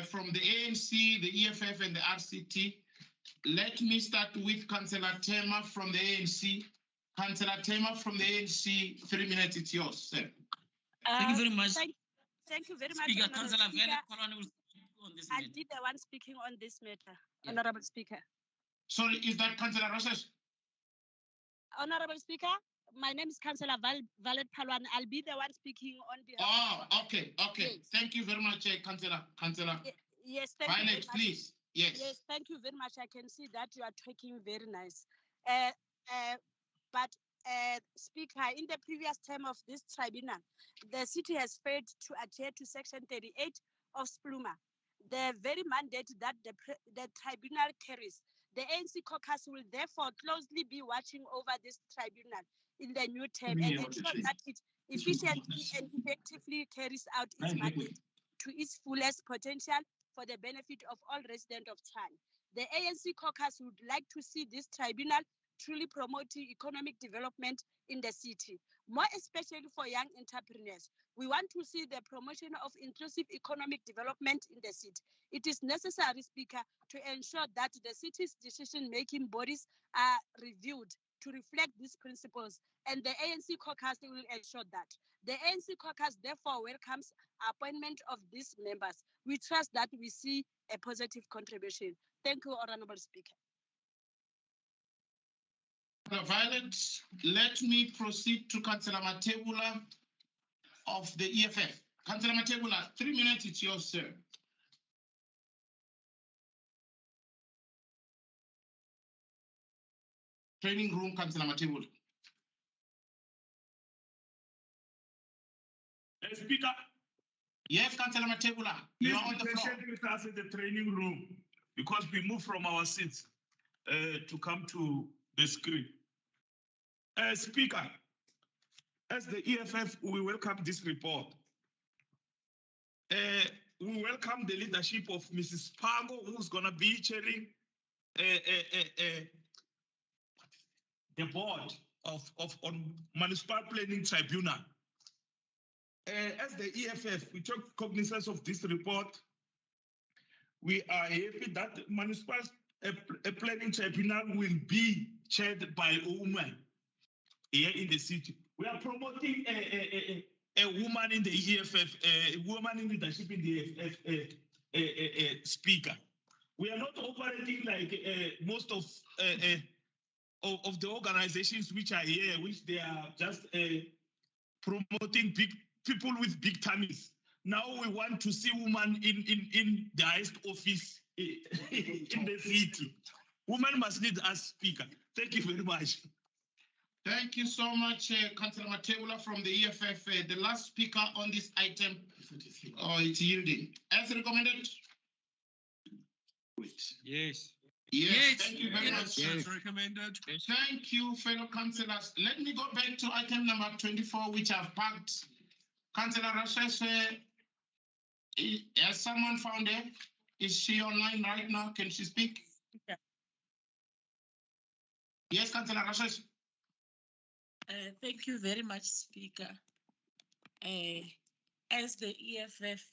from the ANC, the EFF, and the RCT. Let me start with Councillor Tema from the ANC. Councillor Tema from the ANC, 3 minutes, it's yours, sir. Thank you very much. Thank you very much, Speaker, Honourable Councillor Speaker. Violet Palwane will speak on this I'll matter. be the one speaking on this matter, Honourable Speaker. Sorry, is that Councillor Rosas? Honourable Speaker, my name is Councillor Violet Palwane. I'll be the one speaking on behalf. Oh, okay. Yes. Thank you very much, Councillor. Yes, thank you very Violet, much. please. Yes, thank you very much. I can see that you are talking very nice. But Speaker, in the previous term of this tribunal, the city has failed to adhere to Section 38 of SPLUMA, the very mandate that the tribunal carries. The ANC caucus will therefore closely be watching over this tribunal in the new term and ensure that it efficiently and effectively carries out its mandate to its fullest potential for the benefit of all residents of Tshwane. The ANC caucus would like to see this tribunal truly promoting economic development in the city, more especially for young entrepreneurs. We want to see the promotion of inclusive economic development in the city. It is necessary, Speaker, to ensure that the city's decision-making bodies are reviewed to reflect these principles, and the ANC caucus will ensure that. The ANC caucus therefore welcomes appointment of these members. We trust that we see a positive contribution. Thank you, Honourable Speaker. Violet, let me proceed to Councillor Matebula of the EFF. Councillor Matebula, 3 minutes, it's yours, sir. Training room, Councillor Matebula. Speaker. Yes, Councillor Matebula, you are on the floor. Please be patient with us in the training room because we move from our seats to come to the screen. Speaker, as the EFF, we welcome this report. We welcome the leadership of Mrs. Pango, who's going to be chairing the board on Municipal Planning Tribunal. As the EFF, we took cognizance of this report. We are happy that Municipal Planning Tribunal will be chaired by a woman here in the city. We are promoting a woman in the EFF, a woman in leadership in the EFF, Speaker. We are not operating like most of the organizations which are here, which they are just promoting big people with big tummies. Now we want to see women in the highest office in the city. Women must lead us, Speaker. Thank you very much. Thank you so much, Councillor Matebula from the EFF. The last speaker on this item, it's yielding. As recommended? Yes. Yes, thank you very much. Yes. Recommended. Thank you, fellow councillors. Let me go back to item number 24, which I've packed. Councillor Rashes, has someone found her? Is she online right now? Can she speak? Yeah. Yes, Councillor Rashes. Thank you very much, Speaker. As the EFF,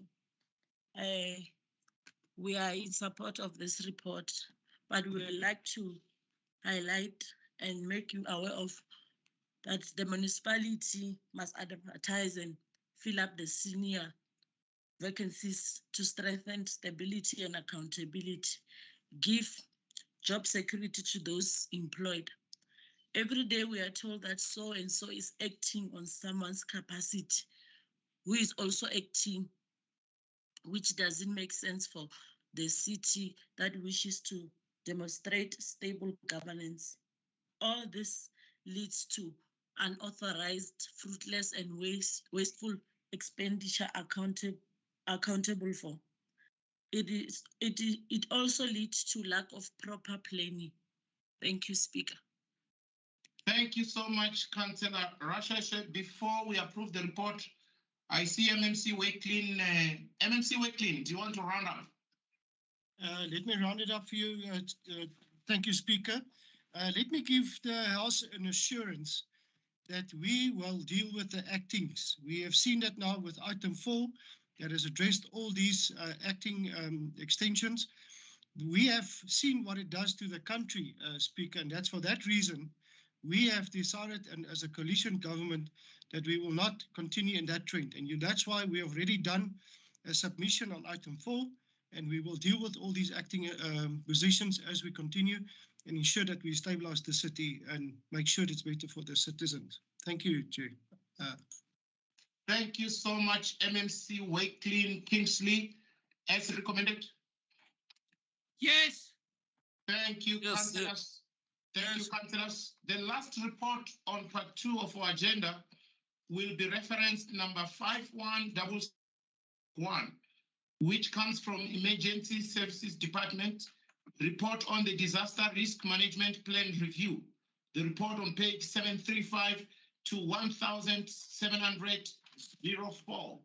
we are in support of this report, but we would like to highlight and make you aware of that the municipality must advertise and fill up the senior vacancies to strengthen stability and accountability, give job security to those employed. Every day we are told that so and so is acting on someone's capacity, who is also acting, which doesn't make sense for the city that wishes to demonstrate stable governance. All this leads to unauthorized, fruitless, and wasteful expenditure accountable for. It also leads to lack of proper planning. Thank you, Speaker. Thank you so much, Councillor Rasha. Before we approve the report, I see MMC Wakelin. MMC Wakelin, do you want to round up? Let me round it up for you. Thank you, Speaker. Let me give the House an assurance that we will deal with the actings. We have seen that now with item 4 that has addressed all these acting extensions. We have seen what it does to the country, Speaker, and that's for that reason we have decided, and as a coalition government, that we will not continue in that trend. And that's why we have already done a submission on item 4, and we will deal with all these acting positions as we continue and ensure that we stabilize the city and make sure it's better for the citizens. Thank you, Chair. Thank you so much, MMC Wakelin Kingsley. As recommended? Yes. Thank you, councillors. Thank you, councillors. The last report on part 2 of our agenda will be reference number 5111, which comes from Emergency Services Department, report on the Disaster Risk Management Plan Review. The report on page 735 to 1704,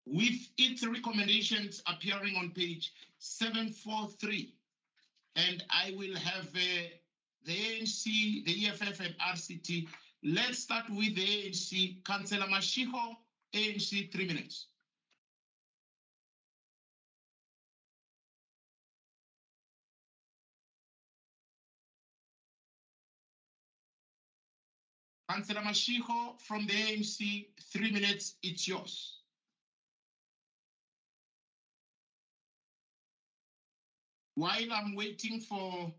with its recommendations appearing on page 743. And I will have the ANC, the EFF, and RCT. Let's start with the ANC. Councillor Mashiho, ANC, 3 minutes. Councillor Mashiho from the ANC, 3 minutes, it's yours. While I'm waiting for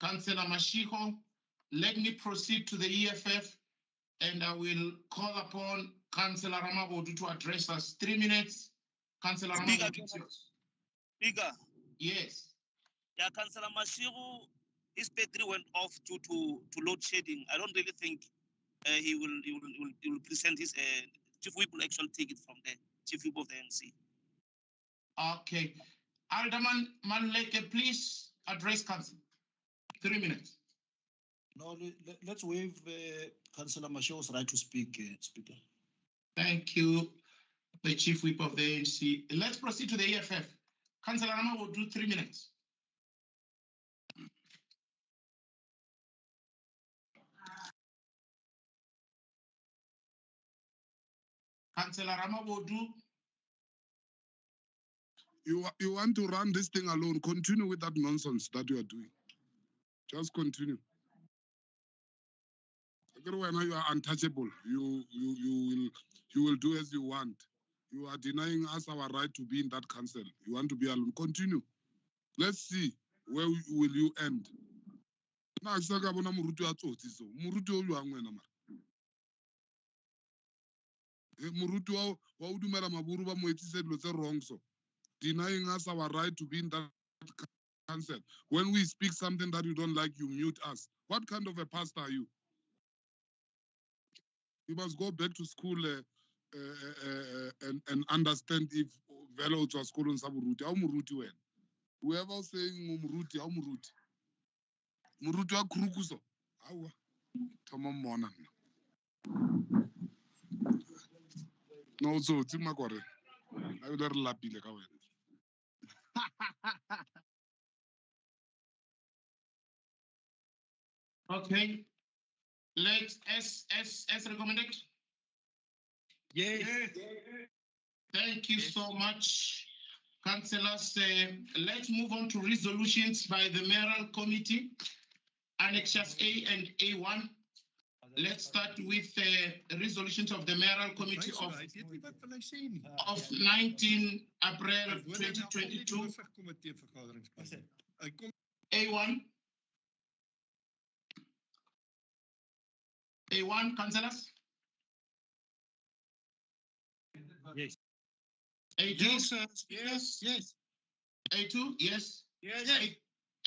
Councillor Mashiho, let me proceed to the EFF, and I will call upon Councillor Ramabodu to address us. 3 minutes. Councillor Ramabodu, it's yours. Speaker. Yes. Yeah, Councillor Mashiru, his battery went off due to load shedding. I don't really think he will present his chief whip will actually take it from there. Chief whip of the NC. Okay. Alderman Manleke, please address Council. 3 minutes. No, let's waive Councillor Mashiru's right to speak, Speaker. Thank you, the Chief Whip of the ANC. Let's proceed to the EFF. Councillor Rama will do 3 minutes. Councillor Rama will do. You want to run this thing alone? Continue with that nonsense that you are doing. Just continue. You are untouchable. You will do as you want. You are denying us our right to be in that council. You want to be alone. Continue. Let's see where will you end. Na saka bona muruti wa tsotsi so. Muruti o lwa ngwena mara. Muruti wa o dumela maburu ba mo etsise dilo tse wrong so. Denying us our right to be in that council. When we speak something that you don't like, you mute us. What kind of a pastor are you? You must go back to school and understand if velo to school on Saburuti. How Muruti when? Whoever saying Muruti, how Muruti? Muruti wa Krukuso. How? Tama mona. No, so it's my quarter. I will let lapi le kawe. Okay. Let's as recommended. Yes. Thank you so much, councillors. Let's move on to resolutions by the mayoral committee, annexures A and A1. Let's start with resolutions of the mayoral committee of 19 April 2022. A1. A1, councillors? Yes. A2? Yes, yes, yes. A2? Yes. Yes.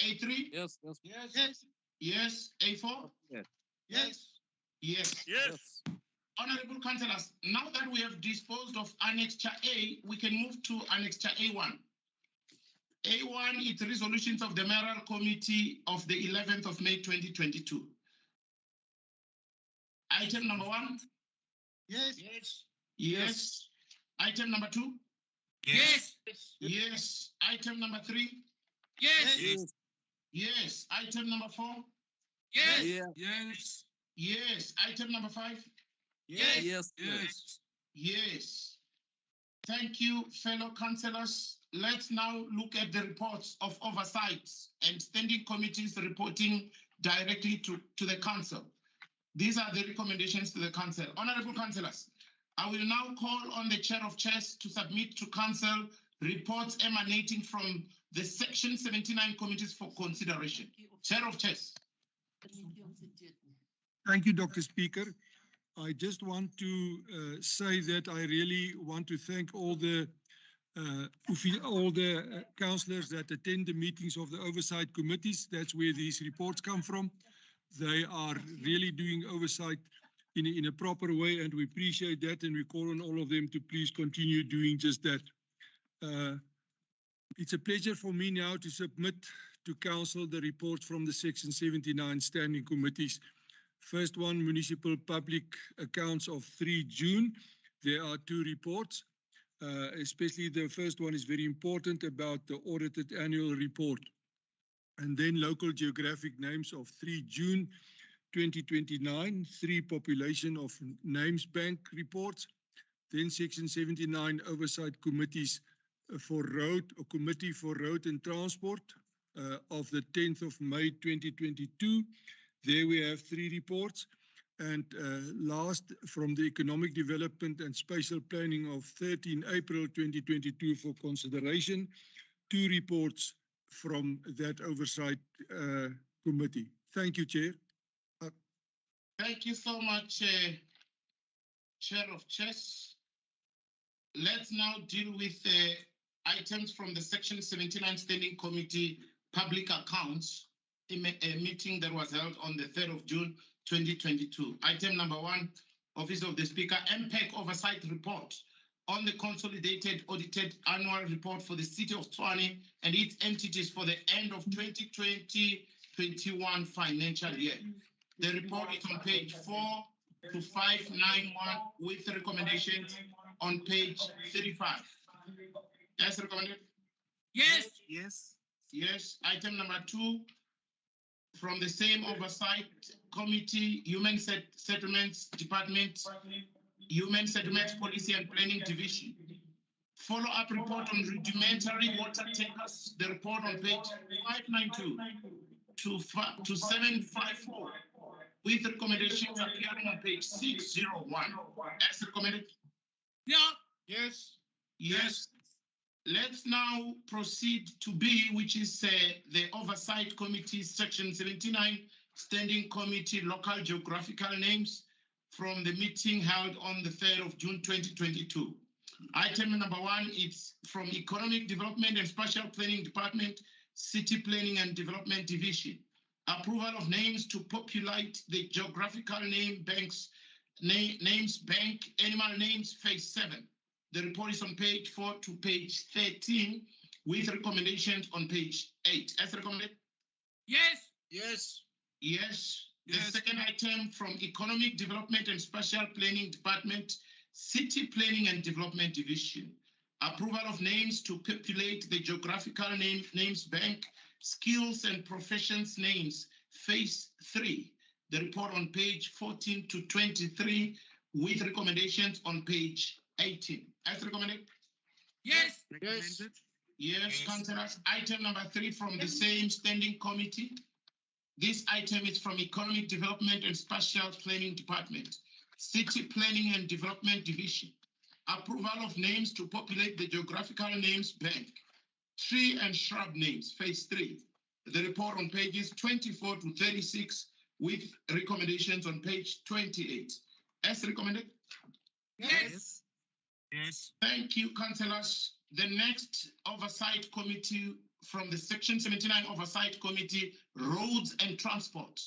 A3? Yes, yes. Yes. Yes. Yes. A4? Yes. Yes. Yes. Yes. Honorable councillors, now that we have disposed of Annexure A, we can move to Annexure A1. A1 is resolutions of the Mayoral Committee of the 11th of May 2022. Item number 1? Yes. Yes. Yes. Item number 2? Yes. Yes. Item number 3? Yes. Yes. Yes. Item number 4? Yes. Yes. Yes. Item number 5? Yes. Yes. Yes. Yes. Thank you, fellow councillors. Let's now look at the reports of oversights and standing committees reporting directly to the council. These are the recommendations to the council. Honorable councillors, I will now call on the chair of chairs to submit to council reports emanating from the Section 79 committees for consideration. Chair of chairs. Thank you, Dr. Speaker. I just want to say that I really want to thank all the councillors that attend the meetings of the oversight committees. That's where these reports come from. They are really doing oversight in a proper way, and we appreciate that, and we call on all of them to please continue doing just that. It's a pleasure for me now to submit to council the reports from the Section 79 standing committees. First one, Municipal Public Accounts of 3 June. There are 2 reports, especially the first one is very important about the audited annual report. And then Local Geographic Names of 3 June 2029, 3 Population of Names Bank reports. Then Section 79 Oversight Committees for Road, or Committee for Road and Transport of the 10th of May 2022. There we have 3 reports. And last, from the Economic Development and Spatial Planning of 13 April 2022 for consideration, 2 reports from that oversight committee. Thank you, Chair. Thank you so much, Chair of Chairs. Let's now deal with items from the Section 79 Standing Committee Public Accounts, a meeting that was held on the 3rd of June 2022. Item number 1, Office of the Speaker, MPEC Oversight Report on the Consolidated Audited Annual Report for the City of Tshwane and its entities for the end of 2020-21 financial year. The report is on page 4 to 591 with the recommendations on page 35. Yes, recommended? Yes. Yes. Yes. Item number 2, from the same oversight committee, Human Settlements Department, Human Settlements Policy and Planning Division. Follow-up report on rudimentary water tankers, the report on page 592 to 754, with recommendations appearing on page 601. As recommended? Yeah. Yes. Yes. Let's now proceed to B, which is the Oversight Committee, Section 79, Standing Committee, Local Geographical Names, from the meeting held on the 3rd of June 2022. Item number 1, it's from Economic Development and Spatial Planning Department, City Planning and Development Division. Approval of names to populate the geographical name banks, names bank, animal names, phase 7. The report is on page 4 to page 13 with recommendations on page 8. As recommended? Yes. Yes. Yes. The second item from Economic Development and Spatial Planning Department, City Planning and Development Division. Approval of names to populate the geographical names bank, skills and professions names, phase 3. The report on page 14 to 23 with recommendations on page 18. As recommended? Yes. Yes. Yes, councillors. Item number 3 from the same standing committee. This item is from Economic Development and Spatial Planning Department, City Planning and Development Division. Approval of names to populate the geographical names bank, tree and shrub names, phase 3. The report on pages 24 to 36 with recommendations on page 28. As recommended? Yes. Yes. Thank you, councillors. The next oversight committee from the Section 79 Oversight Committee, Roads and Transport.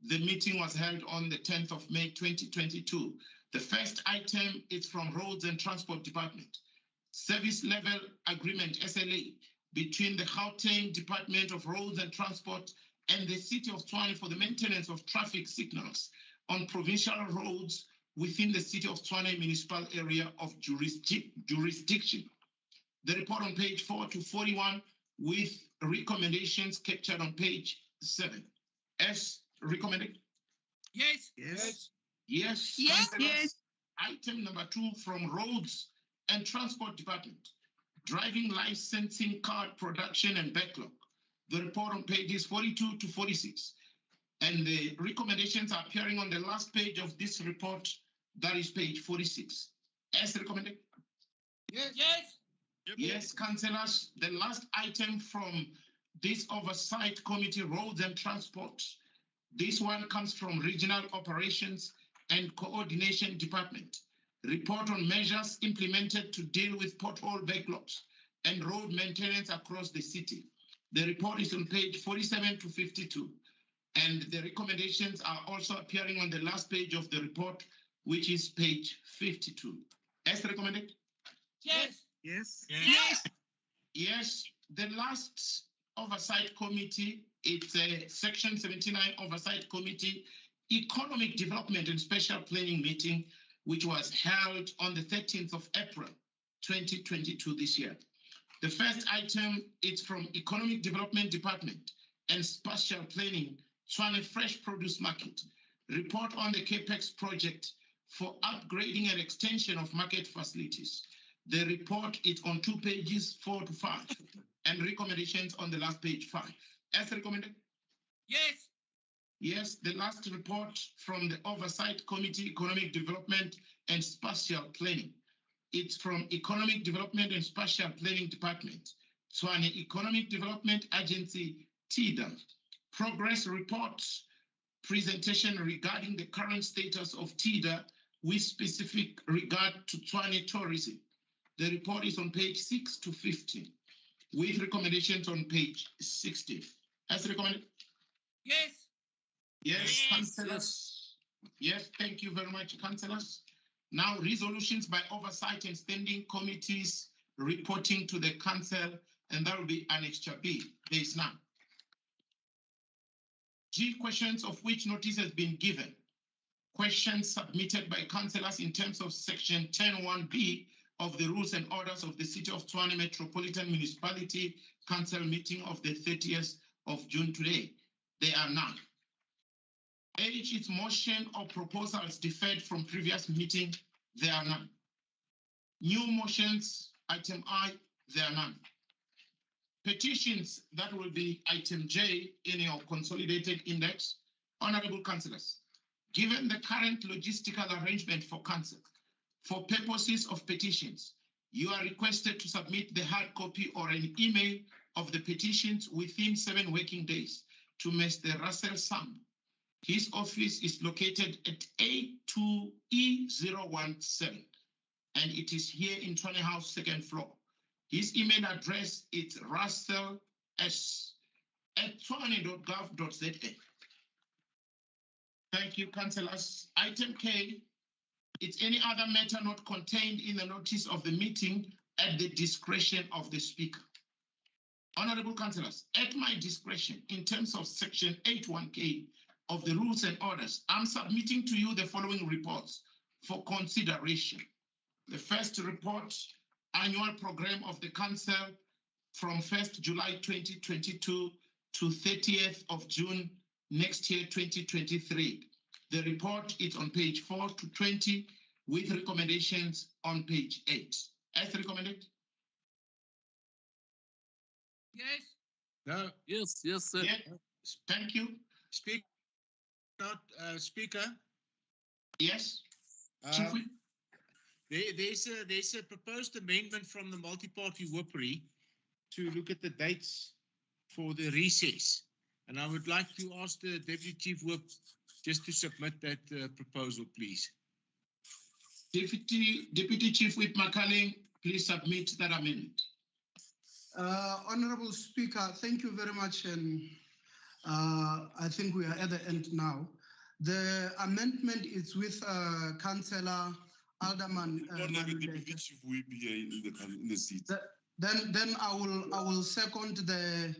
The meeting was held on the 10th of May 2022. The first item is from Roads and Transport Department. Service Level Agreement, SLA, between the Gauteng Department of Roads and Transport and the City of Tshwane for the maintenance of traffic signals on provincial roads within the City of Tshwane municipal area of jurisdiction. The report on page 4 to 41 with recommendations captured on page 7. As recommended? Yes. Yes. Yes. Yes. Yes. Item number 2 from Roads and Transport Department. Driving licensing card production and backlog. The report on pages 42 to 46. And the recommendations are appearing on the last page of this report, that is page 46. As recommended? Yes. Yes. Yes, councillors. The last item from this Oversight Committee, Roads and Transport. This one comes from Regional Operations and Coordination Department. Report on measures implemented to deal with pothole backlogs and road maintenance across the city. The report is on page 47 to 52. And the recommendations are also appearing on the last page of the report, which is page 52. As recommended? Yes. Yes. Yes. Yes. The last Oversight Committee, it's a Section 79 Oversight Committee Economic Development and Special Planning meeting, which was held on the 13th of April, 2022 this year. The first item is from Economic Development Department and Spatial Planning, Tshwane Fresh Produce Market. Report on the CAPEX project for upgrading and extension of market facilities. The report is on 2 pages, 4 to 5, and recommendations on the last page 5. As recommended? Yes. Yes, the last report from the Oversight Committee, Economic Development and Spatial Planning. It's from Economic Development and Spatial Planning Department, Tshwane Economic Development Agency, TIDA. Progress reports, presentation regarding the current status of TIDA with specific regard to Tshwane tourism. The report is on page 6 to 15, with recommendations on page 60. As recommended? Yes. Yes, councillors. Yes, thank you very much, councillors. Now, resolutions by oversight and standing committees reporting to the council, and that will be Annexure B. There is none. G, questions of which notice has been given. Questions submitted by councillors in terms of section 10(1)B of the rules and orders of the City of Tshwane Metropolitan Municipality Council meeting of the 30th of June today. There are none. H, its motion or proposals deferred from previous meeting. There are none. New motions, item I, there are none. Petitions, that will be item J in your consolidated index. Honorable councillors, given the current logistical arrangement for council, for purposes of petitions, you are requested to submit the hard copy or an email of the petitions within 7 working days to Mr. Russell Sam. His office is located at A2E017, and it is here in Tshwane House, 2nd floor. His email address is russell@tshwane.gov.za. Thank you, councillors. Item K, it's any other matter not contained in the notice of the meeting at the discretion of the speaker. Honorable councillors, at my discretion, in terms of section 81K of the rules and orders, I'm submitting to you the following reports for consideration. The first report, annual program of the council from 1st July 2022 to 30th of June next year, 2023. The report is on page 4 to 20 with recommendations on page 8. As recommended? Yes. No. Yes, yes, sir. Yes. Thank you. Speaker. Yes. There's a proposed amendment from the multi-party whippery to look at the dates for the recess. And I would like to ask the Deputy Chief Whip just to submit that proposal, please. Deputy Chief Whip Makaling, please submit that amendment. Honorable Speaker, thank you very much. And I think we are at the end now. The amendment is with Councillor Alderman. Chief will be here in the seat. Then I will second the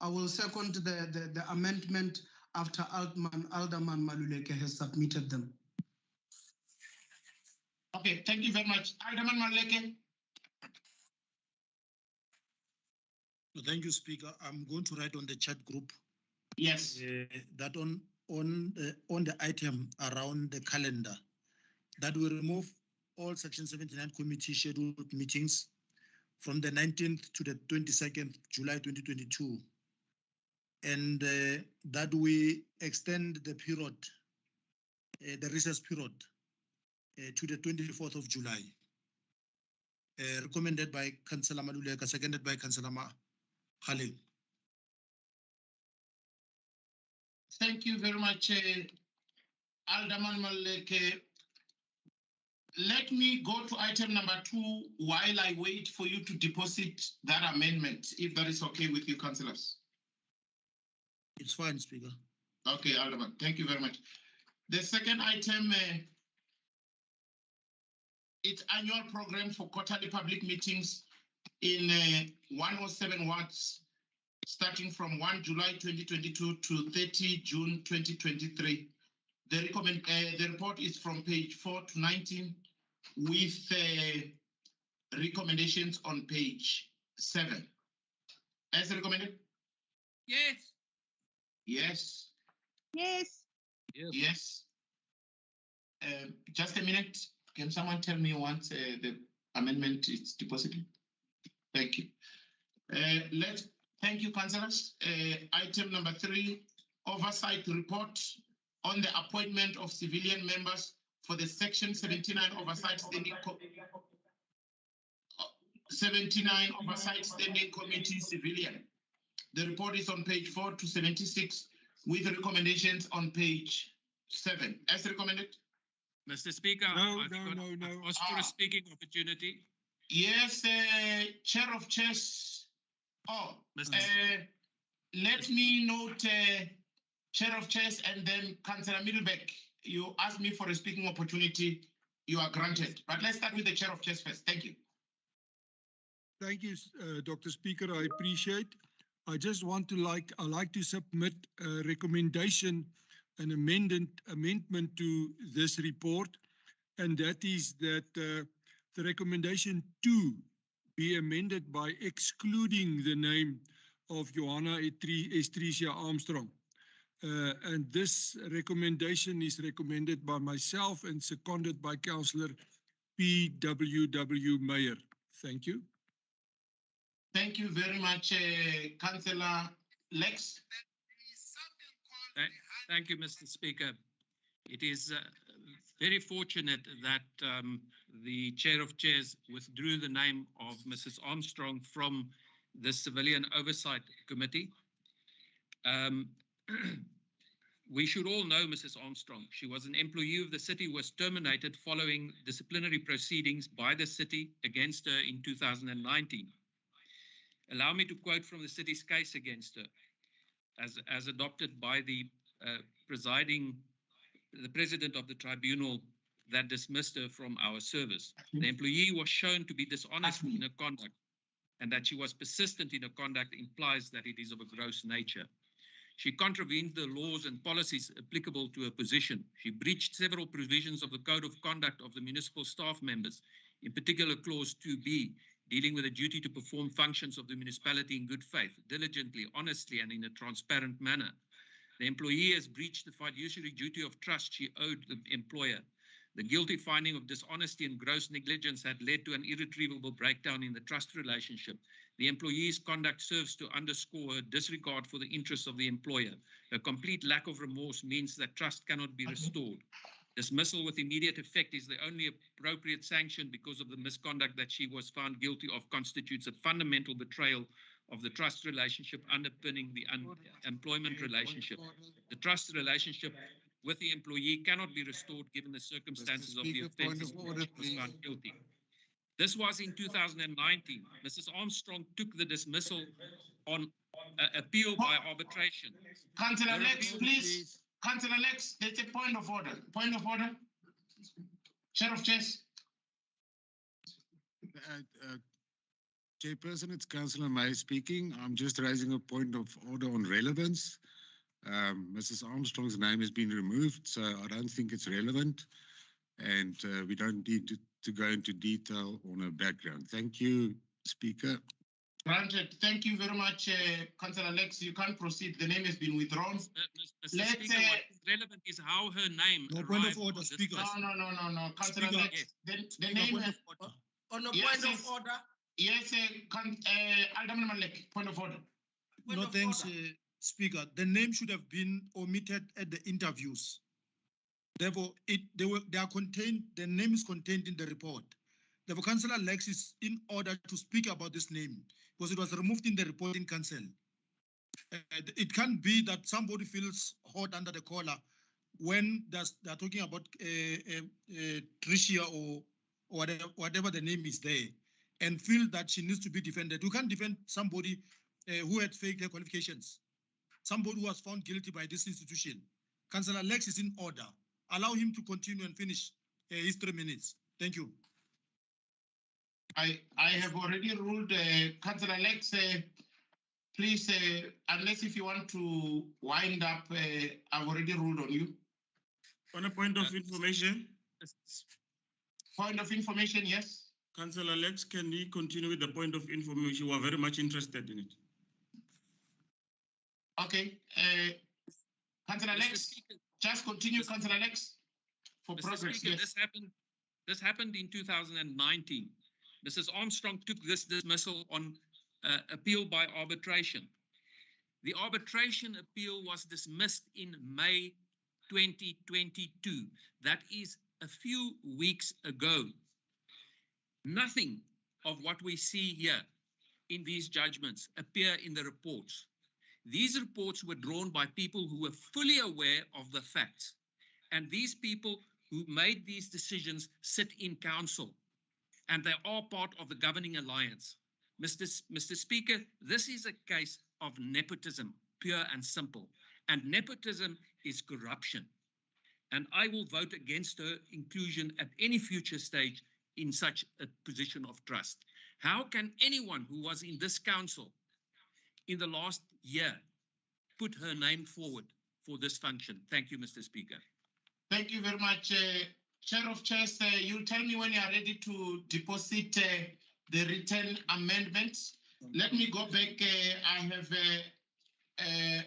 the amendment after Alderman Maluleke has submitted them. Okay, thank you very much. Alderman Maluleke. Thank you, Speaker. I'm going to write on the chat group. Yes. That on the item around the calendar, that we remove all Section 79 committee scheduled meetings from the 19th to the 22nd July 2022, and that we extend the period, the recess period, to the 24th of July. Recommended by Councillor Maluleka, seconded by Councillor Khalil. Thank you very much, Alderman Maluleke. Let me go to item number 2 while I wait for you to deposit that amendment, if that is okay with you, councillors. It's fine, Speaker. Okay, Alderman, thank you very much. The second item, it's annual program for quarterly public meetings in 107 wards, starting from 1 July 2022 to 30 June 2023. The report is from page 4 to 19 with recommendations on page 7. As recommended? Yes. Yes. Yes. Yes. Just a minute. Can someone tell me once the amendment is deposited? Thank you. Thank you, councillors. Item number 3, oversight report on the appointment of civilian members for the Section 79 Oversight Standing 79 Oversight Standing Committee Civilian. The report is on page 4 to 76 with recommendations on page 7. As recommended? Mr. Speaker, I've asked for a speaking opportunity. Yes, Chair of Chairs. Let me note Chair of Chairs and then Councillor Middlebeck. You asked me for a speaking opportunity. You are granted. But let's start with the Chair of Chairs first. Thank you. Thank you, Dr. Speaker. I appreciate. I just want to I like to submit a recommendation, an amendment to this report, and that is that the recommendation 2 be amended by excluding the name of Johanna Estricia Armstrong. And this recommendation is recommended by myself and seconded by Councillor P.W.W. Meyer. Thank you. Thank you very much, Councillor Lex. Thank you, Mr. Speaker. It is very fortunate that the Chair of Chairs withdrew the name of Mrs. Armstrong from the Civilian Oversight Committee. We should all know Mrs. Armstrong. She was an employee of the city, was terminated following disciplinary proceedings by the city against her in 2019. Allow me to quote from the city's case against her, as adopted by the president of the tribunal that dismissed her from our service. The employee was shown to be dishonest in her conduct, and that she was persistent in her conduct implies that it is of a gross nature. She contravened the laws and policies applicable to her position. She breached several provisions of the Code of Conduct of the municipal staff members, in particular Clause 2B, dealing with the duty to perform functions of the municipality in good faith, diligently, honestly, and in a transparent manner. The employee has breached the fiduciary duty of trust she owed the employer. The guilty finding of dishonesty and gross negligence had led to an irretrievable breakdown in the trust relationship. The employee's conduct serves to underscore her disregard for the interests of the employer. Her complete lack of remorse means that trust cannot be restored. Dismissal with immediate effect is the only appropriate sanction because of the misconduct that she was found guilty of constitutes a fundamental betrayal of the trust relationship underpinning the employment relationship. The trust relationship with the employee cannot be restored given the circumstances of the offence of which she was found guilty. This was in 2019. Mrs. Armstrong took the dismissal on appeal by arbitration. Councillor Lex, please. Councillor Lex, there's a point of order. Point of order. Chair of Chairs. Chairperson, it's Councillor May speaking. I'm just raising a point of order on relevance. Mrs. Armstrong's name has been removed, so I don't think it's relevant. And we don't need to go into detail on her background. Thank you, Speaker. Granted. Thank you very much, Councillor Lex. You can proceed. The name has been withdrawn. Mr. Speaker, what is relevant is how her name No point of order, Speaker. No. Councillor Speaker, Lex, the name has... On a Yes, point yes. of order, Yes, Alderman Malek, point of order. Point No, of thanks, order. Speaker. The name should have been omitted at the interviews. Therefore, they are contained. The name is contained in the report. Therefore, Councillor Lex is in order to speak about this name because it was removed in the reporting council. It can't be that somebody feels hot under the collar when they're talking about Tricia or whatever the name is there, and feel that she needs to be defended. You can't defend somebody who had faked qualifications, somebody who was found guilty by this institution. Councillor Lex is in order. Allow him to continue and finish his 3 minutes. Thank you. I have already ruled, Councillor Lex, please, unless if you want to wind up, I've already ruled on you. On a point of information. Point of information, yes. Councillor Lex, can we continue with the point of information? We are very much interested in it. Okay. Councillor Lex, just continue, Councillor Lex, for Mr. progress. Speaker, Yes. this happened in 2019. Mrs. Armstrong took this dismissal on appeal by arbitration. The arbitration appeal was dismissed in May 2022. That is a few weeks ago. Nothing of what we see here in these judgments appear in the reports. These reports were drawn by people who were fully aware of the facts. And these people who made these decisions sit in council, and they are part of the governing alliance. Mr. Speaker, this is a case of nepotism, pure and simple. And nepotism is corruption. And I will vote against her inclusion at any future stage in such a position of trust. How can anyone who was in this council in the last year put her name forward for this function? Thank you, Mr. Speaker. Thank you very much. Chair of Chairs, you'll tell me when you are ready to deposit the written amendments. Let me go back. I have a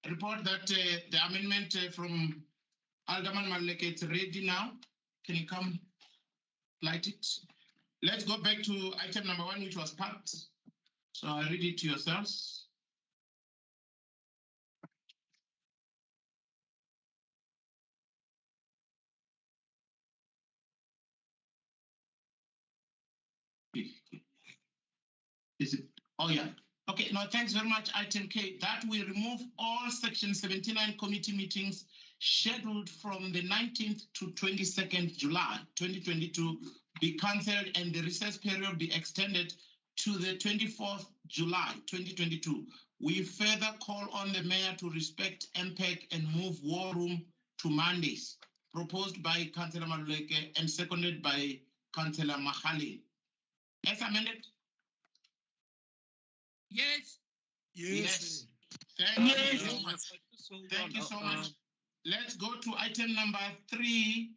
report that the amendment from Alderman Malek is ready now. Can you come light it? Let's go back to item number 1, which was part. So I'll read it to yourselves. Is it? Oh, yeah. Okay, no, thanks very much. Item K, that will remove all Section 79 committee meetings scheduled from the 19th to 22nd July 2022 be cancelled and the recess period be extended to the 24th July 2022. We further call on the mayor to respect MPEG and move war room to Mondays, proposed by Councillor Maluleke and seconded by Councillor Mahali. As amended? Yes. Yes. Thank you so much. Thank you so much. Let's go to item number 3.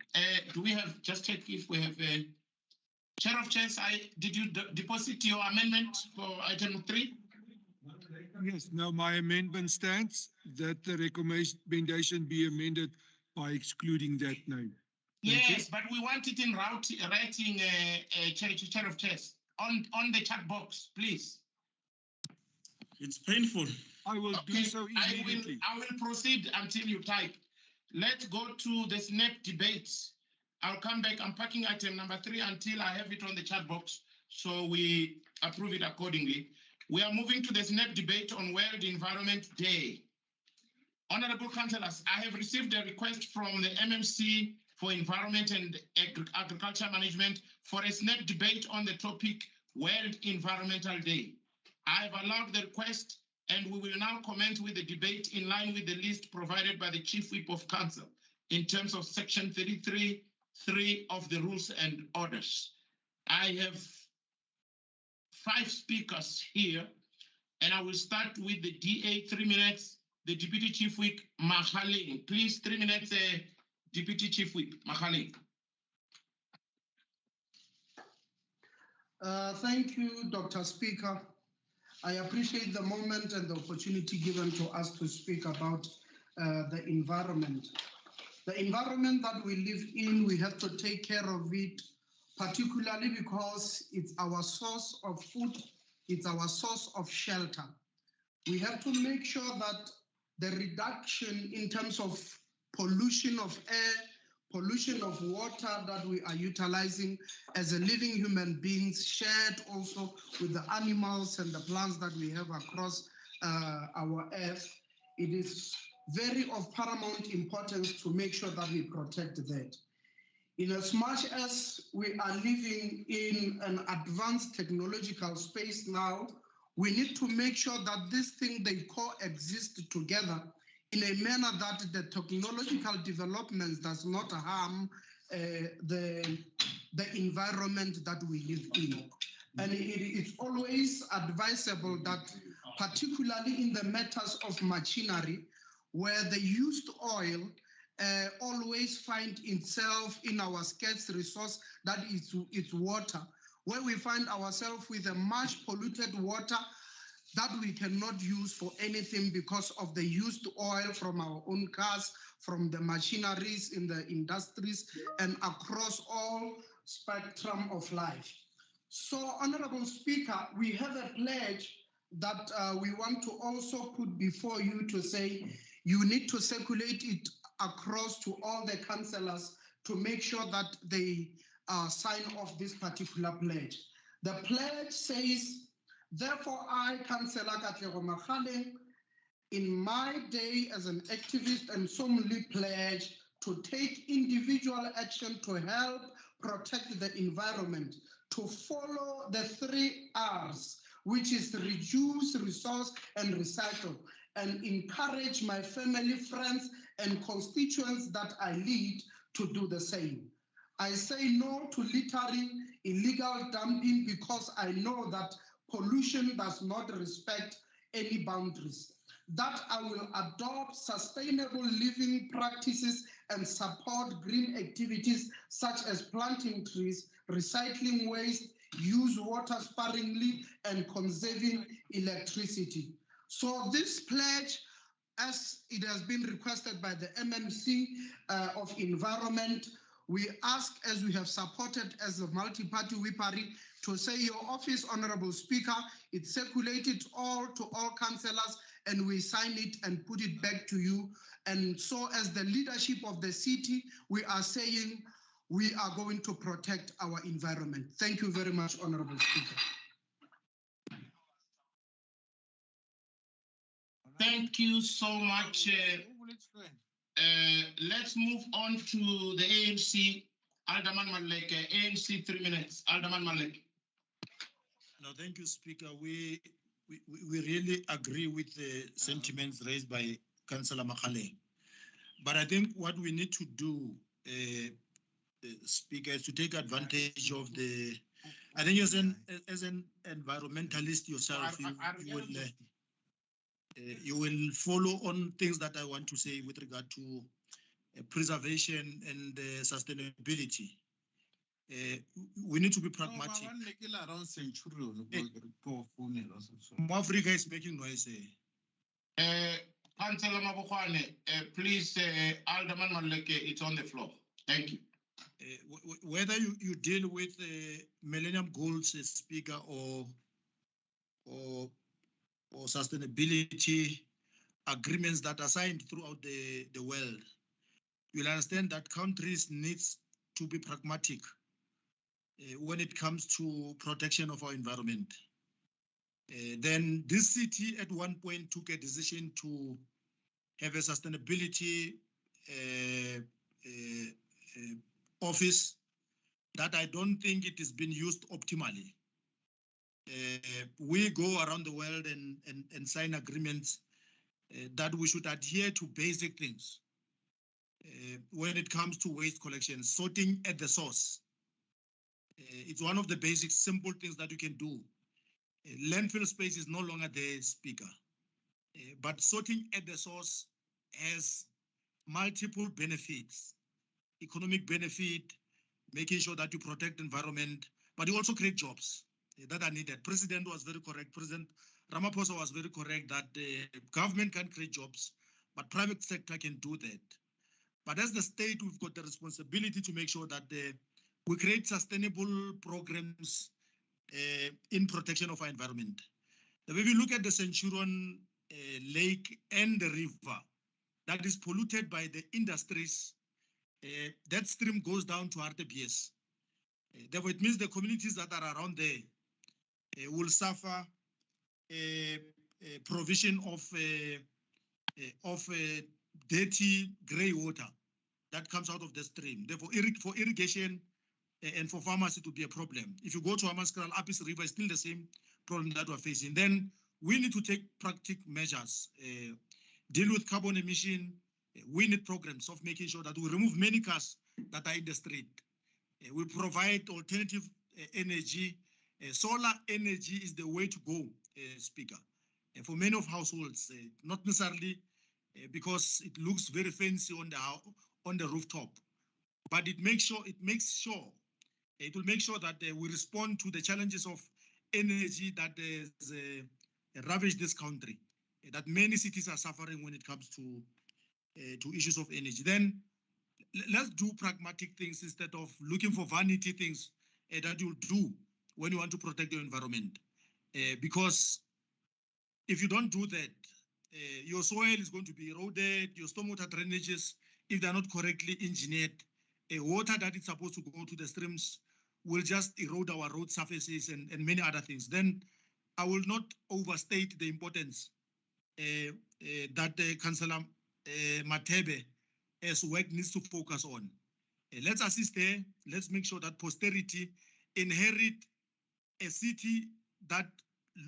Do we have, just check if we have a Chair of Chairs, did you deposit your amendment for item 3? Yes, now my amendment stands that the recommendation be amended by excluding that name. Yes, but we want it in writing, Chair of Chairs, on the chat box, please. It's painful. I will do so immediately. I will proceed until you type. Let's go to the SNAP debate. I'll come back. I'm packing item number 3 until I have it on the chat box, so we approve it accordingly. We are moving to the SNAP debate on World Environment Day. Honorable councillors, I have received a request from the MMC for Environment and Agriculture Management for a snap debate on the topic World Environmental Day. I have allowed the request and we will now commence with the debate in line with the list provided by the Chief Whip of Council in terms of Section 33(3) of the Rules and Orders. I have 5 speakers here, and I will start with the DA, 3 minutes, the Deputy Chief Whip, Mahaling. Please, 3 minutes, Deputy Chief Whip, Mahaling. Thank you, Dr. Speaker. I appreciate the moment and the opportunity given to us to speak about the environment. The environment that we live in, we have to take care of it, particularly because it's our source of food, it's our source of shelter. We have to make sure that the reduction in terms of pollution of air, pollution of water that we are utilizing as a living human beings, shared also with the animals and the plants that we have across our earth, it is very of paramount importance to make sure that we protect that. In as much as we are living in an advanced technological space now, we need to make sure that this thing, they coexist together in a manner that the technological developments does not harm the environment that we live in. And it's always advisable that, particularly in the matters of machinery, where the used oil always find itself in our scarce resource, that is it's water, where we find ourselves with a much polluted water that we cannot use for anything because of the used oil from our own cars, from the machineries in the industries, and across all spectrum of life. So, Honorable Speaker, we have a pledge that we want to also put before you to say you need to circulate it across to all the councillors to make sure that they sign off this particular pledge. The pledge says, therefore, I, Councillor Katlego Magaleng, in my day as an activist and solemnly pledge to take individual action to help protect the environment, to follow the 3 R's, which is reduce, resource, and recycle, and encourage my family, friends, and constituents that I lead to do the same. I say no to littering, illegal dumping, because I know that pollution does not respect any boundaries. That I will adopt sustainable living practices and support green activities such as planting trees, recycling waste, use water sparingly, and conserving electricity. So this pledge, as it has been requested by the MMC of Environment, we ask, as we have supported as a multi-party whippery, to say your office, Honorable Speaker, it's circulated all to all councillors, and we sign it and put it back to you. And so as the leadership of the city, we are saying we are going to protect our environment. Thank you very much, Honorable Speaker. Thank you so much. Let's move on to the ANC. Alderman Malek, ANC 3 minutes. Alderman Malek. No, thank you, Speaker. We really agree with the sentiments raised by Councillor Magaleng. But I think what we need to do, Speaker, is to take advantage of the. I think as an environmentalist yourself, you will follow on things that I want to say with regard to preservation and sustainability. We need to be pragmatic. Africa is making noise. Councillor Mabukwane, please, Alderman Maleke, it's on the floor. Thank you. Whether you deal with Millennium Goals, Speaker, or sustainability agreements that are signed throughout the world, you'll understand that countries need to be pragmatic when it comes to protection of our environment. Then this city at one point took a decision to have a sustainability office that I don't think it has been used optimally. We go around the world and sign agreements that we should adhere to basic things when it comes to waste collection, sorting at the source. It's one of the basic simple things that you can do. Landfill space is no longer there, Speaker. But sorting at the source has multiple benefits, economic benefit, making sure that you protect the environment, but you also create jobs that are needed. President was very correct. President Ramaphosa was very correct that the government can create jobs, but private sector can do that. But as the state, we've got the responsibility to make sure that we create sustainable programs in protection of our environment. Now, if you look at the Centurion Lake and the river that is polluted by the industries, that stream goes down to RTPS. Therefore, it means the communities that are around there will suffer provision of dirty gray water that comes out of the stream. Therefore, for irrigation and for farmers, it will be a problem. If you go to Amaskral, Apis River, it's still the same problem that we're facing. Then we need to take practical measures, deal with carbon emission. We need programs of making sure that we remove many cars that are in the street. We provide alternative energy. Solar energy is the way to go, Speaker. For many of households, not necessarily because it looks very fancy on the rooftop, but it will make sure that we respond to the challenges of energy that has ravaged this country, that many cities are suffering when it comes to issues of energy. Then let's do pragmatic things instead of looking for vanity things that you'll do when you want to protect your environment. Because if you don't do that, your soil is going to be eroded, your stormwater drainages, if they're not correctly engineered, water that is supposed to go to the streams will just erode our road surfaces and many other things. Then I will not overstate the importance that Councillor Matebe as work needs to focus on. Let's assist there. Let's make sure that posterity inherit a city that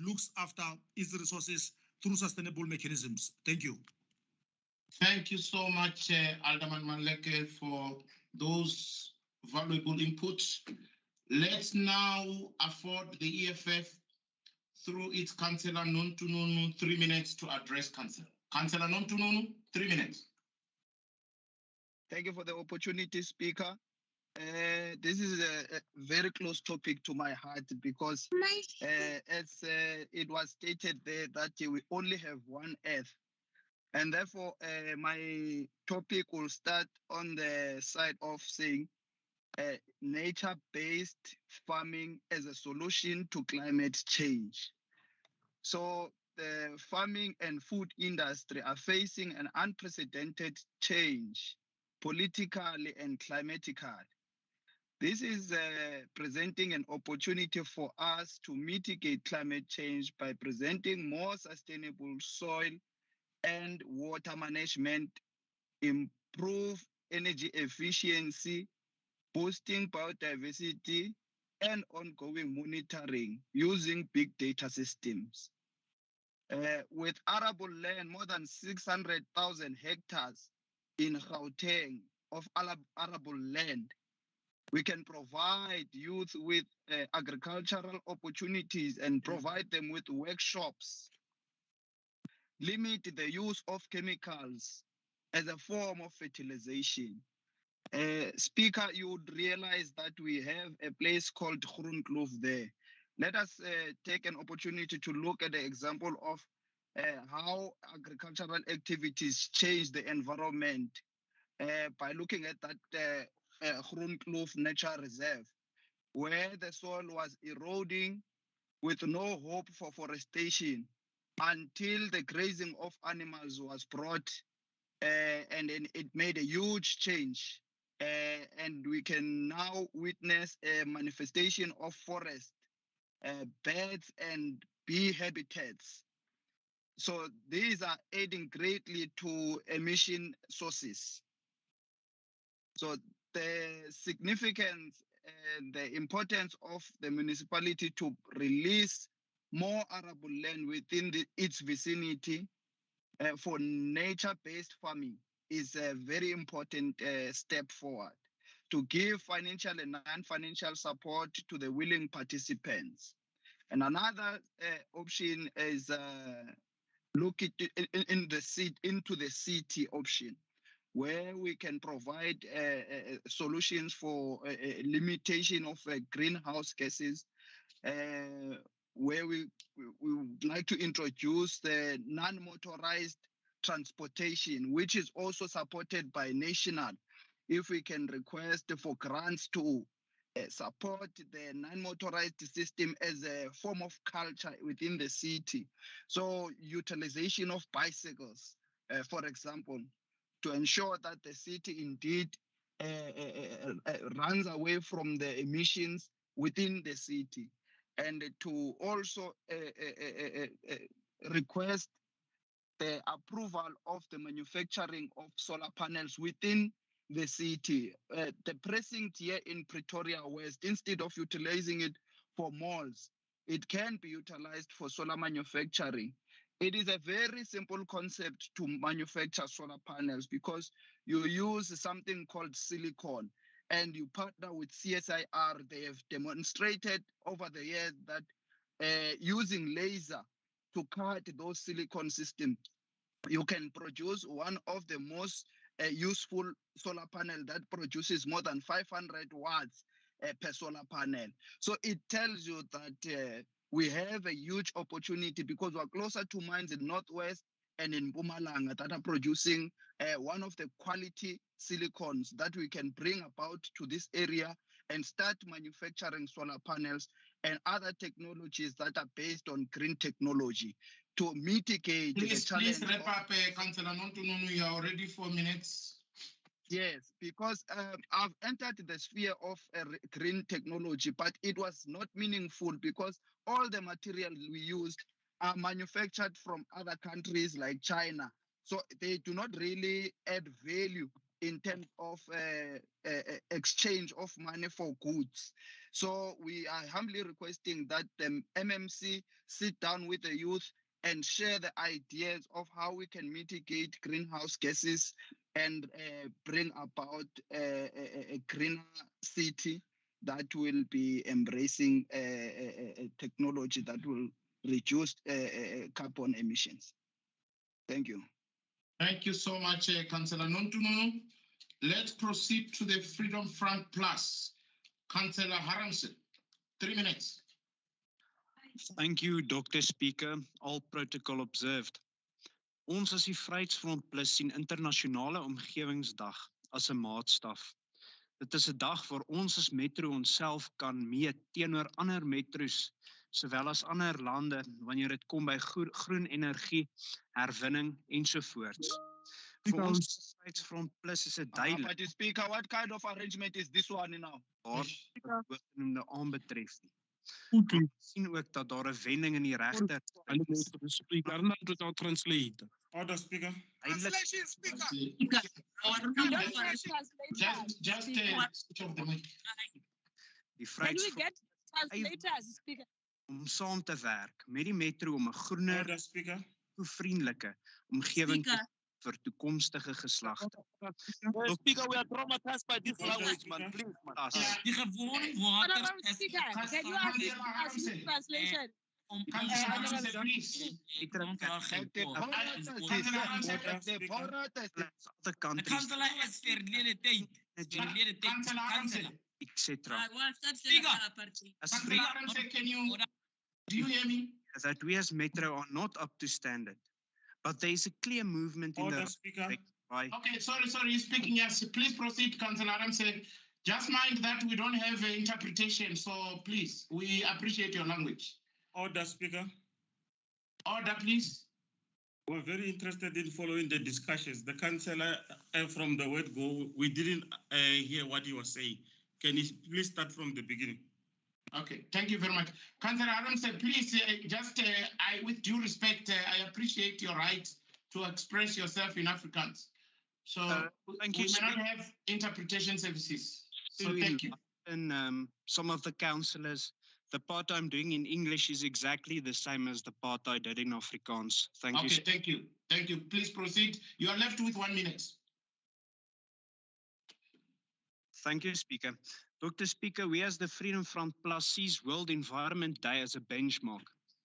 looks after its resources through sustainable mechanisms. Thank you. Thank you so much, Alderman Maleke, for those valuable inputs. Let's now afford the EFF through its Councillor Nontununu 3 minutes to address Council. Councillor Nontununu, 3 minutes. Thank you for the opportunity, Speaker. This is a very close topic to my heart because as it was stated there that we only have one earth. And therefore, my topic will start on the side of saying nature-based farming as a solution to climate change. So the farming and food industry are facing an unprecedented change politically and climatically. This is presenting an opportunity for us to mitigate climate change by presenting more sustainable soil and water management, improve energy efficiency, boosting biodiversity, and ongoing monitoring using big data systems. With arable land, more than 600,000 hectares in Gauteng of arable land, we can provide youth with agricultural opportunities and provide them with workshops, limit the use of chemicals as a form of fertilization. Speaker, you would realize that we have a place called Groenkloof there. Let us take an opportunity to look at the example of how agricultural activities change the environment by looking at that Groenkloof Nature Reserve, where the soil was eroding with no hope for forestation until the grazing of animals was brought and then it made a huge change. And we can now witness a manifestation of forest, birds and bee habitats. So these are aiding greatly to emission sources. So the significance and the importance of the municipality to release more arable land within its vicinity for nature-based farming is a very important step forward to give financial and non-financial support to the willing participants. And another option is look into the city option, where we can provide solutions for limitation of greenhouse gases, where we would like to introduce the non-motorized transportation, which is also supported by national. If we can request for grants to support the non-motorized system as a form of culture within the city. So utilization of bicycles, for example, to ensure that the city indeed runs away from the emissions within the city, and to also request the approval of the manufacturing of solar panels within the city. The precinct here in Pretoria West, instead of utilizing it for malls, it can be utilized for solar manufacturing. It is a very simple concept to manufacture solar panels because you use something called silicon and you partner with CSIR. They have demonstrated over the years that using laser to cut those silicon systems, you can produce one of the most useful solar panel that produces more than 500 watts per solar panel. So it tells you that we have a huge opportunity because we're closer to mines in Northwest and in Mpumalanga that are producing one of the quality silicons that we can bring about to this area and start manufacturing solar panels and other technologies that are based on green technology to mitigate the challenge. Please wrap up, Councillor Nontununu. You are already 4 minutes. Yes, because I've entered the sphere of green technology, but it was not meaningful because all the materials we used are manufactured from other countries like China. So they do not really add value in terms of exchange of money for goods. So we are humbly requesting that the MMC sit down with the youth and share the ideas of how we can mitigate greenhouse gases and bring about a greener city that will be embracing a technology that will reduce carbon emissions. Thank you. Thank you so much, Councillor Nontununu. Let's proceed to the Freedom Front Plus. Councillor Haramse, 3 minutes. Thank you, Dr. Speaker. All protocol observed. Ons as die Vryheidsfront Plus sien internasionale omgewingsdag as 'n maatstaf. Dit is 'n dag waar ons as metro onsself kan meet teenoor ander metros, sowel as ander lande wanneer dit kom by groen energie, herwinning ensovoorts. Vir ons Vryheidsfront Plus is dit duidelik. But Speaker, what kind of arrangement is this one now? Waar aanbetref nie. Ons sien ook dat daar 'n wending in die regter. Speaker, not without translator. Order, Speaker. Translation, Speaker. Just switch off the mic. Die Can we get translators, Speaker? om saam te werk met die metro om 'n groener, vriendelike omgewing vir toekomstige geslagte. Speaker, we are traumatized by this language, man. Please, man. Die gewone water is Speaker, can you ask us translation? The councillor is verlede tyd. Etc. Do you hear me? That we as Metro are not up to standard, but there is a clear movement in the Speaker. Okay, sorry, you're speaking. Yes, please proceed, Councillor Ramsey. Just mind that we don't have interpretation, so please, we appreciate your language. Order, Speaker. Order, please. We're very interested in following the discussions. The councillor from the word go, we didn't hear what he was saying. Can you please start from the beginning? Okay, thank you very much. Councillor Ramsey, please, with due respect, I appreciate your right to express yourself in Afrikaans. So thank we you, may not Speaker. have interpretation services. So To thank you. enlighten some of the councillors, the part I'm doing in English is exactly the same as the part I did in Afrikaans. Thank you. Okay, thank you. Thank you. Please proceed. You are left with 1 minute. Thank you, Speaker. Dr. Speaker, we as the Freedom Front Plus sees World Environment Day as a benchmark.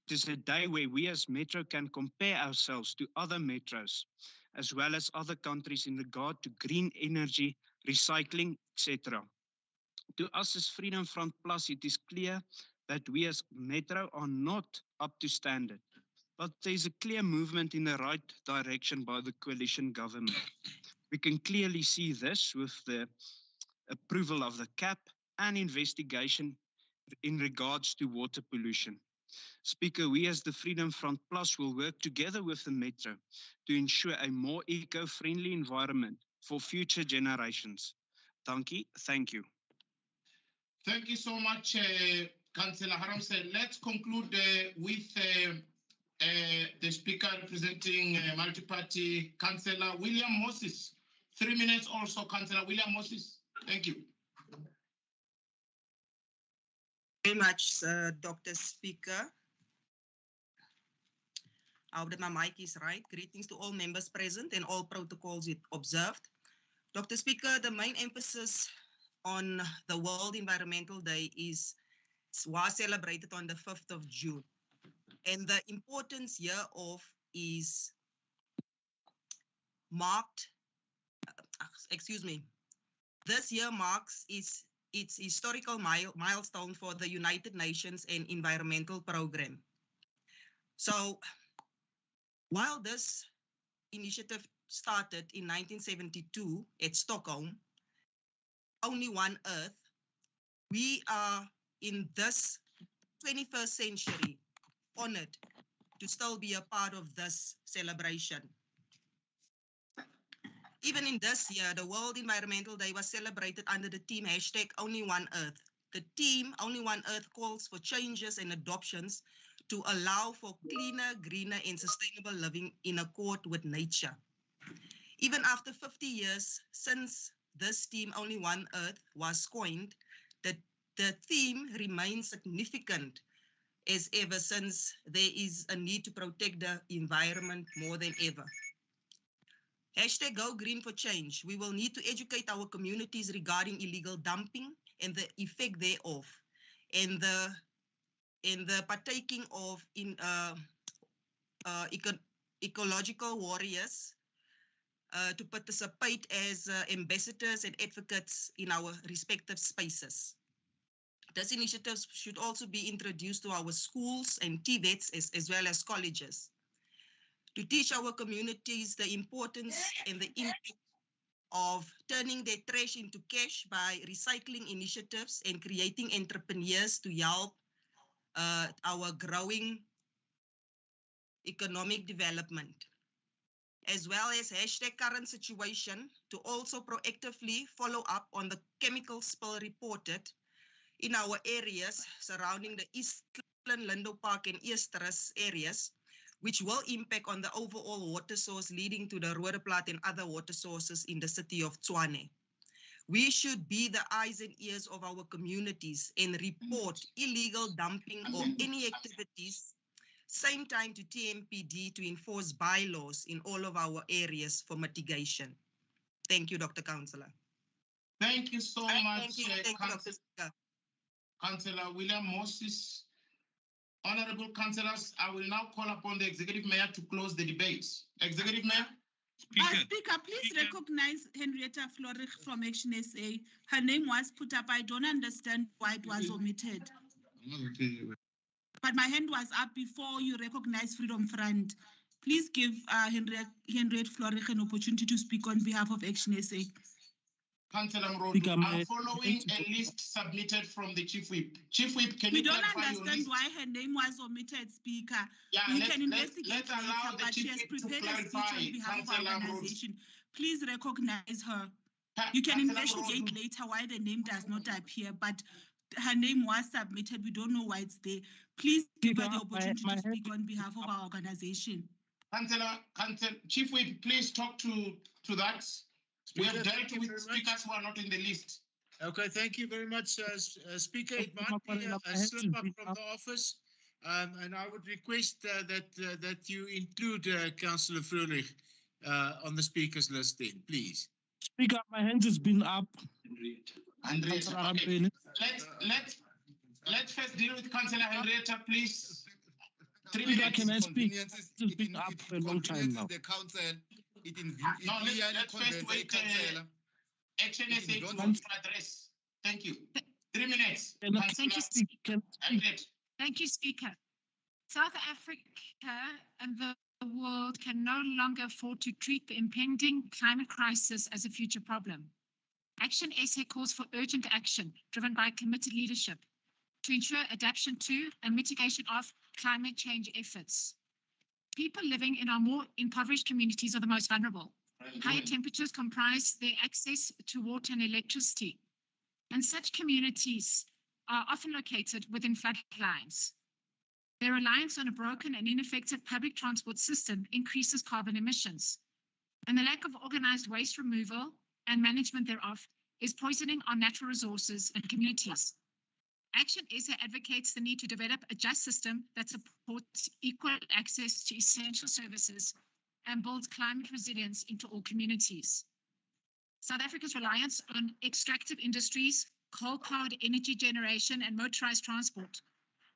It is a day where we as Metro can compare ourselves to other metros, as well as other countries in regard to green energy, recycling, etc. To us as Freedom Front Plus, it is clear that we as Metro are not up to standard, but there is a clear movement in the right direction by the coalition government. We can clearly see this with the approval of the cap and investigation in regards to water pollution. Speaker, we as the Freedom Front Plus will work together with the Metro to ensure a more eco-friendly environment for future generations. Thank you. Thank you so much, Councillor Haramse. Let's conclude with the Speaker representing multi-party, Councillor William Moses. 3 minutes also, Councillor William Moses. Thank you. Very much, Dr. Speaker. I hope that my mic is right. Greetings to all members present and all protocols observed. Dr. Speaker, the main emphasis on the World Environmental Day was celebrated on the 5th of June. And the importance hereof is marked, this year marks its historical milestone for the United Nations and Environmental Program. So while this initiative started in 1972 at Stockholm, Only One Earth, we are in this 21st century honored to still be a part of this celebration. Even in this year, the World Environmental Day was celebrated under the theme #OnlyOneEarth. The theme Only One Earth calls for changes and adoptions to allow for cleaner, greener, and sustainable living in accord with nature. Even after 50 years since this theme Only One Earth was coined, the theme remains significant as ever, since there is a need to protect the environment more than ever. #Go Green for Change. We will need to educate our communities regarding illegal dumping and the effect thereof, and the partaking of ecological warriors to participate as ambassadors and advocates in our respective spaces. This initiative should also be introduced to our schools and TVETs as well as colleges, to teach our communities the importance and the impact of turning their trash into cash by recycling initiatives and creating entrepreneurs to help our growing economic development, as well as #current situation, to also proactively follow up on the chemical spill reported in our areas surrounding the Eastland, Lindo Park and Eersterus areas, which will impact on the overall water source leading to the Roodeplaat and other water sources in the city of Tshwane. We should be the eyes and ears of our communities and report illegal dumping or any activities, same time to TMPD to enforce bylaws in all of our areas for mitigation. Thank you, Dr. Councillor. Thank you so much, Thank you, Dr. Speaker. Councillor William Moses. Honorable councillors, I will now call upon the Executive Mayor to close the debate. Executive Mayor. Speaker, please recognize Henrietta Florich from Action SA. Her name was put up. I don't understand why it was omitted. But my hand was up before you recognize Freedom Front. Please give Henrietta Florich an opportunity to speak on behalf of Action SA. Councillor Mrondo, I'm following a list submitted from the Chief Whip. Chief Whip, can you clarify your list? We don't understand why her name was omitted, Speaker. Yeah, we can investigate let's allow later, the but she Chief has Whip to prepared a speech clarify. on behalf of our Councillor organization. Please recognize her. You can investigate later why the name does not appear, but her name was submitted. We don't know why it's there. Please give her the opportunity to speak on behalf of our organization. Councillor, Chief Whip, please talk to that. We have Speaker, dealt thank you with very speakers who are not in the list. Okay, thank you very much, Speaker. It might be My a hands slip has up been from the office, and I would request that you include Councillor Fröhlich on the speakers list then, please. Speaker, my hands has been up. Henrietta, okay. Let's first deal with Councillor Henrietta, please. 3 Speaker, minutes. can I speak? It's been up for a long time now. The council, No, let's first wait. Action SA to address. Thank you. 3 minutes. Thank you, Speaker. Thank you, Speaker. South Africa and the world can no longer afford to treat the impending climate crisis as a future problem. Action SA calls for urgent action driven by committed leadership to ensure adaptation to and mitigation of climate change efforts. People living in our more impoverished communities are the most vulnerable. Higher temperatures comprise their access to water and electricity, and such communities are often located within floodlines. Their reliance on a broken and ineffective public transport system increases carbon emissions, and the lack of organized waste removal and management thereof is poisoning our natural resources and communities. Action SA advocates the need to develop a just system that supports equal access to essential services and builds climate resilience into all communities. South Africa's reliance on extractive industries, coal-powered energy generation, and motorized transport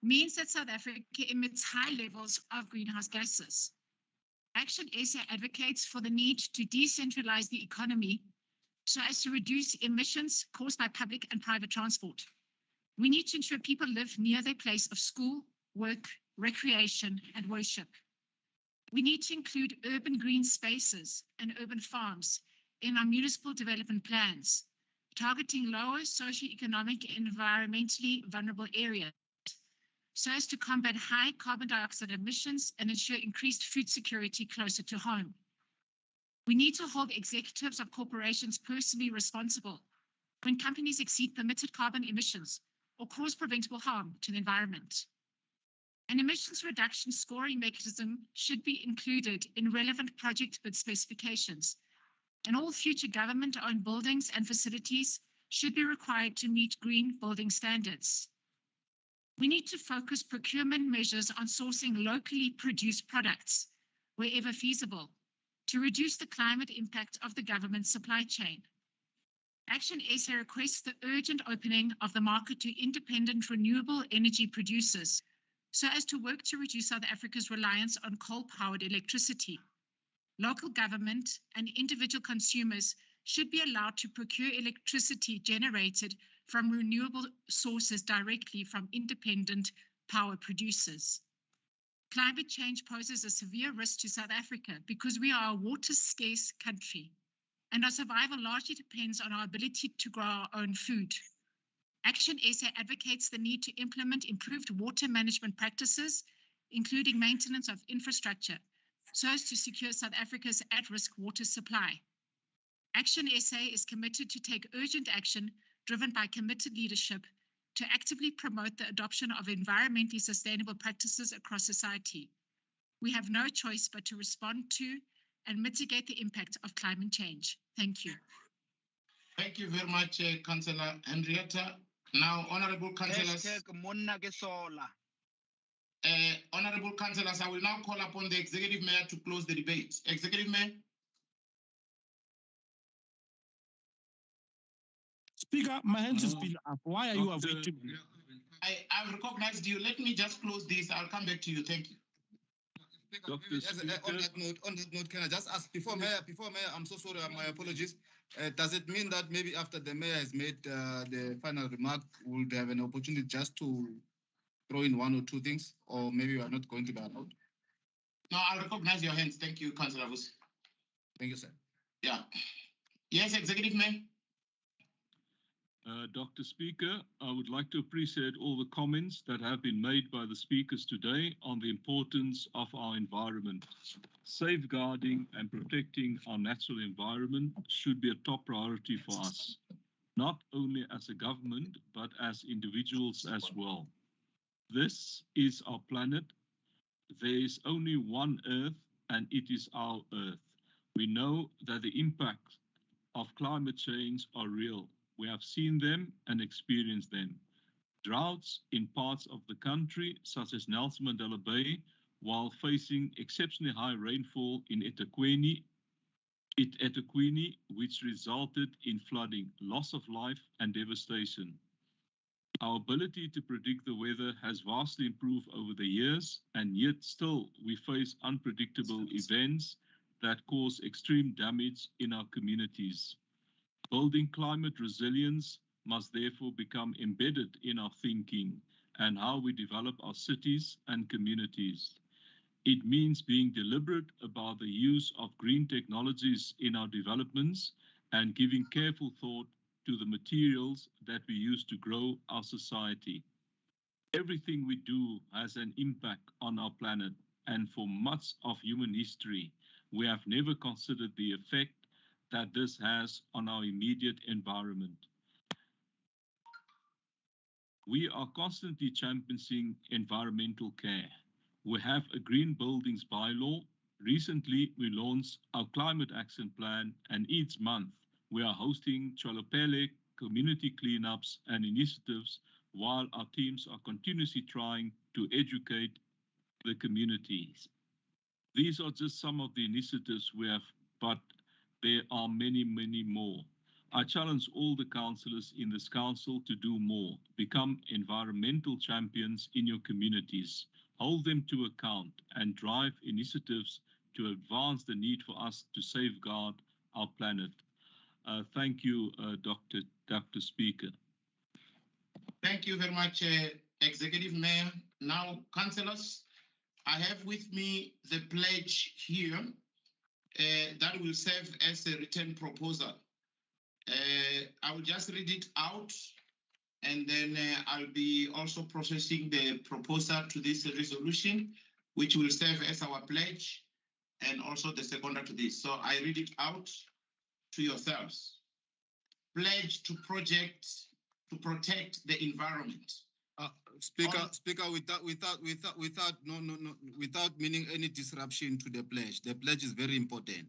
means that South Africa emits high levels of greenhouse gases. Action SA advocates for the need to decentralize the economy so as to reduce emissions caused by public and private transport. We need to ensure people live near their place of school, work, recreation, and worship. We need to include urban green spaces and urban farms in our municipal development plans, targeting lower socioeconomic and environmentally vulnerable areas, so as to combat high carbon dioxide emissions and ensure increased food security closer to home. We need to hold executives of corporations personally responsible when companies exceed permitted carbon emissions or cause preventable harm to the environment. An emissions reduction scoring mechanism should be included in relevant project bid specifications, and all future government-owned buildings and facilities should be required to meet green building standards. We need to focus procurement measures on sourcing locally produced products wherever feasible to reduce the climate impact of the government supply chain. Action SA requests the urgent opening of the market to independent renewable energy producers so as to work to reduce South Africa's reliance on coal-powered electricity. Local government and individual consumers should be allowed to procure electricity generated from renewable sources directly from independent power producers. Climate change poses a severe risk to South Africa because we are a water-scarce country, and our survival largely depends on our ability to grow our own food. Action SA advocates the need to implement improved water management practices, including maintenance of infrastructure, so as to secure South Africa's at-risk water supply. Action SA is committed to take urgent action driven by committed leadership to actively promote the adoption of environmentally sustainable practices across society. We have no choice but to respond to and mitigate the impact of climate change. Thank you. Thank you very much, Councillor Henrietta. Now, honorable councillors. Honorable councillors, I will now call upon the Executive Mayor to close the debate. Executive Mayor. Speaker, my hands has been up. Why are you avoiding me? I've recognized you. Let me just close this. I'll come back to you. Thank you. On that note, can I just ask before Mayor, I'm so sorry, my apologies. Does it mean that maybe after the Mayor has made the final remark, we'll have an opportunity just to throw in one or two things, or maybe we are not going to be allowed? No, I'll recognize your hands. Thank you, Councillor Vusi. Thank you, sir. Yeah. Yes, Executive Mayor. Dr. Speaker, I would like to appreciate all the comments that have been made by the speakers today on the importance of our environment. Safeguarding and protecting our natural environment should be a top priority for us, not only as a government, but as individuals as well. This is our planet. There is only one Earth, and it is our Earth. We know that the impact of climate change are real. We have seen them and experienced them. Droughts in parts of the country, such as Nelson Mandela Bay, while facing exceptionally high rainfall in eThekwini, which resulted in flooding, loss of life, and devastation. Our ability to predict the weather has vastly improved over the years, and yet still we face unpredictable events that cause extreme damage in our communities. Building climate resilience must therefore become embedded in our thinking and how we develop our cities and communities. It means being deliberate about the use of green technologies in our developments and giving careful thought to the materials that we use to grow our society. Everything we do has an impact on our planet, and for much of human history, we have never considered the effect that this has on our immediate environment. We are constantly championing environmental care. We have a green buildings bylaw. Recently, we launched our climate action plan, and each month we are hosting Cholopele community cleanups and initiatives while our teams are continuously trying to educate the communities. These are just some of the initiatives we have, but there are many, many more. I challenge all the councillors in this council to do more. Become environmental champions in your communities. Hold them to account and drive initiatives to advance the need for us to safeguard our planet. Thank you, Dr. Speaker. Thank you very much, Executive Mayor. Now, councillors, I have with me the pledge here that will serve as a written proposal. I will just read it out, and then I'll be also processing the proposal to this resolution, which will serve as our pledge and also the seconder to this. So I read it out to yourselves. Pledge to protect the environment. Speaker, without meaning any disruption to the pledge. The pledge is very important,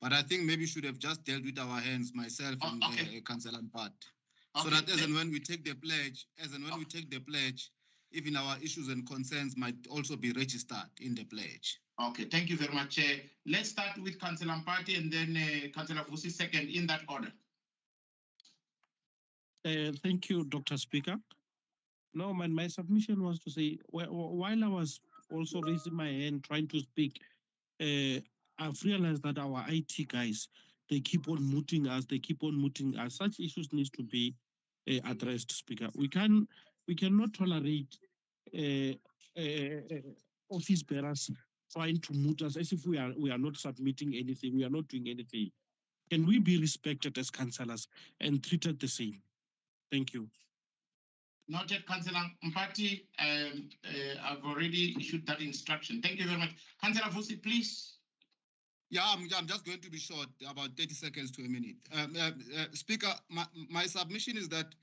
but I think maybe should have just dealt with our hands, myself and Councillor Mphat, so that as and when we take the pledge, even our issues and concerns might also be registered in the pledge. Okay, thank you very much. Let's start with Councillor Mphat and then Councillor Vusi second in that order. Thank you, Dr. Speaker. No, my submission was to say, while I was also raising my hand trying to speak, I've realized that our IT guys, they keep on muting us. Such issues need to be addressed, Speaker. We cannot tolerate office bearers trying to mute us as if we are not submitting anything, we are not doing anything. Can we be respected as councillors and treated the same? Thank you. Noted, Councillor Mpati. I've already issued that instruction. Thank you very much. Councillor Vusi, please. Yeah, I'm just going to be short, about 30 seconds to a minute. Speaker, my submission is that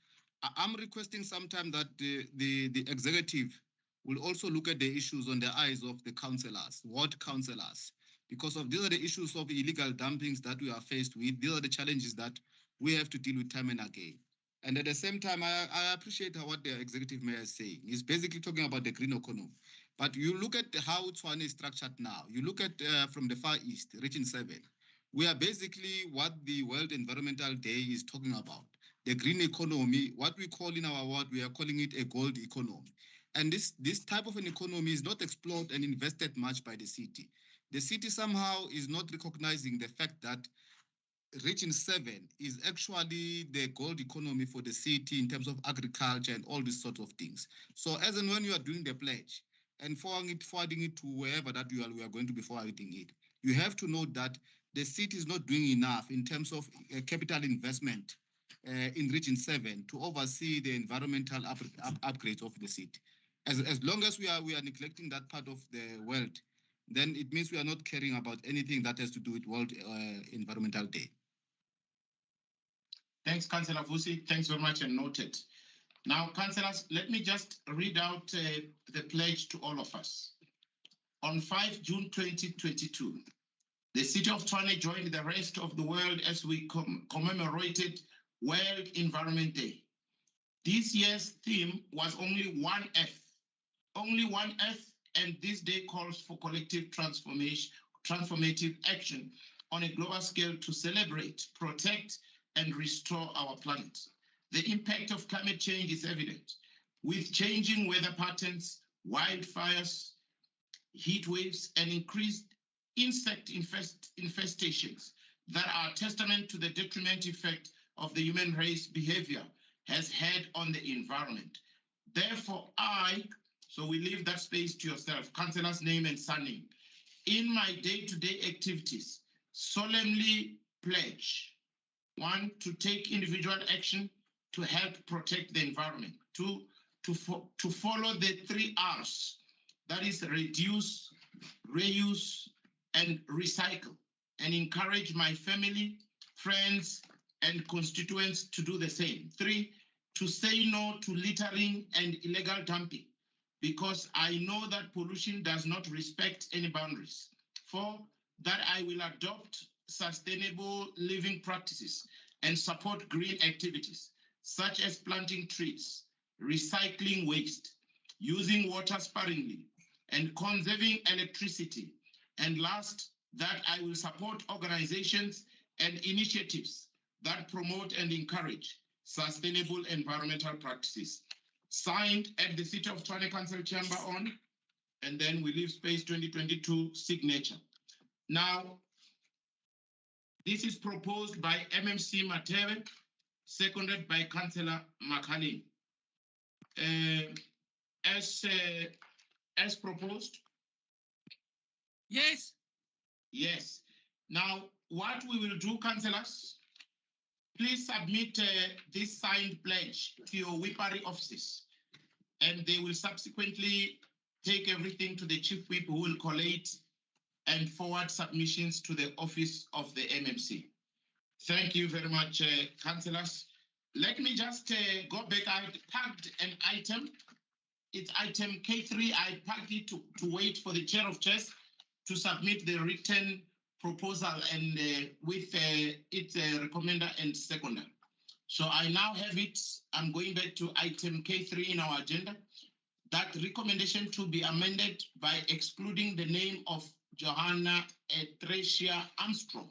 I'm requesting sometime that the executive will also look at the issues on the eyes of the councillors, ward councillors, because these are the issues of illegal dumpings that we are faced with. These are the challenges that we have to deal with time and again. And at the same time, I appreciate what the executive mayor is saying. He's basically talking about the green economy. But you look at how Tshwane is structured now. You look at from the Far East, Region 7. We are basically what the World Environmental Day is talking about. The green economy, what we call in our world, we are calling it a gold economy. And this type of an economy is not explored and invested much by the city. The city somehow is not recognizing the fact that Region 7 is actually the gold economy for the city in terms of agriculture and all these sorts of things. So as and when you are doing the pledge and forwarding it to wherever that we are going to be forwarding it, you have to know that the city is not doing enough in terms of capital investment in Region 7 to oversee the environmental upgrades of the city. As long as we are neglecting that part of the world, then it means we are not caring about anything that has to do with World Environmental Day. Thanks, Councillor Vusi. Thanks very much and noted. Now, councillors, let me just read out the pledge to all of us. On 5 June 2022, The city of Tshwane joined the rest of the world as we commemorated World Environment Day. This year's theme was only one F. Only one F, and this day calls for collective transformative action on a global scale to celebrate, protect, and restore our planet. The impact of climate change is evident, with changing weather patterns, wildfires, heat waves, and increased insect infestations that are testament to the detrimental effect of the human race behavior has had on the environment. Therefore, so we leave that space to yourself, Councillor's name and surname. In my day-to-day activities, solemnly pledge, 1, to take individual action to help protect the environment. 2, to follow the 3 R's, that is reduce, reuse, and recycle, and encourage my family, friends, and constituents to do the same. 3, to say no to littering and illegal dumping, because I know that pollution does not respect any boundaries. 4, that I will adopt sustainable living practices and support green activities, such as planting trees, recycling waste, using water sparingly, and conserving electricity. And last, that I will support organizations and initiatives that promote and encourage sustainable environmental practices. Signed at the City of Tshwane Council Chamber on, and then we leave space 2022 signature. Now, this is proposed by MMC Mateve, seconded by Councillor Makhalin. As proposed? Yes. Yes. Now, what we will do, councillors, please submit this signed pledge to your whippery offices, and they will subsequently take everything to the chief whip, who will collate and forward submissions to the office of the MMC. Thank you very much, councillors. Let me just go back. I tagged an item. It's item K3. I packed it to wait for the chair of chairs to submit the written proposal and with its recommender and seconder. So I now have it. I'm going back to item K3 in our agenda. That recommendation to be amended by excluding the name of Johanna Etresia Armstrong,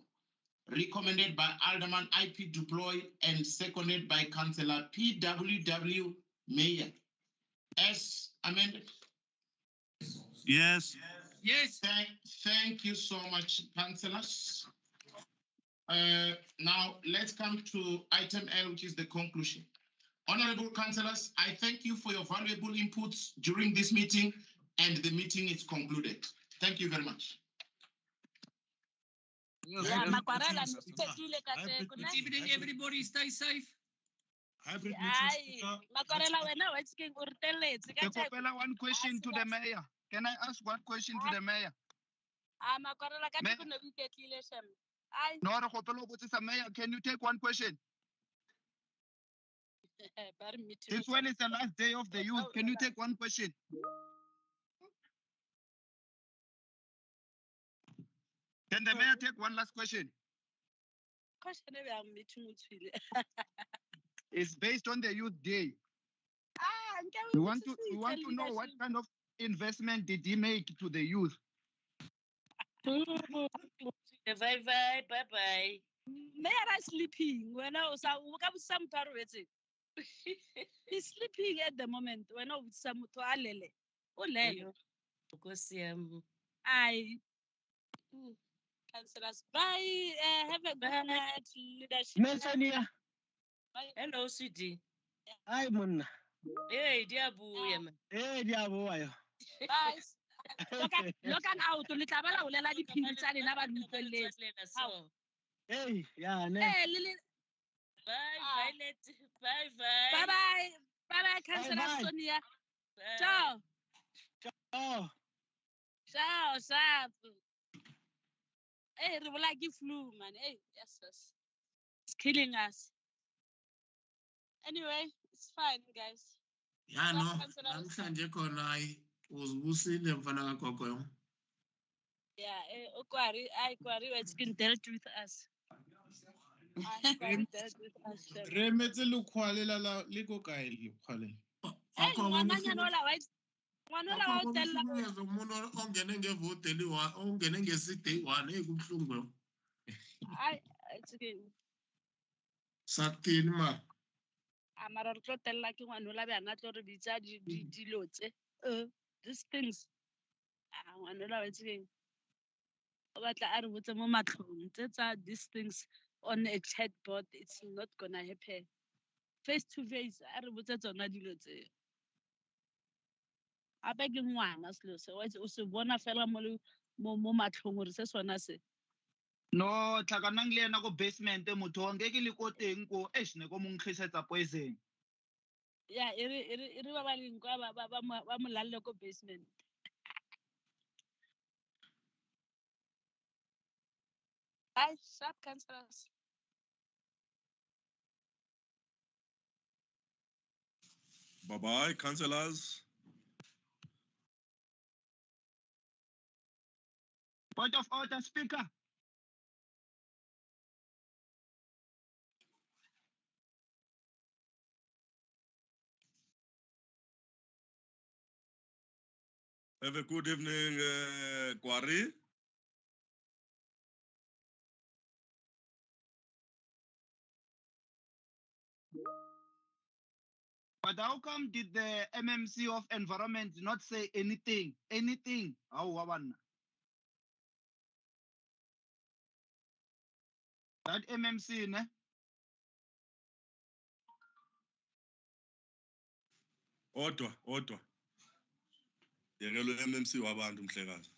recommended by Alderman IP Duploy and seconded by Councillor PWW Mayor. As amended? Yes. Yes. Thank you so much, councillors. Now, let's come to item L, which is the conclusion. Honorable councillors, I thank you for your valuable inputs during this meeting, and the meeting is concluded. Thank you very much. Good evening, everybody. Stay safe. One question to the mayor. Can I ask one question to the mayor? No, mayor, can you take one question? Since when is the last day of the youth? Can you take one question? Can the mayor take one last question? It's based on the Youth Day. We want to know what kind of investment did he make to the youth? Bye bye. Mayor is sleeping. When I was some he's sleeping at the moment. When I was some to alele. Olelo. Because I councillors. Bye. Have a good night, leadership. Mesania. Hello, sweetie. Hi, Mona. Hey, dear boy. Hey, dear boy. Bye. Look out to little bala ulela di pizza ni naba dutele. Hey, yeah, ne. Hey, Lily. Bye, Violet. Bye, bye. Bye, bye. Bye, bye, Councillor Sonia. Ciao. Ciao. Ciao, ciao. Hey, we like you flu, man. Hey, yes. It's killing us. Anyway, it's fine, guys. Yeah, no. I'm Sanjay Konai. Was Wusi Lemfana Kokoyom. Yeah, Okwari, Kwari was getting dealt with us. Kwari dealt with us. Re metse lekgwale la le ko kae lekgwale? Hey, ngwananyana ola wa ngwana wa tella Umuntu ongene ngevote liwa ongene ngesite one ekubuhlungu. ai it's okay. Sathini ma. Amara re tlo tella ke ngwana ola bjana tlo re bitsa dilo tse. These things. Ngwana ola wa tseng. O batla a re botse mo matlhong tse tsa these things on a chatbot, it's not gonna happen. Face to face, a re botse tsona dilo tse. Ape ke ngwana selo se o se bona fela mo matlhong gore se sona se. No, tlhakanang le ena go basement motho wa nke ke le ko teng ko ne ko mo nkgisetsa poison. Yeah, e re ba ba leng kwa ba mo lalle ko basement. Hi, sharp councillors. Bye-bye, councillors. Point of order, Speaker. Have a good evening, Kwari. But how come did the MMC of Environment not say anything? Anything? How one? That MMC, ne? Odwa. Yekelo MMC wabantu mhlekazi.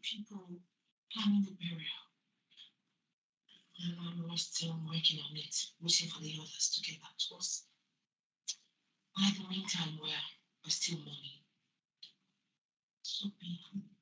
people planning the burial. And we're still working on it, waiting for the others to get back to us. But in the meantime, we're still mourning. So painful.